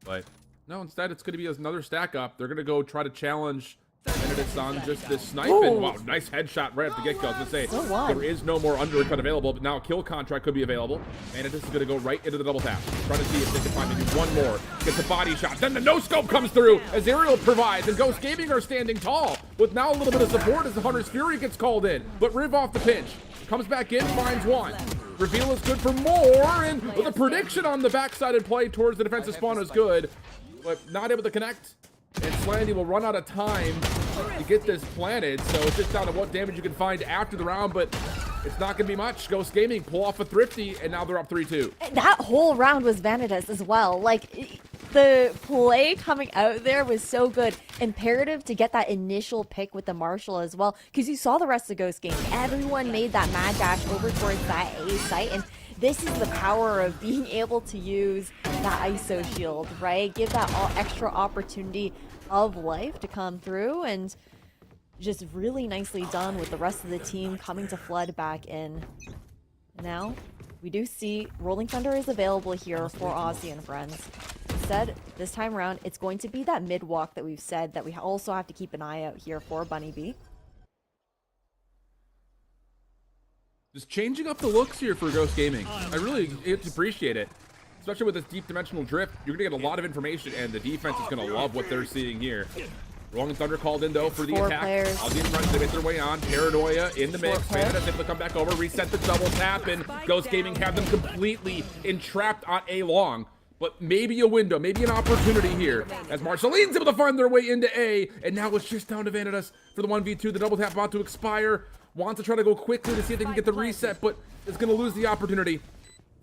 But no, instead it's going to be another stack up. They're going to go try to challenge Benedict's on just this snipe. And wow, nice headshot right at the get-go. I was going to say, there is no more undercut available, but now a kill contract could be available. Benedict is going to go right into the double tap. Trying to see if they can find maybe one more. Gets a body shot. Then the no-scope comes through as Aerial provides, and Ghost Gaming are standing tall with now a little bit of support as the Hunter's Fury gets called in. But Riv off the pinch. Comes back in, finds one. Reveal is good for more, and the prediction on the backsided play towards the defensive spawn is good, but not able to connect. And Slandy will run out of time to get this planted, so it's just down to what damage you can find after the round, but it's not going to be much. Ghost Gaming pull off a Thrifty, and now they're up 3-2. That whole round was Vanitas as well. Like, the play coming out there was so good. Imperative to get that initial pick with the Marshall as well, because you saw the rest of Ghost Gaming. Everyone made that mad dash over towards that A site, and this is the power of being able to use that ISO shield, right? Give that extra opportunity of life to come through, and just really nicely done with the rest of the team coming to flood back in. Now, we do see Rolling Thunder is available here for Aussie and friends. Instead, this time around, it's going to be that mid walk that we've said that we also have to keep an eye out here for Bunny B. Just changing up the looks here for Ghost Gaming. I really appreciate it. Especially with this deep dimensional drift, you're going to get a lot of information, and the defense is going to love what they're seeing here. Rolling Thunder called in, though, for the attack. Aussie and friends, they make their way on. Paranoia in the mix. Vanitas able to come back over, reset the double tap, and Ghost Gaming have them completely entrapped on A long. But maybe a window, maybe an opportunity here, as Marceline's able to find their way into A, and now it's just down to Vanitas for the 1v2. The double tap about to expire. Wants to try to go quickly to see if they can get the reset, but is going to lose the opportunity.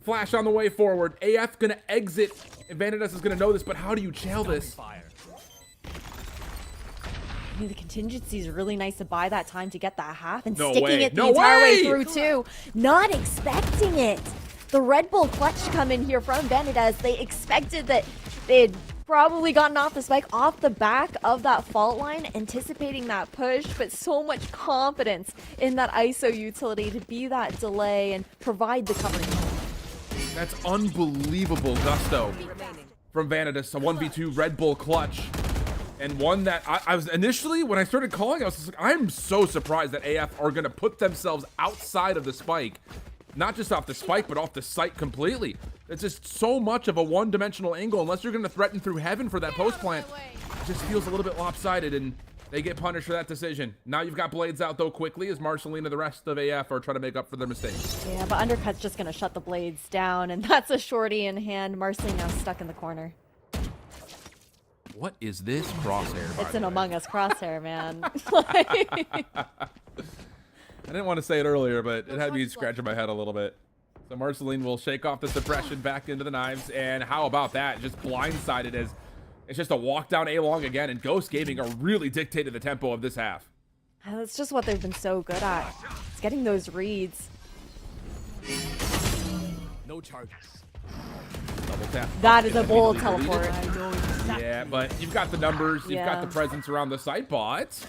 Flash on the way forward. AF going to exit, and Vanitas is going to know this, but how do you chail this? I mean, the contingency is really nice to buy that time to get that half, and sticking it the entire way through too. Not expecting it. The Red Bull clutch to come in here from Vanitas. They expected that they'd probably gotten off the spike off the back of that fault line, anticipating that push, but so much confidence in that ISO utility to be that delay and provide the covering. That's unbelievable gusto from Vanitas, a 1v2 Red Bull clutch. And one that I was initially, when I started calling, I was just like, I'm so surprised that AF are going to put themselves outside of the spike. Not just off the spike, but off the site completely. It's just so much of a one-dimensional angle. Unless you're going to threaten through heaven for that post plant, it just feels a little bit lopsided, and they get punished for that decision. Now you've got Blades out, though, quickly, as Marcelina and the rest of AF are trying to make up for their mistakes. Yeah, but Undercut's just going to shut the Blades down, and that's a shorty in hand. Marcelina now stuck in the corner. What is this crosshair? It's an Among Us crosshair, man. I didn't want to say it earlier, but it had me scratching my head a little bit. So Marceline will shake off the suppression back into the knives, and how about that? Just blindsided as it's just a walk down A long again, and Ghost Gaming are really dictating the tempo of this half. That's just what they've been so good at. It's getting those reads. No charges. Double tap. That is a bold teleport. Yeah, but you've got the numbers, you've got the presence around the site, but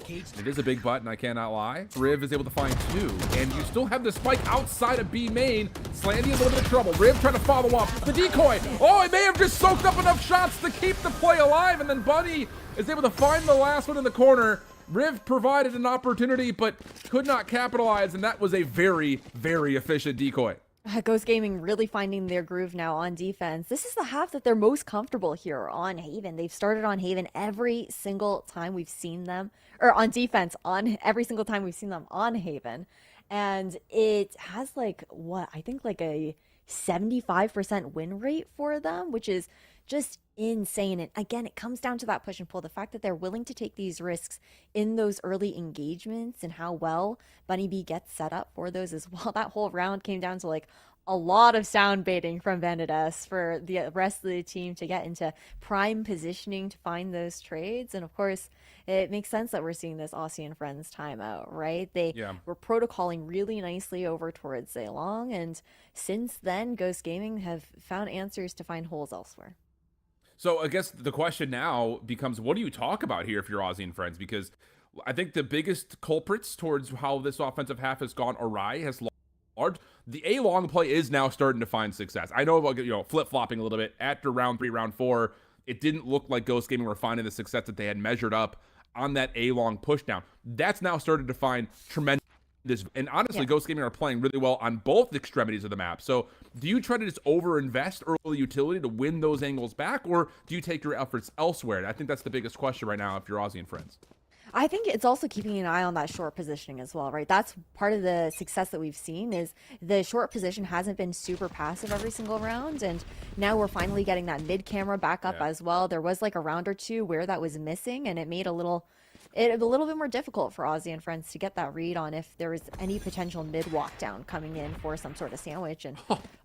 It is a big button, I cannot lie. Riv is able to find 2, and you still have the spike outside of B main. Slandy in a little bit of trouble. Riv trying to follow up. The decoy. Oh, it may have just soaked up enough shots to keep the play alive, and then Bunny is able to find the last one in the corner. Riv provided an opportunity, but could not capitalize, and that was a very, very efficient decoy. Ghost Gaming really finding their groove now on defense. This is the half that they're most comfortable here on Haven. They've started on Haven every single time we've seen them, or on defense on every single time we've seen them on Haven. And it has like, what, I think like a 75% win rate for them, which is just insane. And again, it comes down to that push and pull. The fact that they're willing to take these risks in those early engagements and how well Bunny B gets set up for those as well. That whole round came down to like a lot of sound baiting from Vanadess for the rest of the team to get into prime positioning to find those trades. And of course, it makes sense that we're seeing this Aussie and Friends timeout, right? They were protocoling really nicely over towards Zheilong, and since then, Ghost Gaming have found answers to find holes elsewhere. So I guess the question now becomes, what do you talk about here if you're Aussie and Friends? Because I think the biggest culprits towards how this offensive half has gone awry has large. The A-long play is now starting to find success. I know about, flip-flopping a little bit. After round 3, round 4, it didn't look like Ghost Gaming were finding the success that they had measured up on that A-long pushdown. That's now started to find tremendous. And honestly, Ghost Gaming are playing really well on both extremities of the map. So do you try to just over-invest early utility to win those angles back, or do you take your efforts elsewhere? I think that's the biggest question right now if you're Aussie and Friends. I think it's also keeping an eye on that short positioning as well, right? That's part of the success that we've seen is the short position hasn't been super passive every single round, and now we're finally getting that mid-camera back up as well. There was like a round or two where that was missing, and it made a little bit more difficult for Aussie and Friends to get that read on if there was any potential mid-walk down coming in for some sort of sandwich. And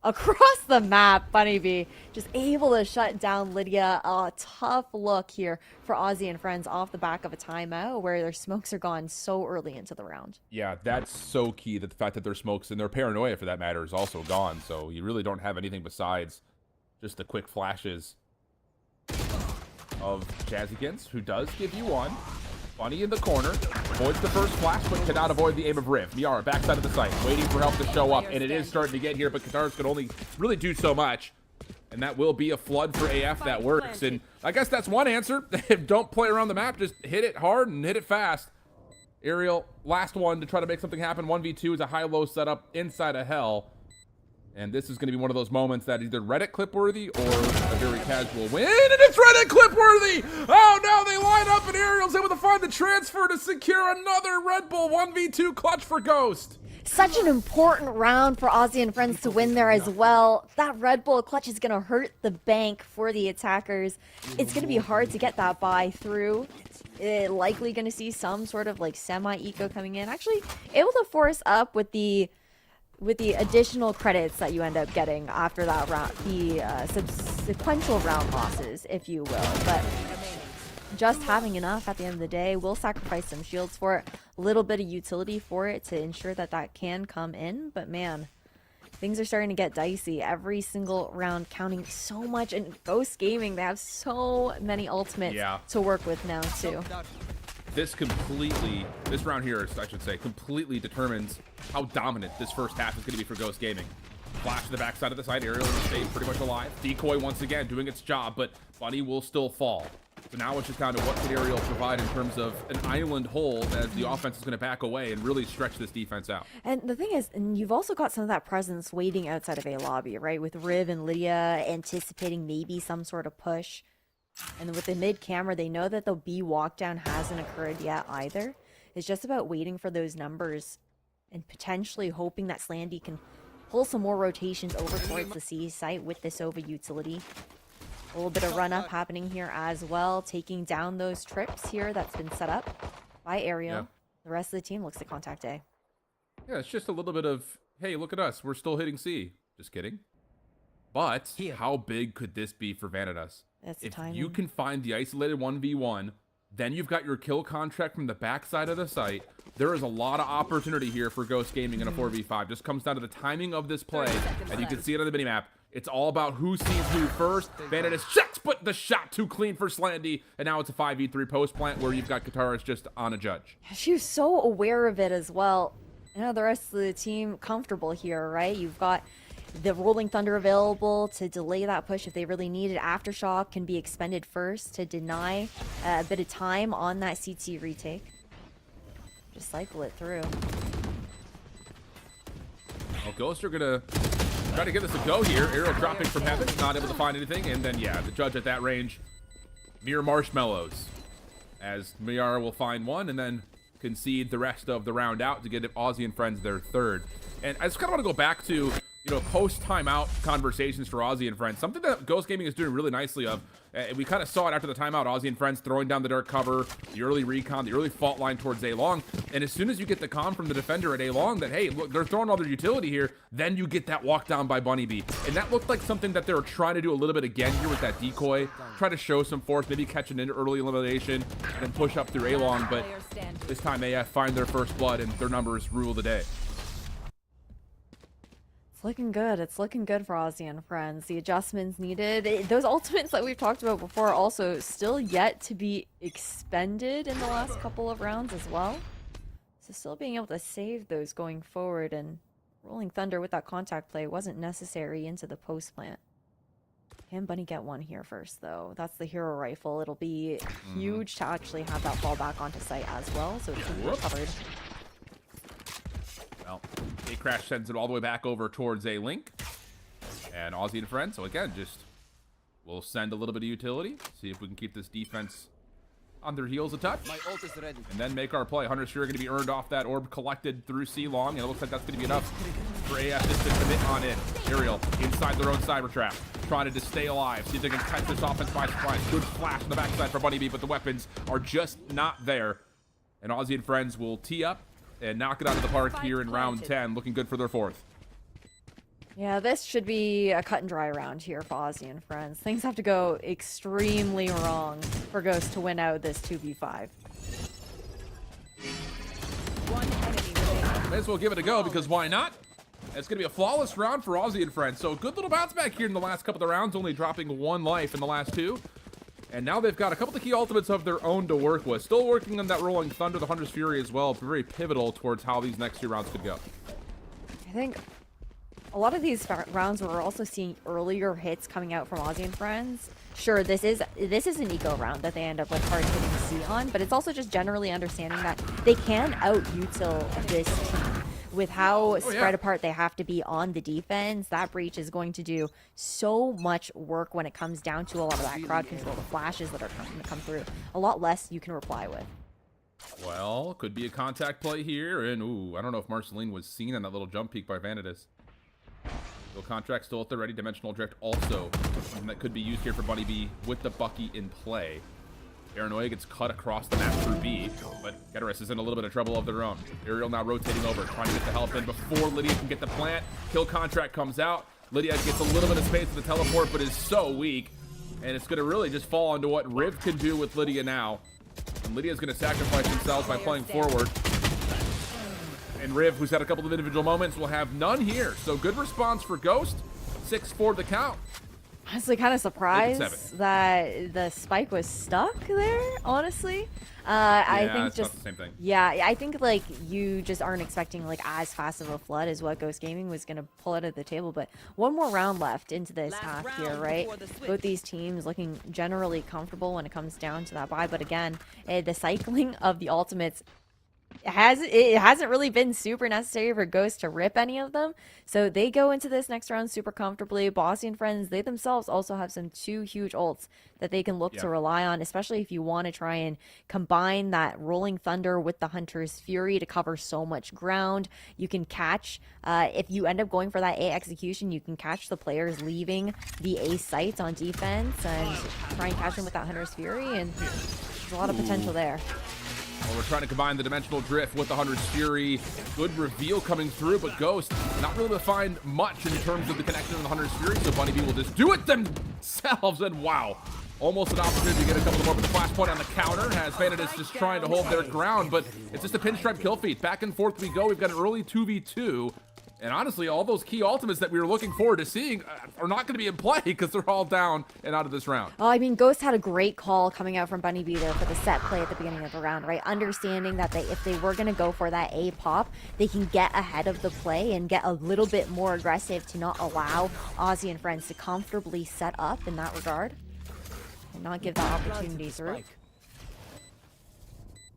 across the map, Bunny B just able to shut down Lydia. A tough look here for Aussie and Friends off the back of a timeout where their smokes are gone so early into the round. Yeah, that's so key, that the fact that their smokes and their paranoia for that matter is also gone. So you really don't have anything besides just the quick flashes of Jazzykins, who does give you one. Bunny in the corner, avoids the first flash, but cannot avoid the aim of Riv. Miara, backside of the site, waiting for help to show up, and it is starting to get here, but Katars can only really do so much. And that will be a flood for AF that works. And I guess that's one answer. Don't play around the map, just hit it hard and hit it fast. Aerial, last one to try to make something happen. 1v2 is a high-low setup inside of Hell. And this is going to be one of those moments that either Reddit clip-worthy or a very casual win. And it's Reddit clip-worthy! Oh, no, they line up and Ariel's able to find the transfer to secure another Red Bull 1v2 clutch for Ghost. Such an important round for Aussie and Friends to win there as well. That Red Bull clutch is going to hurt the bank for the attackers. It's going to be hard to get that buy through. Likely going to see some sort of like semi-eco coming in. Actually, able to force up with the additional credits that you end up getting after that round, the sequential round losses, if you will. But just having enough at the end of the day, we'll sacrifice some shields for it, a little bit of utility for it to ensure that that can come in. But man, things are starting to get dicey. Every single round counting so much, and Ghost Gaming, they have so many ultimates to work with now too. This round here, I should say, completely determines how dominant this first half is going to be for Ghost Gaming. Flash to the backside of the side, Aerial stays pretty much alive. Decoy once again doing its job, but Bunny will still fall. So now it's just down to what can Aerial provide in terms of an island hold as the offense is going to back away and really stretch this defense out. And the thing is, and you've also got some of that presence waiting outside of A lobby, right? With Riv and Lydia anticipating maybe some sort of push. And with the mid-camera, they know that the B walkdown hasn't occurred yet either. It's just about waiting for those numbers and potentially hoping that Slandy can pull some more rotations over towards the C site with this OVA utility. A little bit of run-up happening here as well, taking down those trips here that's been set up by Aerial. Yeah. The rest of the team looks to contact A. Yeah, it's just a little bit of, hey, look at us. We're still hitting C. Just kidding. But how big could this be for Vanadess? If you can find the isolated 1v1, then you've got your kill contract from the backside of the site. There is a lot of opportunity here for Ghost Gaming in a 4v5. Just comes down to the timing of this play, and you can see it on the minimap. It's all about who sees who first. Vanadis checks, but the shot too clean for Slandy. And now it's a 5v3 post plant where you've got Kataris just on a judge. She was so aware of it as well. You know, the rest of the team comfortable here, right? You've got the Rolling Thunder available to delay that push if they really need it. Aftershock can be expended first to deny a bit of time on that CT retake. Just cycle it through. Well, Ghosts are gonna try to give this a go here. Arrow dropping from heaven, not able to find anything. And then, yeah, the judge at that range, mere marshmallows. As Miara will find one and then concede the rest of the round out to get Aussie and Friends their third. And I just kind of want to go back to, you know, post-timeout conversations for Aussie and Friends. Something that Ghost Gaming is doing really nicely of. We kind of saw it after the timeout. Aussie and Friends throwing down the dark cover, the early recon, the early fault line towards A-Long. And as soon as you get the comm from the defender at A-Long that, hey, look, they're throwing all their utility here, then you get that walk down by Bunny B. And that looked like something that they were trying to do a little bit again here with that decoy. Try to show some force, maybe catch an early elimination, and then push up through A-Long. But this time AF find their first blood, and their numbers rule the day. It's looking good. It's looking good for Aussie and Friends. The adjustments needed. Those ultimates that we've talked about before are also still yet to be expended in the last couple of rounds as well. So still being able to save those going forward, and Rolling Thunder with that contact play wasn't necessary into the post plant. Can Bunny get one here first, though? That's the hero rifle. It'll be huge to actually have that fall back onto site as well, so it can be recovered. Well, A-Crash sends it all the way back over towards A-Link. And Aussie and Friends, so again, just we'll send a little bit of utility, see if we can keep this defense on their heels a touch. My ult is ready. And then make our play. 100 Sphere going to be earned off that orb collected through C-Long, and it looks like that's going to be enough for AF just to commit on in. Ariel inside their own cyber trap, trying to just stay alive, see if they can catch this offense by surprise. Good flash on the backside for Bunny B, but the weapons are just not there. And Aussie and Friends will tee up and knock it out of the park here in round 10, looking good for their fourth. Yeah, this should be a cut and dry round here for Aussie and Friends. Things have to go extremely wrong for Ghost to win out this 2v5. May as well give it a go, because why not? It's going to be a flawless round for Aussie and Friends. So good little bounce back here in the last couple of the rounds, only dropping 1 life in the last 2. And now they've got a couple of key ultimates of their own to work with. Still working on that Rolling Thunder, the Hunter's Fury as well. Very pivotal towards how these next 2 rounds could go. I think a lot of these rounds we're also seeing earlier hits coming out from Aussie and Friends. Sure, this is an eco round that they end up with hard hitting C on, but it's also just generally understanding that they can out-util this team. With how spread apart they have to be on the defense, that breach is going to do so much work when it comes down to a lot of that crowd control, the flashes that are going to come through. A lot less you can reply with. Well, could be a contact play here, and ooh, I don't know if Marceline was seen on that little jump peek by Vanadis. Still contract still at the ready. Dimensional Drift also something that could be used here for Bunny B with the Bucky in play. Paranoia gets cut across the map through B, but Geteris is in a little bit of trouble of their own. Ariel now rotating over, trying to get the help in before Lydia can get the plant. Kill contract comes out. Lydia gets a little bit of space with the teleport, but is so weak. And it's going to really just fall onto what Riv can do with Lydia now. And Lydia's going to sacrifice themselves by playing forward. And Riv, who's had a couple of individual moments, will have none here. So good response for Ghost. 6-4 the count. Honestly, kind of surprised that the spike was stuck there, honestly. I think just the same thing. Yeah, I think like you just aren't expecting like as fast of a flood as what Ghost Gaming was gonna pull out of the table. But 1 more round left into this half here, right? Both these teams looking generally comfortable when it comes down to that buy. But again, the cycling of the ultimates it hasn't really been super necessary for Ghost to rip any of them, so they go into this next round super comfortably. Bossy and Friends, they themselves also have some 2 huge ults that they can look to rely on, especially if you want to try and combine that Rolling Thunder with the Hunter's Fury to cover so much ground. You can catch, if you end up going for that A execution, you can catch the players leaving the A sites on defense and try and catch them with that Hunter's Fury, and there's a lot of potential there. Well, we're trying to combine the Dimensional Drift with the Hunter's Fury. Good reveal coming through, but Ghost not really able to find much in terms of the connection of the Hunter's Fury, so Bunny B will just do it themselves, and wow. Almost an opportunity to get a couple more, but the flashpoint on the counter has Vanadis just trying to hold their ground, but it's just a pinstripe kill feed. Back and forth we go. We've got an early 2v2. And honestly, all those key ultimates that we were looking forward to seeing are not going to be in play because they're all down and out of this round. Oh, I mean, Ghost had a great call coming out from Bunny B there for the set play at the beginning of the round, right? Understanding that if they were going to go for that A pop, they can get ahead of the play and get a little bit more aggressive to not allow Ozzy and friends to comfortably set up in that regard and not give that opportunity through.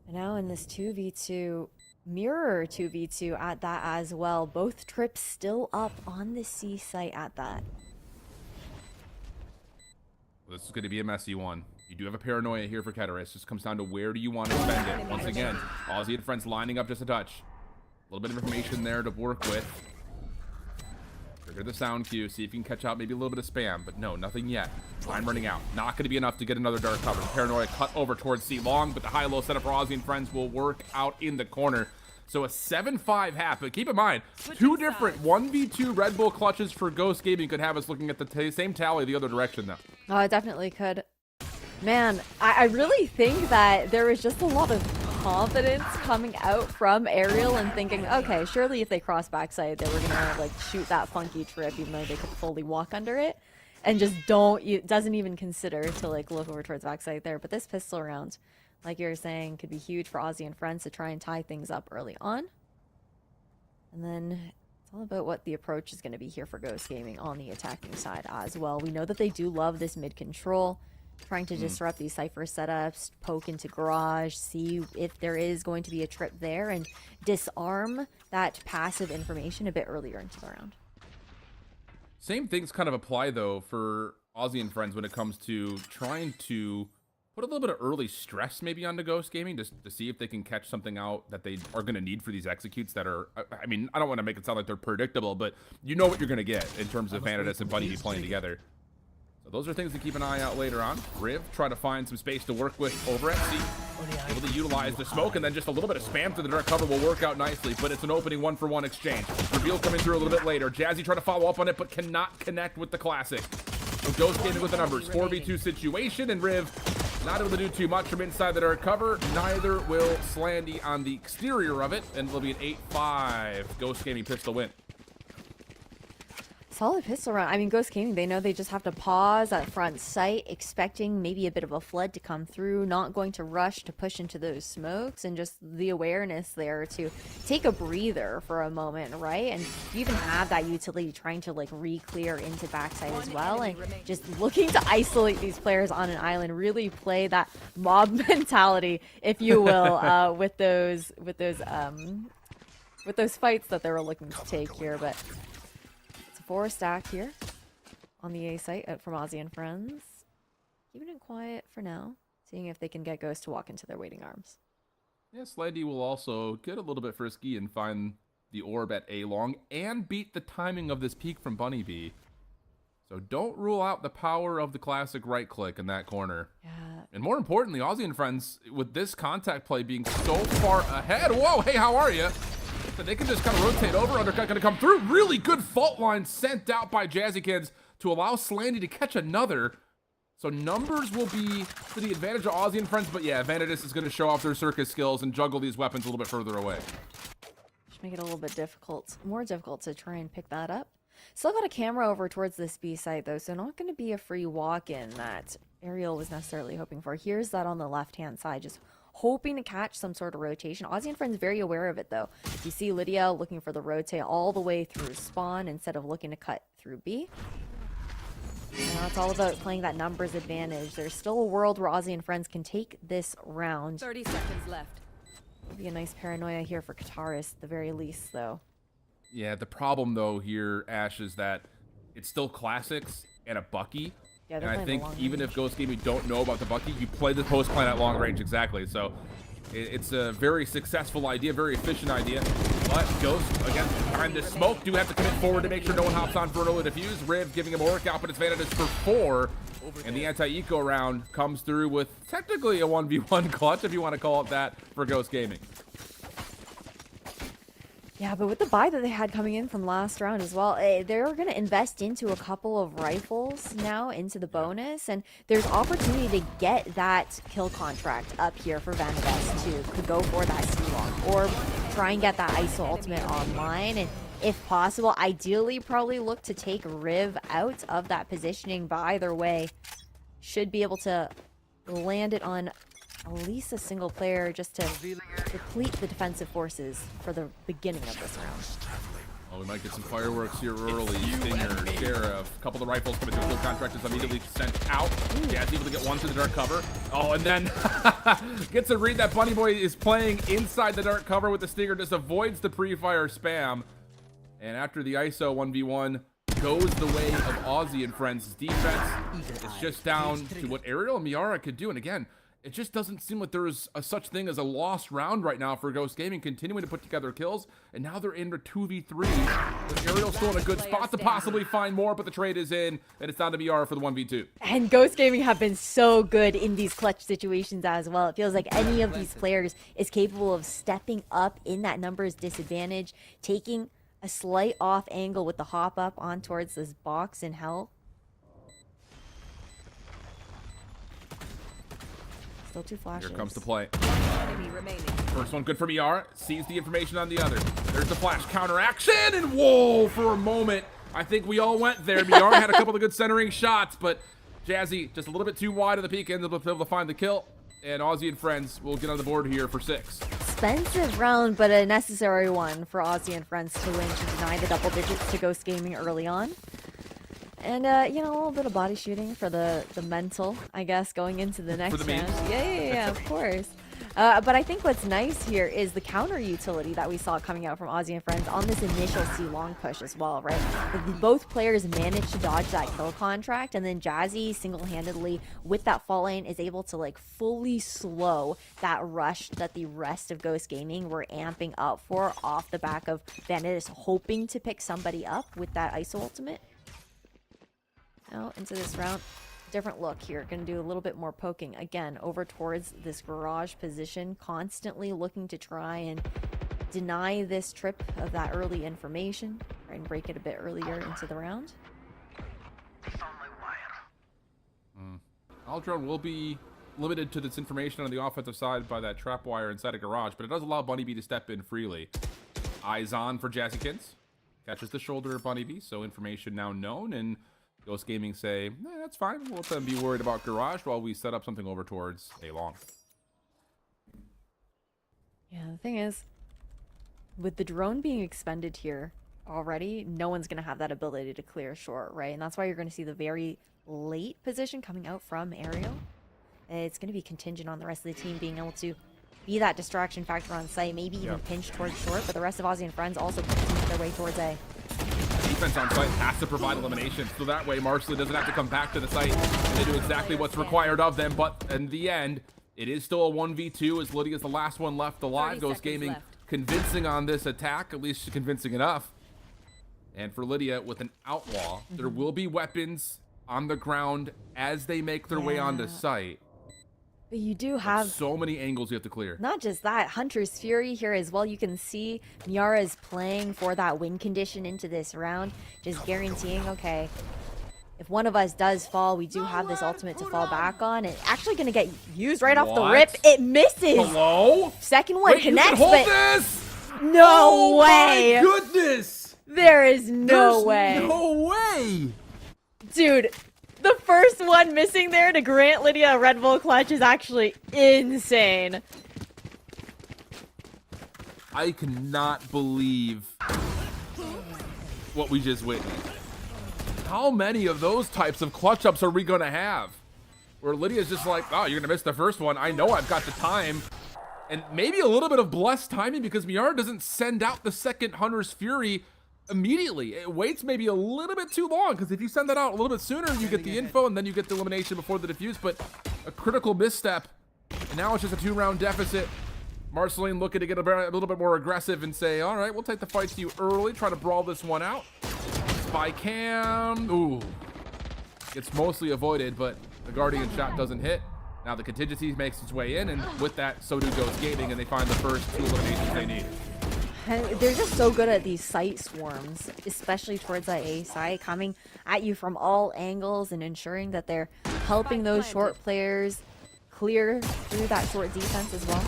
And now in this 2v2, mirror 2v2 at that as well. Both trips still up on the C site at that. This is going to be a messy one. You do have a paranoia here for Keteris. Just comes down to where do you want to spend it. Once again, Ozzy and friends lining up just a touch. A little bit of information there to work with. Trigger the sound cue. See if you can catch out maybe a little bit of spam. But no, nothing yet. Time running out. Not going to be enough to get another dark cover. Paranoia cut over towards C long, but the high-low setup for Ozzy and friends will work out in the corner. So a 7-5 half, but keep in mind, two different 1v2 Red Bull clutches for Ghost Gaming could have us looking at the same tally the other direction, though. Oh, it definitely could. Man, I really think that there was just a lot of confidence coming out from Aerial and thinking, okay, surely if they cross backside, they were gonna like shoot that funky trip, even though they could fully walk under it, and just doesn't even consider to like look over towards backside there. But this pistol round, like you were saying, could be huge for Ozzy and friends to try and tie things up early on. And then it's all about what the approach is going to be here for Ghost Gaming on the attacking side as well. We know that they do love this mid control, trying to disrupt these Cypher setups, poke into garage, see if there is going to be a trip there, and disarm that passive information a bit earlier into the round. Same things kind of apply, though, for Ozzy and friends when it comes to trying to put a little bit of early stress maybe onto Ghost Gaming just to see if they can catch something out that they are going to need for these executes that are, I mean, I don't want to make it sound like they're predictable, but you know what you're going to get in terms of Vanitas and Bunny B playing together. So those are things to keep an eye out later on. Riv, try to find some space to work with over at C. Able to utilize the smoke, and then just a little bit of spam to the dark cover will work out nicely, but it's an opening 1-for-1 exchange. Reveal coming through a little bit later. Jazzy trying to follow up on it, but cannot connect with the classic. So Ghost Gaming with the numbers. 4v2 situation, and Riv not able to do too much from inside the dark cover. Neither will Slandy on the exterior of it, and it'll be an 8-5 Ghost Gaming pistol win. Solid pistol round. I mean, Ghost Gaming, they know they just have to pause at front sight, expecting maybe a bit of a flood to come through, not going to rush to push into those smokes, and just the awareness there to take a breather for a moment, right? And you even have that utility trying to like re-clear into backside as well, and just looking to isolate these players on an island, really play that mob mentality, if you will, with those fights that they were looking to take here. But 4 stack here on the A site out from Ozzy and friends. Keeping it quiet for now, seeing if they can get Ghost to walk into their waiting arms. Yeah, Slandy will also get a little bit frisky and find the orb at A long and beat the timing of this peek from Bunny B. So don't rule out the power of the classic right click in that corner. Yeah. And more importantly, Ozzy and friends, with this contact play being so far ahead. Whoa, hey, how are you? That they can just kind of rotate over. Undercut going to come through. Really good fault line sent out by Jazzy Kids to allow Slandy to catch another. So numbers will be to the advantage of Ozzy and friends. But yeah, Vanitas is going to show off their circus skills and juggle these weapons a little bit further away. Just make it a little bit difficult, more difficult to try and pick that up. Still got a camera over towards this B site though, so not going to be a free walk-in that Ariel was necessarily hoping for. Here's that on the left-hand side, just hoping to catch some sort of rotation. Ozzy and friends very aware of it though. You see Lydia looking for the rotate all the way through spawn instead of looking to cut through B. Now it's all about playing that numbers advantage. There's still a world where Ozzy and friends can take this round. 30 seconds left. Maybe a nice paranoia here for Kataris at the very least though. Yeah, the problem though here, Ash, is that it's still classics and a Bucky. Yeah, and I think even if Ghost Gaming don't know about the Bucky, you play the post plan at long range, exactly. So it's a very successful idea, very efficient idea. But Ghost, again, behind this smoke, do have to commit forward to make sure no one hops on for an early defuse. Riv giving him a workout, but it's Vanitas for 4. And the anti-eco round comes through with technically a 1v1 clutch, if you want to call it that, for Ghost Gaming. Yeah, but with the buy that they had coming in from last round as well, they're going to invest into a couple of rifles now into the bonus, and there's opportunity to get that kill contract up here for Vanitas to go for that C-Long, or try and get that ISO ultimate online, and if possible. Ideally, probably look to take Riv out of that positioning, but either way, should be able to land it on at least a single player just to deplete the defensive forces for the beginning of this round. Oh, we might get some fireworks here early. Stinger, Sheriff, a couple of the rifles coming through. Kill contract is immediately sent out. Jazz able to get one to the dark cover. Oh, and then gets a read that Bunny Boy is playing inside the dark cover with the Stinger, just avoids the pre-fire spam. And after the ISO 1v1 goes the way of Aussie and Friends' defense, it's just down to what Ariel and Miara could do. And again, it just doesn't seem like there is a such thing as a lost round right now for Ghost Gaming, continuing to put together kills, and now they're in a 2v3 with Ariel still in a good spot to possibly find more, but the trade is in, and it's down to Miara for the 1v2. And Ghost Gaming have been so good in these clutch situations as well. It feels like any of these players is capable of stepping up in that numbers disadvantage, taking a slight off angle with the hop up on towards this box in hell. Still 2 flashes. Here comes the play. First one good for Miara. Sees the information on the other. There's the flash counter action, and whoa, for a moment, I think we all went there. Miara had a couple of good centering shots, but Jazzy just a little bit too wide of the peak, ended up able to find the kill, and Aussie and Friends will get on the board here for 6. Expensive round, but a necessary one for Aussie and Friends to win, to deny the double digits to Ghost Gaming early on. And, you know, a little bit of body shooting for the mental, I guess, going into the next round. Yeah, of course. But I think what's nice here is the counter utility that we saw coming out from Aussie and Friends on this initial C-long push as well, right? Both players managed to dodge that kill contract, and then Jazzy single-handedly, with that fall lane, is able to, like, fully slow that rush that the rest of Ghost Gaming were amping up for off the back of Vandit hoping to pick somebody up with that ISO ultimate. Now into this round, different look here. Gonna do a little bit more poking again over towards this garage position, constantly looking to try and deny this trip of that early information, try and break it a bit earlier into the round. Aldron will be limited to this information on the offensive side by that trap wire inside a garage, but it does allow Bunny B to step in freely. Eyes on for Jazzykins. Catches the shoulder of Bunny B, so information now known, and Ghost Gaming say, that's fine. We'll let them be worried about garage while we set up something over towards A long. Yeah, the thing is, with the drone being expended here already, no one's going to have that ability to clear short, right? And that's why you're going to see the very late position coming out from Ariel. It's going to be contingent on the rest of the team being able to be that distraction factor on site, maybe even pinch towards short, but the rest of Aussie and Friends also pinching their way towards A. Defense on site has to provide elimination, so that way Marsley doesn't have to come back to the site, and they do exactly what's required of them. But in the end, it is still a 1v2 as Lydia's the last one left alive. Ghost Gaming convincing on this attack, at least convincing enough. And for Lydia, with an outlaw, there will be weapons on the ground as they make their way onto site. But you do have so many angles you have to clear. Not just that, Hunter's Fury here as well. You can see Miara is playing for that win condition into this round, just guaranteeing, okay, if one of us does fall, we do have this ultimate to fall back on. It's actually going to get used right off the rip. It misses. Hello? Second one connects, you can hold but this? No way. My goodness. There is no way. No way. Dude. The first one missing there to grant Lydia a Red Bull clutch is actually insane. I cannot believe what we just witnessed. How many of those types of clutch ups are we going to have? Where Lydia's just like, oh, you're going to miss the first one. I know I've got the time. And maybe a little bit of blessed timing because Miara doesn't send out the second Hunter's Fury immediately. It waits maybe a little bit too long, because if you send that out a little bit sooner, you get the info and then you get the elimination before the defuse. But a critical misstep, and now it's just a 2-round deficit. Marceline looking to get a little bit more aggressive and say, all right, we'll take the fight to you early, try to brawl this one out. Spy cam, ooh, gets mostly avoided, but the Guardian shot doesn't hit. Now the contingency makes its way in, and with that, so do Ghost Gaming, and they find the first 2 eliminations they need. They're just so good at these site swarms, especially towards that A site, coming at you from all angles and ensuring that they're helping those short players clear through that short defense as well.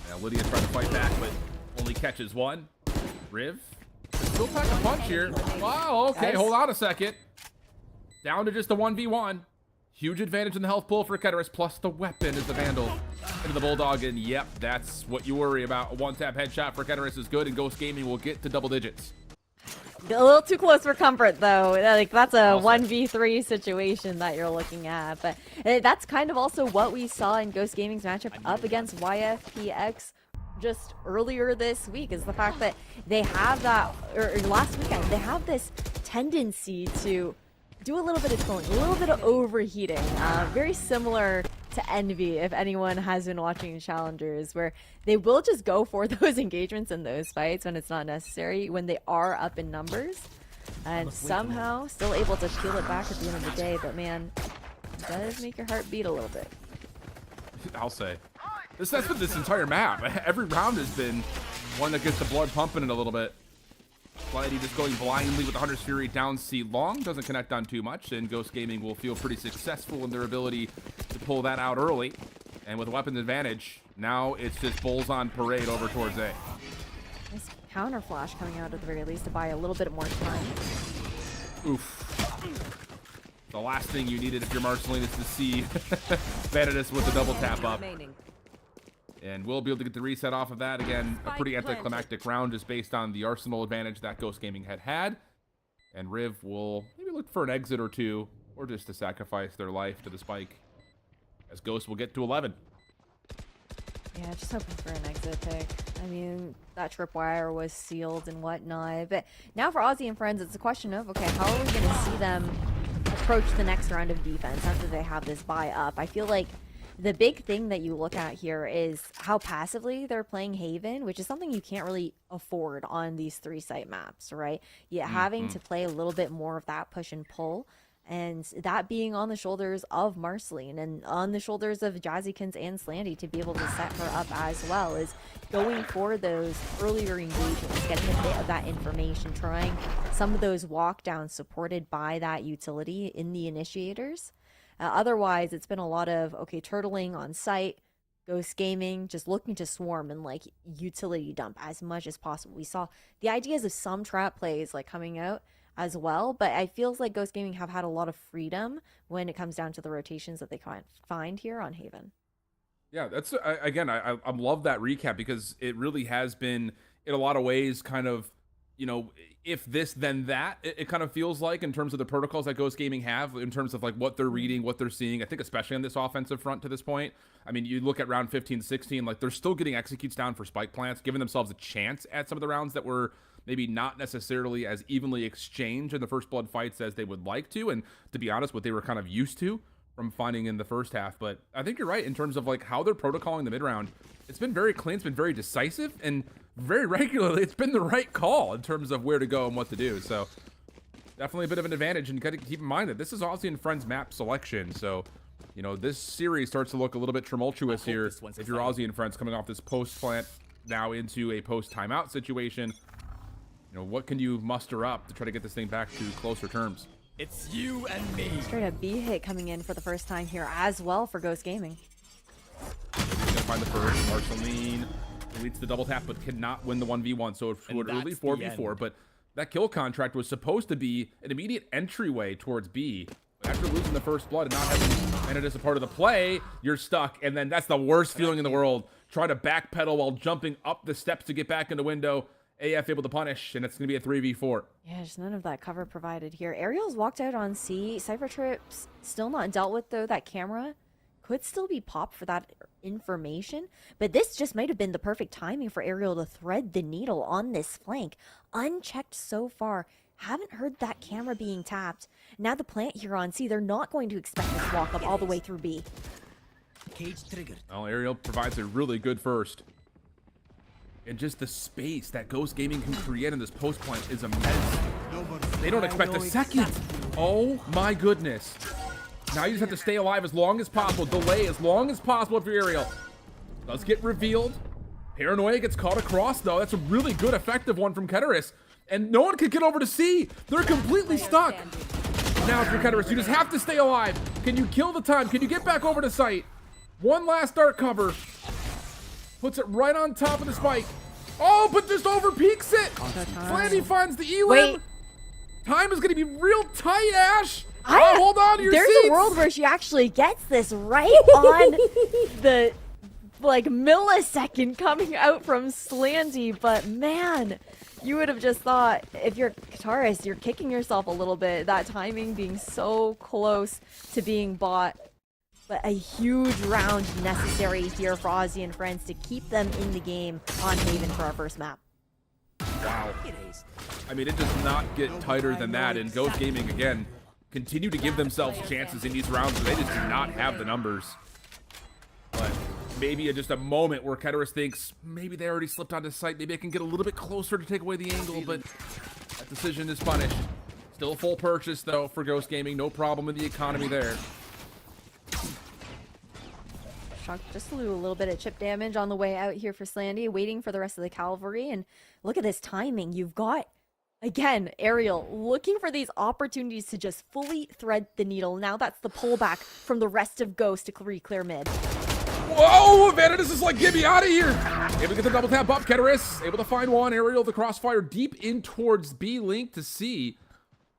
Now Lydia trying to fight back, but only catches one. Riv still pack a punch here. Wow, okay, hold on a second. Down to just a 1v1. Huge advantage in the health pool for Keteris, plus the weapon is the Vandal into the Bulldog, and yep, that's what you worry about. A one-tap headshot for Keteris is good, and Ghost Gaming will get to double digits. A little too close for comfort, though. Like, that's a 1v3 situation that you're looking at. But that's kind of also what we saw in Ghost Gaming's matchup up against YFPX just earlier this week, is the fact that they have that, or last weekend, they have this tendency to do a little bit of cooling, a little bit of overheating. Very similar to Envy, if anyone has been watching Challengers, where they will just go for those engagements in those fights when it's not necessary, when they are up in numbers, and somehow still able to peel it back at the end of the day. But man, it does make your heart beat a little bit. I'll say. That's been this entire map. Every round has been one that gets the blood pumping it a little bit. Flighty just going blindly with the Hunter's Fury down C long. Doesn't connect on too much, and Ghost Gaming will feel pretty successful in their ability to pull that out early. And with weapons advantage, now it's just Bulls on parade over towards A. Nice counter flash coming out at the very least to buy a little bit more time. Oof. The last thing you needed if you're Marceline is to see Vanitas with the double tap up. And we'll be able to get the reset off of that. Again, a pretty anticlimactic round just based on the arsenal advantage that Ghost Gaming had. And Riv will maybe look for an exit or two, or just to sacrifice their life to the spike, as Ghost will get to 11. Yeah, just hoping for an exit pick. I mean, that tripwire was sealed and whatnot. But now for Aussie and Friends, it's a question of, okay, how are we going to see them approach the next round of defense after they have this buy up? I feel like the big thing that you look at here is how passively they're playing Haven, which is something you can't really afford on these 3-site maps, right? Yeah, having to play a little bit more of that push and pull, and that being on the shoulders of Marceline and on the shoulders of Jazzykins and Slandy to be able to set her up as well, is going for those earlier engagements, getting a bit of that information, trying some of those walkdowns supported by that utility in the initiators. Otherwise, it's been a lot of, okay, turtling on site, Ghost Gaming, just looking to swarm and, like, utility dump as much as possible. We saw the ideas of some trap plays, like, coming out as well, but I feels like Ghost Gaming have had a lot of freedom when it comes down to the rotations that they can't find here on Haven. Yeah, that's, again, I love that recap, because it really has been, in a lot of ways, kind of, you know, if this, then that, it kind of feels like, in terms of the protocols that Ghost Gaming have, in terms of like what they're reading, what they're seeing. I think especially on this offensive front to this point. I mean, you look at round 15, 16, like they're still getting executes down for spike plants, giving themselves a chance at some of the rounds that were maybe not necessarily as evenly exchanged in the first blood fights as they would like to. And to be honest, what they were kind of used to from finding in the first half. But I think you're right in terms of like how they're protocoling the mid round. It's been very clean, it's been very decisive, and very regularly it's been the right call in terms of where to go and what to do. So definitely a bit of an advantage, and you got to keep in mind that this is Aussie and Friends map selection. So, you know, this series starts to look a little bit tumultuous here if you're Aussie and Friends coming off this post plant now into a post timeout situation. You know, what can you muster up to try to get this thing back to closer terms? It's you and me. Straight up B hit coming in for the first time here as well for Ghost Gaming. He's gonna find the first. Marceline leads the double tap, but cannot win the 1v1. So it would really 4v4. But that kill contract was supposed to be an immediate entryway towards B. But after losing the first blood and not having Vanitas a part of the play, you're stuck. And then that's the worst feeling in the world. Try to backpedal while jumping up the steps to get back in the window. AF able to punish, and it's going to be a 3v4. Yeah, just none of that cover provided here. Aerial's walked out on C. Cypher Trip's still not dealt with, though. That camera could still be popped for that information, but this just might have been the perfect timing for Aerial to thread the needle on this flank. Unchecked so far. Haven't heard that camera being tapped. Now the plant here on C, they're not going to expect this walk up all the way through B. Cage triggered. Well, Aerial provides a really good first. And just the space that Ghost Gaming can create in this post plant is immense. They don't expect a second. Oh my goodness. Now you just have to stay alive as long as possible. Delay as long as possible for Aerial. Does get revealed. Paranoia gets caught across, though. That's a really good, effective one from Keteris. And no one can get over to C. They're completely stuck. Now if you're Keteris, you just have to stay alive. Can you kill the time? Can you get back over to site? One last dart cover. Puts it right on top of the spike. Oh, but just over peaks it. Slandy finds the elim. Wait. Time is going to be real tight, Ash. I- hold on to your There's seats. a world where she actually gets this right on the like millisecond coming out from Slandy, but man, you would have just thought if you're Kataris, you're kicking yourself a little bit. That timing being so close to being bought. But a huge round necessary here for Ozzy and friends to keep them in the game on Haven for our first map. Wow. I mean, it does not get tighter than that, and Ghost Gaming, again, continue to give themselves chances in these rounds, but they just do not have the numbers. But maybe just a moment where Keteris thinks maybe they already slipped onto site, maybe I can get a little bit closer to take away the angle, but that decision is punished. Still a full purchase, though, for Ghost Gaming. No problem in the economy there. Shock just a little bit of chip damage on the way out here for Slandy, waiting for the rest of the cavalry. And look at this timing. You've got, again, Ariel looking for these opportunities to just fully thread the needle. Now that's the pullback from the rest of Ghost to clear mid. Whoa, Vanadis is like, get me out of here. Able to get the double tap up. Keteris able to find one. Ariel, the crossfire deep in towards B Link to C.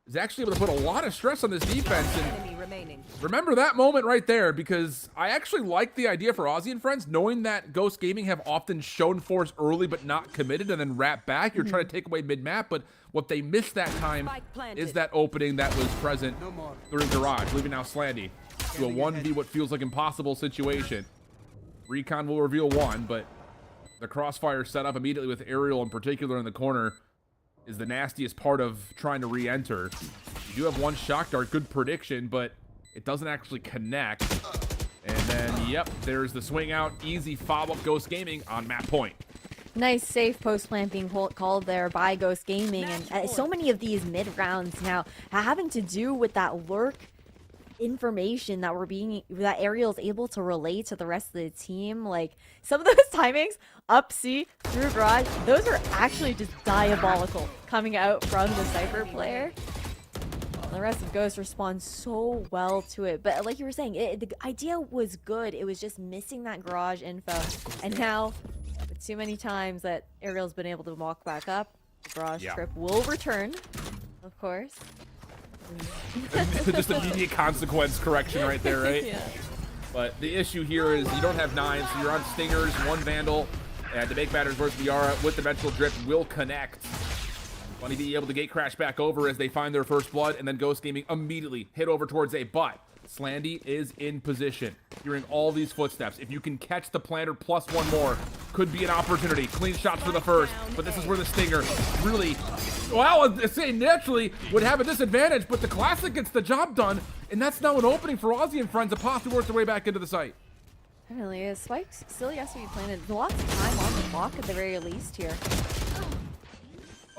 Is actually able to put a lot of stress on this defense. And remember that moment right there, because I actually like the idea for Ozzy and friends, knowing that Ghost Gaming have often shown force early but not committed and then wrap back. You're trying to take away mid-map, but what they missed that time is that opening that was present through Garage, leaving now Slandy to a 1v what feels like impossible situation. Recon will reveal one, but the crossfire set up immediately with Ariel in particular in the corner is the nastiest part of trying to re-enter. You do have one shock dart, good prediction, but it doesn't actually connect. And then, yep, there's the swing out. Easy follow-up Ghost Gaming on map point. Nice safe post plant being called there by Ghost Gaming. And so many of these mid rounds now having to do with that lurk information that Ariel's able to relay to the rest of the team. Like some of those timings up C through Garage, those are actually just diabolical coming out from the Cypher player. The rest of Ghost responds so well to it, but like you were saying, the idea was good. It was just missing that Garage info, and now with too many times that Ariel's been able to walk back up, the Garage trip will return, of course. Just immediate consequence correction right there, right? Yeah. But the issue here is you don't have 9, so you're on Stingers, 1 Vandal, and to make matters worse, Viara with Dimensional Drift will connect. Bunny be able to gate crash back over as they find their first blood, and then Ghost Gaming immediately hit over towards A, but Slandy is in position. Hearing all these footsteps. If you can catch the planter plus one more, could be an opportunity. Clean shots for the first, but this is where the Stinger really, well, I'd say naturally would have a disadvantage, but the Classic gets the job done, and that's now an opening for Ozzy and friends to possibly work their way back into the site. Definitely is. Spikes still has to be planted. Lots of time on the clock at the very least here.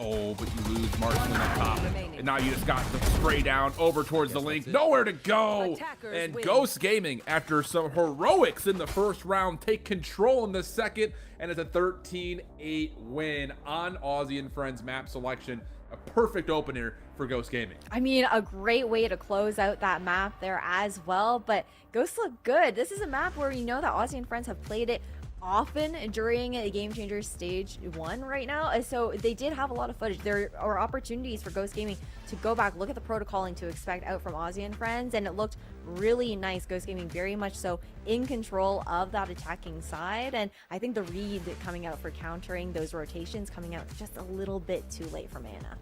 Oh, but you lose Marshall in the top. And now you just got the spray down over towards the link. Nowhere to go. And Ghost Gaming, after some heroics in the first round, take control in the second. And it's a 13-8 win on Ozzy and Friends map selection. A perfect opener for Ghost Gaming. I mean, a great way to close out that map there as well. But Ghosts look good. This is a map where you know that Ozzy and Friends have played it often during a Game Changers Stage 1 right now, so they did have a lot of footage. There are opportunities for Ghost Gaming to go back, look at the protocoling to expect out from Ozzy and Friends, and it looked really nice. Ghost Gaming very much so in control of that attacking side, and I think the read coming out for countering those rotations coming out just a little bit too late for Mana.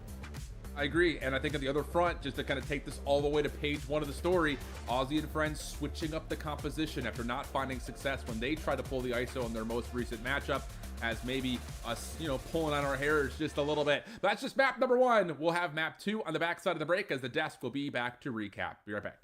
I agree, and I think on the other front, just to kind of take this all the way to page 1 of the story, Ozzy and Friends switching up the composition after not finding success when they tried to pull the ISO in their most recent matchup, as maybe us, pulling on our hairs just a little bit. But that's just map number 1. We'll have map 2 on the backside of the break as the desk will be back to recap. Be right back.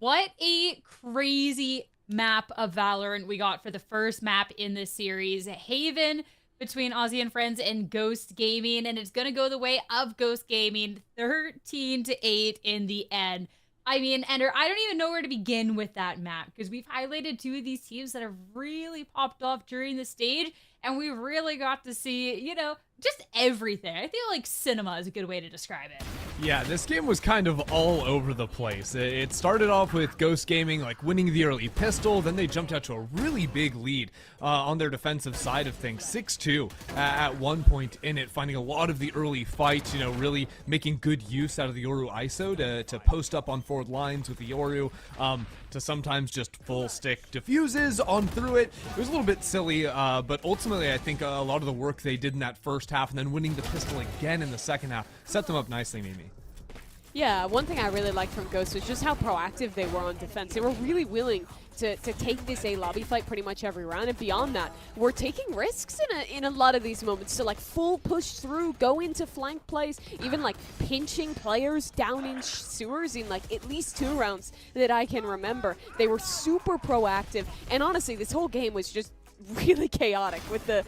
What a crazy map of Valorant we got for the first map in this series. Haven between Aussie and Friends and Ghost Gaming, and it's going to go the way of Ghost Gaming, 13-8 in the end. I mean, Ender, I don't even know where to begin with that map because we've highlighted two of these teams that have really popped off during the stage, and we really got to see, you know, just everything. I feel like cinema is a good way to describe it. Yeah, this game was kind of all over the place. It started off with Ghost Gaming like winning the early pistol, then they jumped out to a really big lead on their defensive side of things, 6-2 at one point in it, finding a lot of the early fights, you know, really making good use out of the Yoru ISO to post up on forward lines with the Yoru, to sometimes just full stick diffuses on through it. It was a little bit silly, but ultimately I think a lot of the work they did in that first half and then winning the pistol again in the second half set them up nicely, Mimi. Yeah, one thing I really liked from Ghost was just how proactive they were on defense. They were really willing to take this A lobby fight pretty much every round, and beyond that, we're taking risks in a lot of these moments to like full push through, go into flank plays, even like pinching players down in sewers in like at least 2 rounds that I can remember. They were super proactive, and honestly, this whole game was just really chaotic with the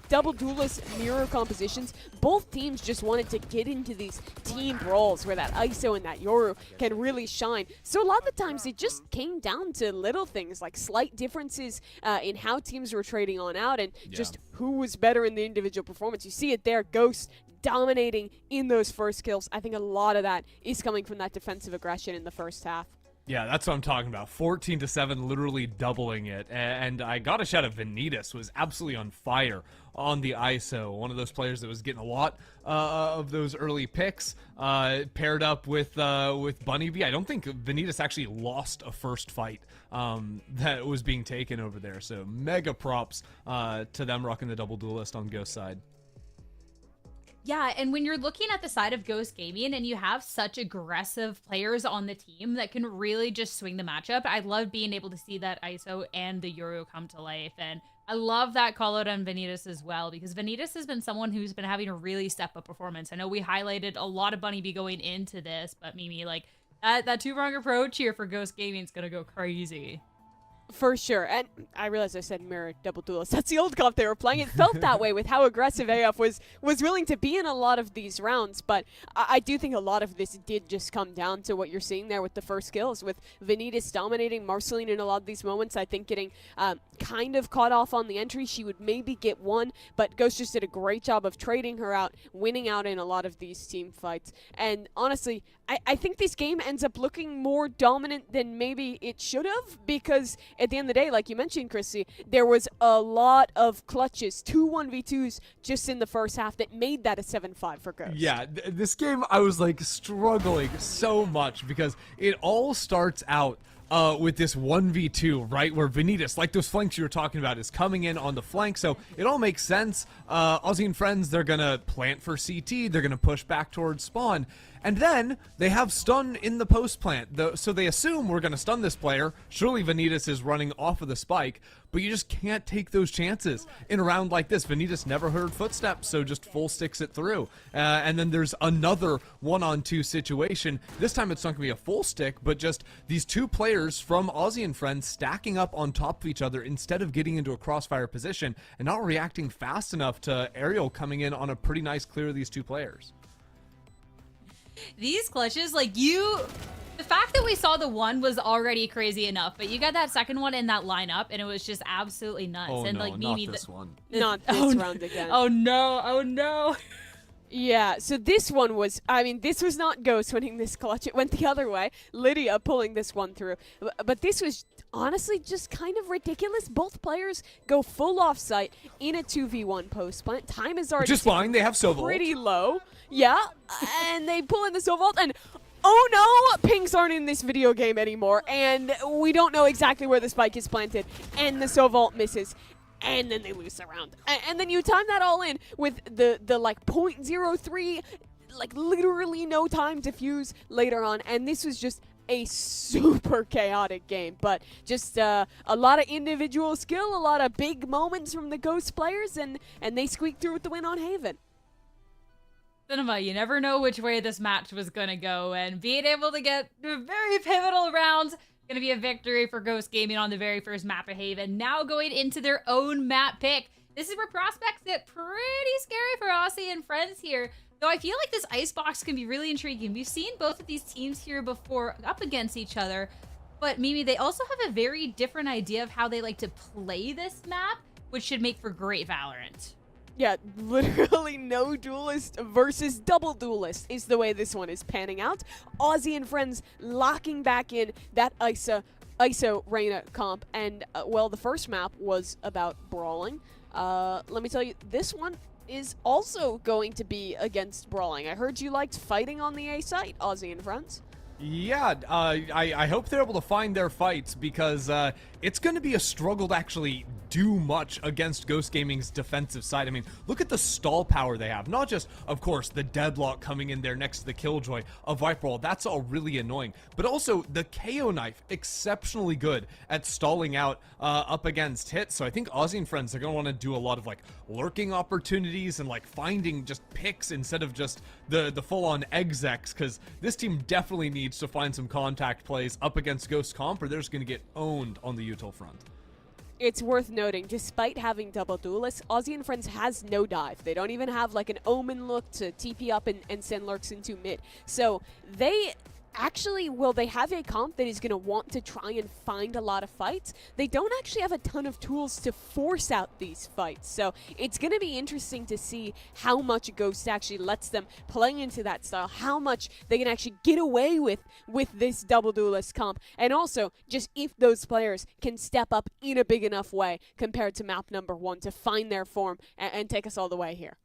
double duelist mirror compositions. Both teams just wanted to get into these team brawls where that ISO and that Yoru can really shine. So a lot of the times it just came down to little things like slight differences in how teams were trading on out and just who was better in the individual performance. You see it there, Ghost dominating in those first kills. I think a lot of that is coming from that defensive aggression in the first half. Yeah, that's what I'm talking about. 14-7, literally doubling it. And I got a shot of Vanitas, was absolutely on fire on the ISO. One of those players that was getting a lot of those early picks, paired up with Bunny B. I don't think Vanitas actually lost a first fight that was being taken over there. So mega props to them rocking the double duelist on Ghost side. Yeah, and when you're looking at the side of Ghost Gaming and you have such aggressive players on the team that can really just swing the matchup, I love being able to see that ISO and the Yoru come to life. And I love that call out on Vanitas as well, because Vanitas has been someone who's been having a really step up performance. I know we highlighted a lot of Bunny B going into this, but Mimi, like that two-prong approach here for Ghost Gaming is going to go crazy. For sure, and I realized I said mirror double duelist. That's the old comp they were playing. It felt that way with how aggressive AF was willing to be in a lot of these rounds, but I do think a lot of this did just come down to what you're seeing there with the first kills, with Vanitas dominating, Marceline in a lot of these moments, I think getting kind of caught off on the entry. She would maybe get one, but Ghost just did a great job of trading her out, winning out in a lot of these team fights, and honestly, I think this game ends up looking more dominant than maybe it should have, because at the end of the day, like you mentioned, Chrissy, there was a lot of clutches, 2 1v2s just in the first half that made that a 7-5 for Ghost. Yeah, this game I was like struggling so much because it all starts out with this 1v2, right, where Vanitas, like those flanks you were talking about, is coming in on the flank, so it all makes sense. Aussie and Friends, they're gonna plant for CT, they're gonna push back towards spawn, and then they have stun in the post plant, so they assume we're gonna stun this player. Surely Vanitas is running off of the spike, but you just can't take those chances in a round like this. Vanitas never heard footsteps, so just full sticks it through. And then there's another 1-on-2 situation. This time it's not gonna be a full stick, but just these two players from Aussie and Friends stacking up on top of each other instead of getting into a crossfire position and not reacting fast enough to Ariel coming in on a pretty nice clear of these two players. These clutches, like the fact that we saw the one was already crazy enough, but you got that second one in that lineup and it was just absolutely nuts. Oh and no, like Mimi, not this one. Not this round again. Oh no, oh no. Yeah, so this one was, I mean, this was not Ghost winning this clutch. It went the other way. Lydia pulling this one through. But this was honestly just kind of ridiculous. Both players go full offsite in a 2v1 post plant. Time is already just fine. They have Sovault. Pretty low. Yeah, and they pull in the Sovault and oh no, pings aren't in this video game anymore. And we don't know exactly where the spike is planted. And the Sovault misses. And then they lose the round. And then you time that all in with the like 0.03, like literally no time to fuse later on. And this was just a super chaotic game, but just a lot of individual skill, a lot of big moments from the Ghost players, and they squeaked through with the win on Haven. Cinema, you never know which way this match was going to go, and being able to get very pivotal rounds Gonna be a victory for Ghost Gaming on the very first map of Haven. Now going into their own map pick. This is where prospects get pretty scary for Aussie and friends here. Though I feel like this Icebox can be really intriguing. We've seen both of these teams here before up against each other. But Mimi, they also have a very different idea of how they like to play this map, which should make for great Valorant. Yeah, literally no duelist versus double duelist is the way this one is panning out. Aussie and friends locking back in that ISO Reyna comp. And, well, the first map was about brawling. Let me tell you, this one is also going to be against brawling. I heard you liked fighting on the A site, Aussie and friends. Yeah, I hope they're able to find their fights because it's going to be a struggle to actually do much against Ghost Gaming's defensive side. I mean, look at the stall power they have. Not just, of course, the Deadlock coming in there next to the Killjoy, a Viper Wall. That's all really annoying. But also, the KO Knife, exceptionally good at stalling out up against hits. So I think Aussie and friends are going to want to do a lot of, like, lurking opportunities and, like, finding just picks instead of just the full-on execs, because this team definitely needs to find some contact plays up against Ghost Comp, or they're just going to get owned on the util front. It's worth noting, despite having double duelists, Aussie and friends has no dive. They don't even have like an omen look to TP up and send lurks into mid. So they actually, will they have a comp that is going to want to try and find a lot of fights? They don't actually have a ton of tools to force out these fights. So it's going to be interesting to see how much Ghost actually lets them play into that style, how much they can actually get away with this double duelist comp, and also just if those players can step up in a big enough way compared to map number 1 to find their form and take us all the way here.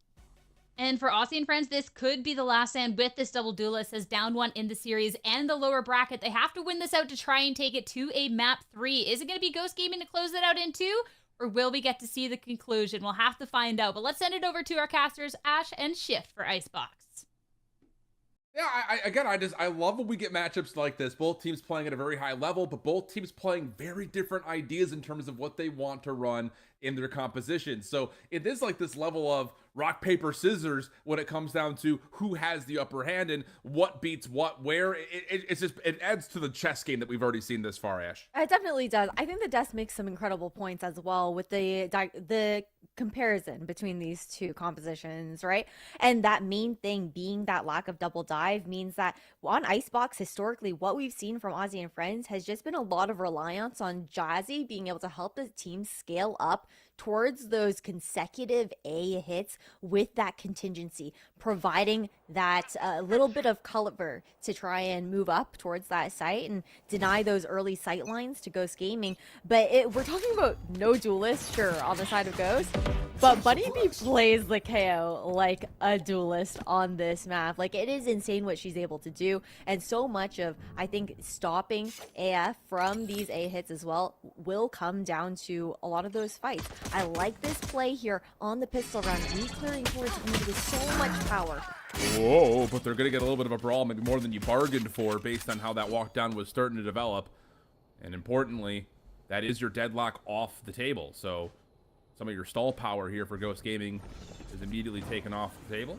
And for Aussie and friends, this could be the last stand with this double duelist as down 1 in the series and the lower bracket. They have to win this out to try and take it to a map 3. Is it going to be Ghost Gaming to close it out in 2? Or will we get to see the conclusion? We'll have to find out. But let's send it over to our casters, Ash and Shift, for Icebox. Yeah, I love when we get matchups like this. Both teams playing at a very high level, but both teams playing very different ideas in terms of what they want to run in their composition. So it is like this level of rock, paper, scissors when it comes down to who has the upper hand and what beats what where. It adds to the chess game that we've already seen this far, Ash. It definitely does. I think the Death makes some incredible points as well with the comparison between these two compositions, right? And that main thing being that lack of double dive means that on Icebox, historically, what we've seen from Aussie and friends has just been a lot of reliance on Jazzy being able to help the team scale up towards those consecutive A hits with that contingency, providing that little bit of cover to try and move up towards that site and deny those early sight lines to Ghost Gaming. But we're talking about no duelist, sure, on the side of Ghost, but Bunny B plays the KO like a duelist on this map. Like, it is insane what she's able to do, and so much of, I think, stopping AF from these A hits as well will come down to a lot of those fights. I like this play here on the pistol round, re-clearing towards me with so much power. Whoa, but they're going to get a little bit of a brawl, maybe more than you bargained for based on how that walk down was starting to develop. And importantly, that is your deadlock off the table. So some of your stall power here for Ghost Gaming is immediately taken off the table.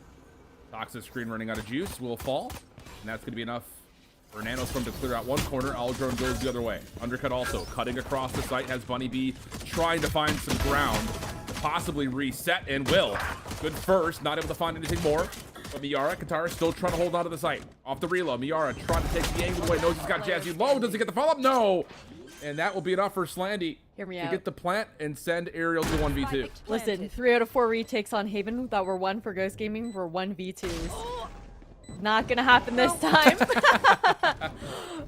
Toxic screen running out of juice will fall, and that's going to be enough for Nanostorm to clear out one corner. Aldrone goes the other way. Undercut also cutting across the site, has Bunny B trying to find some ground to possibly reset, and will. Good first, not able to find anything more. But Miara, Katara still trying to hold on to the site. Off the reload, Miara trying to take the angle away. Knows he's got Jazzy low. Does he get the follow-up? No! And that will be enough for Slandy to get the plant and send Aerial to 1v2. Listen, 3 out of 4 retakes on Haven that were won for Ghost Gaming were 1v2s. Not gonna happen this time.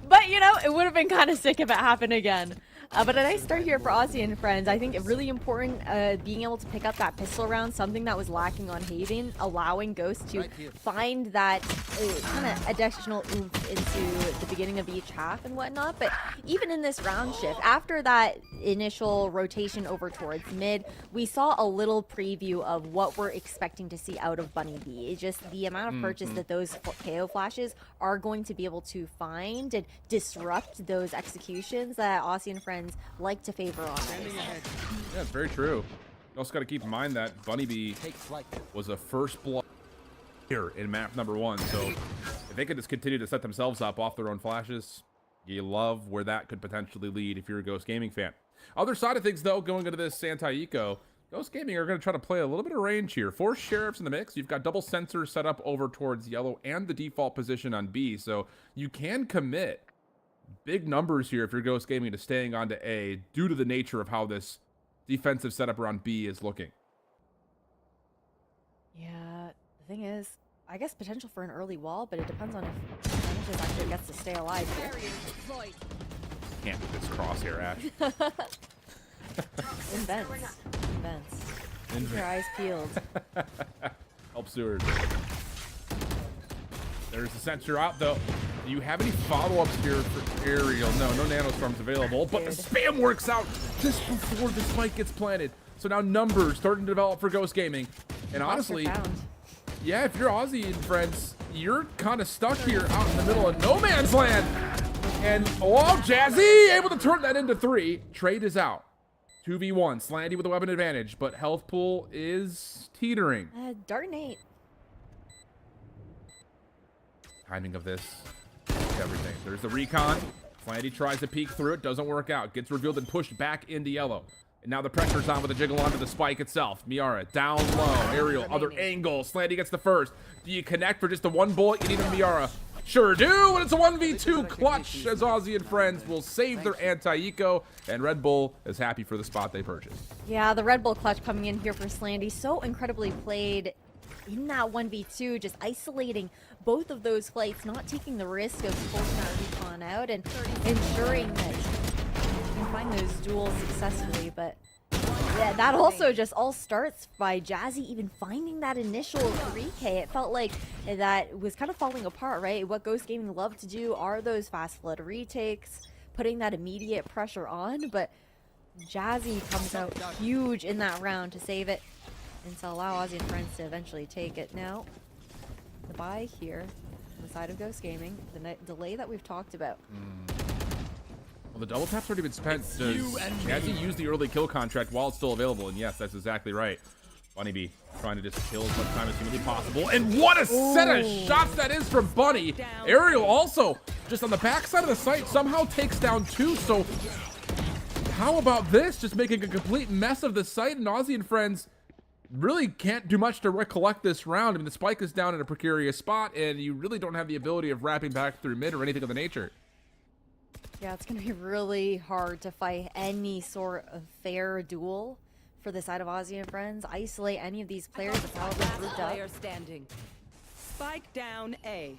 But, you know, it would have been kind of sick if it happened again. But a nice start here for Aussie and friends. I think really important being able to pick up that pistol round, something that was lacking on Haven, allowing Ghost to find that kind of additional oomph into the beginning of each half and whatnot. But even in this round shift, after that initial rotation over towards mid, we saw a little preview of what we're expecting to see out of Bunny B. It's just the amount of purchase that those KO flashes are going to be able to find and disrupt those executions that Aussie and friends like to favor on. Yeah, it's very true. You also got to keep in mind that Bunny B was a first blood here in map number 1. So if they could just continue to set themselves up off their own flashes, You love where that could potentially lead if you're a Ghost Gaming fan. Other side of things, though, going into this anti-eco, Ghost Gaming are going to try to play a little bit of range here. 4 sheriffs in the mix. You've got double sensors set up over towards yellow and the default position on B, so you can commit big numbers here if you're Ghost Gaming to staying onto A due to the nature of how this defensive setup around B is looking. Yeah, the thing is, I guess potential for an early wall, but it depends on if Vantages actually gets to stay alive here. Can't do this crosshair, Ash. Invents. Keep your eyes peeled. Help Seward. There's the sensor out, though. Do you have any follow-ups here for Aerial? No nanostorms available, but the spam works out just before the spike gets planted. So now numbers starting to develop for Ghost Gaming. And honestly, yeah, if you're Aussie and friends, you're kind of stuck here out in the middle of no man's land. And, oh, Jazzy able to turn that into 3. Trade is out. 2v1. Slanty with a weapon advantage, but health pool is teetering. Darn Nate. Timing of this is everything. There's the recon. Slanty tries to peek through it. Doesn't work out. Gets revealed and pushed back into yellow. And now the pressure's on with the jiggle onto the spike itself. Miara down low. Aerial, other angle. Slanty gets the first. Do you connect for just the 1 bullet? You need a Miara. Sure do, and it's a 1v2 clutch as Aussie and friends will save their anti-eco, and Red Bull is happy for the spot they purchased. Yeah, the Red Bull clutch coming in here for Slanty. So incredibly played in that 1v2, just isolating both of those flights, not taking the risk of pulling that recon out and ensuring that you can find those duels successfully. But yeah, that also just all starts by Jazzy even finding that initial 3K. It felt like that was kind of falling apart, right? What Ghost Gaming love to do are those fast flood retakes, putting that immediate pressure on, but Jazzy comes out huge in that round to save it and to allow Aussie and friends to eventually take it. Now, the buy here on the side of Ghost Gaming, the delay that we've talked about. Well, the double tap's already been spent. Does Jazzy use the early kill contract while it's still available? And yes, that's exactly right. Bunny B trying to just kill as much time as humanly possible. And what a set of shots that is from Bunny. Aerial also just on the backside of the site somehow takes down 2. So how about this? Just making a complete mess of the site, and Aussie and friends really can't do much to recollect this round. I mean, the spike is down in a precarious spot, and you really don't have the ability of wrapping back through mid or anything of the nature. Yeah, it's going to be really hard to fight any sort of fair duel for the side of Aussie and friends. Isolate any of these players that's probably grouped up. Player standing. Spike down A.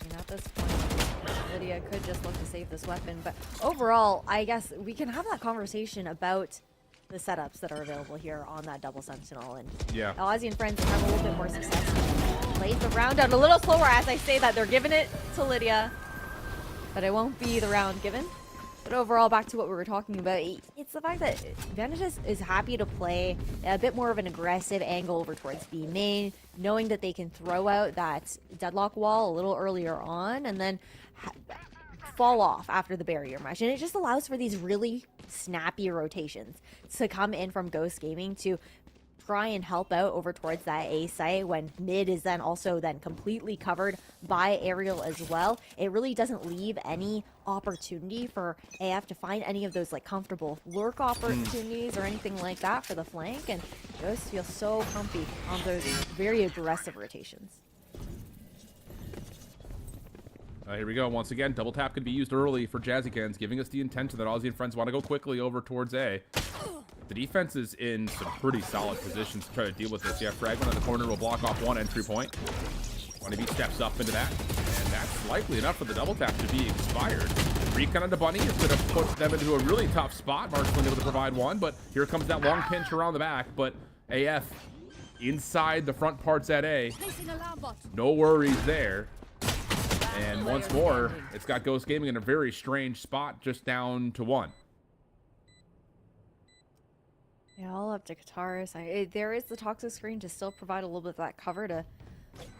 And at this point, Lydia could just look to save this weapon. But overall, I guess we can have that conversation about the setups that are available here on that double sentinel. And yeah, Aussie and friends have a little bit more success. Plays the round out a little slower as I say that. They're giving it to Lydia, but it won't be the round given. But overall, back to what we were talking about, it's the fact that Vantages is happy to play a bit more of an aggressive angle over towards B main, knowing that they can throw out that deadlock wall a little earlier on and then fall off after the barrier match. And it just allows for these really snappy rotations to come in from Ghost Gaming to try and help out over towards that A site when mid is then also then completely covered by Aerial as well. It really doesn't leave any opportunity for AF to find any of those like comfortable lurk opportunities or anything like that for the flank, and Ghost feels so comfy on those very aggressive rotations. Here we go. Once again, double tap could be used early for Jazzykins, giving us the intent that Aussie and friends want to go quickly over towards A. The defense is in some pretty solid positions to try to deal with this. Yeah, Fragment on the corner will block off 1 entry point. Bunny B steps up into that, and that's likely enough for the double tap to be expired. Recon onto Bunny is going to put them into a really tough spot. Marshall able to provide 1, but here comes that long pinch around the back. But AF inside the front parts at A. No worries there. And once more, it's got Ghost Gaming in a very strange spot, just down to 1. Yeah, all up to Kataris. There is the toxic screen to still provide a little bit of that cover to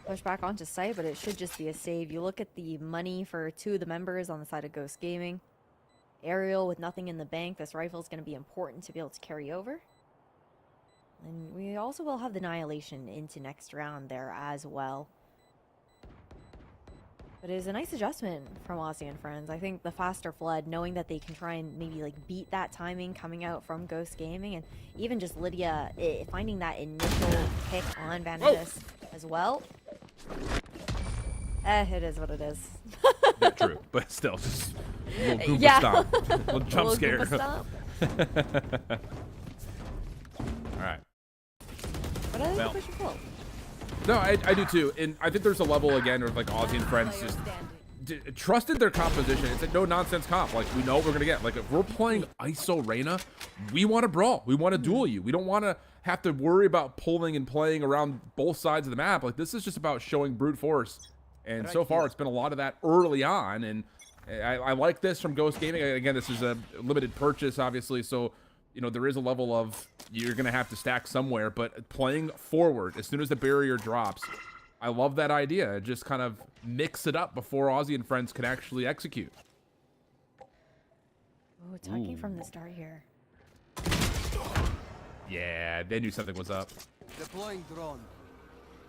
push back onto site, but it should just be a save. You look at the money for 2 of the members on the side of Ghost Gaming. Aerial with nothing in the bank. This rifle is going to be important to be able to carry over. And we also will have the Annihilation into next round there as well. But it is a nice adjustment from Aussie and Friends. I think the faster flood, knowing that they can try and maybe like beat that timing coming out from Ghost Gaming, and even just Lydia finding that initial pick on Vanitas as well. It is what it is. Yeah, true, but still, just a little Goomba Yeah. stomp. A little jump Little scare. Goomba stomp. All right. But I think Well. the push and pull. No, I do too, and I think there's a level again where like Aussie and Friends just trusted their composition. It's a no nonsense comp. Like we know what we're gonna get. Like if we're playing ISO Reyna, we want to brawl. We want to duel you. We don't want to have to worry about pulling and playing around both sides of the map. Like this is just about showing brute force. And so far, it's been a lot of that early on, and I like this from Ghost Gaming. Again, this is a limited purchase, obviously, so you know there is a level of you're gonna have to stack somewhere, but playing forward as soon as the barrier drops, I love that idea. Just kind of mix it up before Aussie and Friends can actually execute. Oh, talking from the start here. Yeah, they knew something was up. Deploying drone.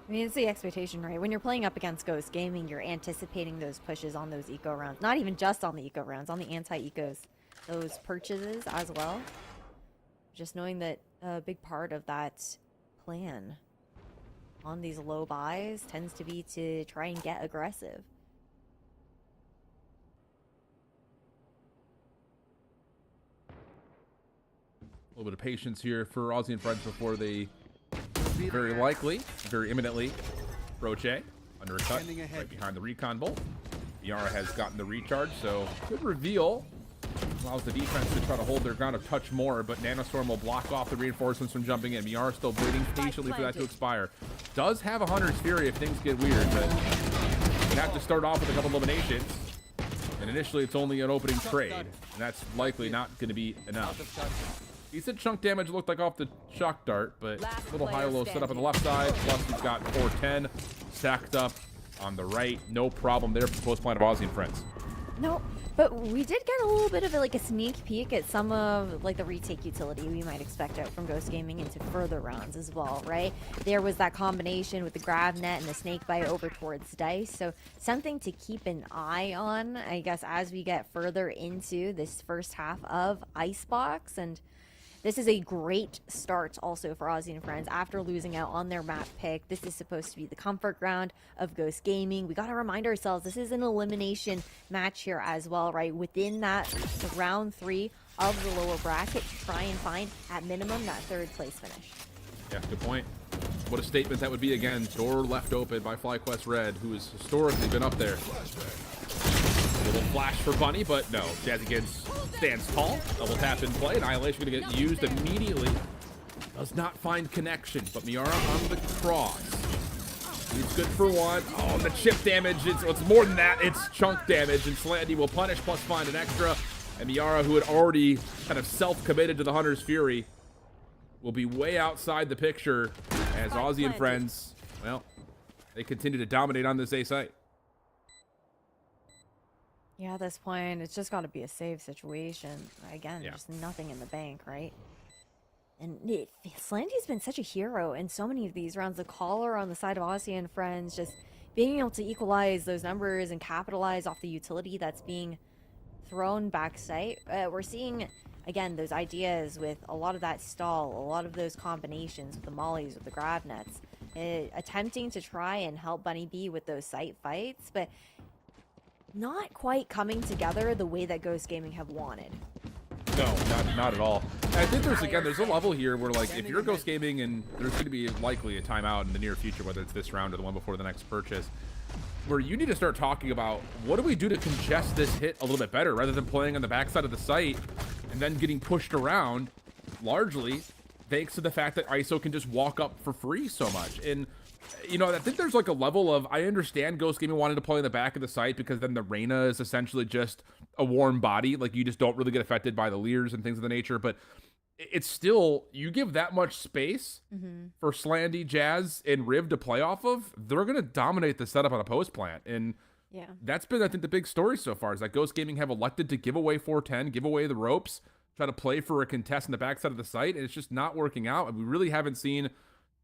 I mean, it's the expectation, right? When you're playing up against Ghost Gaming, you're anticipating those pushes on those eco rounds. Not even just on the eco rounds, on the anti-ecos. Those purchases as well. Just knowing that a big part of that plan on these low buys tends to be to try and get aggressive. A little bit of patience here for Aussie and Friends before they very likely, very imminently approach A. Undercut right behind the recon bolt. Miara has gotten the recharge, so good reveal. Allows the defense to try to hold their ground a touch more, but Nanostorm will block off the reinforcements from jumping in. Miara still waiting patiently for that to expire. Does have a Hunter's Fury if things get weird, but you have to start off with a couple eliminations. And initially it's only an opening trade, and that's likely not going to be enough. Decent chunk damage looked like off the shock dart, but a little high-low set up on the left side. Plus we've got 410 stacked up on the right. No problem there for the post plan of Aussie and Friends. No, but we did get a little bit of like a sneak peek at some of like the retake utility we might expect out from Ghost Gaming into further rounds as well, right? There was that combination with the grab net and the snake bite over towards Dice, so something to keep an eye on, I guess, as we get further into this first half of Icebox. And this is a great start also for Aussie and Friends after losing out on their map pick. This is supposed to be the comfort ground of Ghost Gaming. We got to remind ourselves this is an elimination match here as well, right? Within that, the round 3 of the lower bracket to try and find at minimum that 3rd place finish. Yeah, good point. What a statement that would be again. Door left open by FlyQuest Red, who has historically been up there. A little flash for Bunny, but no. Jazzy Kids stands tall. Double tap in play. Annihilation going to get used immediately. Does not find connection, but Miara on the cross. He's good for one. Oh, the chip damage. It's more than that. It's chunk damage, and Slandy will punish plus find an extra. And Miara, who had already kind of self-committed to the Hunter's Fury, will be way outside the picture as Aussie and Friends, well, they continue to dominate on this A site. Yeah, at this point, it's just got to be a save situation. Again, just nothing in the bank, right? And Slandy's been such a hero in so many of these rounds. The caller on the side of Aussie and Friends, just being able to equalize those numbers and capitalize off the utility that's being thrown back site. We're seeing, again, those ideas with a lot of that stall, a lot of those combinations with the mollies, with the grab nets, attempting to try and help Bunny B with those site fights, but not quite coming together the way that Ghost Gaming have wanted. No, not at all. And I think there's a level here where, like, if you're Ghost Gaming and there's going to be likely a timeout in the near future, whether it's this round or the one before the next purchase, where you need to start talking about what do we do to congest this hit a little bit better rather than playing on the backside of the site and then getting pushed around largely thanks to the fact that ISO can just walk up for free so much. And you know, I think there's like a level of, I understand Ghost Gaming wanted to play in the back of the site because then the Reyna is essentially just a warm body. Like, you just don't really get affected by the Leers and things of the nature. But it's still, you give that much space for Slandy, Jazz, and Riv to play off of, they're going to dominate the setup on a post plant. And that's been, I think, the big story so far is that Ghost Gaming have elected to give away 410, give away the ropes, try to play for a contest in the backside of the site, and it's just not working out. And we really haven't seen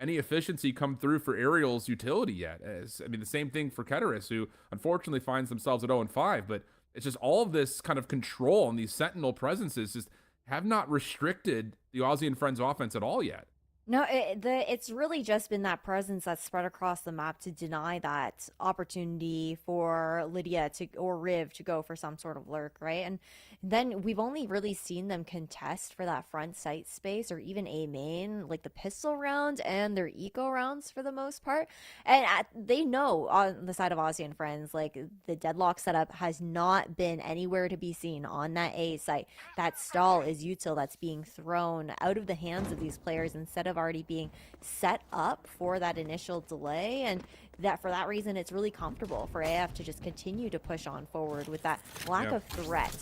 any efficiency come through for Aerial's utility yet. I mean, the same thing for Keteris, who unfortunately finds themselves at 0-5, but it's just all of this kind of control and these Sentinel presences just have not restricted the Aussie and Friends offense at all yet. No, it's really just been that presence that's spread across the map to deny that opportunity for Lydia or Riv to go for some sort of lurk, right? And then we've only really seen them contest for that front sight space or even A main, like the pistol round and their eco rounds for the most part. And they know on the side of Aussie and Friends, like the deadlock setup has not been anywhere to be seen on that A site. That stall is util that's being thrown out of the hands of these players instead of already being set up for that initial delay, and that for that reason it's really comfortable for AF to just continue to push on forward with that lack of threat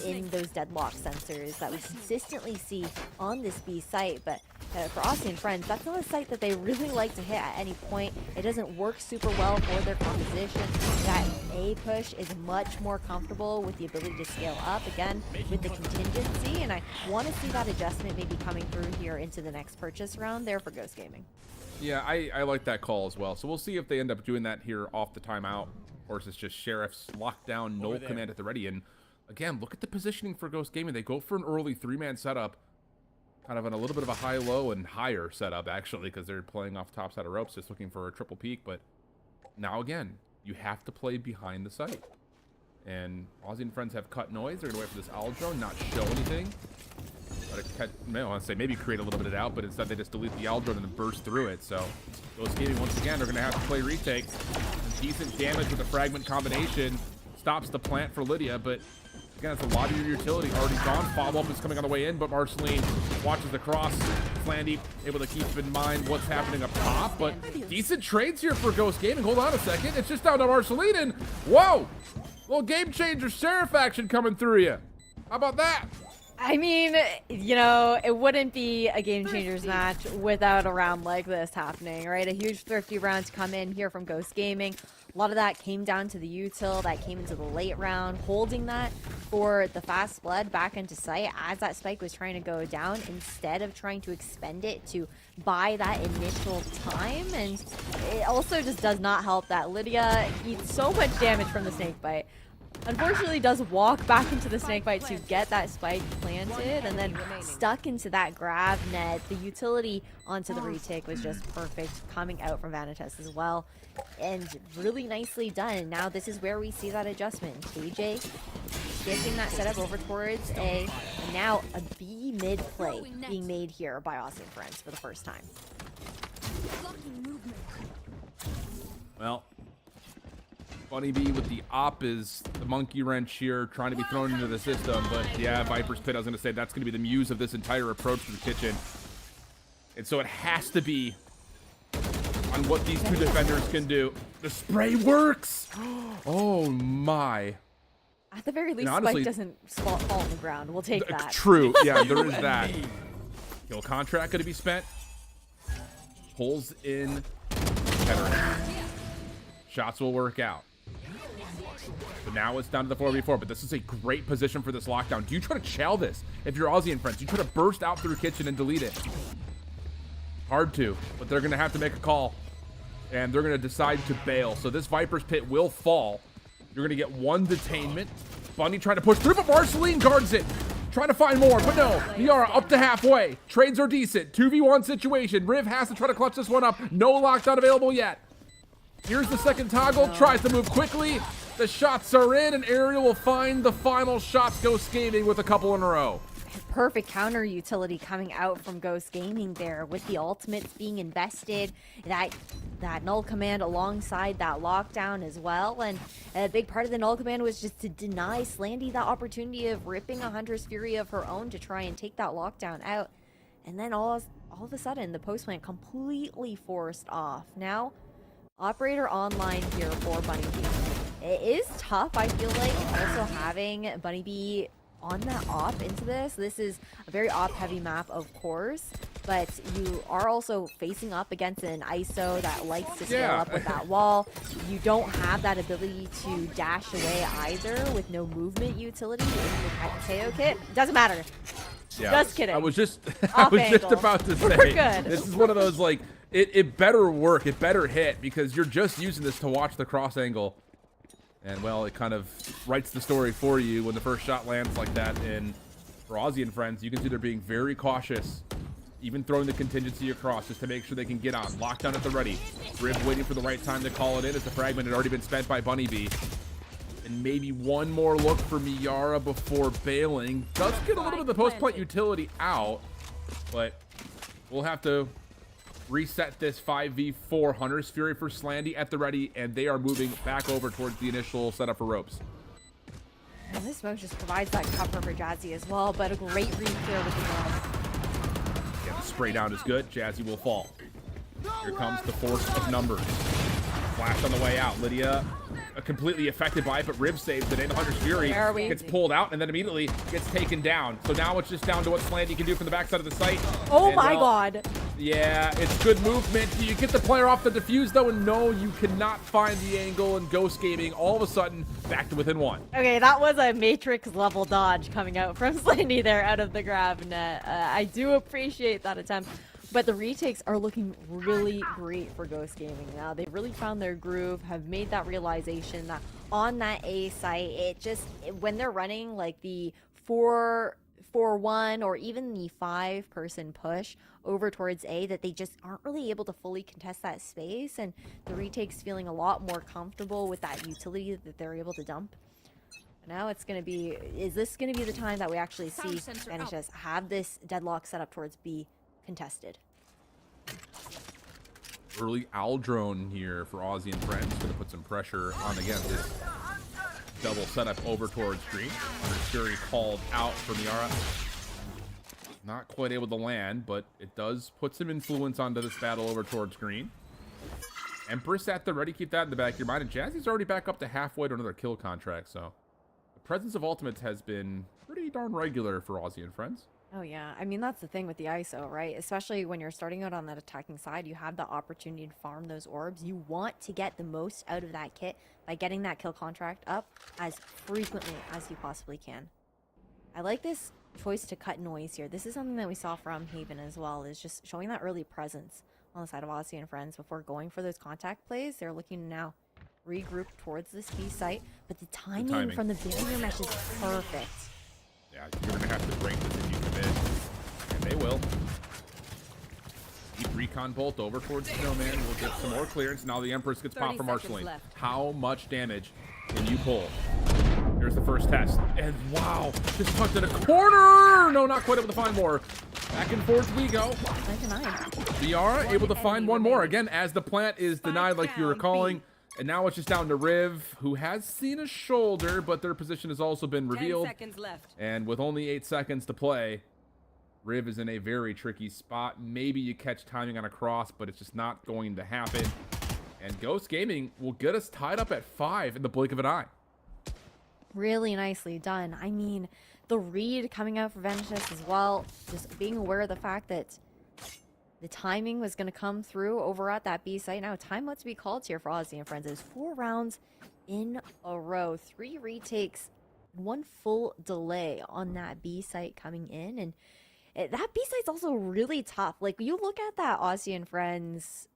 in those deadlock sensors that we consistently see on this B site. But for Aussie and Friends, that's not a site that they really like to hit at any point. It doesn't work super well for their composition. That A push is much more comfortable with the ability to scale up again with the contingency, and I want to see that adjustment maybe coming through here into the next purchase round there for Ghost Gaming. Yeah, I like that call as well. So we'll see if they end up doing that here off the timeout, or is it's just Sheriff's lockdown, null command at the ready. And again, look at the positioning for Ghost Gaming. They go for an early 3-man setup, kind of on a little bit of a high-low and higher setup, actually, because they're playing off top side of ropes, just looking for a triple peak. But now, again, you have to play behind the site. And Aussie and Friends have cut noise. They're going to wait for this owl drone, not show anything. I want to say maybe create a little bit of doubt, but instead they just delete the owl drone and then burst through it. So Ghost Gaming, once again, are going to have to play retake. Decent damage with the fragment combination. Stops the plant for Lydia, but again, it's a lot of your utility already gone. Follow-up is coming on the way in, but Marceline watches the cross. Flandy able to keep in mind what's happening up top, but decent trades here for Ghost Gaming. Hold on a second. It's just down to Marceline, and whoa! Little game changer Sheriff action coming through you. How about that? I mean, you know, it wouldn't be a Game Changers match without a round like this happening, right? A huge thrifty round to come in here from Ghost Gaming. A lot of that came down to the util that came into the late round, holding that for the fast blood back into sight as that spike was trying to go down instead of trying to expend it to buy that initial time. And it also just does not help that Lydia eats so much damage from the snake bite. Unfortunately does walk back into the snakebite to get that spike planted and then stuck into that grab net. The utility onto the retake was just perfect, coming out from Vanitas as well, and really nicely done. Now this is where we see that adjustment. KJ shifting that setup over towards A, and now a B mid play being made here by Austin Friends for the first time. Well, Bunny B with the op is the monkey wrench here, trying to be thrown into the system. But yeah, Viper's Pit, I was going to say, that's going to be the muse of this entire approach to the kitchen. And so it has to be on what these two defenders can do. The spray works! Oh my. At the very least, honestly, Spike doesn't fall on the ground. We'll take that. True, yeah, there is that. Kill contract going to be spent. Pulls in Keteris. Shots will work out. But now it's down to the 4v4, but this is a great position for this lockdown. Do you try to chow this if you're Aussie and Friends? Do you try to burst out through kitchen and delete it? Hard to, but they're going to have to make a call, and they're going to decide to bail. So this Viper's Pit will fall. You're going to get one detainment. Bunny trying to push through, but Marceline guards it. Trying to find more, but no. Niara up to halfway. Trades are decent. 2v1 situation. Riv has to try to clutch this one up. No lockdown available yet. Here's the second toggle, tries to move quickly. The shots are in, and Ariel will find the final shots. Ghost Gaming with a couple in a row. Perfect counter utility coming out from Ghost Gaming there with the ultimates being invested. That null command alongside that lockdown as well. And a big part of the null command was just to deny Slandy that opportunity of ripping a Hunter's Fury of her own to try and take that lockdown out. And then all of a sudden, the post plant completely forced off. Now, Operator online here for Bunny B. It is tough, I feel like, also having Bunny B on that op into this. This is a very op-heavy map, of course, but you are also facing up against an ISO that likes to scale up with that wall. You don't have that ability to dash away either with no movement utility in the Teo kit. Doesn't matter. Yeah, just kidding. I was just about to say, We're good. This is one of those, like, it better work. It better hit, because you're just using this to watch the cross angle. And, well, it kind of writes the story for you when the first shot lands like that. And for Aussie and friends, you can see they're being very cautious, even throwing the contingency across just to make sure they can get on. Lockdown at the ready. Riv waiting for the right time to call it in, as the fragment had already been spent by Bunny B. And maybe one more look for Miara before bailing. Does get a little bit of the post-plant utility out, but we'll have to reset this 5v4. Hunter's Fury for Slandy at the ready, and they are moving back over towards the initial setup for ropes. And this smoke just provides that cover for Jazzy as well, but a great read here with the drone. Yeah, the spray down is good. Jazzy will fall. Here comes the force of numbers. Flash on the way out. Lydia completely affected by it, but Riv saves it in. Hunter's Fury gets pulled out and then immediately gets taken down. So now it's just down to what Slandy can do from the backside of the site. Oh and, my well, god. Yeah, it's good movement. Do you get the player off the defuse though? And no, you cannot find the angle, and Ghost Gaming all of a sudden back to within one. Okay, that was a Matrix level dodge coming out from Slandy there out of the grab net. I do appreciate that attempt. But the retakes are looking really great for Ghost Gaming now. They've really found their groove, have made that realization that on that A site, when they're running like the 4-1 or even the 5-person push over towards A, that they just aren't really able to fully contest that space, and the retakes feeling a lot more comfortable with that utility that they're able to dump. Now it's going to be, is this going to be the time that we actually see Vanishes have this deadlock set up towards B contested? Early owl drone here for Aussie and friends. Going to put some pressure on, again, this double setup over towards green. Hunter's Fury called out for Miara. Not quite able to land, but it does put some influence onto this battle over towards green. Empress at the ready. Keep that in the back of your mind. And Jazzy's already back up to halfway to another kill contract, so the presence of ultimates has been pretty darn regular for Aussie and friends. Oh yeah, I mean that's the thing with the ISO, right? Especially when you're starting out on that attacking side, you have the opportunity to farm those orbs. You want to get the most out of that kit by getting that kill contract up as frequently as you possibly can. I like this choice to cut noise here. This is something that we saw from Haven as well, is just showing that early presence on the side of Aussie and friends before going for those contact plays. They're looking to now regroup towards this B site, but the timing from the barrier mesh is perfect. Yeah, you're going to have to break this if you commit. And they will. Deep recon bolt over towards the Snowman. We'll get some more clearance. Now the Empress gets popped for marshalling. How much damage can you pull? Here's the first test. And wow, just tucked in a corner! No, not quite able to find more. Back and forth we go. Miara able to find one more. Again, as the plant is denied like you were calling. And now it's just down to Riv, who has seen a shoulder, but their position has also been revealed. 10 seconds left. And with only 8 seconds to play, Riv is in a very tricky spot. Maybe you catch timing on a cross, but it's just not going to happen. And Ghost Gaming will get us tied up at 5 in the blink of an eye. Really nicely done. I mean, the read coming out for Vanishes as well, just being aware of the fact that the timing was going to come through over at that B site. Now, timeout to be called here for Aussie and friends. It's 4 rounds in a row. 3 retakes, 1 full delay on that B site coming in. And that B site's also really tough. Like, you look at that Aussie and friends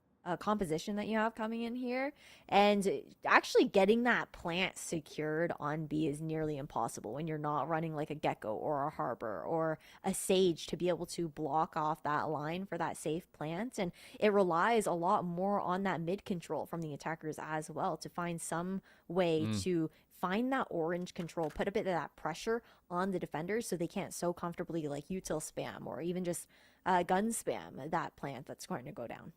composition that you have coming in here, and actually getting that plant secured on B is nearly impossible when you're not running like a Gecko or a Harbor or a Sage to be able to block off that line for that safe plant. And it relies a lot more on that mid control from the attackers as well to find some way to find that orange control, put a bit of that pressure on the defenders so they can't so comfortably like util spam or even just gun spam that plant that's going to go down.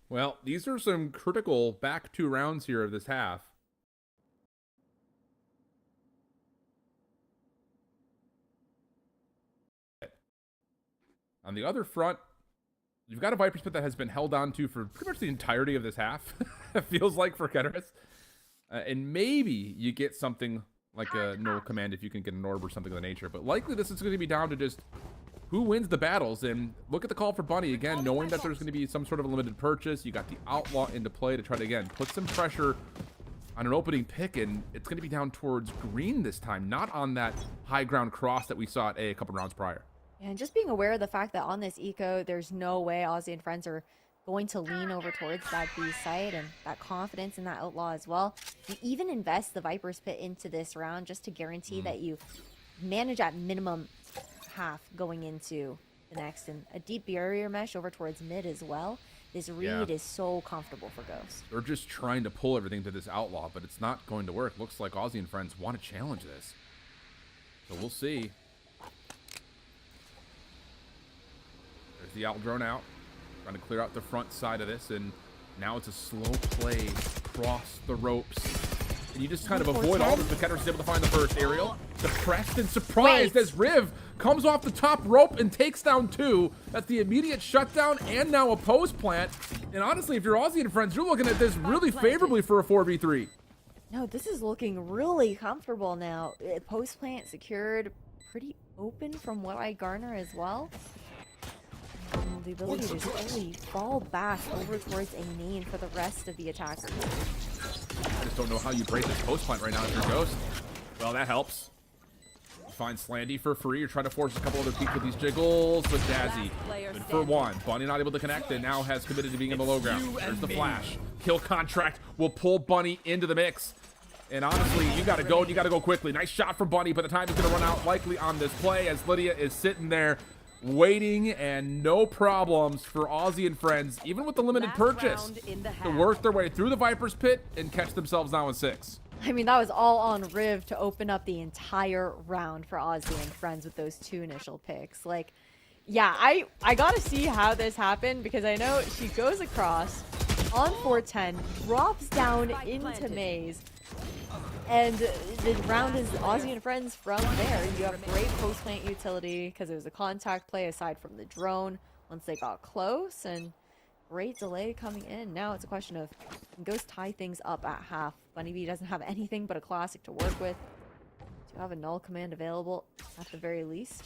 Well, these are some critical back 2 rounds here of this half. On the other front, you've got a Viper split that has been held on to for pretty much the entirety of this half, it feels like, for Keteris. And maybe you get something like a no command if you can get an orb or something of the nature. But likely this is going to be down to just who wins the battles. And look at the call for Bunny again, knowing that there's going to be some sort of a limited purchase. You got the Outlaw into play to try to, again, put some pressure on an opening pick. And it's going to be down towards green this time, not on that high ground cross that we saw at A couple rounds prior. And just being aware of the fact that on this eco, there's no way Aussie and friends are going to lean over towards that B site, and that confidence in that outlaw as well. You even invest the Viper's Pit into this round just to guarantee that you manage at minimum half going into the next. And a deep barrier mesh over towards mid as well. This read is so comfortable for Ghost. They're just trying to pull everything to this outlaw, but it's not going to work. Looks like Aussie and friends want to challenge this. So we'll see. There's the out drone out. Trying to clear out the front side of this, and now it's a slow play across the ropes. And you just kind of avoid all this. McKenna's able to find the first aerial. Suppressed and surprised as Riv comes off the top rope and takes down 2. That's the immediate shutdown and now a post plant. And honestly, if you're Aussie and friends, you're looking at this really favorably for a 4v3. No, this is looking really comfortable now. Post plant secured, pretty open from what I garner as well. And the ability to just really fall back over towards a main for the rest of the attackers. I just don't know how you break this post plant right now if you're Ghost. Well, that helps. You find Slandy for free. You're trying to force a couple other peeks with these jiggles with Jazzy. And for 1, Bunny not able to connect and now has committed to being in the low ground. There's the flash. Kill contract will pull Bunny into the mix. And honestly, you got to go and you got to go quickly. Nice shot from Bunny, but the time is going to run out likely on this play as Lydia is sitting there waiting, and no problems for Aussie and friends, even with the limited purchase, to work their way through the Viper's Pit and catch themselves now in 6. I mean, that was all on Riv to open up the entire round for Aussie and friends with those 2 initial picks. Like, yeah, I gotta see how this happened, because I know she goes across on 410, drops down into Maze, and the round is Aussie and friends from there. You have great post plant utility because it was a contact play aside from the drone once they got close, and great delay coming in. Now it's a question of, can Ghost tie things up at half? Bunny B doesn't have anything but a classic to work with. Do have a null command available at the very least.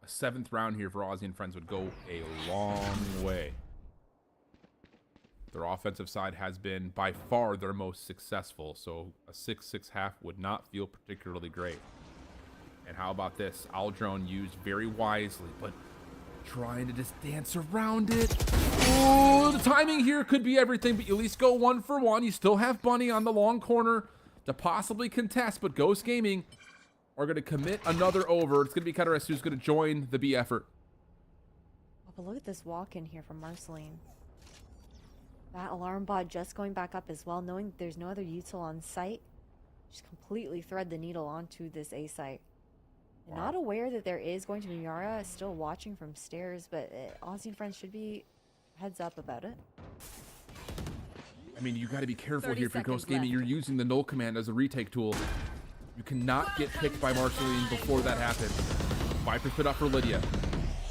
A 7th round here for Aussie and friends would go a long way. Their offensive side has been by far their most successful, so a 6-6 half would not feel particularly great. And how about this? Owl drone used very wisely, but trying to just dance around it. Oh, the timing here could be everything, but you at least go 1 for 1. You still have Bunny on the long corner to possibly contest, but Ghost Gaming are going to commit another over. It's going to be Katarest who's going to join the B effort. Oh, but look at this walk in here from Marceline. That alarm bot just going back up as well, knowing there's no other util on site. Just completely thread the needle onto this A site. Wow. Not aware that there is going to be Yara still watching from stairs, but Aussie and friends should be heads up about it. I mean, you got to be careful here if you're Ghost Gaming. You're using the null command as a retake tool. You cannot get picked by Marceline before that happens. Viper's put up for Lydia.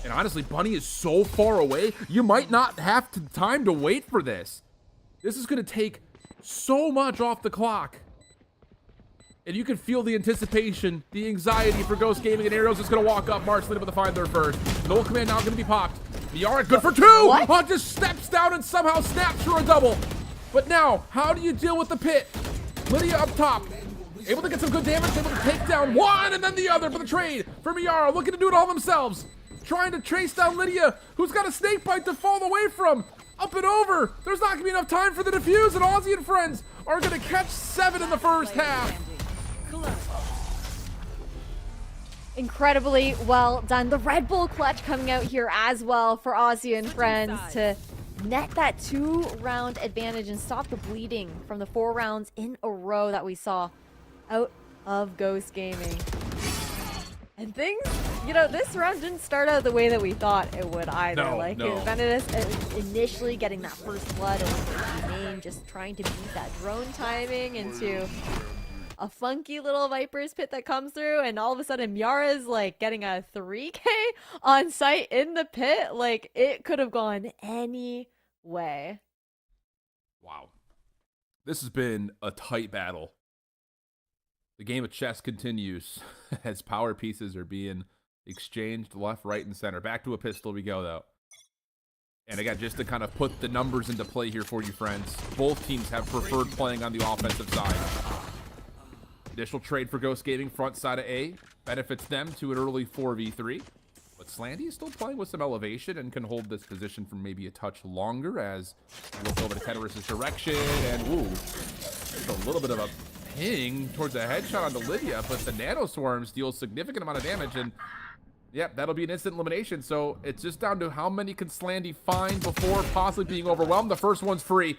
And honestly, Bunny is so far away, you might not have time to wait for this. This is going to take so much off the clock. And you can feel the anticipation, the anxiety for Ghost Gaming, and Arrows is going to walk up. Marceline able to find their first. Null command now going to be popped. Miara good for 2! Oh, just steps down and somehow snaps for a double. But now, how do you deal with the pit? Lydia up top. Able to get some good damage, able to take down 1 and then the other for the trade for Miara, looking to do it all themselves. Trying to chase down Lydia, who's got a snake bite to fall away from. Up and over. There's not going to be enough time for the defuse, and Aussie and friends are going to catch 7 in the first half. Incredibly well done. The Red Bull clutch coming out here as well for Aussie and friends to net that 2-round advantage and stop the bleeding from the 4 rounds in a row that we saw out of Ghost Gaming. And things, you know, this round didn't start out the way that we thought it would either. Vanadis initially getting that first blood over the main, just trying to beat that drone timing into a funky little Viper's Pit that comes through, and all of a sudden Miara's like getting a 3K on site in the pit. Like, it could have gone any way. Wow. This has been a tight battle. The game of chess continues as power pieces are being exchanged left, right, and center. Back to a pistol we go, though. And again, just to kind of put the numbers into play here for you, friends, both teams have preferred playing on the offensive side. Additional trade for Ghost Gaming, front side of A, benefits them to an early 4v3. But Slandy is still playing with some elevation and can hold this position for maybe a touch longer as we look over to Tenorus' direction. And, ooh, just a little bit of a ping towards a headshot onto Lydia, but the Nano Swarms deal a significant amount of damage, and yep, that'll be an instant elimination. So it's just down to how many can Slandy find before possibly being overwhelmed. The first one's free.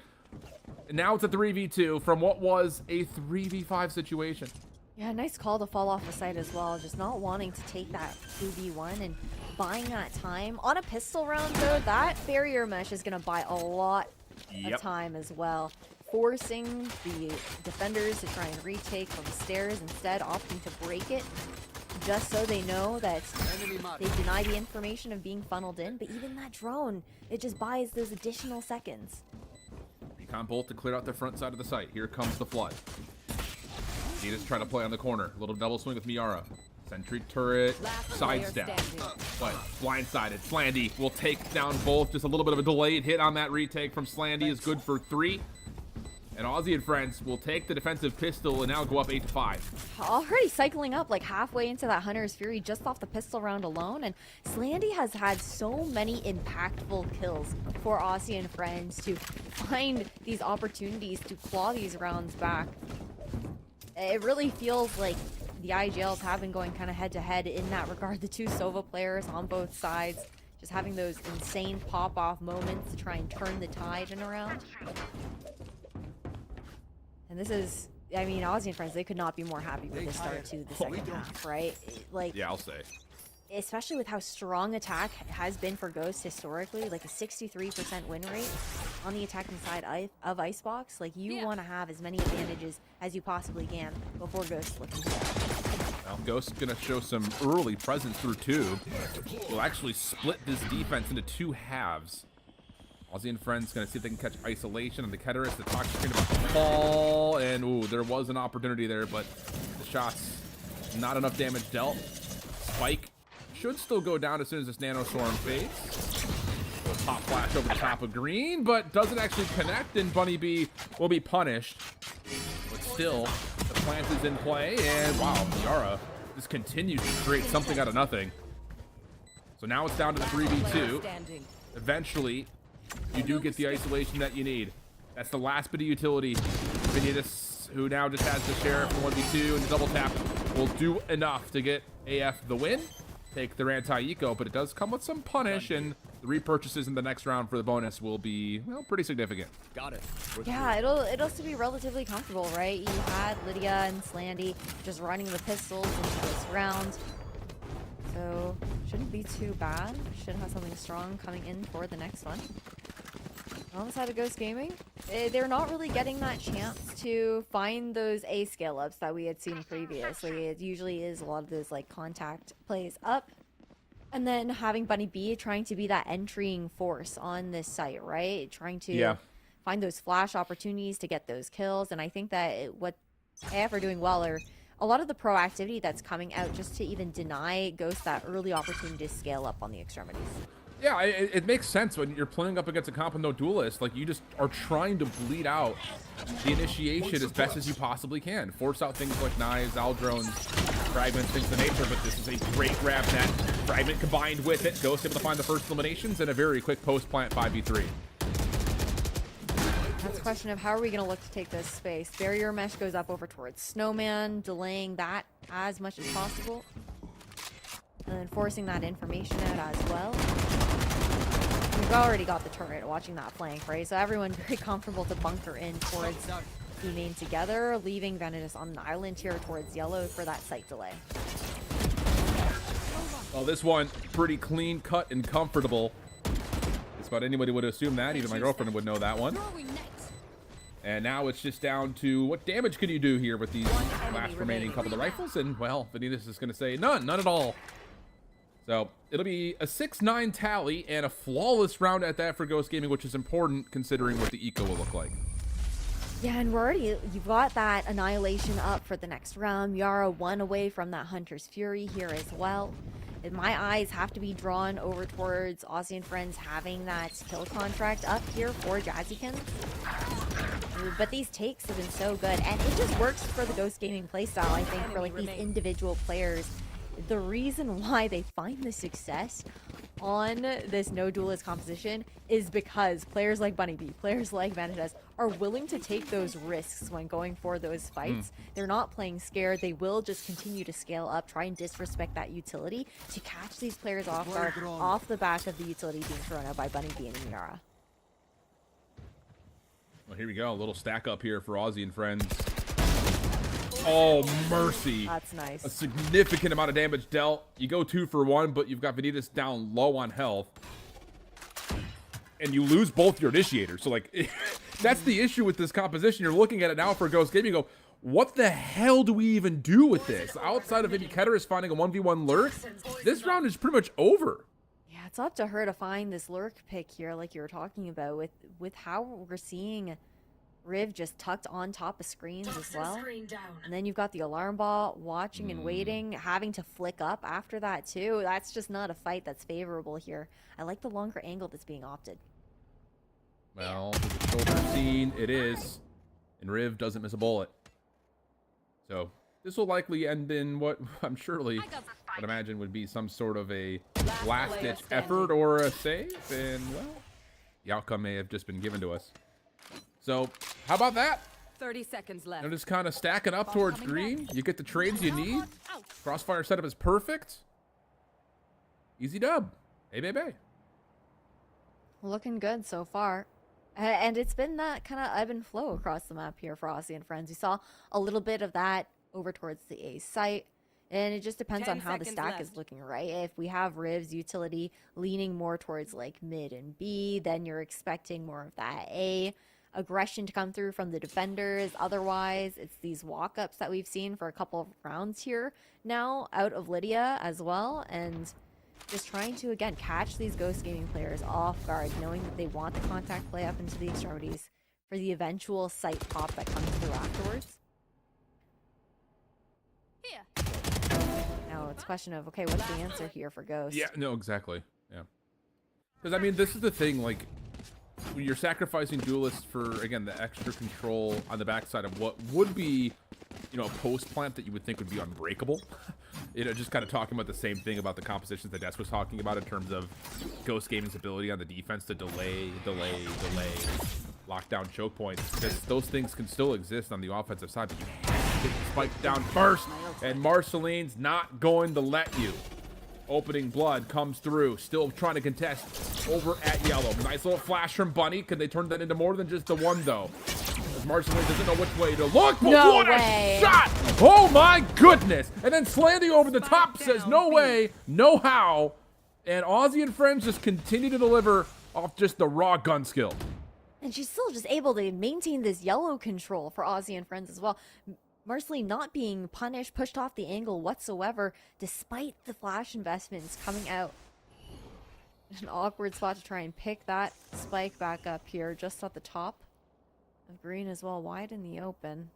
And now it's a 3v2 from what was a 3v5 situation. Yeah, nice call to fall off the site as well. Just not wanting to take that 2v1 and buying that time. On a pistol round, though, that barrier mesh is going to buy a lot of time as well. Forcing the defenders to try and retake from the stairs, instead opting to break it, just so they know that they deny the information of being funneled in. But even that drone, it just buys those additional seconds. Recon Bolt to clear out the front side of the site. Here comes the flood. Nita's trying to play on the corner. Little double swing with Miara. Sentry turret, sidestep, but blindsided. Slandy will take down both. Just a little bit of a delayed hit on that retake from Slandy is good for 3. And Aussie and friends will take the defensive pistol and now go up 8-5. Already cycling up like halfway into that Hunter's Fury just off the pistol round alone. And Slandy has had so many impactful kills for Aussie and friends to find these opportunities to claw these rounds back. It really feels like the IGLs have been going kind of head-to-head in that regard. The two Sova players on both sides just having those insane pop-off moments to try and turn the tide in a round. And this is, I mean, Aussie and friends, they could not be more happy with the start to the second half, right? Like, yeah, I'll say. Especially with how strong attack has been for Ghost historically, like a 63% win rate on the attacking side of Icebox. Like, you want to have as many advantages as you possibly can before Ghost looking to Well, Ghost's going to show some early presence through tube. We'll actually split this defense into 2 halves. Aussie and friends going to see if they can catch isolation on the Keteris. The talk screen about to fall, and ooh, there was an opportunity there, but the shots, not enough damage dealt. Spike should still go down as soon as this Nano Storm fades. Little pop flash over the top of green, but doesn't actually connect, and Bunny B will be punished. But still, the plant is in play, and wow, Miara just continues to create something out of nothing. So now it's down to the 3v2. Eventually, you do get the isolation that you need. That's the last bit of utility. Vinitas, who now just has the Sheriff from 1v2 and the double tap, will do enough to get AF the win. Take their anti-eco, but it does come with some punish, and the repurchases in the next round for the bonus will be, well, pretty significant. Got it. Yeah, it'll still be relatively comfortable, right? You had Lydia and Slandy just running the pistols into this round. So, shouldn't be too bad. Should have something strong coming in for the next one. On the side of Ghost Gaming, they're not really getting that chance to find those A scale-ups that we had seen previously. It usually is a lot of those like contact plays up. And then having Bunny B trying to be that entering force on this site, right? Trying to find those flash opportunities to get those kills. And I think that what AF are doing well are a lot of the proactivity that's coming out just to even deny Ghost that early opportunity to scale up on the extremities. Yeah, it makes sense when you're playing up against a comp with no duelist. Like, you just are trying to bleed out the initiation as best as you possibly can. Force out things like knives, owl drones, fragments, things of the nature, but this is a great grab net. Fragment combined with it. Ghost able to find the first eliminations and a very quick post-plant 5v3. That's a question of how are we going to look to take this space. Barrier mesh goes up over towards Snowman, delaying that as much as possible. And then forcing that information out as well. We've already got the turret watching that flank, right? So everyone very comfortable to bunker in towards the main together, leaving Vanitas on an island here towards yellow for that site delay. Well, this one, pretty clean cut and comfortable. Just about anybody would assume that. Even my girlfriend would know that one. And now it's just down to what damage can you do here with these last remaining couple of rifles? And, well, Vanitas is going to say none at all. So it'll be a 6-9 tally and a flawless round at that for Ghost Gaming, which is important considering what the eco will look like. Yeah, and you've got that annihilation up for the next round. Yara 1 away from that Hunter's Fury here as well. My eyes have to be drawn over towards Aussie and Friends having that kill contract up here for Jazzykins. But these takes have been so good, and it just works for the Ghost Gaming playstyle, I think, for like these individual players. The reason why they find the success on this no duelist composition is because players like Bunny B, players like Vanitas are willing to take those risks when going for those fights. They're not playing scared. They will just continue to scale up, try and disrespect that utility to catch these players off guard, off the back of the utility being thrown out by Bunny B and Miara. Well, here we go. A little stack up here for Aussie and Friends. Oh, mercy. That's nice. A significant amount of damage dealt. You go 2 for 1, but you've got Vanitas down low on health. And you lose both your initiators. So, like, that's the issue with this composition. You're looking at it now for Ghost Gaming. You go, what the hell do we even do with this? Outside of maybe Keteris finding a 1v1 lurk, this round is pretty much over. Yeah, it's up to her to find this lurk pick here, like you were talking about, with how we're seeing Riv just tucked on top of screens as well. And then you've got the alarm bot watching and waiting, having to flick up after that too. That's just not a fight that's favorable here. I like the longer angle that's being opted. Well, the shoulder scene, it is. And Riv doesn't miss a bullet. So this will likely end in what I'm surely would imagine would be some sort of a last-ditch effort or a save. And, well, the outcome may have just been given to us. So, how about that? 30 seconds left. And just kind of stacking up towards green. You get the trades you need. Crossfire setup is perfect. Easy dub. Hey, baby. Looking good so far. And it's been that kind of ebb and flow across the map here for Aussie and Friends. We saw a little bit of that over towards the A site. And it just depends on how the stack is looking, right? If we have Riv's utility leaning more towards like mid and B, then you're expecting more of that A aggression to come through from the defenders. Otherwise, it's these walk-ups that we've seen for a couple of rounds here now out of Lydia as well, and just trying to again catch these Ghost Gaming players off guard, knowing that they want the contact play up into the extremities for the eventual site pop that comes through afterwards. Now it's a question of, okay, what's the answer here for Ghost? Yeah, no, exactly. Yeah. Because, I mean, this is the thing, like, when you're sacrificing duelists for, again, the extra control on the backside of what would be, you know, a post plant that you would think would be unbreakable. You know, just kind of talking about the same thing about the compositions that Des was talking about in terms of Ghost Gaming's ability on the defense to delay, lock down choke points. Because those things can still exist on the offensive side, but you have to get the spike down first, and Marceline's not going to let you. Opening blood comes through, still trying to contest over at yellow. Nice little flash from Bunny. Can they turn that into more than just the one, though? As Marceline doesn't know which way to look, but no what way. A shot! Oh my goodness! And then Slandy over the top says, no way, no how. And Aussie and Friends just continue to deliver off just the raw gun skill. And she's still just able to maintain this yellow control for Aussie and Friends as well. Marceline not being punished, pushed off the angle whatsoever, despite the flash investments coming out. An awkward spot to try and pick that spike back up here, just at the top of green as well, wide in the open.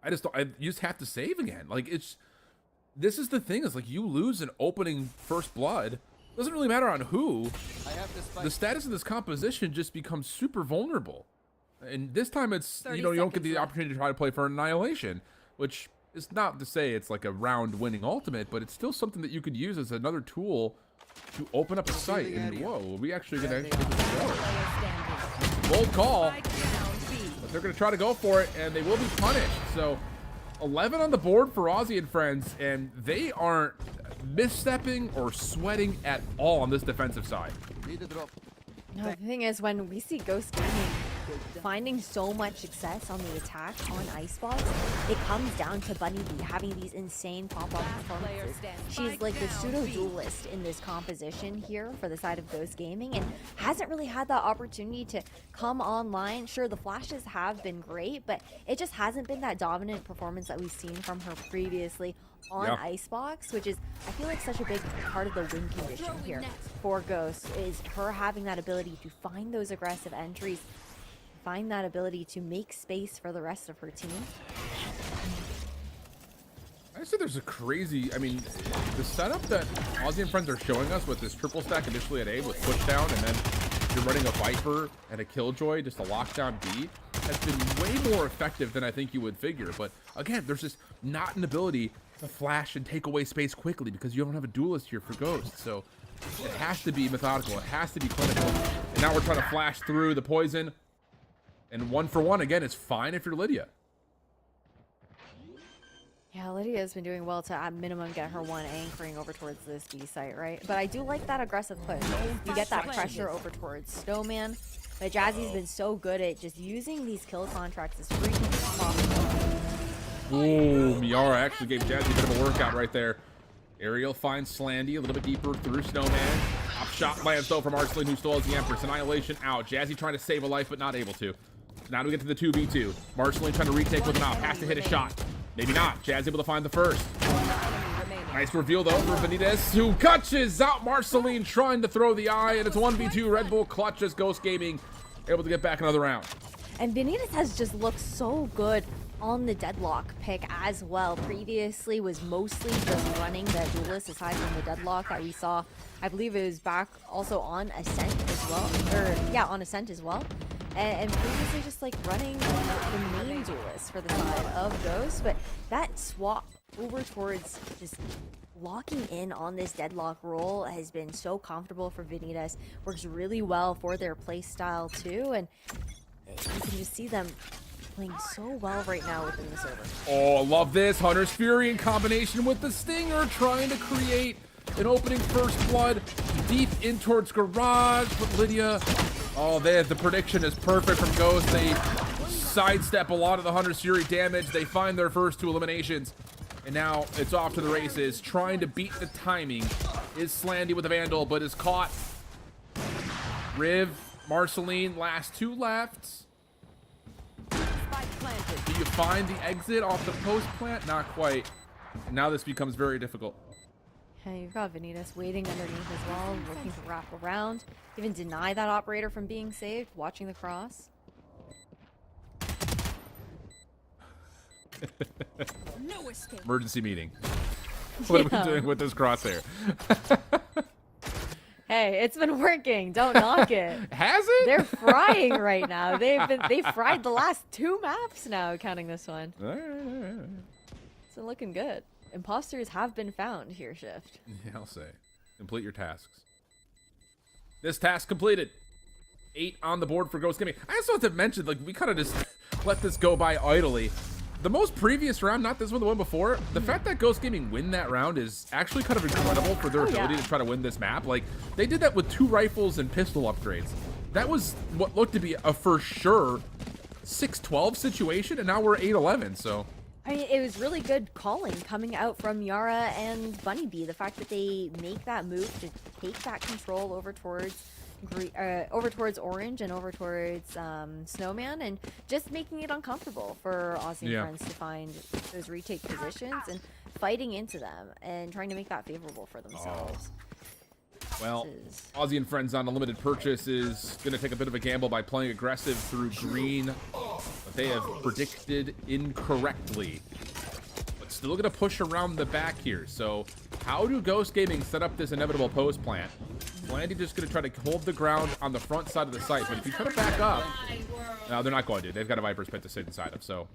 I you just have to save again. Like, this is the thing, is like, you lose an opening first blood. Doesn't really matter on who. The status of this composition just becomes super vulnerable. And this time it's, you know, you don't get the opportunity to try to play for Annihilation, which is not to say it's like a round-winning ultimate, but it's still something that you could use as another tool to open up a site. And whoa, are we actually going to get this go? Bold call. But they're going to try to go for it, and they will be punished. So 11 on the board for Aussie and Friends, and they aren't misstepping or sweating at all on this defensive side. No, the thing is, when we see Ghost Gaming finding so much success on the attack on Icebox, it comes down to Bunny B having these insane pop-up performances. She's like the pseudo-duelist in this composition here for the side of Ghost Gaming, and hasn't really had that opportunity to come online. Sure, the flashes have been great, but it just hasn't been that dominant performance that we've seen from her previously on Icebox, which is, I feel like, such a big part of the win condition here for Ghost, is her having that ability to find those aggressive entries, find that ability to make space for the rest of her team. Nice Honestly, there's a crazy, I mean, the setup that Aussie and friends are showing us with this triple stack initially at A with push down, and then you're running a Viper and a Killjoy, just a lockdown B, has been way more effective than I think you would figure. But again, there's just not an ability to flash and take away space quickly because you don't have a duelist here for Ghost. So it has to be methodical. It has to be clinical. And now we're trying to flash through the poison. And 1 for 1, again, is fine if you're Lydia. Yeah, Lydia's been doing well to, at minimum, get her one anchoring over towards this B site, right? But I do like that aggressive push. You get that pressure over towards Snowman. But Jazzy's been so good at just using these kill contracts as frequently as possible. Ooh, Miara actually gave Jazzy a bit of a workout right there. Ariel finds Slandy a little bit deeper through Snowman. Top shot lands though from Marceline, who still has the Empress. Annihilation out. Jazzy trying to save a life, but not able to. Now we get to the 2v2. Marceline trying to retake with an op. Has to hit a shot. Maybe not. Jazz able to find the first. Nice reveal though for Benitez, who clutches out Marceline trying to throw the eye, and it's 1v2. Red Bull clutches Ghost Gaming, able to get back another round. And Benitez has just looked so good on the deadlock pick as well. Previously was mostly just running the duelist aside from the deadlock that we saw. I believe it was back also on Ascent as well. Or yeah, on Ascent as well. And previously just like running the main duelist for the side of Ghost. But that swap over towards just locking in on this deadlock role has been so comfortable for Benitez. Works really well for their play style too. And you can just see them playing so well right now within the server. Oh, I love this. Hunter's Fury in combination with the Stinger, trying to create an opening first blood deep in towards Garage. But Lydia, oh, the prediction is perfect from Ghost. They sidestep a lot of the Hunter's Fury damage. They find their first 2 eliminations. And now it's off to the races. Trying to beat the timing is Slandy with a Vandal, but is caught. Riv, Marceline, last 2 left. Do you find the exit off the post plant? Not quite. And now this becomes very difficult. Okay, you've got Benitez waiting underneath as well, looking to wrap around. Even deny that operator from being saved, watching the cross. Emergency meeting. What are we doing with this crosshair? Hey, it's been working. Don't knock it. Has it? They're frying right now. They fried the last 2 maps now, counting this one. All right. It's been looking good. Imposters have been found here, Shift. Yeah, I'll say. Complete your tasks. This task completed. 8 on the board for Ghost Gaming. I also have to mention, like, we kind of just let this go by idly. The most previous round, not this one, the one before, the fact that Ghost Gaming win that round is actually kind of incredible for their ability to try to win this map. Like, they did that with 2 rifles and pistol upgrades. That was what looked to be a for sure 6-12 situation, and now we're 8-11, so... I mean, it was really good calling coming out from Yara and Bunny Bee. The fact that they make that move to take that control over towards Orange and over towards Snowman, and just making it uncomfortable for Aussie and friends to find those retake positions and fighting into them and trying to make that favorable for themselves. Well, Aussie and Friends on a limited purchase is going to take a bit of a gamble by playing aggressive through green, but they have predicted incorrectly. But still going to push around the back here. So how do Ghost Gaming set up this inevitable post plant? Landy just going to try to hold the ground on the front side of the site, but if you try to back up, no, they're not going to. They've got a Viper's Pit to sit inside of. So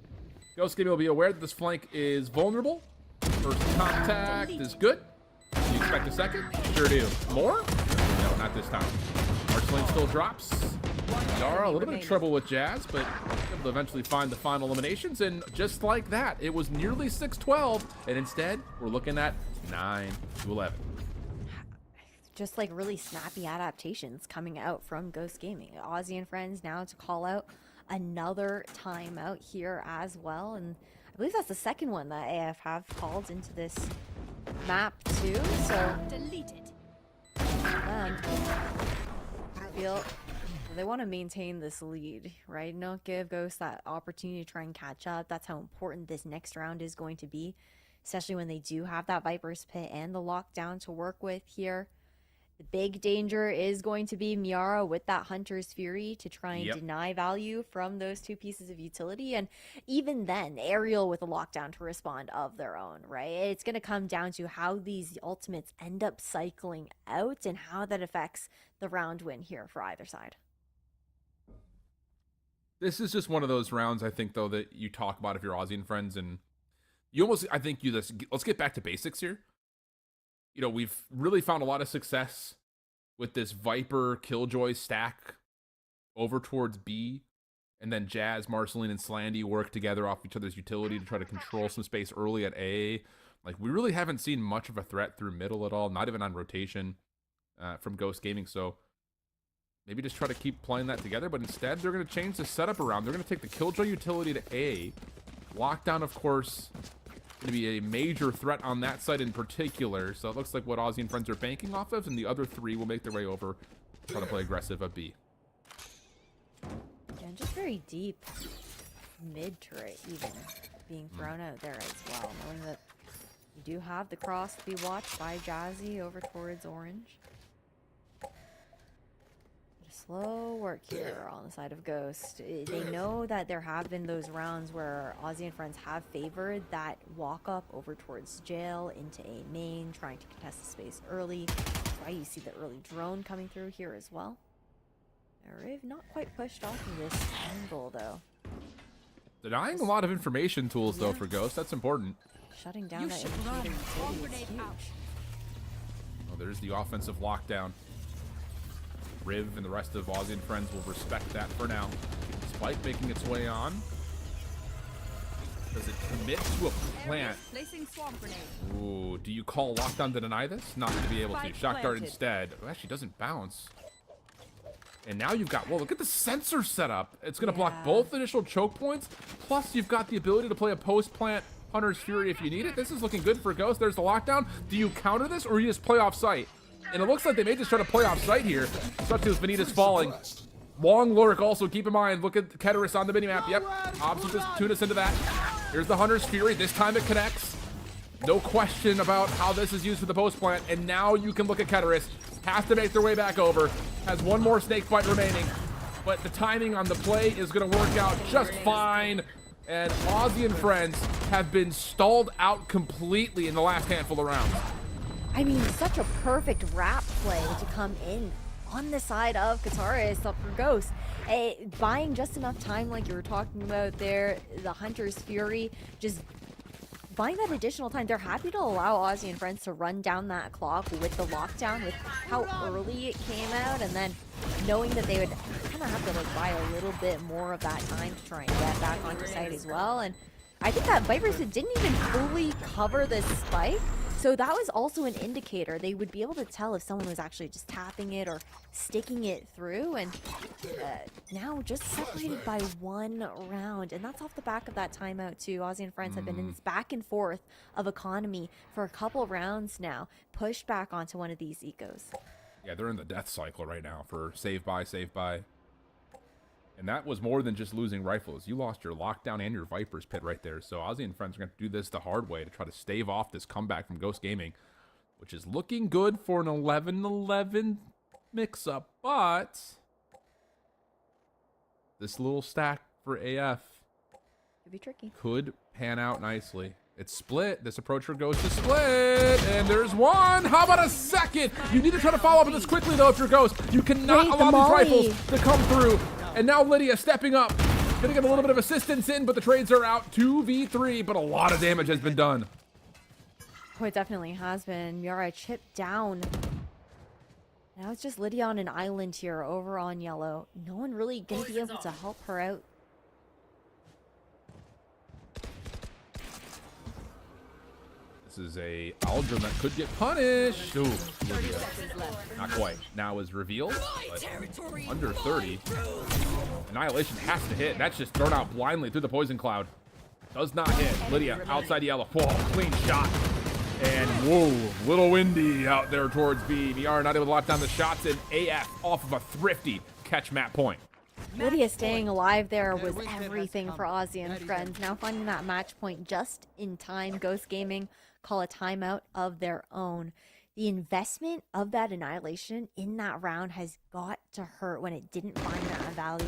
Ghost Gaming will be aware that this flank is vulnerable. First contact is good. Do you expect a second? Sure do. More? No, not this time. Marceline still drops. Yara, a little bit of trouble with Jazz, but able to eventually find the final eliminations. And just like that, it was nearly 6-12. And instead, we're looking at 9-11. Just like really snappy adaptations coming out from Ghost Gaming. Aussie and Friends now to call out another timeout here as well. And I believe that's the second one that AF have called into this map too, so deleted. Feel they want to maintain this lead, right? Not give Ghost that opportunity to try and catch up. That's how important this next round is going to be, especially when they do have that Viper's Pit and the lockdown to work with here. The big danger is going to be Miara with that Hunter's Fury to try and Yep. deny value from those two pieces of utility. And even then, Aerial with a lockdown to respond of their own, right? It's going to come down to how these ultimates end up cycling out and how that affects the round win here for either side. This is just one of those rounds, I think, though, that you talk about if you're Aussie and friends, and you almost, I think, let's get back to basics here. You know, we've really found a lot of success with this Viper Killjoy stack over towards B, and then Jazz, Marceline, and Slandy work together off each other's utility to try to control some space early at A. Like, we really haven't seen much of a threat through middle at all, not even on rotation from Ghost Gaming, so maybe just try to keep playing that together, but instead they're going to change the setup around. They're going to take the Killjoy utility to A. Lockdown, of course, going to be a major threat on that side in particular, so it looks like what Aussie and friends are banking off of, and the other three will make their way over, try to play aggressive at B. And just very deep mid turret even being thrown out there as well, knowing that you do have the cross to be watched by Jazzy over towards Orange. Slow work here on the side of Ghost. They know that there have been those rounds where Aussie and friends have favored that walk up over towards jail into A main, trying to contest the space early. That's why you see the early drone coming through here as well. Riv not quite pushed off in this angle though. Denying a lot of information tools though for Ghost, that's important. Shutting down that indicator utility is huge. Oh, there's the offensive lockdown. Riv and the rest of Aussie and friends will respect that for now. Spike making its way on. Does it commit to a plant? Ooh, do you call lockdown to deny this? Not to be able to. Shot guard instead. Oh, actually doesn't bounce. And now you've got, well, look at the sensor setup. It's going to block both initial choke points, plus you've got the ability to play a post-plant Hunter's Fury if you need it. This is looking good for Ghost. There's the lockdown. Do you counter this, or you just play off site? And it looks like they may just try to play off site here, especially with Vanitas falling. Long lurk also, keep in mind. Look at Keteris on the minimap. Yep, Obs will just tune us into that. Here's the Hunter's Fury. This time it connects. No question about how this is used for the post plant. And now you can look at Keteris. Has to make their way back over. Has one more snake bite remaining. But the timing on the play is going to work out just fine. And Aussie and friends have been stalled out completely in the last handful of rounds. I mean, such a perfect wrap play to come in on the side of Kataris up for Ghost. Buying just enough time like you were talking about there, the Hunter's Fury, just buying that additional time. They're happy to allow Aussie and friends to run down that clock with the lockdown, with how early it came out, and then knowing that they would kind of have to like buy a little bit more of that time to try and get back onto site as well. And I think that Vipers didn't even fully cover this spike. So that was also an indicator. They would be able to tell if someone was actually just tapping it or sticking it through. And now just separated by one round. And that's off the back of that timeout too. Aussie and friends have been in this back and forth of economy for a couple rounds now. Pushed back onto one of these ecos. Yeah, they're in the death cycle right now for save by, save by. And that was more than just losing rifles. You lost your lockdown and your Viper's pit right there. So Aussie and friends are going to do this the hard way to try to stave off this comeback from Ghost Gaming, which is looking good for an 11-11 mix-up. But this little stack for AF Could be tricky. Could pan out nicely. It's split. This approacher goes to split. And there's one. How about a second? You need to try to follow up on this quickly, though, if you're Ghost. You cannot allow these rifles to come through. And now Lydia stepping up. Gonna get a little bit of assistance in, but the trades are out. 2v3, but a lot of damage has been done. Oh, it definitely has been. Miara chipped down. Now it's just Lydia on an island here over on yellow. No one really gonna be able to help her out. This is a Aldrin that could get punished. Ooh, Lydia. Not quite. Now is revealed, but under 30. Annihilation has to hit. That's just thrown out blindly through the poison cloud. Does not hit. Lydia outside yellow. Whoa, clean shot. And whoa, little windy out there towards B. Miara not able to lock down the shots, and AF off of a thrifty catch map point. Lydia staying alive there was everything for Aussie and friends. Now finding that match point just in time. Ghost Gaming call a timeout of their own. the investment of that Annihilation in that round has got to hurt when it didn't find that value,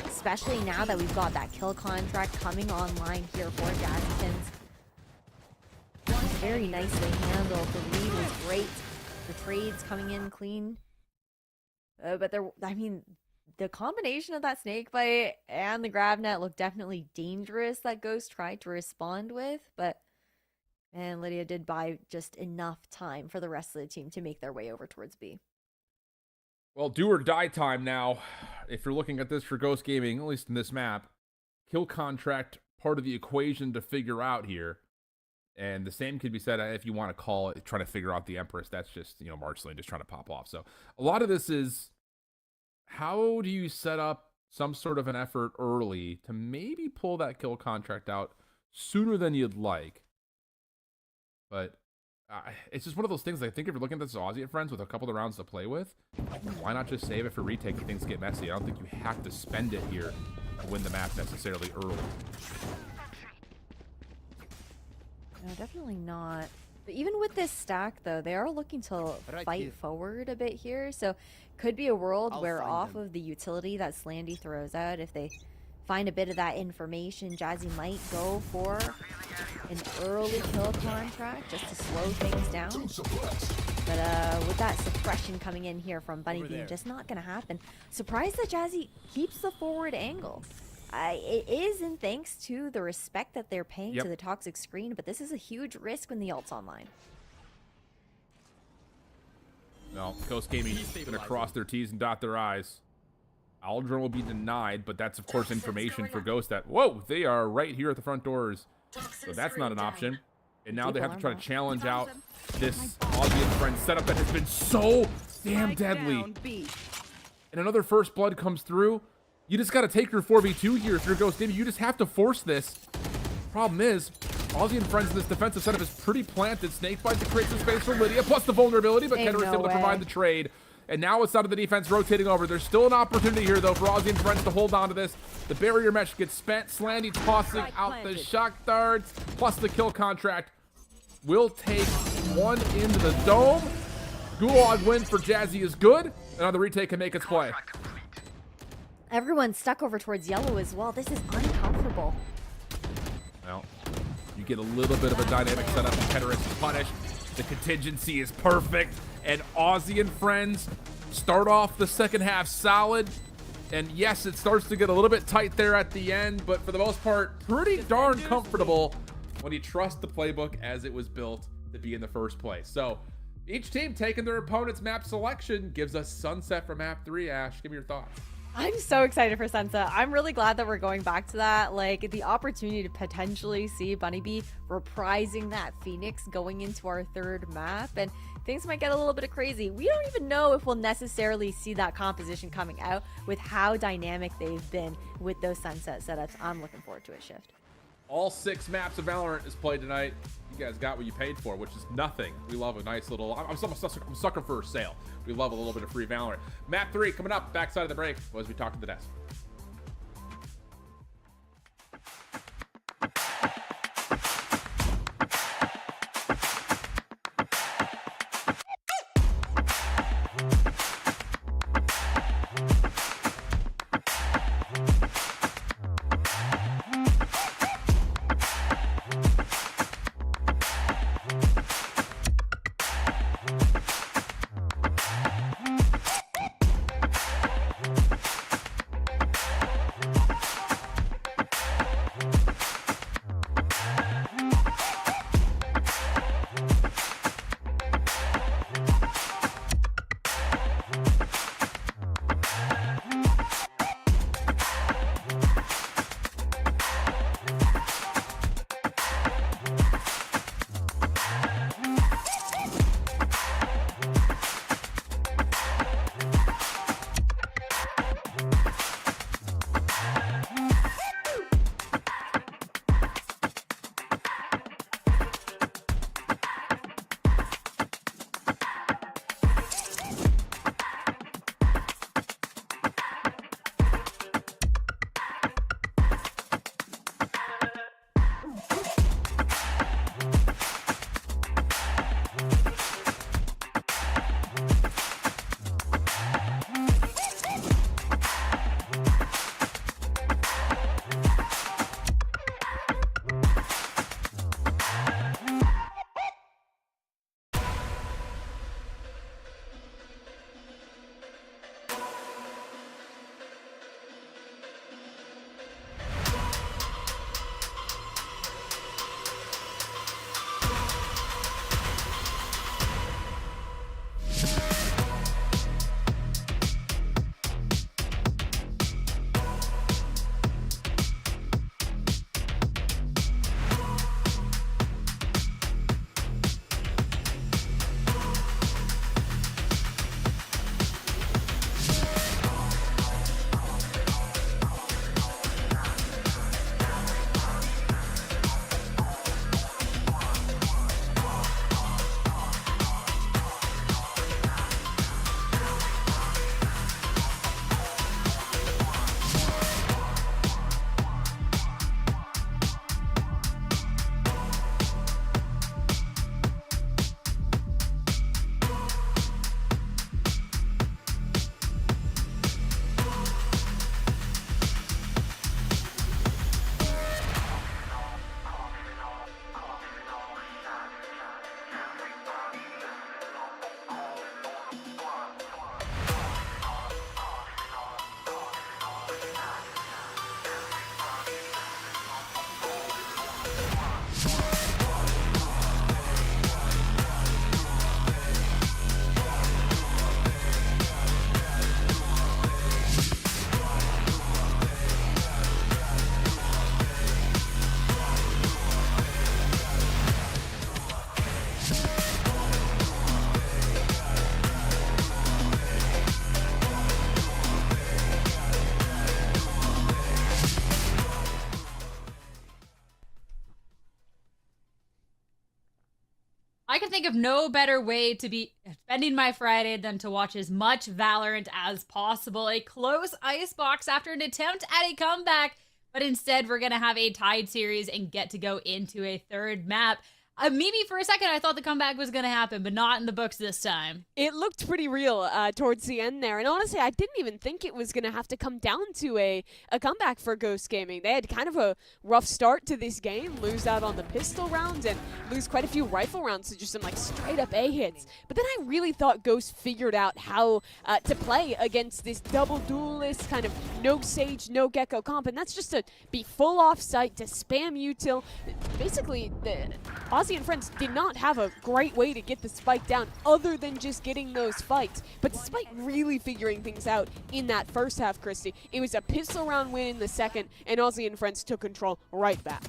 especially now that we've got that kill contract coming online here for Jazzykins. Very nicely handled. The lead was great. The trades coming in clean. But there, I mean, the combination of that snake bite and the grab net looked definitely dangerous that Ghost tried to respond with, but and Lydia did buy just enough time for the rest of the team to make their way over towards B. Well, do or die time now. If you're looking at this for Ghost Gaming, at least in this map, kill contract part of the equation to figure out here. And the same could be said if you want to call it trying to figure out the Empress. That's just, you know, Marceline just trying to pop off. So a lot of this is how do you set up some sort of an effort early to maybe pull that kill contract out sooner than you'd like. But it's just one of those things. I think if you're looking at this Aussie friends with a couple of rounds to play with, why not just save it for retake if things get messy? I don't think you have to spend it here to win the map necessarily early. No, definitely not. But even with this stack, though, they are looking to fight forward a bit here. So could be a world where off of the utility that Slandy throws out, if they find a bit of that information, Jazzy might go for an early kill contract just to slow things down. But with that suppression coming in here from Bunny Bean, just not going to happen. Surprised that Jazzy keeps the forward angle. It is in thanks to the respect that they're paying to the toxic screen, but this is a huge risk when the ult's online. No, Ghost Gaming going to cross their T's and dot their I's. Aldrin will be denied, but that's, of course, information for Ghost that, whoa, they are right here at the front doors. So that's not an option. And now they have to try to challenge out this Aussie friend setup that has been so damn deadly. And another first blood comes through. You just got to take your 4v2 here if you're Ghost Gaming. You just have to force this. Problem is, Aussie and friends in this defensive setup is pretty planted. Snakebite to create some space for Lydia, plus the vulnerability, but Keter is able to provide the trade. And now it's out of the defense rotating over. There's still an opportunity here, though, for Aussie and friends to hold on to this. The barrier mesh gets spent. Slandy tossing out the shock darts, plus the kill contract. Will take one into the dome. Gulag win for Jazzy is good. And on the retake can make its play. Everyone's stuck over towards yellow as well. This is uncomfortable. Well, you get a little bit of a dynamic setup. Keter is punished. The contingency is perfect. And Aussie and friends start off the second half solid. And yes, it starts to get a little bit tight there at the end, but for the most part, pretty darn comfortable when you trust the playbook as it was built to be in the first place. So each team taking their opponent's map selection gives us Sunset for map 3. Ash, give me your thoughts. I'm so excited for Sunset. I'm really glad that we're going back to that. Like, the opportunity to potentially see Bunny Bee reprising that Phoenix going into our third map, and things might get a little bit crazy. We don't even know if we'll necessarily see that composition coming out with how dynamic they've been with those Sunset setups. I'm looking forward to a shift. All 6 maps of Valorant is played tonight. You guys got what you paid for, which is nothing. We love a nice little... I'm a sucker for a sale. We love a little bit of free Valorant. Map 3 coming up, backside of the break, as we talk to the desk. I can think of no better way to be spending my Friday than to watch as much Valorant as possible. A close icebox after an attempt at a comeback, but instead we're going to have a tied series and get to go into a third map. Maybe for a second I thought the comeback was going to happen, but not in the books this time. It looked pretty real towards the end there. And honestly, I didn't even think it was going to have to come down to a comeback for Ghost Gaming. They had kind of a rough start to this game, lose out on the pistol rounds and lose quite a few rifle rounds to just some like straight up A hits. But then I really thought Ghost figured out how to play against this double duelist kind of no Sage, no Gecko comp. And that's just to be full off site, to spam util. Basically, the Aussie and Friends did not have a great way to get the spike down other than just getting those fights. But despite really figuring things out in that first half, Christy, it was a pistol round win in the second, and Aussie and Friends took control right back.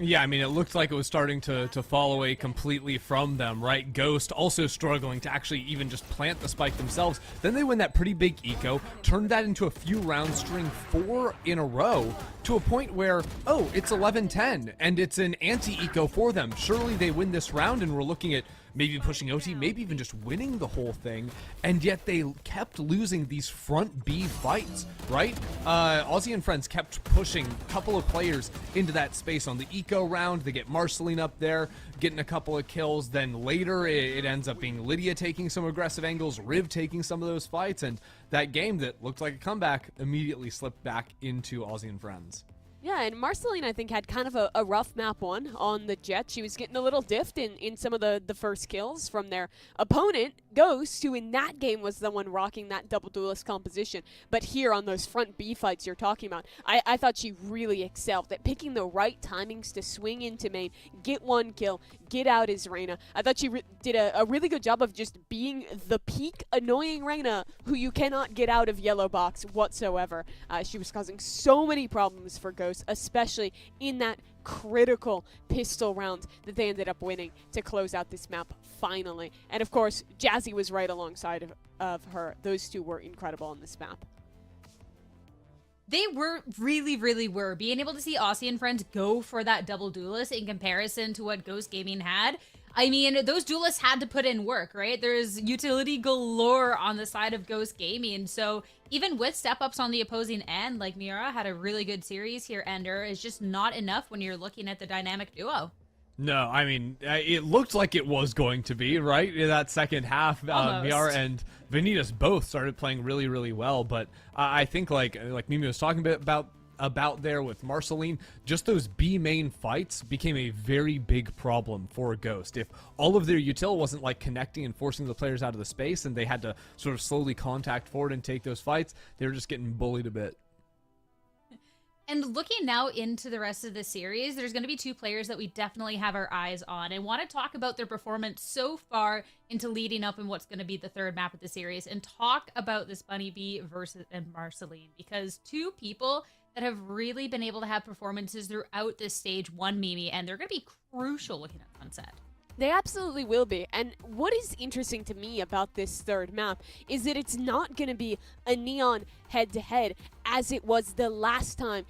Yeah, I mean, it looked like it was starting to fall away completely from them, right? Ghost also struggling to actually even just plant the spike themselves. Then they win that pretty big eco, turned that into a few round string, 4 in a row, to a point where, oh, it's 11-10, and it's an anti-eco for them. Surely they win this round, and we're looking at maybe pushing OT, maybe even just winning the whole thing, and yet they kept losing these front B fights, right? Aussie and Friends kept pushing a couple of players into that space on the eco round. They get Marceline up there, getting a couple of kills. Then later, it ends up being Lydia taking some aggressive angles, Riv taking some of those fights, and that game that looked like a comeback immediately slipped back into Aussie and Friends. Yeah, and Marceline, I think, had kind of a rough map one on the Jet. She was getting a little diffed in some of the first kills from their opponent, Ghost, who in that game was the one rocking that double duelist composition. But here on those front B fights you're talking about, I thought she really excelled at picking the right timings to swing into main, get one kill, get out as Reyna. I thought she did a really good job of just being the peak annoying Reyna who you cannot get out of yellow box whatsoever. She was causing so many problems for Ghost, especially in that critical pistol round that they ended up winning to close out this map finally. And of course, Jazzy was right alongside of her. Those two were incredible on this map. They really were. Being able to see Aussie and Friends go for that double duelist in comparison to what Ghost Gaming had, I mean, those duelists had to put in work, right? There's utility galore on the side of Ghost Gaming. So even with step-ups on the opposing end, like Mira had a really good series here, Ender, is just not enough when you're looking at the dynamic duo. No, I mean, it looked like it was going to be, right? In that second half, Miara and Vanitas both started playing really well. But I think, like Mimi was talking about there with Marceline, just those B main fights became a very big problem for Ghost. If all of their util wasn't like connecting and forcing the players out of the space, and they had to sort of slowly contact forward and take those fights, they were just getting bullied a bit. And looking now into the rest of the series, there's going to be two players that we definitely have our eyes on and want to talk about their performance so far into leading up in what's going to be the third map of the series, and talk about this Bunny B versus Marceline, because two people that have really been able to have performances throughout this stage one, Mimi, and they're going to be crucial looking at Sunset. They absolutely will be. And what is interesting to me about this third map is that it's not going to be a Neon head-to-head as it was the last time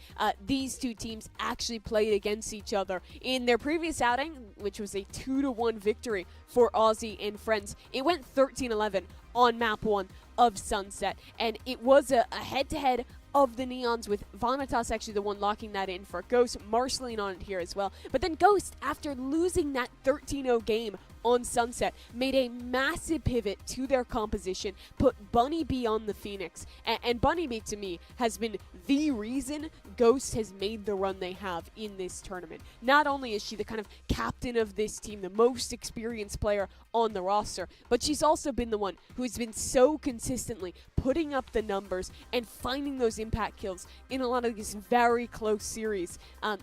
these two teams actually played against each other. In their previous outing, which was a 2-1 victory for Aussie and Friends, it went 13-11 on map 1 of Sunset. And it was a head-to-head of the Neons, with Vanitas actually the one locking that in for Ghost, Marceline on it here as well. But then Ghost, after losing that 13-0 game on Sunset, made a massive pivot to their composition, put Bunny B on the Phoenix, and Bunny B to me has been the reason Ghost has made the run they have in this tournament. Not only is she the kind of captain of this team, the most experienced player on the roster, but she's also been the one who has been so consistently putting up the numbers and finding those impact kills in a lot of these very close series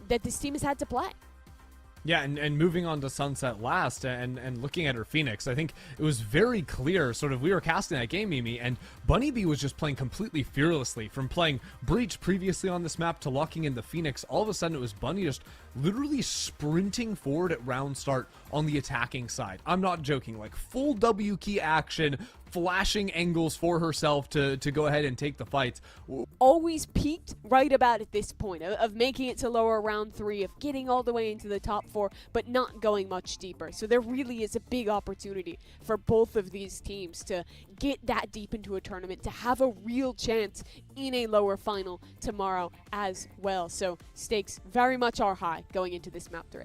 that this team has had to play. Yeah, and moving on to Sunset last, and looking at her Phoenix, I think it was very clear, sort of, we were casting that game, Mimi, and Bunny B was just playing completely fearlessly. From playing Breach previously on this map to locking in the Phoenix, all of a sudden it was Bunny just literally sprinting forward at round start on the attacking side. I'm not joking, like full W key action, flashing angles for herself to go ahead and take the fights. Always peaked right about at this point of making it to lower round 3, of getting all the way into the top 4, but not going much deeper. So there really is a big opportunity for both of these teams to get that deep into a tournament, to have a real chance in a lower final tomorrow as well. So stakes very much are high going into this map 3.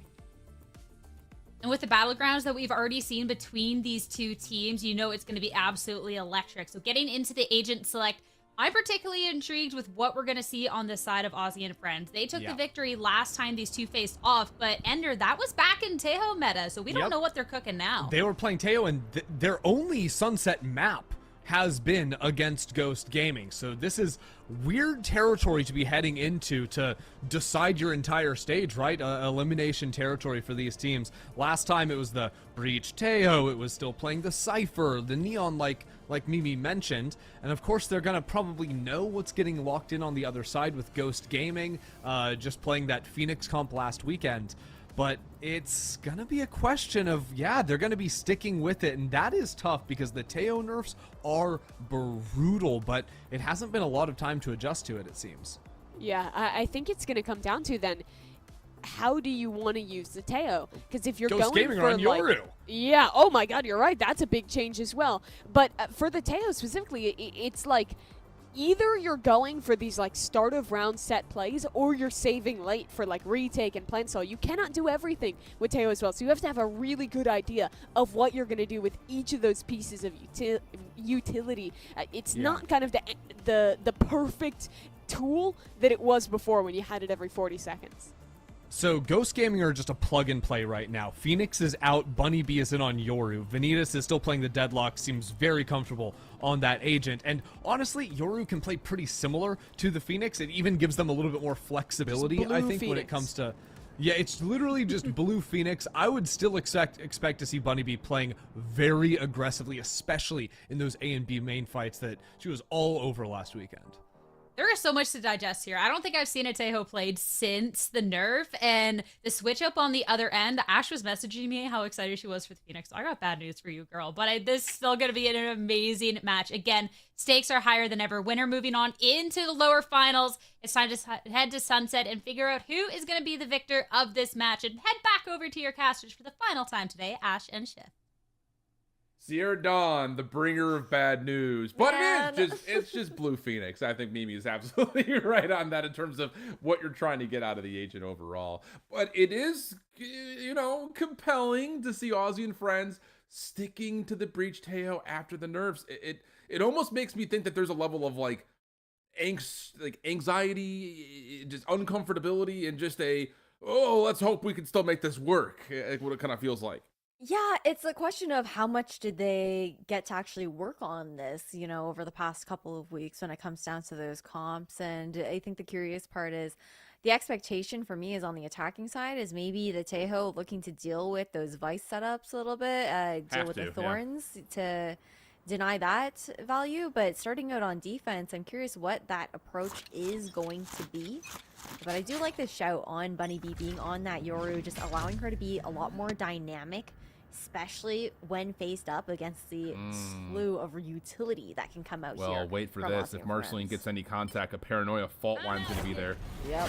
And with the battlegrounds that we've already seen between these two teams, you know it's going to be absolutely electric. So getting into the agent select, I'm particularly intrigued with what we're going to see on the side of Aussie and Friends. They took the victory last time these two faced off, but Ender, that was back in Tejo meta, so we don't know what they're cooking now. They were playing Tejo, and their only Sunset map has been against Ghost Gaming. So this is weird territory to be heading into to decide your entire stage, right? Elimination territory for these teams. Last time it was the Breach Tejo, it was still playing the Cypher, the Neon, like Mimi mentioned, and of course they're gonna probably know what's getting locked in on the other side with Ghost Gaming, just playing that Phoenix comp last weekend. But it's gonna be a question of, they're gonna be sticking with it, and that is tough because the Tejo nerfs are brutal, but it hasn't been a lot of time to adjust to it, it seems. Yeah, I think it's gonna come down to then, how do you want to use the Tejo? Because if you're Ghost going Gaming for on Yoru. Yeah, oh my god, you're right, that's a big change as well. But for the Tejo specifically, it's like, either you're going for these like start of round set plays, or you're saving late for like retake and plant stall. You cannot do everything with Tejo as well, so you have to have a really good idea of what you're going to do with each of those pieces of utility. It's not kind of the perfect tool that it was before when you had it every 40 seconds. So Ghost Gaming are just a plug and play right now. Phoenix is out, Bunny B is in on Yoru. Vanitas is still playing the Deadlock, seems very comfortable on that agent. And honestly, Yoru can play pretty similar to the Phoenix. It even gives them a little bit more flexibility, I think, when it comes to... Yeah, it's literally just blue Phoenix. I would still expect to see Bunny B playing very aggressively, especially in those A and B main fights that she was all over last weekend. There is so much to digest here. I don't think I've seen a Tejo played since the nerf and the switch up on the other end. Ash was messaging me how excited she was for the Phoenix. I got bad news for you, girl, but this is still going to be an amazing match. Again, stakes are higher than ever. Winner moving on into the lower finals. It's time to head to Sunset and figure out who is going to be the victor of this match, and head back over to your casters for the final time today, Ash and Shiv. Sierra Dawn, the bringer of bad news. But it's just Blue Phoenix. I think Mimi is absolutely right on that in terms of what you're trying to get out of the agent overall. But it is, compelling to see Aussie and Friends sticking to the Breach Tejo after the nerfs. It almost makes me think that there's a level of anxiety, just uncomfortability, and just let's hope we can still make this work. What it kind of feels like. Yeah, it's a question of how much did they get to actually work on this, over the past couple of weeks when it comes down to those comps. And I think the curious part is the expectation for me is on the attacking side is maybe the Tejo looking to deal with those Vice setups a little bit, deal with the Thorns to deny that value. But starting out on defense, I'm curious what that approach is going to be. But I do like the shout on Bunny B being on that Yoru, just allowing her to be a lot more dynamic, especially when faced up against the slew of utility that can come out here. Well, wait for this. If Marceline gets any contact, a Paranoia fault line's going to be there. Yep.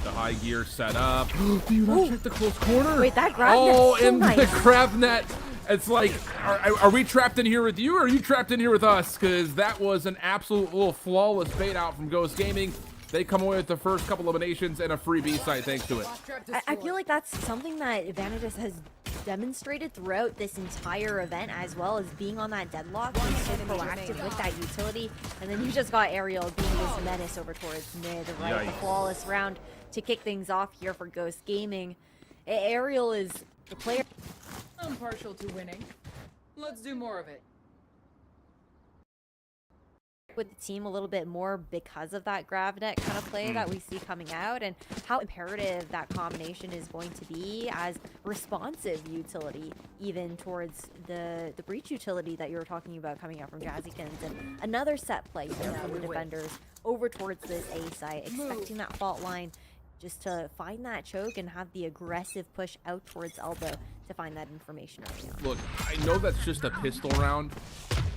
The high gear set up. Do you not check the close corner? Wait, that grab net's so nice. The grab net. It's like, are we trapped in here with you, or are you trapped in here with us? Because that was an absolute little flawless bait out from Ghost Gaming. They come away with the first couple eliminations and a free B site thanks to it. I feel like that's something that Vanitas has demonstrated throughout this entire event, as well as being on that deadlock, being so proactive with that utility. And then you just got Ariel being this menace over towards mid, right? The flawless round to kick things off here for Ghost Gaming. Ariel is the player. I'm partial to winning. Let's do more of it. With the team a little bit more because of that grab net kind of play that we see coming out, and how imperative that combination is going to be as responsive utility, even towards the breach utility that you were talking about coming out from Jazzykins. And another set play here from the defenders over towards this A site, expecting that fault line just to find that choke and have the aggressive push out towards elbow to find that information early on. Look, I know that's just a pistol round,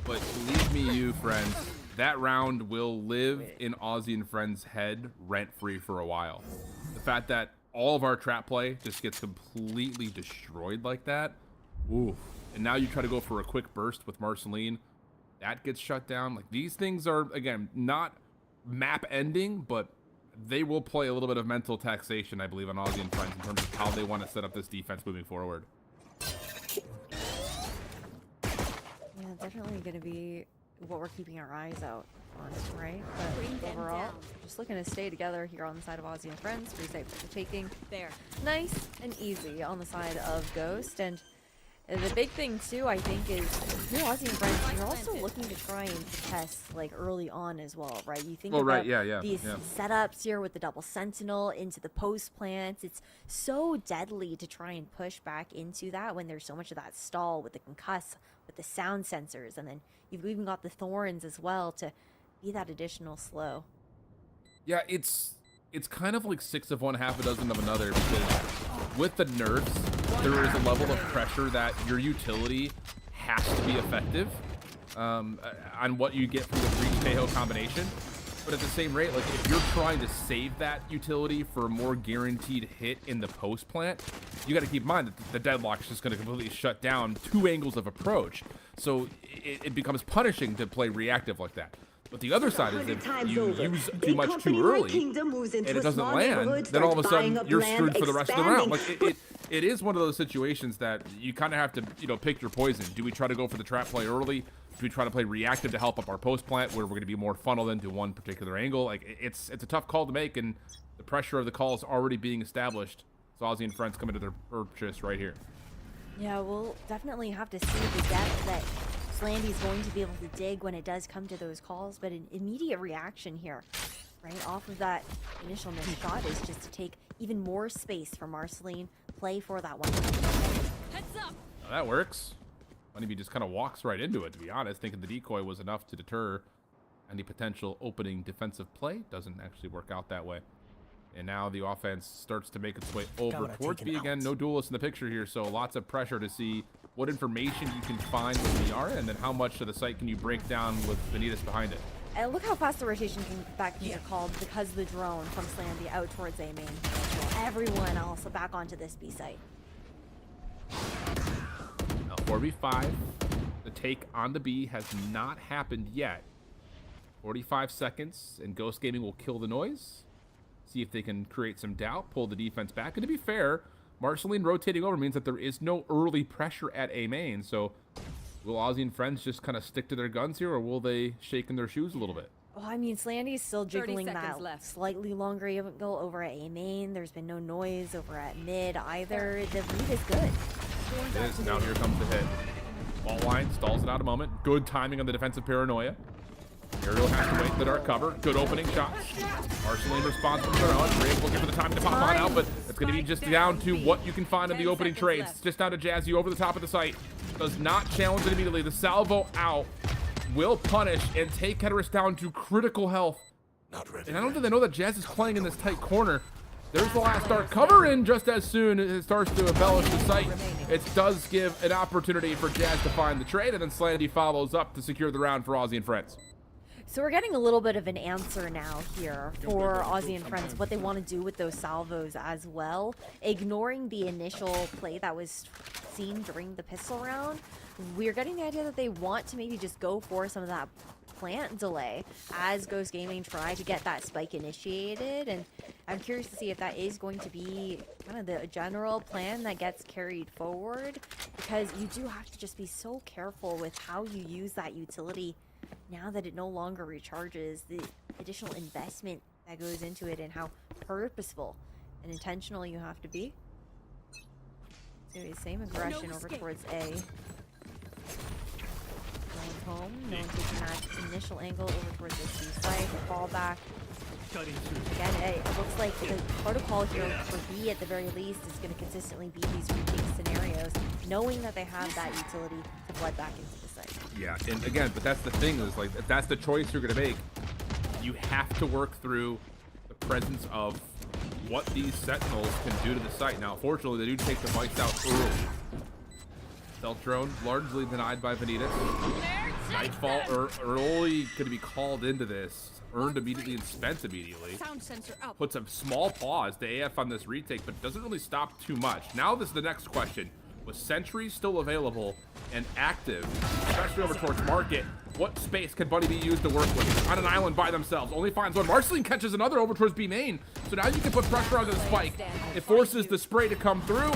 but believe me, you friends, that round will live in Aussie and Friends' head rent-free for a while. The fact that all of our trap play just gets completely destroyed like that, oof. And now you try to go for a quick burst with Marceline, that gets shut down. Like, these things are, again, not map ending, but they will play a little bit of mental taxation, I believe, on Aussie and Friends in terms of how they want to set up this defense moving forward. Yeah, definitely going to be what we're keeping our eyes out on, right? But overall, just looking to stay together here on the side of Aussie and Friends. Free save for the taking. There. Nice and easy on the side of Ghost. And the big thing, too, I think, is you know, Aussie and Friends, you're also looking to try and test, like, early on as well, right? You think about these setups here with the double sentinel into the post plants. It's so deadly to try and push back into that when there's so much of that stall with the concuss, with the sound sensors, and then you've even got the thorns as well to be that additional slow. Yeah, it's kind of like 6 of one, half a dozen of another, because with the nerfs, there is a level of pressure that your utility has to be effective on what you get from the Breach-Teho combination. But at the same rate, like, if you're trying to save that utility for a more guaranteed hit in the post plant, you got to keep in mind that the deadlock is just going to completely shut down 2 angles of approach. So it becomes punishing to play reactive like that. But the other side is if you use too much too early and it doesn't land, then all of a sudden you're screwed for the rest of the round. Like, it is one of those situations that you kind of have to, you know, pick your poison. Do we try to go for the trap play early? Do we try to play reactive to help up our post plant where we're going to be more funneled into one particular angle? Like, it's a tough call to make, and the pressure of the call is already being established. So Aussie and Friends come into their purchase right here. Yeah, we'll definitely have to see the depth that Slandy's going to be able to dig when it does come to those calls, but an immediate reaction here, right, off of that initial missed shot is just to take even more space for Marceline, play for that one. Heads up. Now that works. Honeybee just kind of walks right into it, to be honest, thinking the decoy was enough to deter any potential opening defensive play. Doesn't actually work out that way. And now the offense starts to make its way over towards B again. No duelists in the picture here, so lots of pressure to see what information you can find with Miara, and then how much of the site can you break down with Vanitas behind it. And look how fast the rotation back are called because of the drone from Slandy out towards A main. Everyone else back onto this B site. Now 4v5. The take on the B has not happened yet. 45 seconds, and Ghost Gaming will kill the noise. See if they can create some doubt, pull the defense back. And to be fair, Marceline rotating over means that there is no early pressure at A main. So will Aussie and Friends just kind of stick to their guns here, or will they shake in their shoes a little bit? Well, I mean, Slandy's still jiggling that slightly longer angle over at A main. There's been no noise over at mid either. The read is good. It is. Now here comes the hit. Ball line stalls it out a moment. Good timing on the defensive paranoia. Ariel has to wait in the dark cover. Good opening shot. Marceline responds from their own. Rick will give her the time to pop on out, but it's going to be just down to what you can find in the opening trades. Just down to Jazzy over the top of the site. Does not challenge it immediately. The salvo out will punish and take Keteris down to critical health. And I don't think they know that Jazz is playing in this tight corner. There's the last dark cover, and just as soon as it starts to embellish the site, it does give an opportunity for Jazz to find the trade, and then Slandy follows up to secure the round for Aussie and Friends. So we're getting a little bit of an answer now here for Aussie and Friends, what they want to do with those salvos as well. Ignoring the initial play that was seen during the pistol round, we're getting the idea that they want to maybe just go for some of that plant delay as Ghost Gaming try to get that spike initiated. And I'm curious to see if that is going to be kind of the general plan that gets carried forward, because you do have to just be so careful with how you use that utility now that it no longer recharges, the additional investment that goes into it and how purposeful and intentional you have to be. So same aggression over towards A. Going home, no one taking that initial angle over towards this B site, fall back. Again, it looks like the protocol here for B at the very least is going to consistently be these retake scenarios, knowing that they have that utility to flood back into the site. Yeah, and again, but that's the thing is, like, if that's the choice you're going to make, you have to work through the presence of what these sentinels can do to the site. Now, fortunately, they do take the mics out early. Stealth drone largely denied by Vanitas. Nightfall early going to be called into this. Earned immediately and spent immediately. Sound sensor up. Puts a small pause to AF on this retake, but doesn't really stop too much. Now this is the next question. With sentries still available and active, especially over towards market, what space can Bunny B use to work with? On an island by themselves, only finds one. Marceline catches another over towards B main. So now you can put pressure onto the spike. It forces the spray to come through.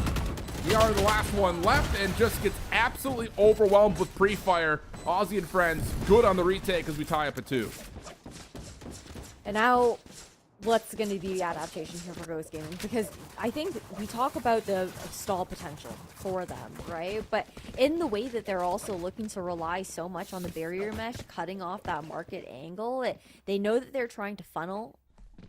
We are the last one left and just gets absolutely overwhelmed with pre-fire. Aussie and friends, good on the retake as we tie up at 2. And now, what's going to be the adaptation here for Ghost Gaming? Because I think we talk about the stall potential for them, right? But in the way that they're also looking to rely so much on the barrier mesh, cutting off that market angle, they know that they're trying to funnel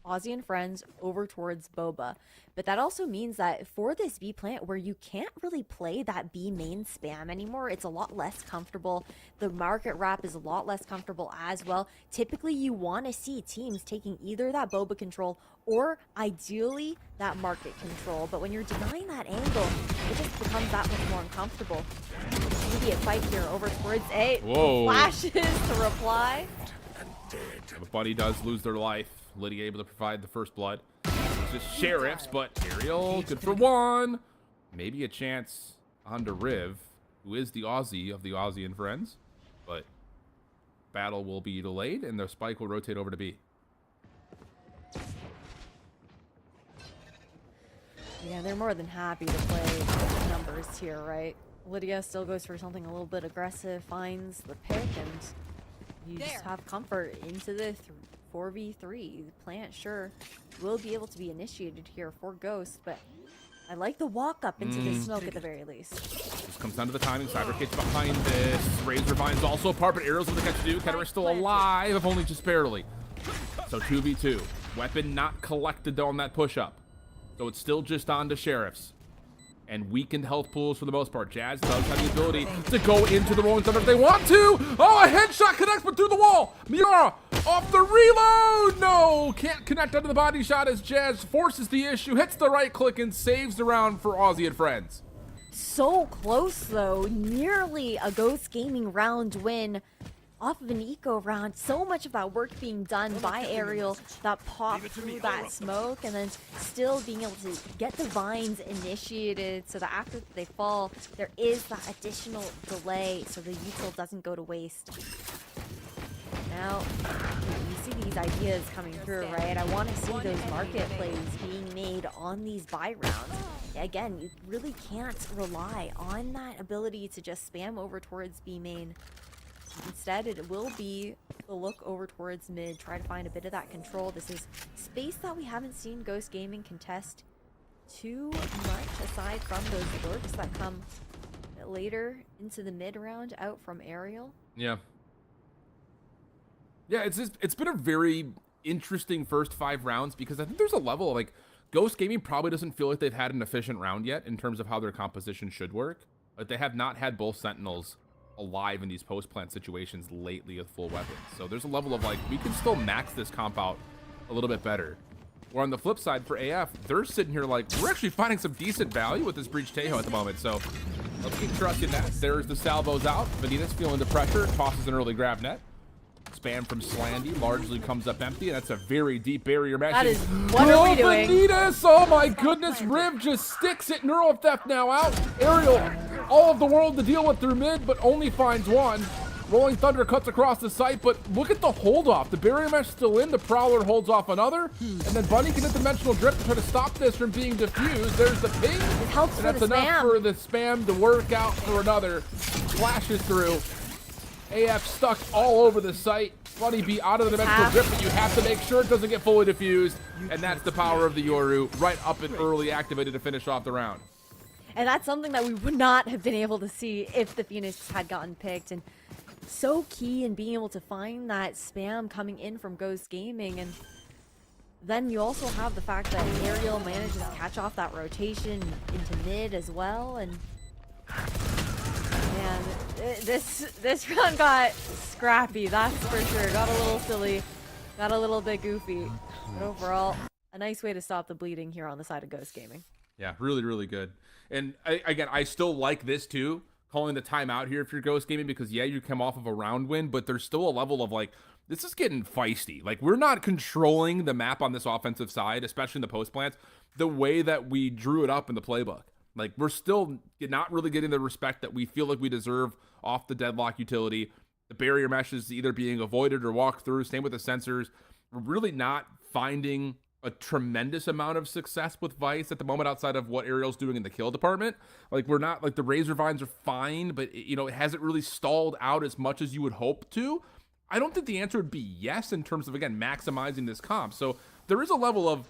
Aussie and friends over towards Boba. But that also means that for this B plant where you can't really play that B main spam anymore, it's a lot less comfortable. The market wrap is a lot less comfortable as well. Typically you want to see teams taking either that Boba control or ideally that market control. But when you're denying that angle, it just becomes that much more uncomfortable. Maybe a fight here over towards A. Whoa. Flashes to reply. But Bunny does lose their life. Lydia able to provide the first blood. It's just Sheriffs, but Ariel, good for 1. Maybe a chance onto Riv, who is the Aussie of the Aussie and friends. But battle will be delayed, and the spike will rotate over to B. Yeah, they're more than happy to play numbers here, right? Lydia still goes for something a little bit aggressive, finds the pick, and you just have comfort into the 4v3. The plant, sure, will be able to be initiated here for Ghost, but I like the walk up into the smoke at the very least. This comes down to the timing. Cybercade's behind this. Razor Vine's also apart, but Arrow's with the catch to do. Ketterer still alive, if only just barely. So 2v2. Weapon not collected, though, on that push-up. So it's still just on to Sheriffs. And weakened health pools for the most part. Jazz does have the ability to go into the Rolling Thunder if they want to. Oh, a headshot connects, but through the wall. Miara off the reload. No, can't connect under the body shot as Jazz forces the issue, hits the right click, and saves the round for Aussie and friends. So close, though. Nearly a Ghost Gaming round win off of an eco round. So much of that work being done by Ariel, that pop through that smoke, and then still being able to get the vines initiated so that after they fall, there is that additional delay so the util doesn't go to waste. Now, you see these ideas coming through, right? I want to see those market plays being made on these buy rounds. Again, you really can't rely on that ability to just spam over towards B main. Instead, it will be the look over towards mid, try to find a bit of that control. This is space that we haven't seen Ghost Gaming contest too much, aside from those lurks that come later into the mid round out from Ariel. Yeah. Yeah, it's been a very interesting first 5 rounds because I think there's a level of, like, Ghost Gaming probably doesn't feel like they've had an efficient round yet in terms of how their composition should work. Like, they have not had both Sentinels alive in these post-plant situations lately with full weapons. So there's a level of, like, we can still max this comp out a little bit better. Or on the flip side for AF, they're sitting here like, we're actually finding some decent value with this Breach Tejo at the moment. So let's keep trusting that. There's the salvos out. Benitez feeling the pressure, tosses an early grab net. Spam from Slandy largely comes up empty, and that's a very deep barrier mesh. That is, what are we doing? Benitez, oh my goodness, Riv just sticks it. Neural Theft now out. Ariel, all of the world to deal with through mid, but only finds one. Rolling Thunder cuts across the site, but look at the hold off. The barrier mesh still in, the Prowler holds off another, and then Bunny can hit Dimensional Drift to try to stop this from being diffused. There's the ping, and that's enough for the spam to work out for another. Flashes through. AF stuck all over the site. Bunny be out of the Dimensional Drift, but you have to make sure it doesn't get fully diffused, and that's the power of the Yoru, right up and early activated to finish off the round. And that's something that we would not have been able to see if the Phoenix had gotten picked. And so key in being able to find that spam coming in from Ghost Gaming. And then you also have the fact that Ariel manages to catch off that rotation into mid as well. And man, this round got scrappy, that's for sure. Got a little silly, got a little bit goofy. But overall, a nice way to stop the bleeding here on the side of Ghost Gaming. Yeah, really, really good. And again, I still like this too. calling the timeout here if you're Ghost Gaming, because yeah, you come off of a round win, but there's still a level of like, this is getting feisty. Like, we're not controlling the map on this offensive side, especially in the post plants, the way that we drew it up in the playbook. Like, we're still not really getting the respect that we feel like we deserve off the deadlock utility. The barrier mesh is either being avoided or walked through. Same with the sensors. We're really not finding a tremendous amount of success with Vice at the moment outside of what Ariel's doing in the kill department. Like, we're not, like, the Razor Vines are fine, but, you know, it hasn't really stalled out as much as you would hope to. I don't think the answer would be yes in terms of, again, maximizing this comp. So there is a level of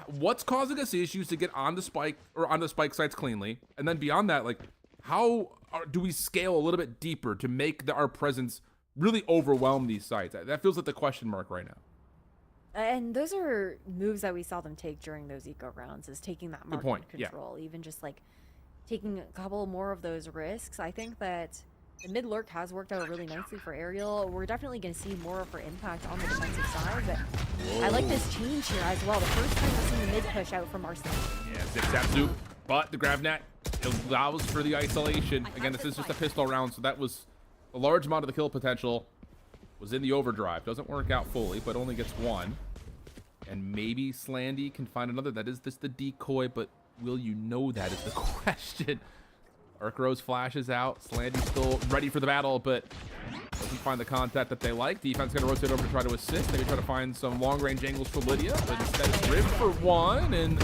what's causing us issues to get on the spike or on the spike sites cleanly. And then beyond that, like, how do we scale a little bit deeper to make our presence really overwhelm these sites? That feels like the question mark right now. And those are moves that we saw them take during those eco rounds, is taking that market control, even just like taking a couple more of those risks. I think that the mid lurk has worked out really nicely for Ariel. We're definitely going to see more of her impact on the defensive side, but I like this change here as well. The first time we've seen the mid push out from Arsenal. Yeah, zip-zap zoop, but the grab net allows for the isolation. Again, this is just a pistol round, so that was a large amount of the kill potential was in the overdrive. Doesn't work out fully, but only gets one. And maybe Slandy can find another. That is this the decoy, but will you know that is the question. Arc Rose flashes out. Slandy's still ready for the battle, but doesn't find the contact that they like. Defense going to rotate over to try to assist. Maybe try to find some long-range angles for Lydia, but instead it's Riv for one and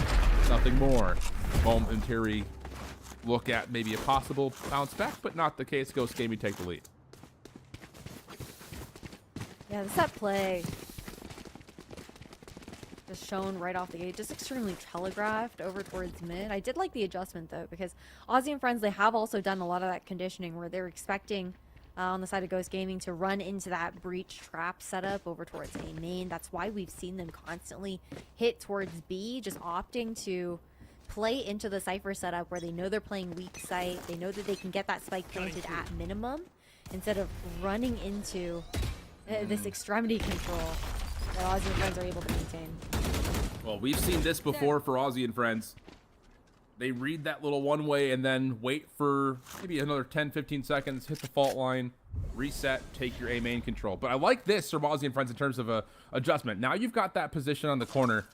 nothing more. Momentary look at maybe a possible bounce back, but not the case. Ghost Gaming take the lead. Yeah, the set play just shown right off the gate, just extremely telegraphed over towards mid. I did like the adjustment though, because Aussie and friends, they have also done a lot of that conditioning where they're expecting on the side of Ghost Gaming to run into that breach trap setup over towards A main. That's why we've seen them constantly hit towards B, just opting to play into the Cypher setup where they know they're playing weak site. They know that they can get that spike planted at minimum instead of running into this extremity control that Aussie and friends are able to maintain. Well, we've seen this before for Aussie and friends. They read that little one way and then wait for maybe another 10-15 seconds, hit the fault line, reset, take your A main control. But I like this from Aussie and friends in terms of a adjustment. Now you've got that position on the corner.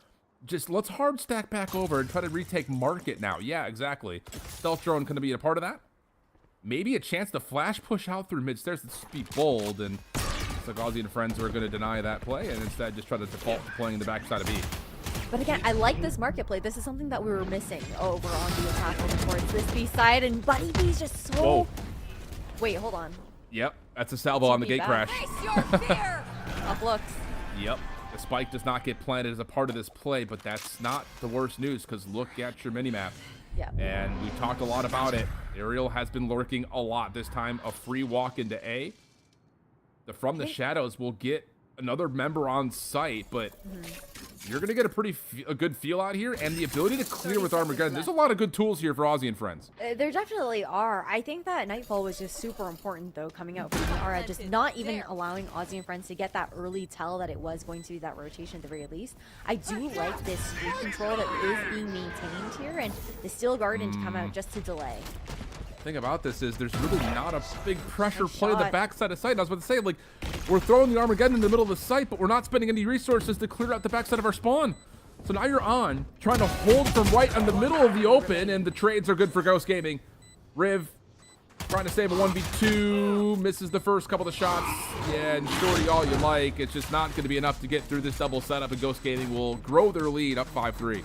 Just let's hard stack back over and try to retake market now. Yeah, exactly. Stealth drone going to be a part of that. Maybe a chance to flash push out through mid stairs. Let's be bold, and it's like Aussie and friends are going to deny that play and instead just try to default to playing the backside of B. But again, I like this market play. This is something that we were missing over on the attack over towards this B side, and Buddy B's just so... Whoa. Wait, hold on. Yep, that's a salvo on the gate crash. Up looks. Yep, the spike does not get planted as a part of this play, but that's not the worst news because look at your minimap. Yeah. And we talked a lot about it. Ariel has been lurking a lot. This time, a free walk into A. From the shadows will get another member on site, but you're going to get a good feel out here, and the ability to clear with Armageddon. There's a lot of good tools here for Aussie and friends. There definitely are. I think that Nightfall was just super important, though, coming out from Ara, just not even allowing Aussie and friends to get that early tell that it was going to be that rotation at the very least. I do like this streak control that is being maintained here, and the Steel Garden to come out just to delay. Thing about this is there's really not a big pressure play the backside of site. And I was about to say, like, we're throwing the Armageddon in the middle of the site, but we're not spending any resources to clear out the backside of our spawn. So now you're on, trying to hold from right in the middle of the open, and the trades are good for Ghost Gaming. Riv trying to save a 1v2, misses the first couple of shots. Yeah, and shorty all you like. It's just not going to be enough to get through this double setup, and Ghost Gaming will grow their lead up 5-3.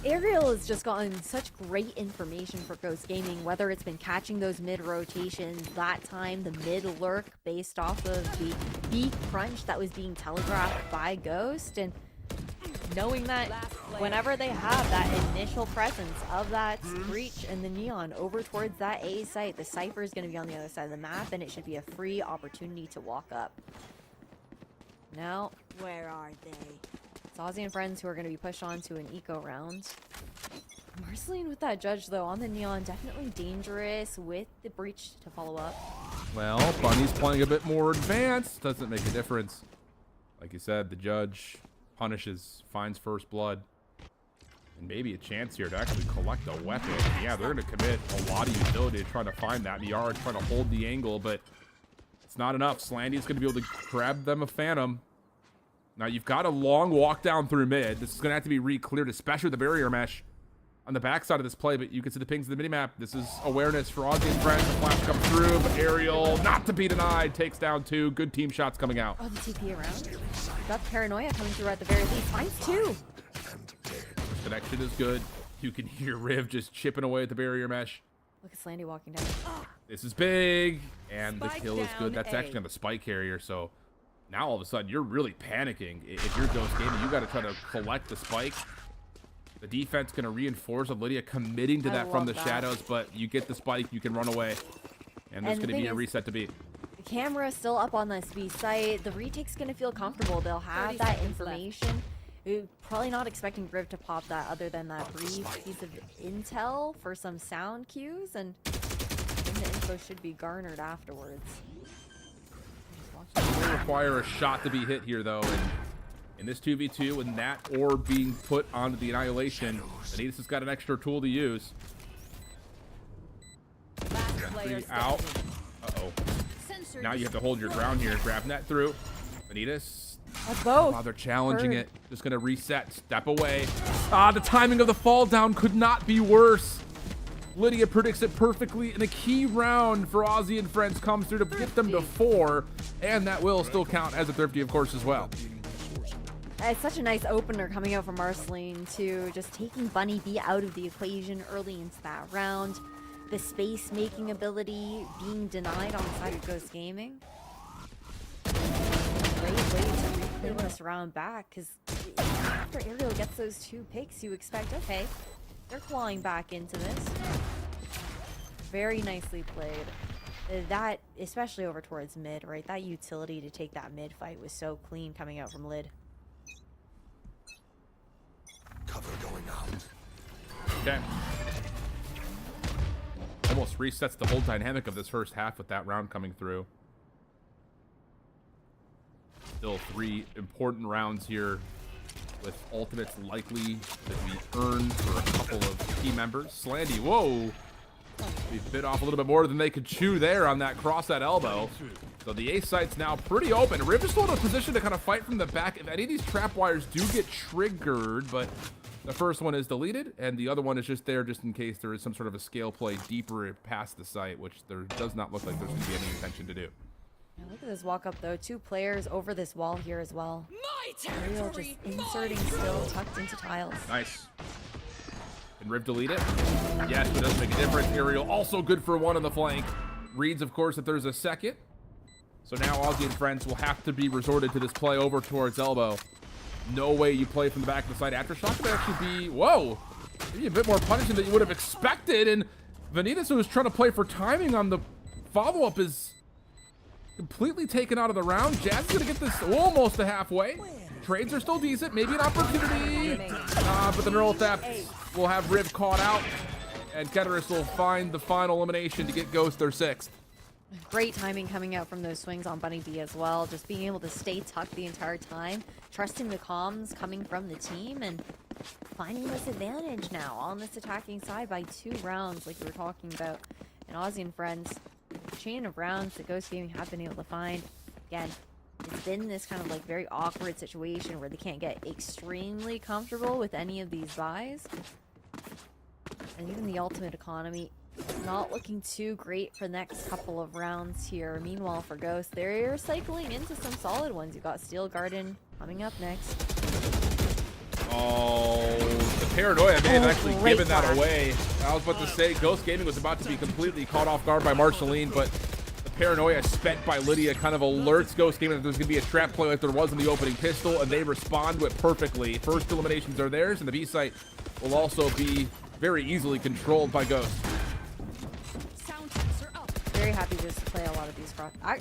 Ariel has just gotten such great information for Ghost Gaming, whether it's been catching those mid rotations, that time the mid lurk based off of the B crunch that was being telegraphed by Ghost, and knowing that whenever they have that initial presence of that breach and the neon over towards that A site, the Cypher is going to be on the other side of the map, and it should be a free opportunity to walk up. Now, where are they? It's Aussie and friends who are going to be pushed on to an eco round. Marceline with that judge, though, on the neon, definitely dangerous with the breach to follow up. Well, Bunny's playing a bit more advanced. Doesn't make a difference. Like you said, the judge punishes, finds first blood. And maybe a chance here to actually collect a weapon. Yeah, they're going to commit a lot of utility to trying to find that. The Yara trying to hold the angle, but it's not enough. Slandy's going to be able to grab them a Phantom. Now, you've got a long walk down through mid. This is going to have to be re-cleared, especially with the barrier mesh on the backside of this play, but you can see the pings of the minimap. This is awareness for Ozzy and friends. The flash comes through, but Aerial, not to be denied, takes down 2. Good team shots coming out. Oh, the TP around. Got the Paranoia coming through at the very least. Finds 2. Connection is good. You can hear Riv just chipping away at the barrier mesh. Look at Slandy walking down. This is big, and the Spike kill is good. down That's A. actually on the spike carrier, so now all of a sudden you're really panicking. If you're Ghost Gaming, you got to try to collect the spike. The defense going to reinforce of Lydia committing to that from the shadows, but you get the spike, you can run away, and there's going to be a reset to beat. The camera is still up on this B site. The retake's going to feel comfortable. They'll have that information. Probably not expecting Riv to pop that other than that brief piece of intel for some sound cues, and the info should be garnered afterwards. Will require a shot to be hit here, though, and in this 2v2, and that orb being put onto the Annihilation, Vanitas has got an extra tool to use. Out. Uh-oh. Now you have to hold your ground here. Grabbing that through. Vanitas. Let's go. Oh, they're challenging it. Just going to reset. Step away. Ah, the timing of the fall down could not be worse. Lydia predicts it perfectly, and a key round for Ozzy and friends comes through to get them to 4, and that will still count as a Thrifty, of course, as well. It's such a nice opener coming out from Marceline, too. Just taking Bunny B out of the equation early into that round. The space-making ability being denied on the side of Ghost Gaming. Great way to reclaim this round back, because after Aerial gets those 2 picks, you expect, okay, they're clawing back into this. Very nicely played. That, especially over towards mid, right? That utility to take that mid fight was so clean coming out from Lid. Cover going out. Okay. Almost resets the whole dynamic of this first half with that round coming through. Still 3 important rounds here with ultimates likely to be earned for a couple of key members. Slandy, whoa! We bit off a little bit more than they could chew there on that cross that elbow. So the A site's now pretty open. Riv is still in a position to kind of fight from the back. If any of these trap wires do get triggered, but the first one is deleted, and the other one is just there just in case there is some sort of a scale play deeper past the site, which there does not look like there's going to be any intention to do. Now look at this walk up though. 2 players over this wall here as well. Aerial just inserting still tucked into tiles. Nice. Can Riv delete it? Yes, but it doesn't make a difference. Aerial also good for 1 on the flank. Reads, of course, that there's a second. So now Ozzy and friends will have to be resorted to this play over towards elbow. No way you play from the back of the side. Aftershock would actually be, whoa, maybe a bit more punishing than you would have expected. And Vanitas, who was trying to play for timing on the follow-up, is completely taken out of the round. Jazz is going to get this almost to halfway. Trades are still decent. Maybe an opportunity. But the neural theft will have Riv caught out. And Keteris will find the final elimination to get Ghost their 6th. Great timing coming out from those swings on Bunny B as well. Just being able to stay tucked the entire time. Trusting the comms coming from the team and finding this advantage now on this attacking side by 2 rounds like we were talking about. And Ozzy and friends, chain of rounds that Ghost Gaming have been able to find. Again, it's been this kind of like very awkward situation where they can't get extremely comfortable with any of these buys. And even the ultimate economy not looking too great for the next couple of rounds here. Meanwhile, for Ghost, they're cycling into some solid ones. You've got Steel Garden coming up next. Oh, the Paranoia may have actually given that away. I was about to say Ghost Gaming was about to be completely caught off guard by Marceline, but the Paranoia spent by Lydia kind of alerts Ghost Gaming that there's going to be a trap play like there was in the opening pistol, and they respond to it perfectly. First eliminations are theirs, and the B site will also be very easily controlled by Ghost. Very happy just to play a lot of these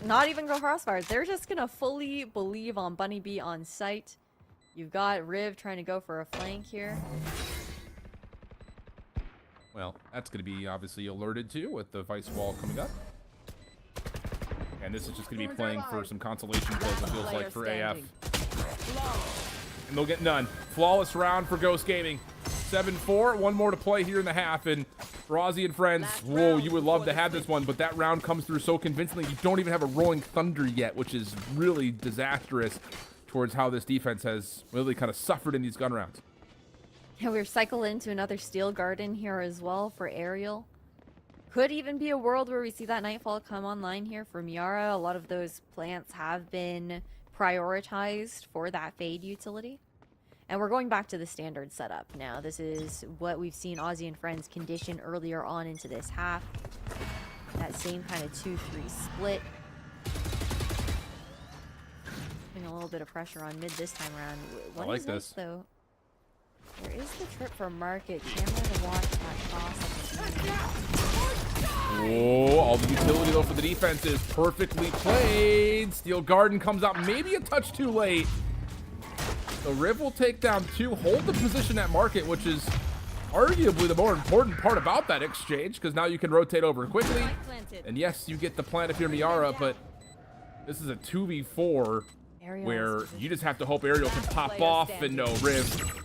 not even go crossfires. They're just gonna fully believe on Bunny B on site. You've got Riv trying to go for a flank here. Well, that's going to be obviously alerted to with the Vice Wall coming up. And this is just going to be playing for some consolation kills, it feels like, for AF. And they'll get none. Flawless round for Ghost Gaming. 7-4, one more to play here in the half, and for Aussie and friends, whoa, you would love to have this one, but that round comes through so convincingly. You don't even have a rolling thunder yet, which is really disastrous towards how this defense has really kind of suffered in these gun rounds. Yeah, we're cycled into another Steel Garden here as well for Aerial. Could even be a world where we see that Nightfall come online here for Miara. A lot of those plants have been prioritized for that Fade utility. And we're going back to the standard setup now. This is what we've seen Aussie and friends condition earlier on into this half. That same kind of 2-3 split. Putting a little bit of pressure on mid this time around. What I like is this. Though, there is the trip for Market. Camera to watch that cross. Oh, all the utility though for the defense is perfectly played. Steel Garden comes out maybe a touch too late. So Riv will take down 2, hold the position at Market, which is arguably the more important part about that exchange, because now you can rotate over quickly. And yes, you get the plant if you're Miara, but this is a 2v4 where you just have to hope Aerial can pop off, and no, Riv,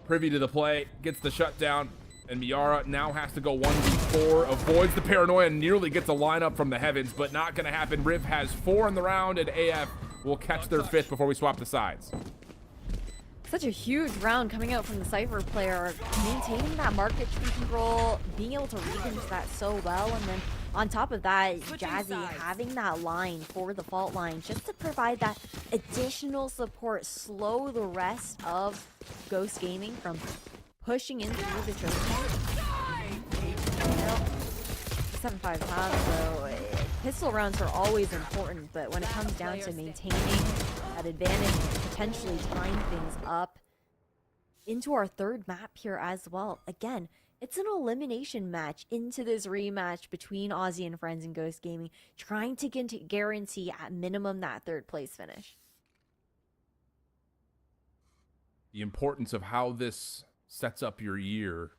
privy to the play, gets the shutdown, and Miara now has to go 1v4, avoids the paranoia, and nearly gets a lineup from the heavens, but not going to happen. Riv has 4 in the round, and AF will catch their 5th before we swap the sides. Such a huge round coming out from the Cypher player, maintaining that market tree control, being able to read into that so well, and then on top of that, Jazzy having that line for the fault line just to provide that additional support, slow the rest of Ghost Gaming from pushing in through the choke point. 7-5 pounds, so pistol rounds are always important, but when it comes down to maintaining that advantage, potentially tying things up into our 3rd map here as well. Again, it's an elimination match into this rematch between Aussie and friends and Ghost Gaming, trying to guarantee at minimum that 3rd place finish. The importance of how this sets up your year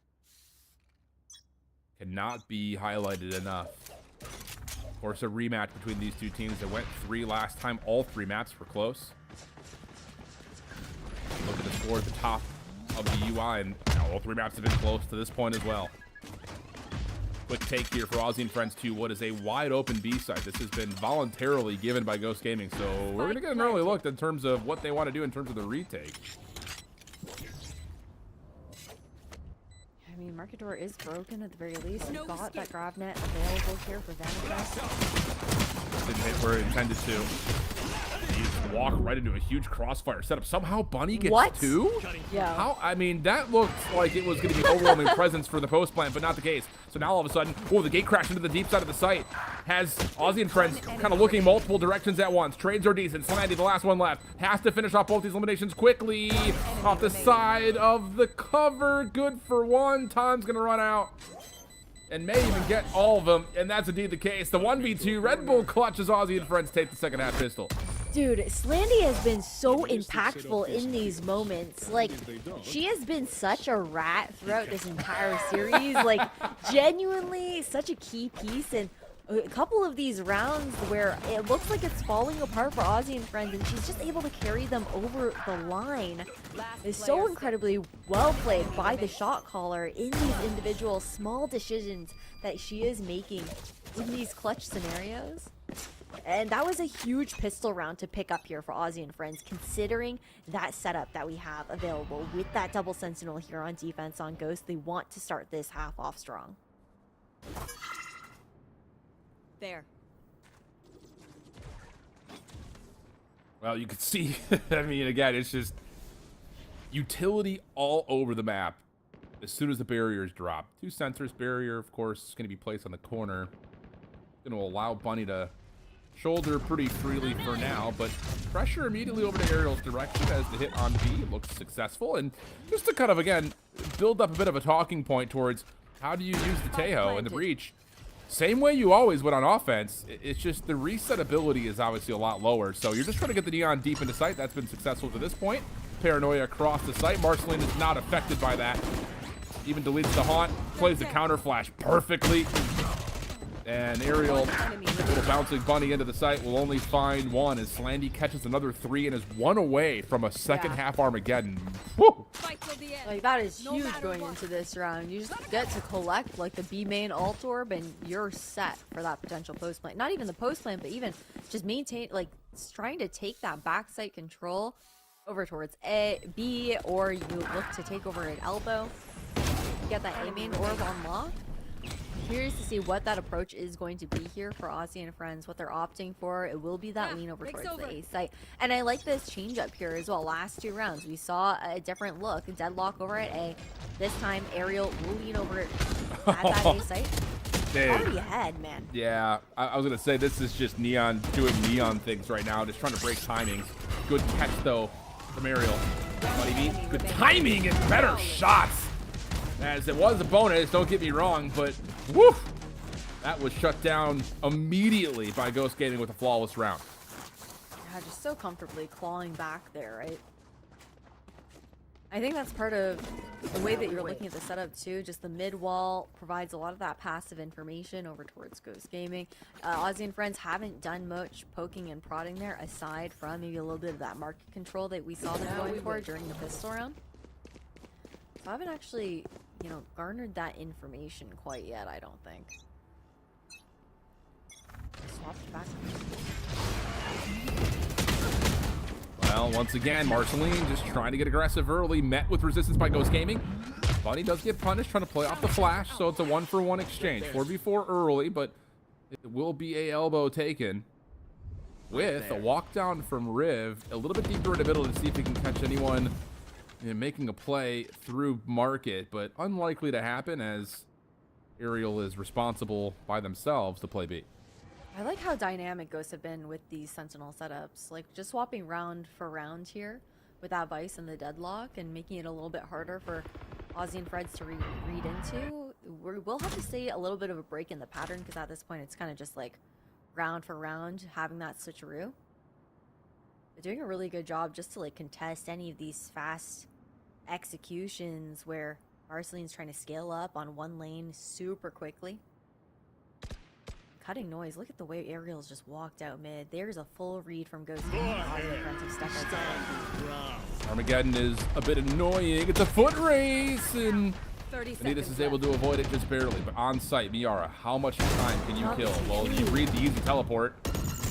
cannot be highlighted enough. Of course, a rematch between these two teams that went 3 last time. All 3 maps were close. Look at the score at the top of the UI, and all 3 maps have been close to this point as well. Quick take here for Aussie and friends to what is a wide open B side. This has been voluntarily given by Ghost Gaming, so we're going to get an early look in terms of what they want to do in terms of the retake. I mean, Market Door is broken at the very least. We've got that grab net available here for Vanessa. Didn't hit where it intended to. You just walk right into a huge crossfire setup. Somehow Bunny gets 2? Yeah. How? I mean, that looked like it was going to be overwhelming presence for the post plant, but not the case. So now all of a sudden, oh, the gate crashed into the deep side of the site. Has Aussie and friends kind of looking multiple directions at once. Trades are decent. Slandy, the last one left, has to finish off both these eliminations quickly. Off the side of the cover. Good for 1. Time's going to run out. And may even get all of them, and that's indeed the case. The 1v2, Red Bull clutches Aussie and friends take the 2nd half pistol. Dude, Slandy has been so impactful in these moments. Like, she has been such a rat throughout this entire series. Like, genuinely such a key piece. And a couple of these rounds where it looks like it's falling apart for Aussie and friends, and she's just able to carry them over the line. It's so incredibly well played by the shot caller in these individual small decisions that she is making in these clutch scenarios. And that was a huge pistol round to pick up here for Aussie and friends, considering that setup that we have available with that double sentinel here on defense on Ghost. They want to start this half off strong. There. Well, you can see, I mean, again, it's just utility all over the map as soon as the barriers drop. 2 sensors barrier, of course, is going to be placed on the corner. Going to allow Bunny to shoulder pretty freely for now, but pressure immediately over to Aerial's direction as the hit on B looks successful. And just to kind of, again, build up a bit of a talking point towards how do you use the Tejo and the breach. Same way you always would on offense, it's just the reset ability is obviously a lot lower. So you're just trying to get the Neon deep into sight. That's been successful to this point. Paranoia across the site. Marceline is not affected by that. Even deletes the haunt, plays the counter flash perfectly. And Aerial, little bouncing bunny into the site, will only find one as Slandy catches another 3 and is 1 away from a second half Armageddon. Woo! Like, that is huge going into this round. You just get to collect, like, the B main alt orb, and you're set for that potential post plant. Not even the post plant, but even just maintain, like, trying to take that backside control over towards A, B, or you look to take over an elbow. Get that A main orb unlocked. Curious to see what that approach is going to be here for Aussie and Friends, what they're opting for. It will be that lean over towards the A site. And I like this change up here as well. Last 2 rounds, we saw a different look. Deadlock over at A. This time, Aerial will lean over at that A site. Already ahead, man. Yeah, I was going to say, this is just Neon doing Neon things right now, just trying to break timings. Good catch, though, from Aerial. Good timing and better shots. As it was a bonus, don't get me wrong, but woof, that was shut down immediately by Ghost Gaming with a flawless round. Yeah, just so comfortably clawing back there, right? I think that's part of the way that you're looking at the setup too. Just the mid wall provides a lot of that passive information over towards Ghost Gaming. Aussie and Friends haven't done much poking and prodding there, aside from maybe a little bit of that market control that we saw them going for during the pistol round. So I haven't actually, you know, garnered that information quite yet, I don't think. Swapped back. Well, once again, Marceline just trying to get aggressive early, met with resistance by Ghost Gaming. Bunny does get punished, trying to play off the flash, so it's a 1-for-1 exchange. 4v4 early, but it will be a elbow taken with a walk down from Riv, a little bit deeper in the middle to see if he can catch anyone making a play through market, but unlikely to happen as Aerial is responsible by themselves to play B. I like how dynamic Ghosts have been with these Sentinel setups. Like, just swapping round for round here with that Vice and the Deadlock and making it a little bit harder for Aussie and Freds to read into. We'll have to see a little bit of a break in the pattern, because at this point it's kind of just like round for round having that switcheroo. They're doing a really good job just to like contest any of these fast executions where Marceline's trying to scale up on one lane super quickly. Cutting noise. Look at the way Aerial's just walked out mid. There's a full read from Ghost Gaming. Armageddon is a bit annoying. It's a foot race, and Vanitas is able to avoid it just barely. But on site, Miara, how much time can you kill? Well, you read the easy teleport.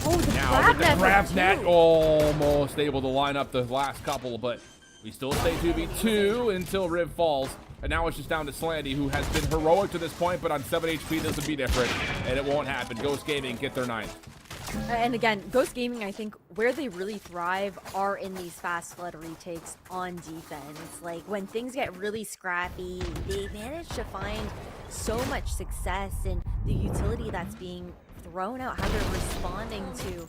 Oh, the now with the grab net, almost able to line up the last couple, but we still stay 2v2 until Riv falls. And now it's just down to Slandy, who has been heroic to this point, but on 7 HP, this would be different, and it won't happen. Ghost Gaming get their 9th. And again, Ghost Gaming, I think, where they really thrive are in these fast flood retakes on defense. Like, when things get really scrappy, they manage to find so much success in the utility that's being thrown out, how they're responding to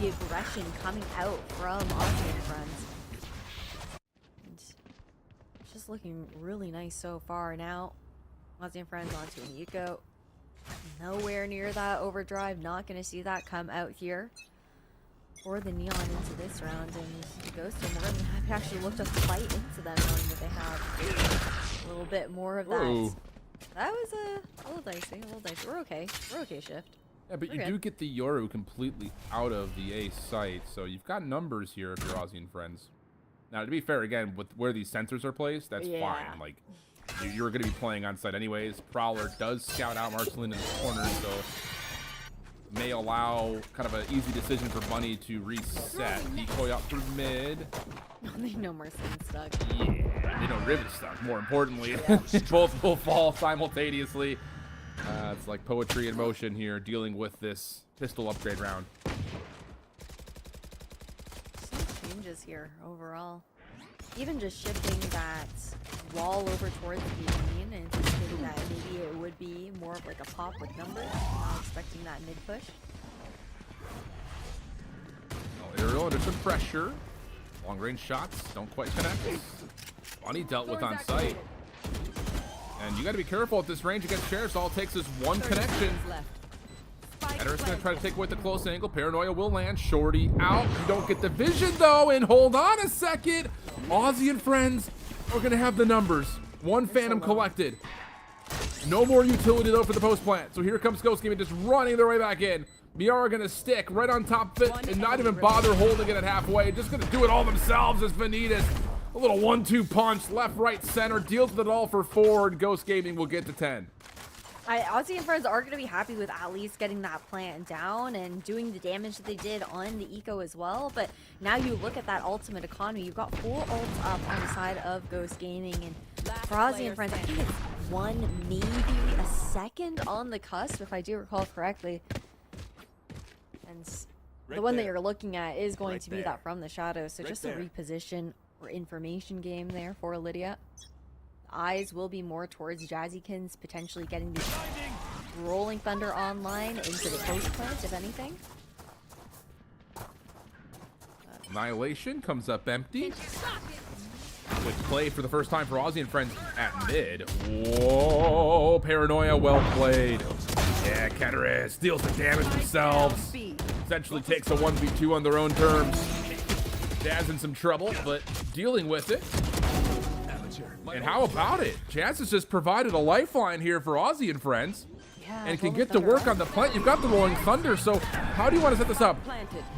the aggression coming out from Aussie and Friends. Just looking really nice so far. Now, Aussie and Friends onto an eco. Nowhere near that overdrive. Not going to see that come out here. Or the Neon into this round. And the Ghost are more than happy to actually look to fight into them, knowing that they have a little bit more of that. Whoa. That was a little dicey. A little dicey. We're okay. We're okay, Shift. Yeah, but We're you good. do get the Yoru completely out of the A site, so you've got numbers here if you're Aussie and Friends. Now, to be fair, again, with where these sensors are placed, that's fine. Like, you're going to be playing on site anyways. Prowler does scout out Marceline in the corner, so may allow kind of an easy decision for Bunny to reset. Decoy up through mid. They know Marceline's stuck. Yeah, they know Riv is stuck, more importantly. Both will fall simultaneously. It's like poetry in motion here, dealing with this pistol upgrade round. Some changes here overall. Even just shifting that wall over towards the lane and anticipating that maybe it would be more of like a pop with numbers. Not expecting that mid push. Aerial under some pressure. Long range shots don't quite connect. Bunny dealt with on site. And you got to be careful at this range against Sheriffs. All it takes is one connection. Edder's going to try to take away the close angle. Paranoia will land. Shorty out. You don't get the vision, though. And hold on a second. Aussie and Friends are going to have the numbers. One Phantom collected. No more utility, though, for the post plant. So here comes Ghost Gaming just running their way back in. Miara going to stick right on top of it and not even bother holding it at halfway. Just going to do it all themselves as Vanitas. A little 1-2 punch, left, right, center. Deals with it all for 4, and Ghost Gaming will get to 10. Ozzy and friends are going to be happy with at least getting that plant down and doing the damage that they did on the eco as well. But now you look at that ultimate economy. You've got 4 ults up on the side of Ghost Gaming. And for Ozzy and friends, I think it's 1, maybe a second on the cusp, if I do recall correctly. And the one that you're looking at is going to be that from the shadows. So just a reposition or information game there for Lydia. Eyes will be more towards Jazzykins potentially getting the Rolling Thunder online into the post plant, if anything. Annihilation comes up empty. Quick play for the first time for Ozzy and friends at mid. Whoa, Paranoia, well played. Yeah, Keteris deals the damage themselves. Essentially takes a 1v2 on their own terms. Jazz in some trouble, but dealing with it. And how about it? Jazz has just provided a lifeline here for Ozzy and friends. And can get to work on the plant. You've got the Rolling Thunder, so how do you want to set this up?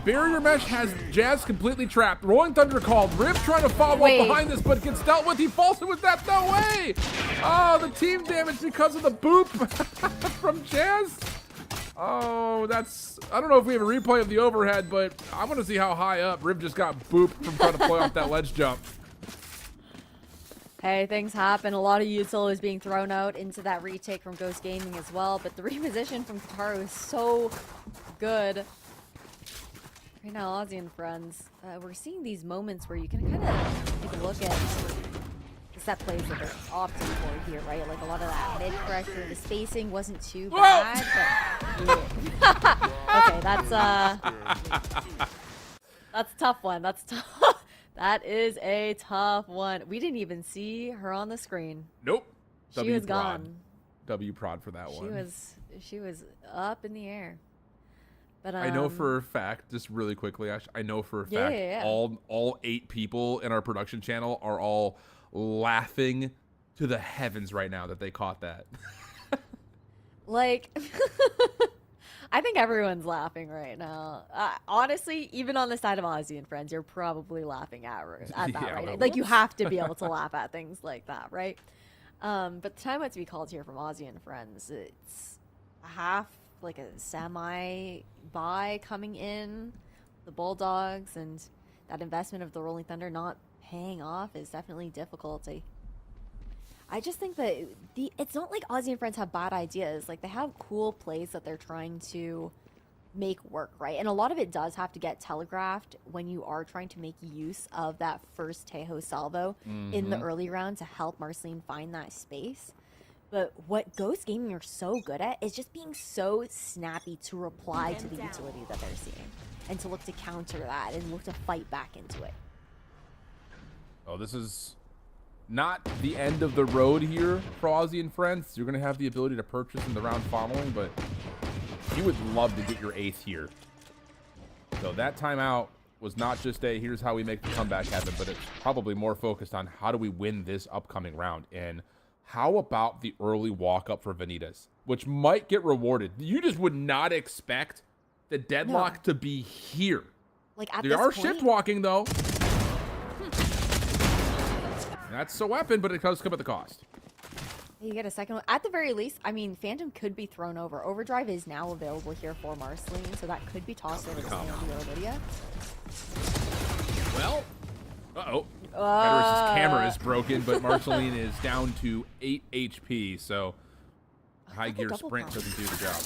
Barrier Mesh has Jazz completely trapped. Rolling Thunder called. Riv trying to follow up behind this, but gets dealt with. He falls in with that. No way! Oh, the team damage because of the boop from Jazz. Oh, that's... I don't know if we have a replay of the overhead, but I want to see how high up Riv just got booped from trying to play off that ledge jump. Hey, things happen. A lot of util is being thrown out into that retake from Ghost Gaming as well, but the reposition from Kataru is so good. Right now, Ozzy and friends, we're seeing these moments where you can kind of take a look at the set plays that they're opting for here, right? Like a lot of that mid pressure, the spacing wasn't too bad, but okay, that's a tough one. That's tough. That is a tough one. We didn't even see her on the screen. Nope. She was gone. W prod for that one. She was up in the air. But I know for a fact, just really quickly, Ash, I know for a fact all 8 people in our production channel are all laughing to the heavens right now that they caught that. Like I think everyone's laughing right now. Honestly, even on the side of Ozzy and friends, you're probably laughing at that, right? Like, you have to be able to laugh at things like that, right? But the timeout to be called here from Ozzy and friends, it's a half, like a semi-buy coming in. The Bulldogs and that investment of the Rolling Thunder not paying off is definitely difficult. I just think that it's not like Ozzy and friends have bad ideas. Like, they have cool plays that they're trying to make work, right? And a lot of it does have to get telegraphed when you are trying to make use of that first Tejo salvo in the early round to help Marceline find that space. But what Ghost Gaming are so good at is just being so snappy to reply to the utility that they're seeing and to look to counter that and look to fight back into it. Oh, this is not the end of the road here for Ozzy and friends. You're going to have the ability to purchase in the round following, but you would love to get your 8th here. So that timeout was not just a here's how we make the comeback happen, but it's probably more focused on how do we win this upcoming round. And how about the early walk up for Vanitas, which might get rewarded. You just would not expect the deadlock to be here. Like, at they this are point, shift walking though. That's a weapon, but it does come at the cost. You get a second one. At the very least, I mean, Phantom could be thrown over. Overdrive is now available here for Marceline, so that could be tossed over to Sandy or Lydia. Well, Keteris' camera is broken, but Marceline is down to 8 HP, so high gear sprint doesn't do the job.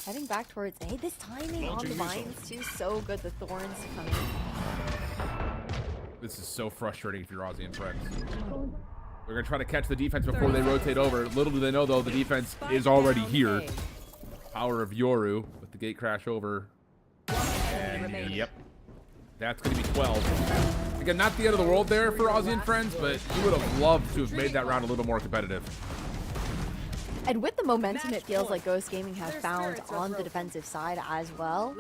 Heading back towards A. This timing on the vines, too, so good. The thorns coming. This is so frustrating if you're Ozzy and friends. They're going to try to catch the defense before they rotate over. Little do they know, though, the defense is already here. Power of Yoru with the gate crash over. And, yep. That's going to be 12. Again, not the end of the world there for Ozzy and friends, but you would have loved to have made that round a little more competitive. And with the momentum it feels like Ghost Gaming has found on the defensive side as well,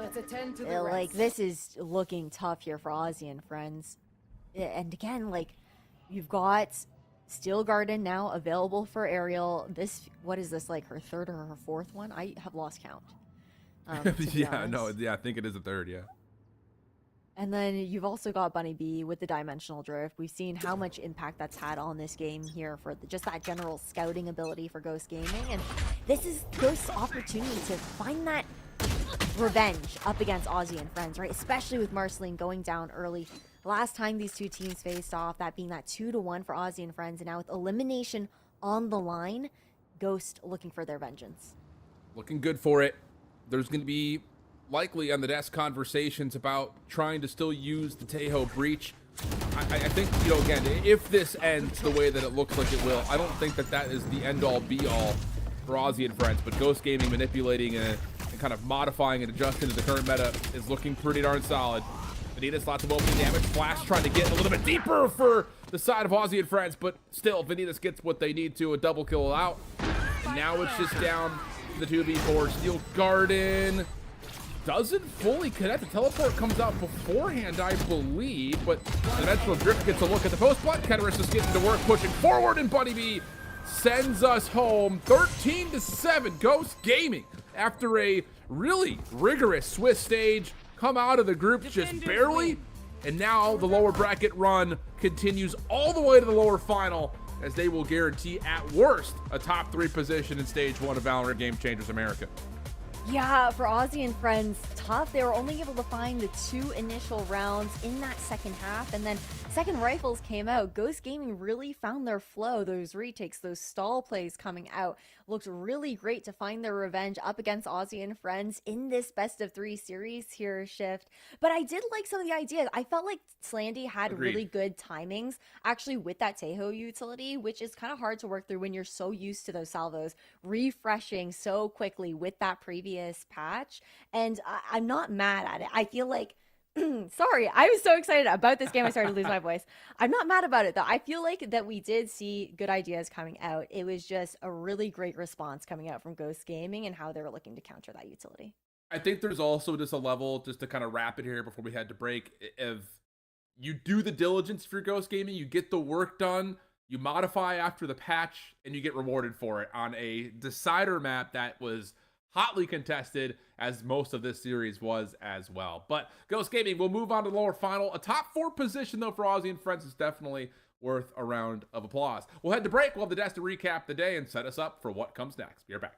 like, this is looking tough here for Ozzy and friends. And again, like, you've got Steel Garden now available for Aerial. This, what is this, like her third or her fourth one? I have lost count. Yeah, no, yeah, I think it is the third, yeah. And then you've also got Bunny B with the Dimensional Drift. We've seen how much impact that's had on this game here for just that general scouting ability for Ghost Gaming. And this is Ghost's opportunity to find that revenge up against Aussie and Friends, right? Especially with Marceline going down early. Last time these two teams faced off, that being that 2-1 for Aussie and Friends. And now with elimination on the line, Ghost looking for their vengeance. Looking good for it. There's going to be likely on the desk conversations about trying to still use the Tejo breach. I think, you know, again, if this ends the way that it looks like it will, I don't think that that is the end-all be-all for Aussie and Friends, but Ghost Gaming manipulating and kind of modifying and adjusting to the current meta is looking pretty darn solid. Vanitas, lots of opening damage. Flash trying to get a little bit deeper for the side of Aussie and Friends, but still, Vanitas gets what they need to, a double kill out. And now it's just down to the 2v4. Steel Garden doesn't fully connect. The teleport comes out beforehand, I believe, but the Dimensional Drift gets a look at the post, but Keteris is getting to work, pushing forward, and Bunny B sends us home 13-7. Ghost Gaming, after a really rigorous Swiss stage, come out of the group just barely, and now the lower bracket run continues all the way to the lower final, as they will guarantee, at worst, a top 3 position in Stage 1 of VALORANT Game Changers America. Yeah, for Aussie and Friends, tough. They were only able to find the 2 initial rounds in that second half, and then second rifles came out. Ghost Gaming really found their flow. Those retakes, those stall plays coming out looked really great to find their revenge up against Aussie and Friends in this best of 3 series here, Shift. But I did like some of the ideas. I felt like Slandy had really good timings actually with that Tejo utility, which is kind of hard to work through when you're so used to those salvos refreshing so quickly with that previous patch. And I'm not mad at it. I feel like sorry, I was so excited about this game I started to lose my voice. I'm not mad about it though. I feel like that we did see good ideas coming out. It was just a really great response coming out from Ghost Gaming and how they were looking to counter that utility. I think there's also just a level, just to kind of wrap it here before we head to break, if you do the diligence for Ghost Gaming, you get the work done, you modify after the patch, and you get rewarded for it on a decider map that was hotly contested, as most of this series was as well. But Ghost Gaming will move on to the lower final. A top 4 position, though, for Aussie and Friends is definitely worth a round of applause. We'll head to break. We'll have the desk to recap the day and set us up for what comes next. Be right back.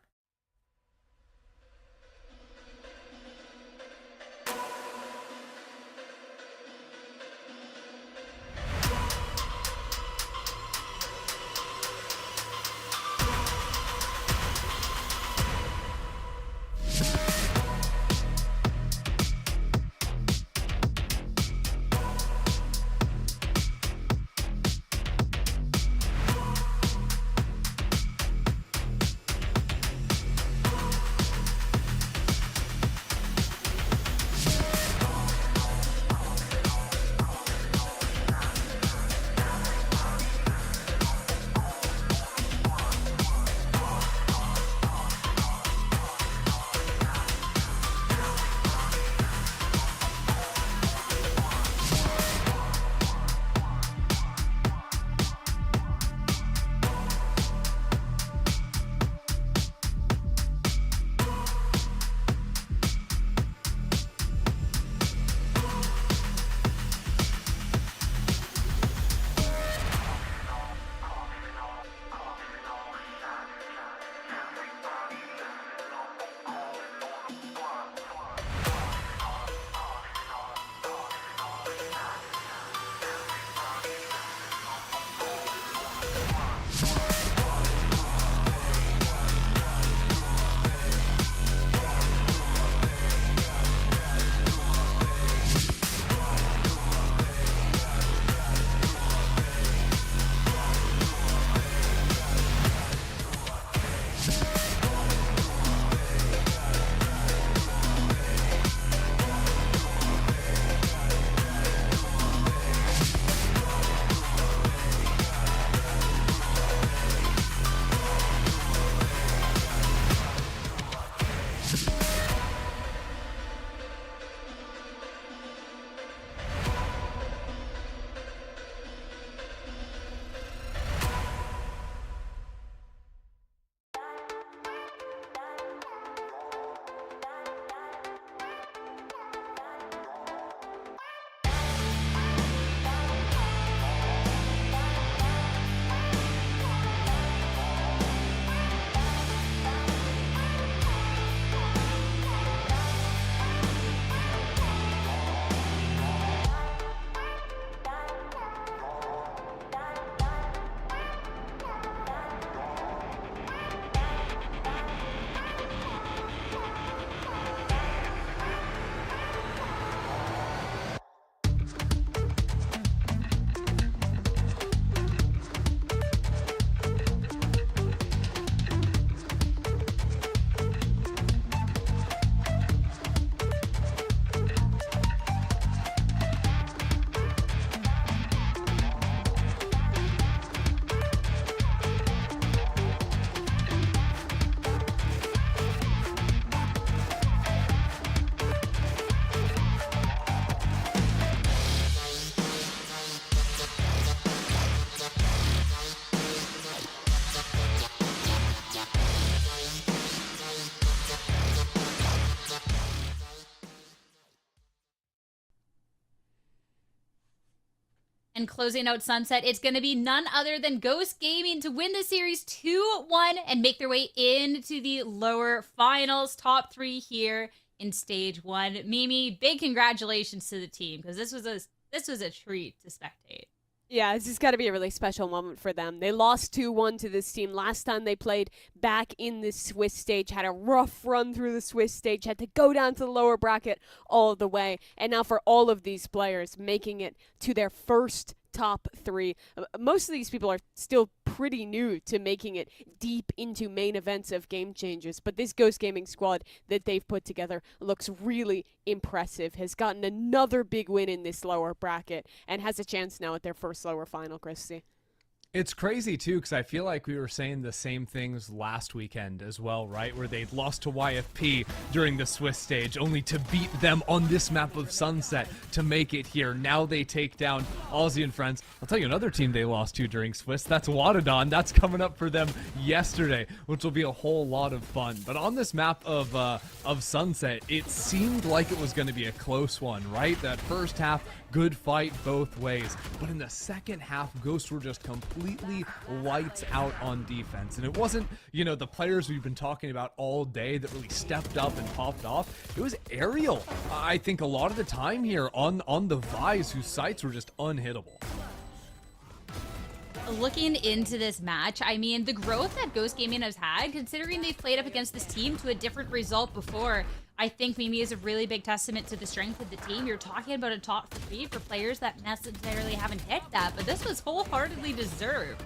And closing out Sunset, it's going to be none other than Ghost Gaming to win the series 2-1 and make their way into the lower finals. Top 3 here in stage 1. Mimi, big congratulations to the team because this was a treat to spectate. Yeah, this has got to be a really special moment for them. They lost 2-1 to this team last time they played back in the Swiss stage, had a rough run through the Swiss stage, had to go down to the lower bracket all the way. And now for all of these players making it to their first top 3. Most of these people are still pretty new to making it deep into main events of Game Changers, but this Ghost Gaming squad that they've put together looks really impressive, has gotten another big win in this lower bracket, and has a chance now at their first lower final, Christy. It's crazy, too, because I feel like we were saying the same things last weekend as well, right? Where they'd lost to YFP during the Swiss stage, only to beat them on this map of Sunset to make it here. Now they take down Aussie and friends. I'll tell you another team they lost to during Swiss. That's Watadon. That's coming up for them yesterday, which will be a whole lot of fun. But on this map of Sunset, it seemed like it was going to be a close one, right? That first half, good fight both ways. But in the second half, Ghosts were just completely lights out on defense. And it wasn't, you know, the players we've been talking about all day that really stepped up and popped off. It was Ariel, I think, a lot of the time here on the Vise, whose sights were just unhittable. Looking into this match, I mean, the growth that Ghost Gaming has had, considering they've played up against this team to a different result before, I think Mimi is a really big testament to the strength of the team. You're talking about a top 3 for players that necessarily haven't hit that, but this was wholeheartedly deserved.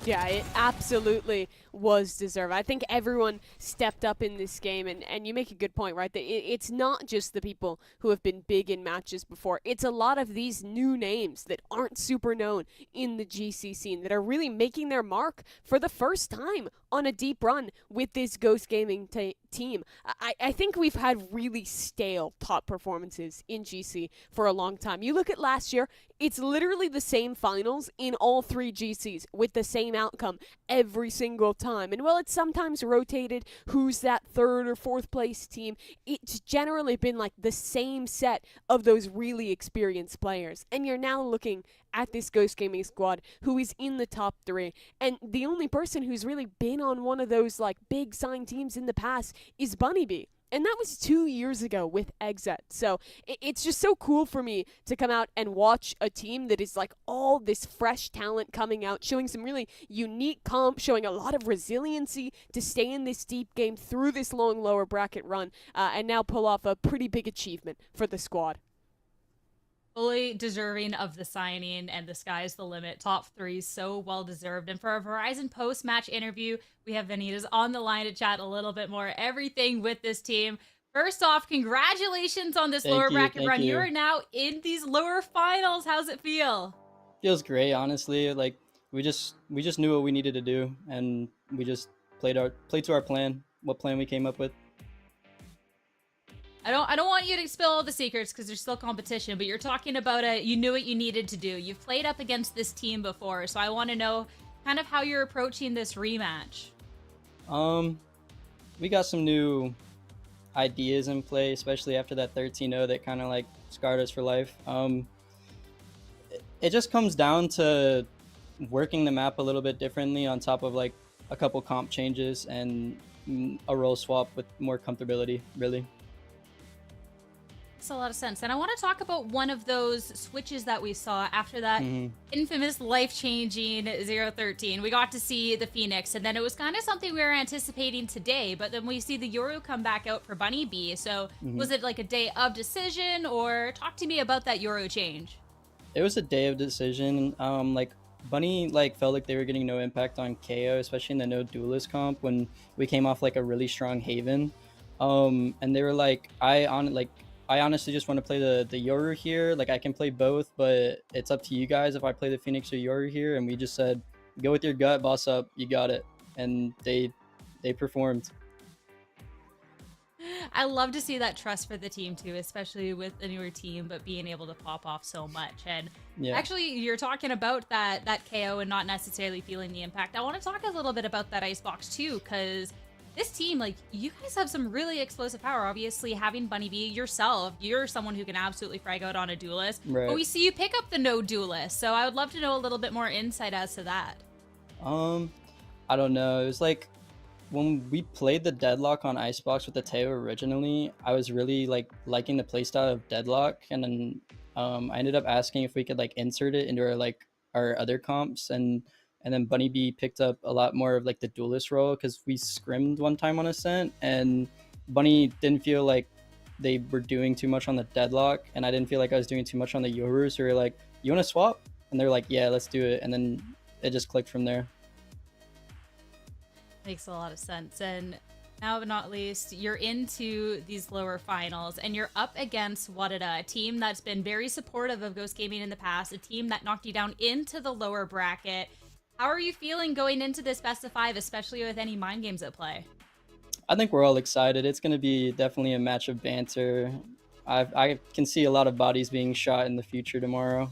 Yeah, it absolutely was deserved. I think everyone stepped up in this game, and you make a good point, right? It's not just the people who have been big in matches before. It's a lot of these new names that aren't super known in the GC scene that are really making their mark for the first time on a deep run with this Ghost Gaming team. I think we've had really stale top performances in GC for a long time. You look at last year, it's literally the same finals in all 3 GCs with the same outcome every single time. And while it's sometimes rotated who's that 3rd or 4th place team, it's generally been like the same set of those really experienced players. And you're now looking at this Ghost Gaming squad who is in the top 3. And the only person who's really been on one of those like big sign teams in the past is Bunnybee. And that was 2 years ago with Exet. So it's just so cool for me to come out and watch a team that is like all this fresh talent coming out, showing some really unique comp, showing a lot of resiliency to stay in this deep game through this long lower bracket run, and now pull off a pretty big achievement for the squad. Fully deserving of the signing, and the sky's the limit. Top 3, so well deserved. And for our Verizon post-match interview, we have Vanitas on the line to chat a little bit more everything with this team. First off, congratulations on this lower bracket run. You are now in these lower finals. How's it feel? Feels great, honestly. Like we just knew what we needed to do, and we just played to our plan. What plan we came up with. I don't want you to spill all the secrets because there's still competition, but you're talking about you knew what you needed to do. You've played up against this team before, so I want to know kind of how you're approaching this rematch. We got some new ideas in play, especially after that 13-0 that kind of like scarred us for life. It just comes down to working the map a little bit differently on top of like a couple comp changes and a role swap with more comfortability, really. Makes a lot of sense. And I want to talk about one of those switches that we saw after that infamous life-changing 0-13. We got to see the Phoenix, and then it was kind of something we were anticipating today, but then we see the Yoru come back out for Bunnybee. So was it like a day of decision, or talk to me about that Yoru change? It was a day of decision. Like Bunny felt like they were getting no impact on KO, especially in the no duelist comp when we came off like a really strong Haven. And they were like, I honestly just want to play the Yoru here. Like I can play both, but it's up to you guys if I play the Phoenix or Yoru here. And we just said, go with your gut, boss up, you got it. And they performed. I love to see that trust for the team too, especially with a newer team, but being able to pop off so much. And actually, you're talking about that KO and not necessarily feeling the impact. I want to talk a little bit about that Icebox too, because this team, like, you guys have some really explosive power. Obviously, having Bunny B yourself, you're someone who can absolutely frag out on a duelist. Right. But we see you pick up the no duelist, so I would love to know a little bit more insight as to that. I don't know. It was like when we played the Deadlock on Icebox with the Teo originally, I was really like liking the playstyle of Deadlock, and then I ended up asking if we could like insert it into our other comps, and then Bunny B picked up a lot more of like the duelist role because we scrimmed one time on Ascent, and Bunny didn't feel like they were doing too much on the Deadlock, and I didn't feel like I was doing too much on the Yoru, so we were like, you want to swap? And they're like, yeah, let's do it, and then it just clicked from there. Makes a lot of sense. And now but not least, you're into these lower finals and you're up against Wadada, a team that's been very supportive of Ghost Gaming in the past, a team that knocked you down into the lower bracket. How are you feeling going into this best of 5, especially with any mind games at play? I think we're all excited. It's going to be definitely a match of banter. I can see a lot of bodies being shot in the future tomorrow.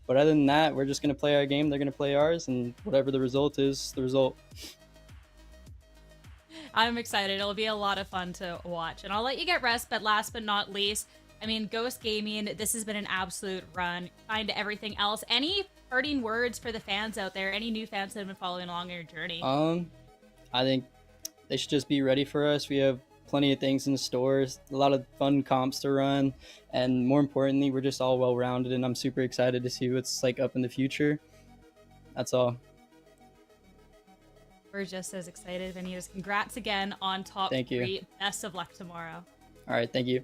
But other than that, we're just going to play our game. They're going to play ours, and whatever the result is, the result. I'm excited. It'll be a lot of fun to watch. And I'll let you get rest, but last but not least, I mean, Ghost Gaming, this has been an absolute run. Find everything else. Any parting words for the fans out there? Any new fans that have been following along your journey? I think they should just be ready for us. We have plenty of things in the stores, a lot of fun comps to run, and more importantly, we're just all well-rounded, and I'm super excited to see what's like up in the future. That's all. We're just as excited. Vanitas, congrats again on top 3. Best of luck tomorrow. All right, thank you.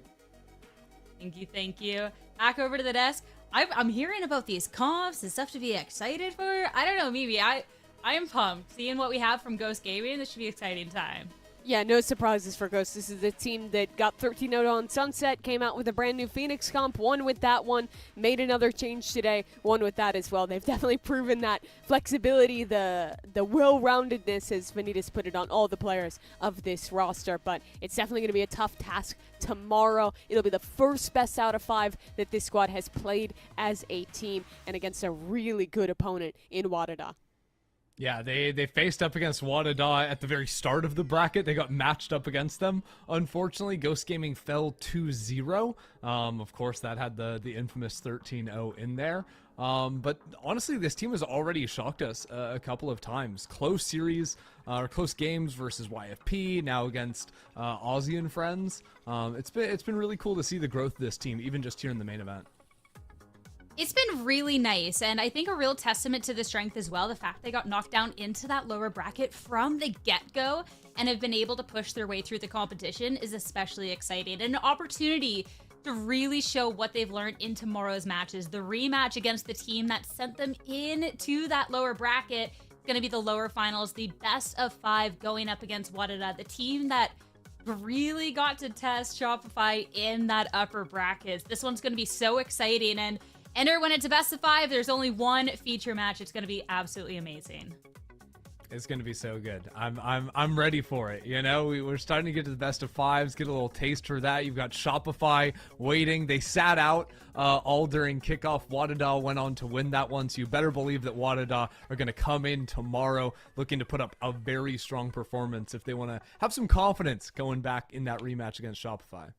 Thank you, thank you. Back over to the desk. I'm hearing about these comps and stuff to be excited for. I don't know, Mimi. I am pumped. Seeing what we have from Ghost Gaming, this should be an exciting time. Yeah, no surprises for Ghost. This is the team that got 13-0 on Sunset, came out with a brand new Phoenix comp, won with that one, made another change today, won with that as well. They've definitely proven that flexibility, the well-roundedness, as Vanitas put it, on all the players of this roster. But it's definitely going to be a tough task tomorrow. It'll be the first best out of 5 that this squad has played as a team, and against a really good opponent in Wadada. Yeah, they faced up against Wadada at the very start of the bracket. They got matched up against them. Unfortunately, Ghost Gaming fell 2-0. Of course, that had the infamous 13-0 in there. But honestly, this team has already shocked us a couple of times. Close series, or close games versus YFP, now against Aussie and friends. It's been really cool to see the growth of this team, even just here in the main event. It's been really nice, and I think a real testament to the strength as well, the fact they got knocked down into that lower bracket from the get-go and have been able to push their way through the competition is especially exciting. And an opportunity to really show what they've learned in tomorrow's matches. The rematch against the team that sent them into that lower bracket is going to be the lower finals, the best of 5 going up against Wadada, the team that really got to test Shopify in that upper brackets. This one's going to be so exciting, and enter when it's a best of 5. There's only one feature match. It's going to be absolutely amazing. It's going to be so good. I'm ready for it. You know, we're starting to get to the best of 5s, get a little taste for that. You've got Shopify waiting. They sat out all during kickoff. Wadada went on to win that one, so you better believe that Wadada are going to come in tomorrow looking to put up a very strong performance if they want to have some confidence going back in that rematch against Shopify.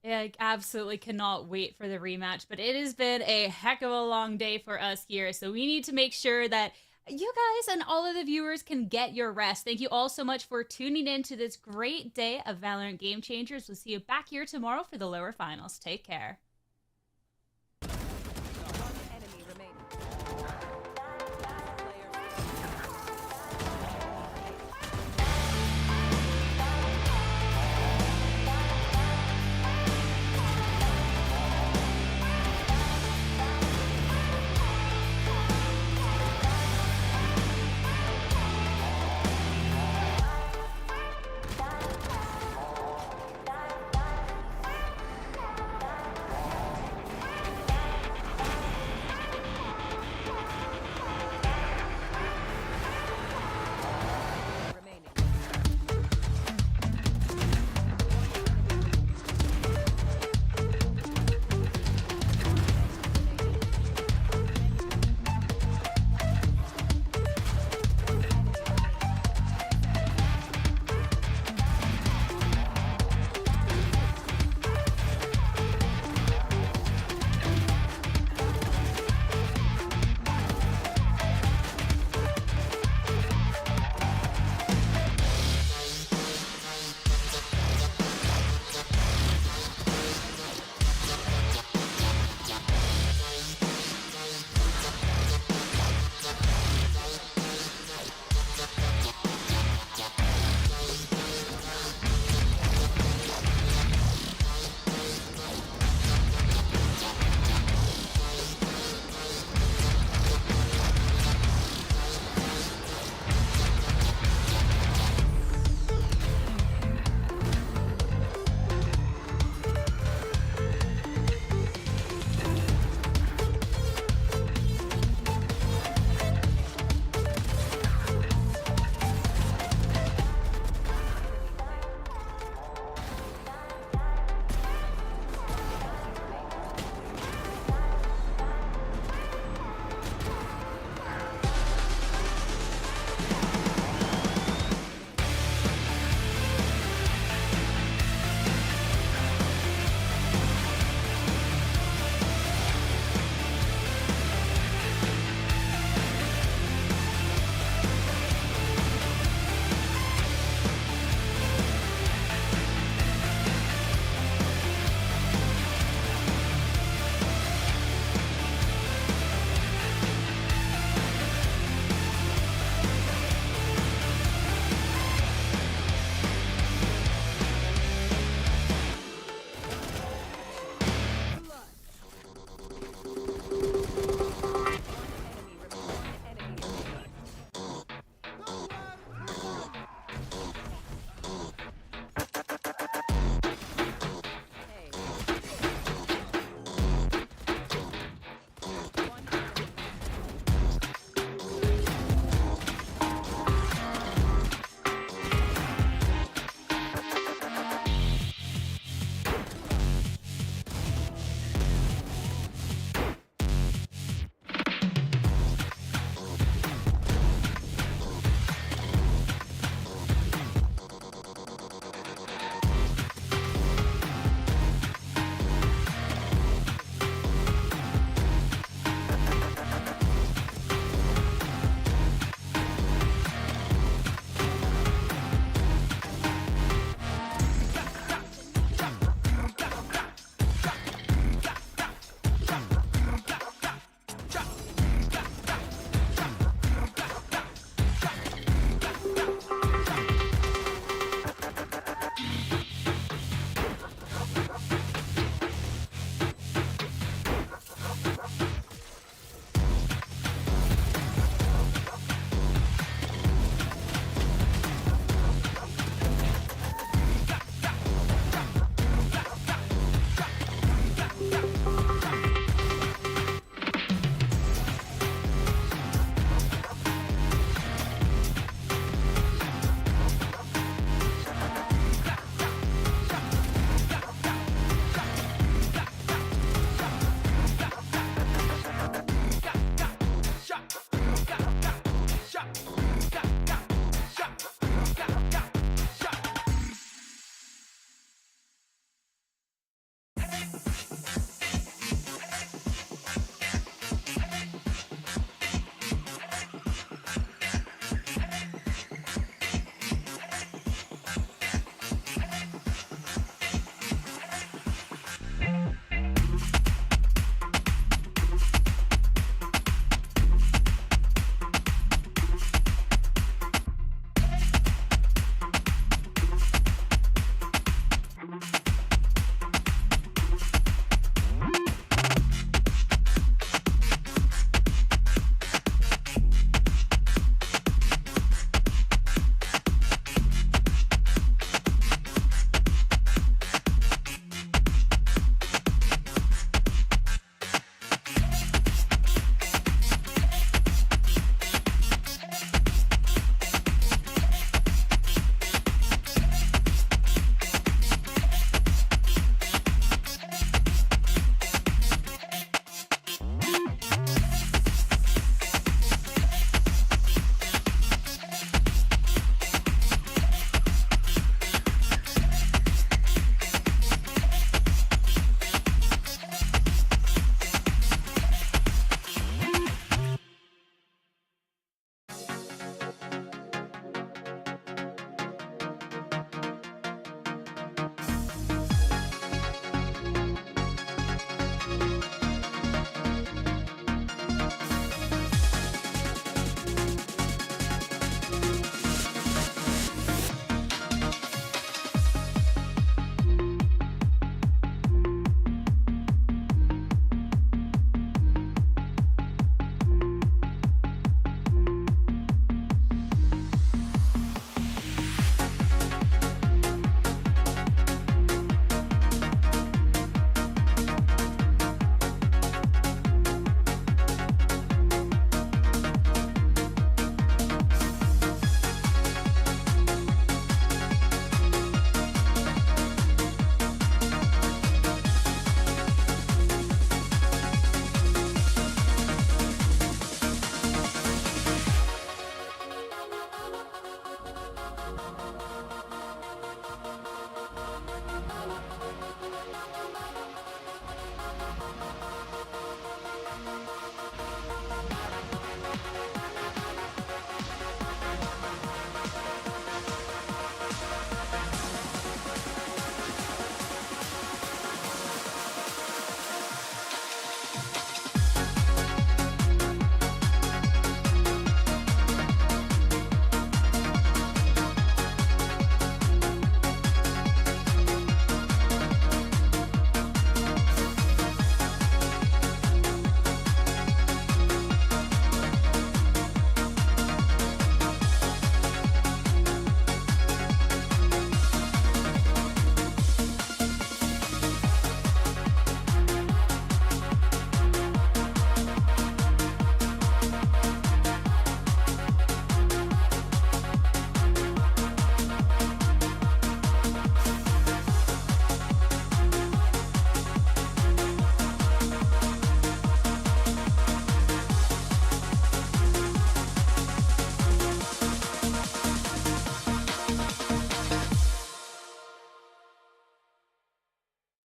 Yeah, I absolutely cannot wait for the rematch, but it has been a heck of a long day for us here, so we need to make sure that you guys and all of the viewers can get your rest. Thank you all so much for tuning in to this great day of Valorant Game Changers. We'll see you back here tomorrow for the lower finals. Take care.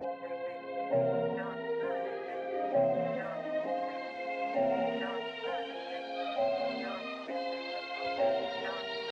Thank you.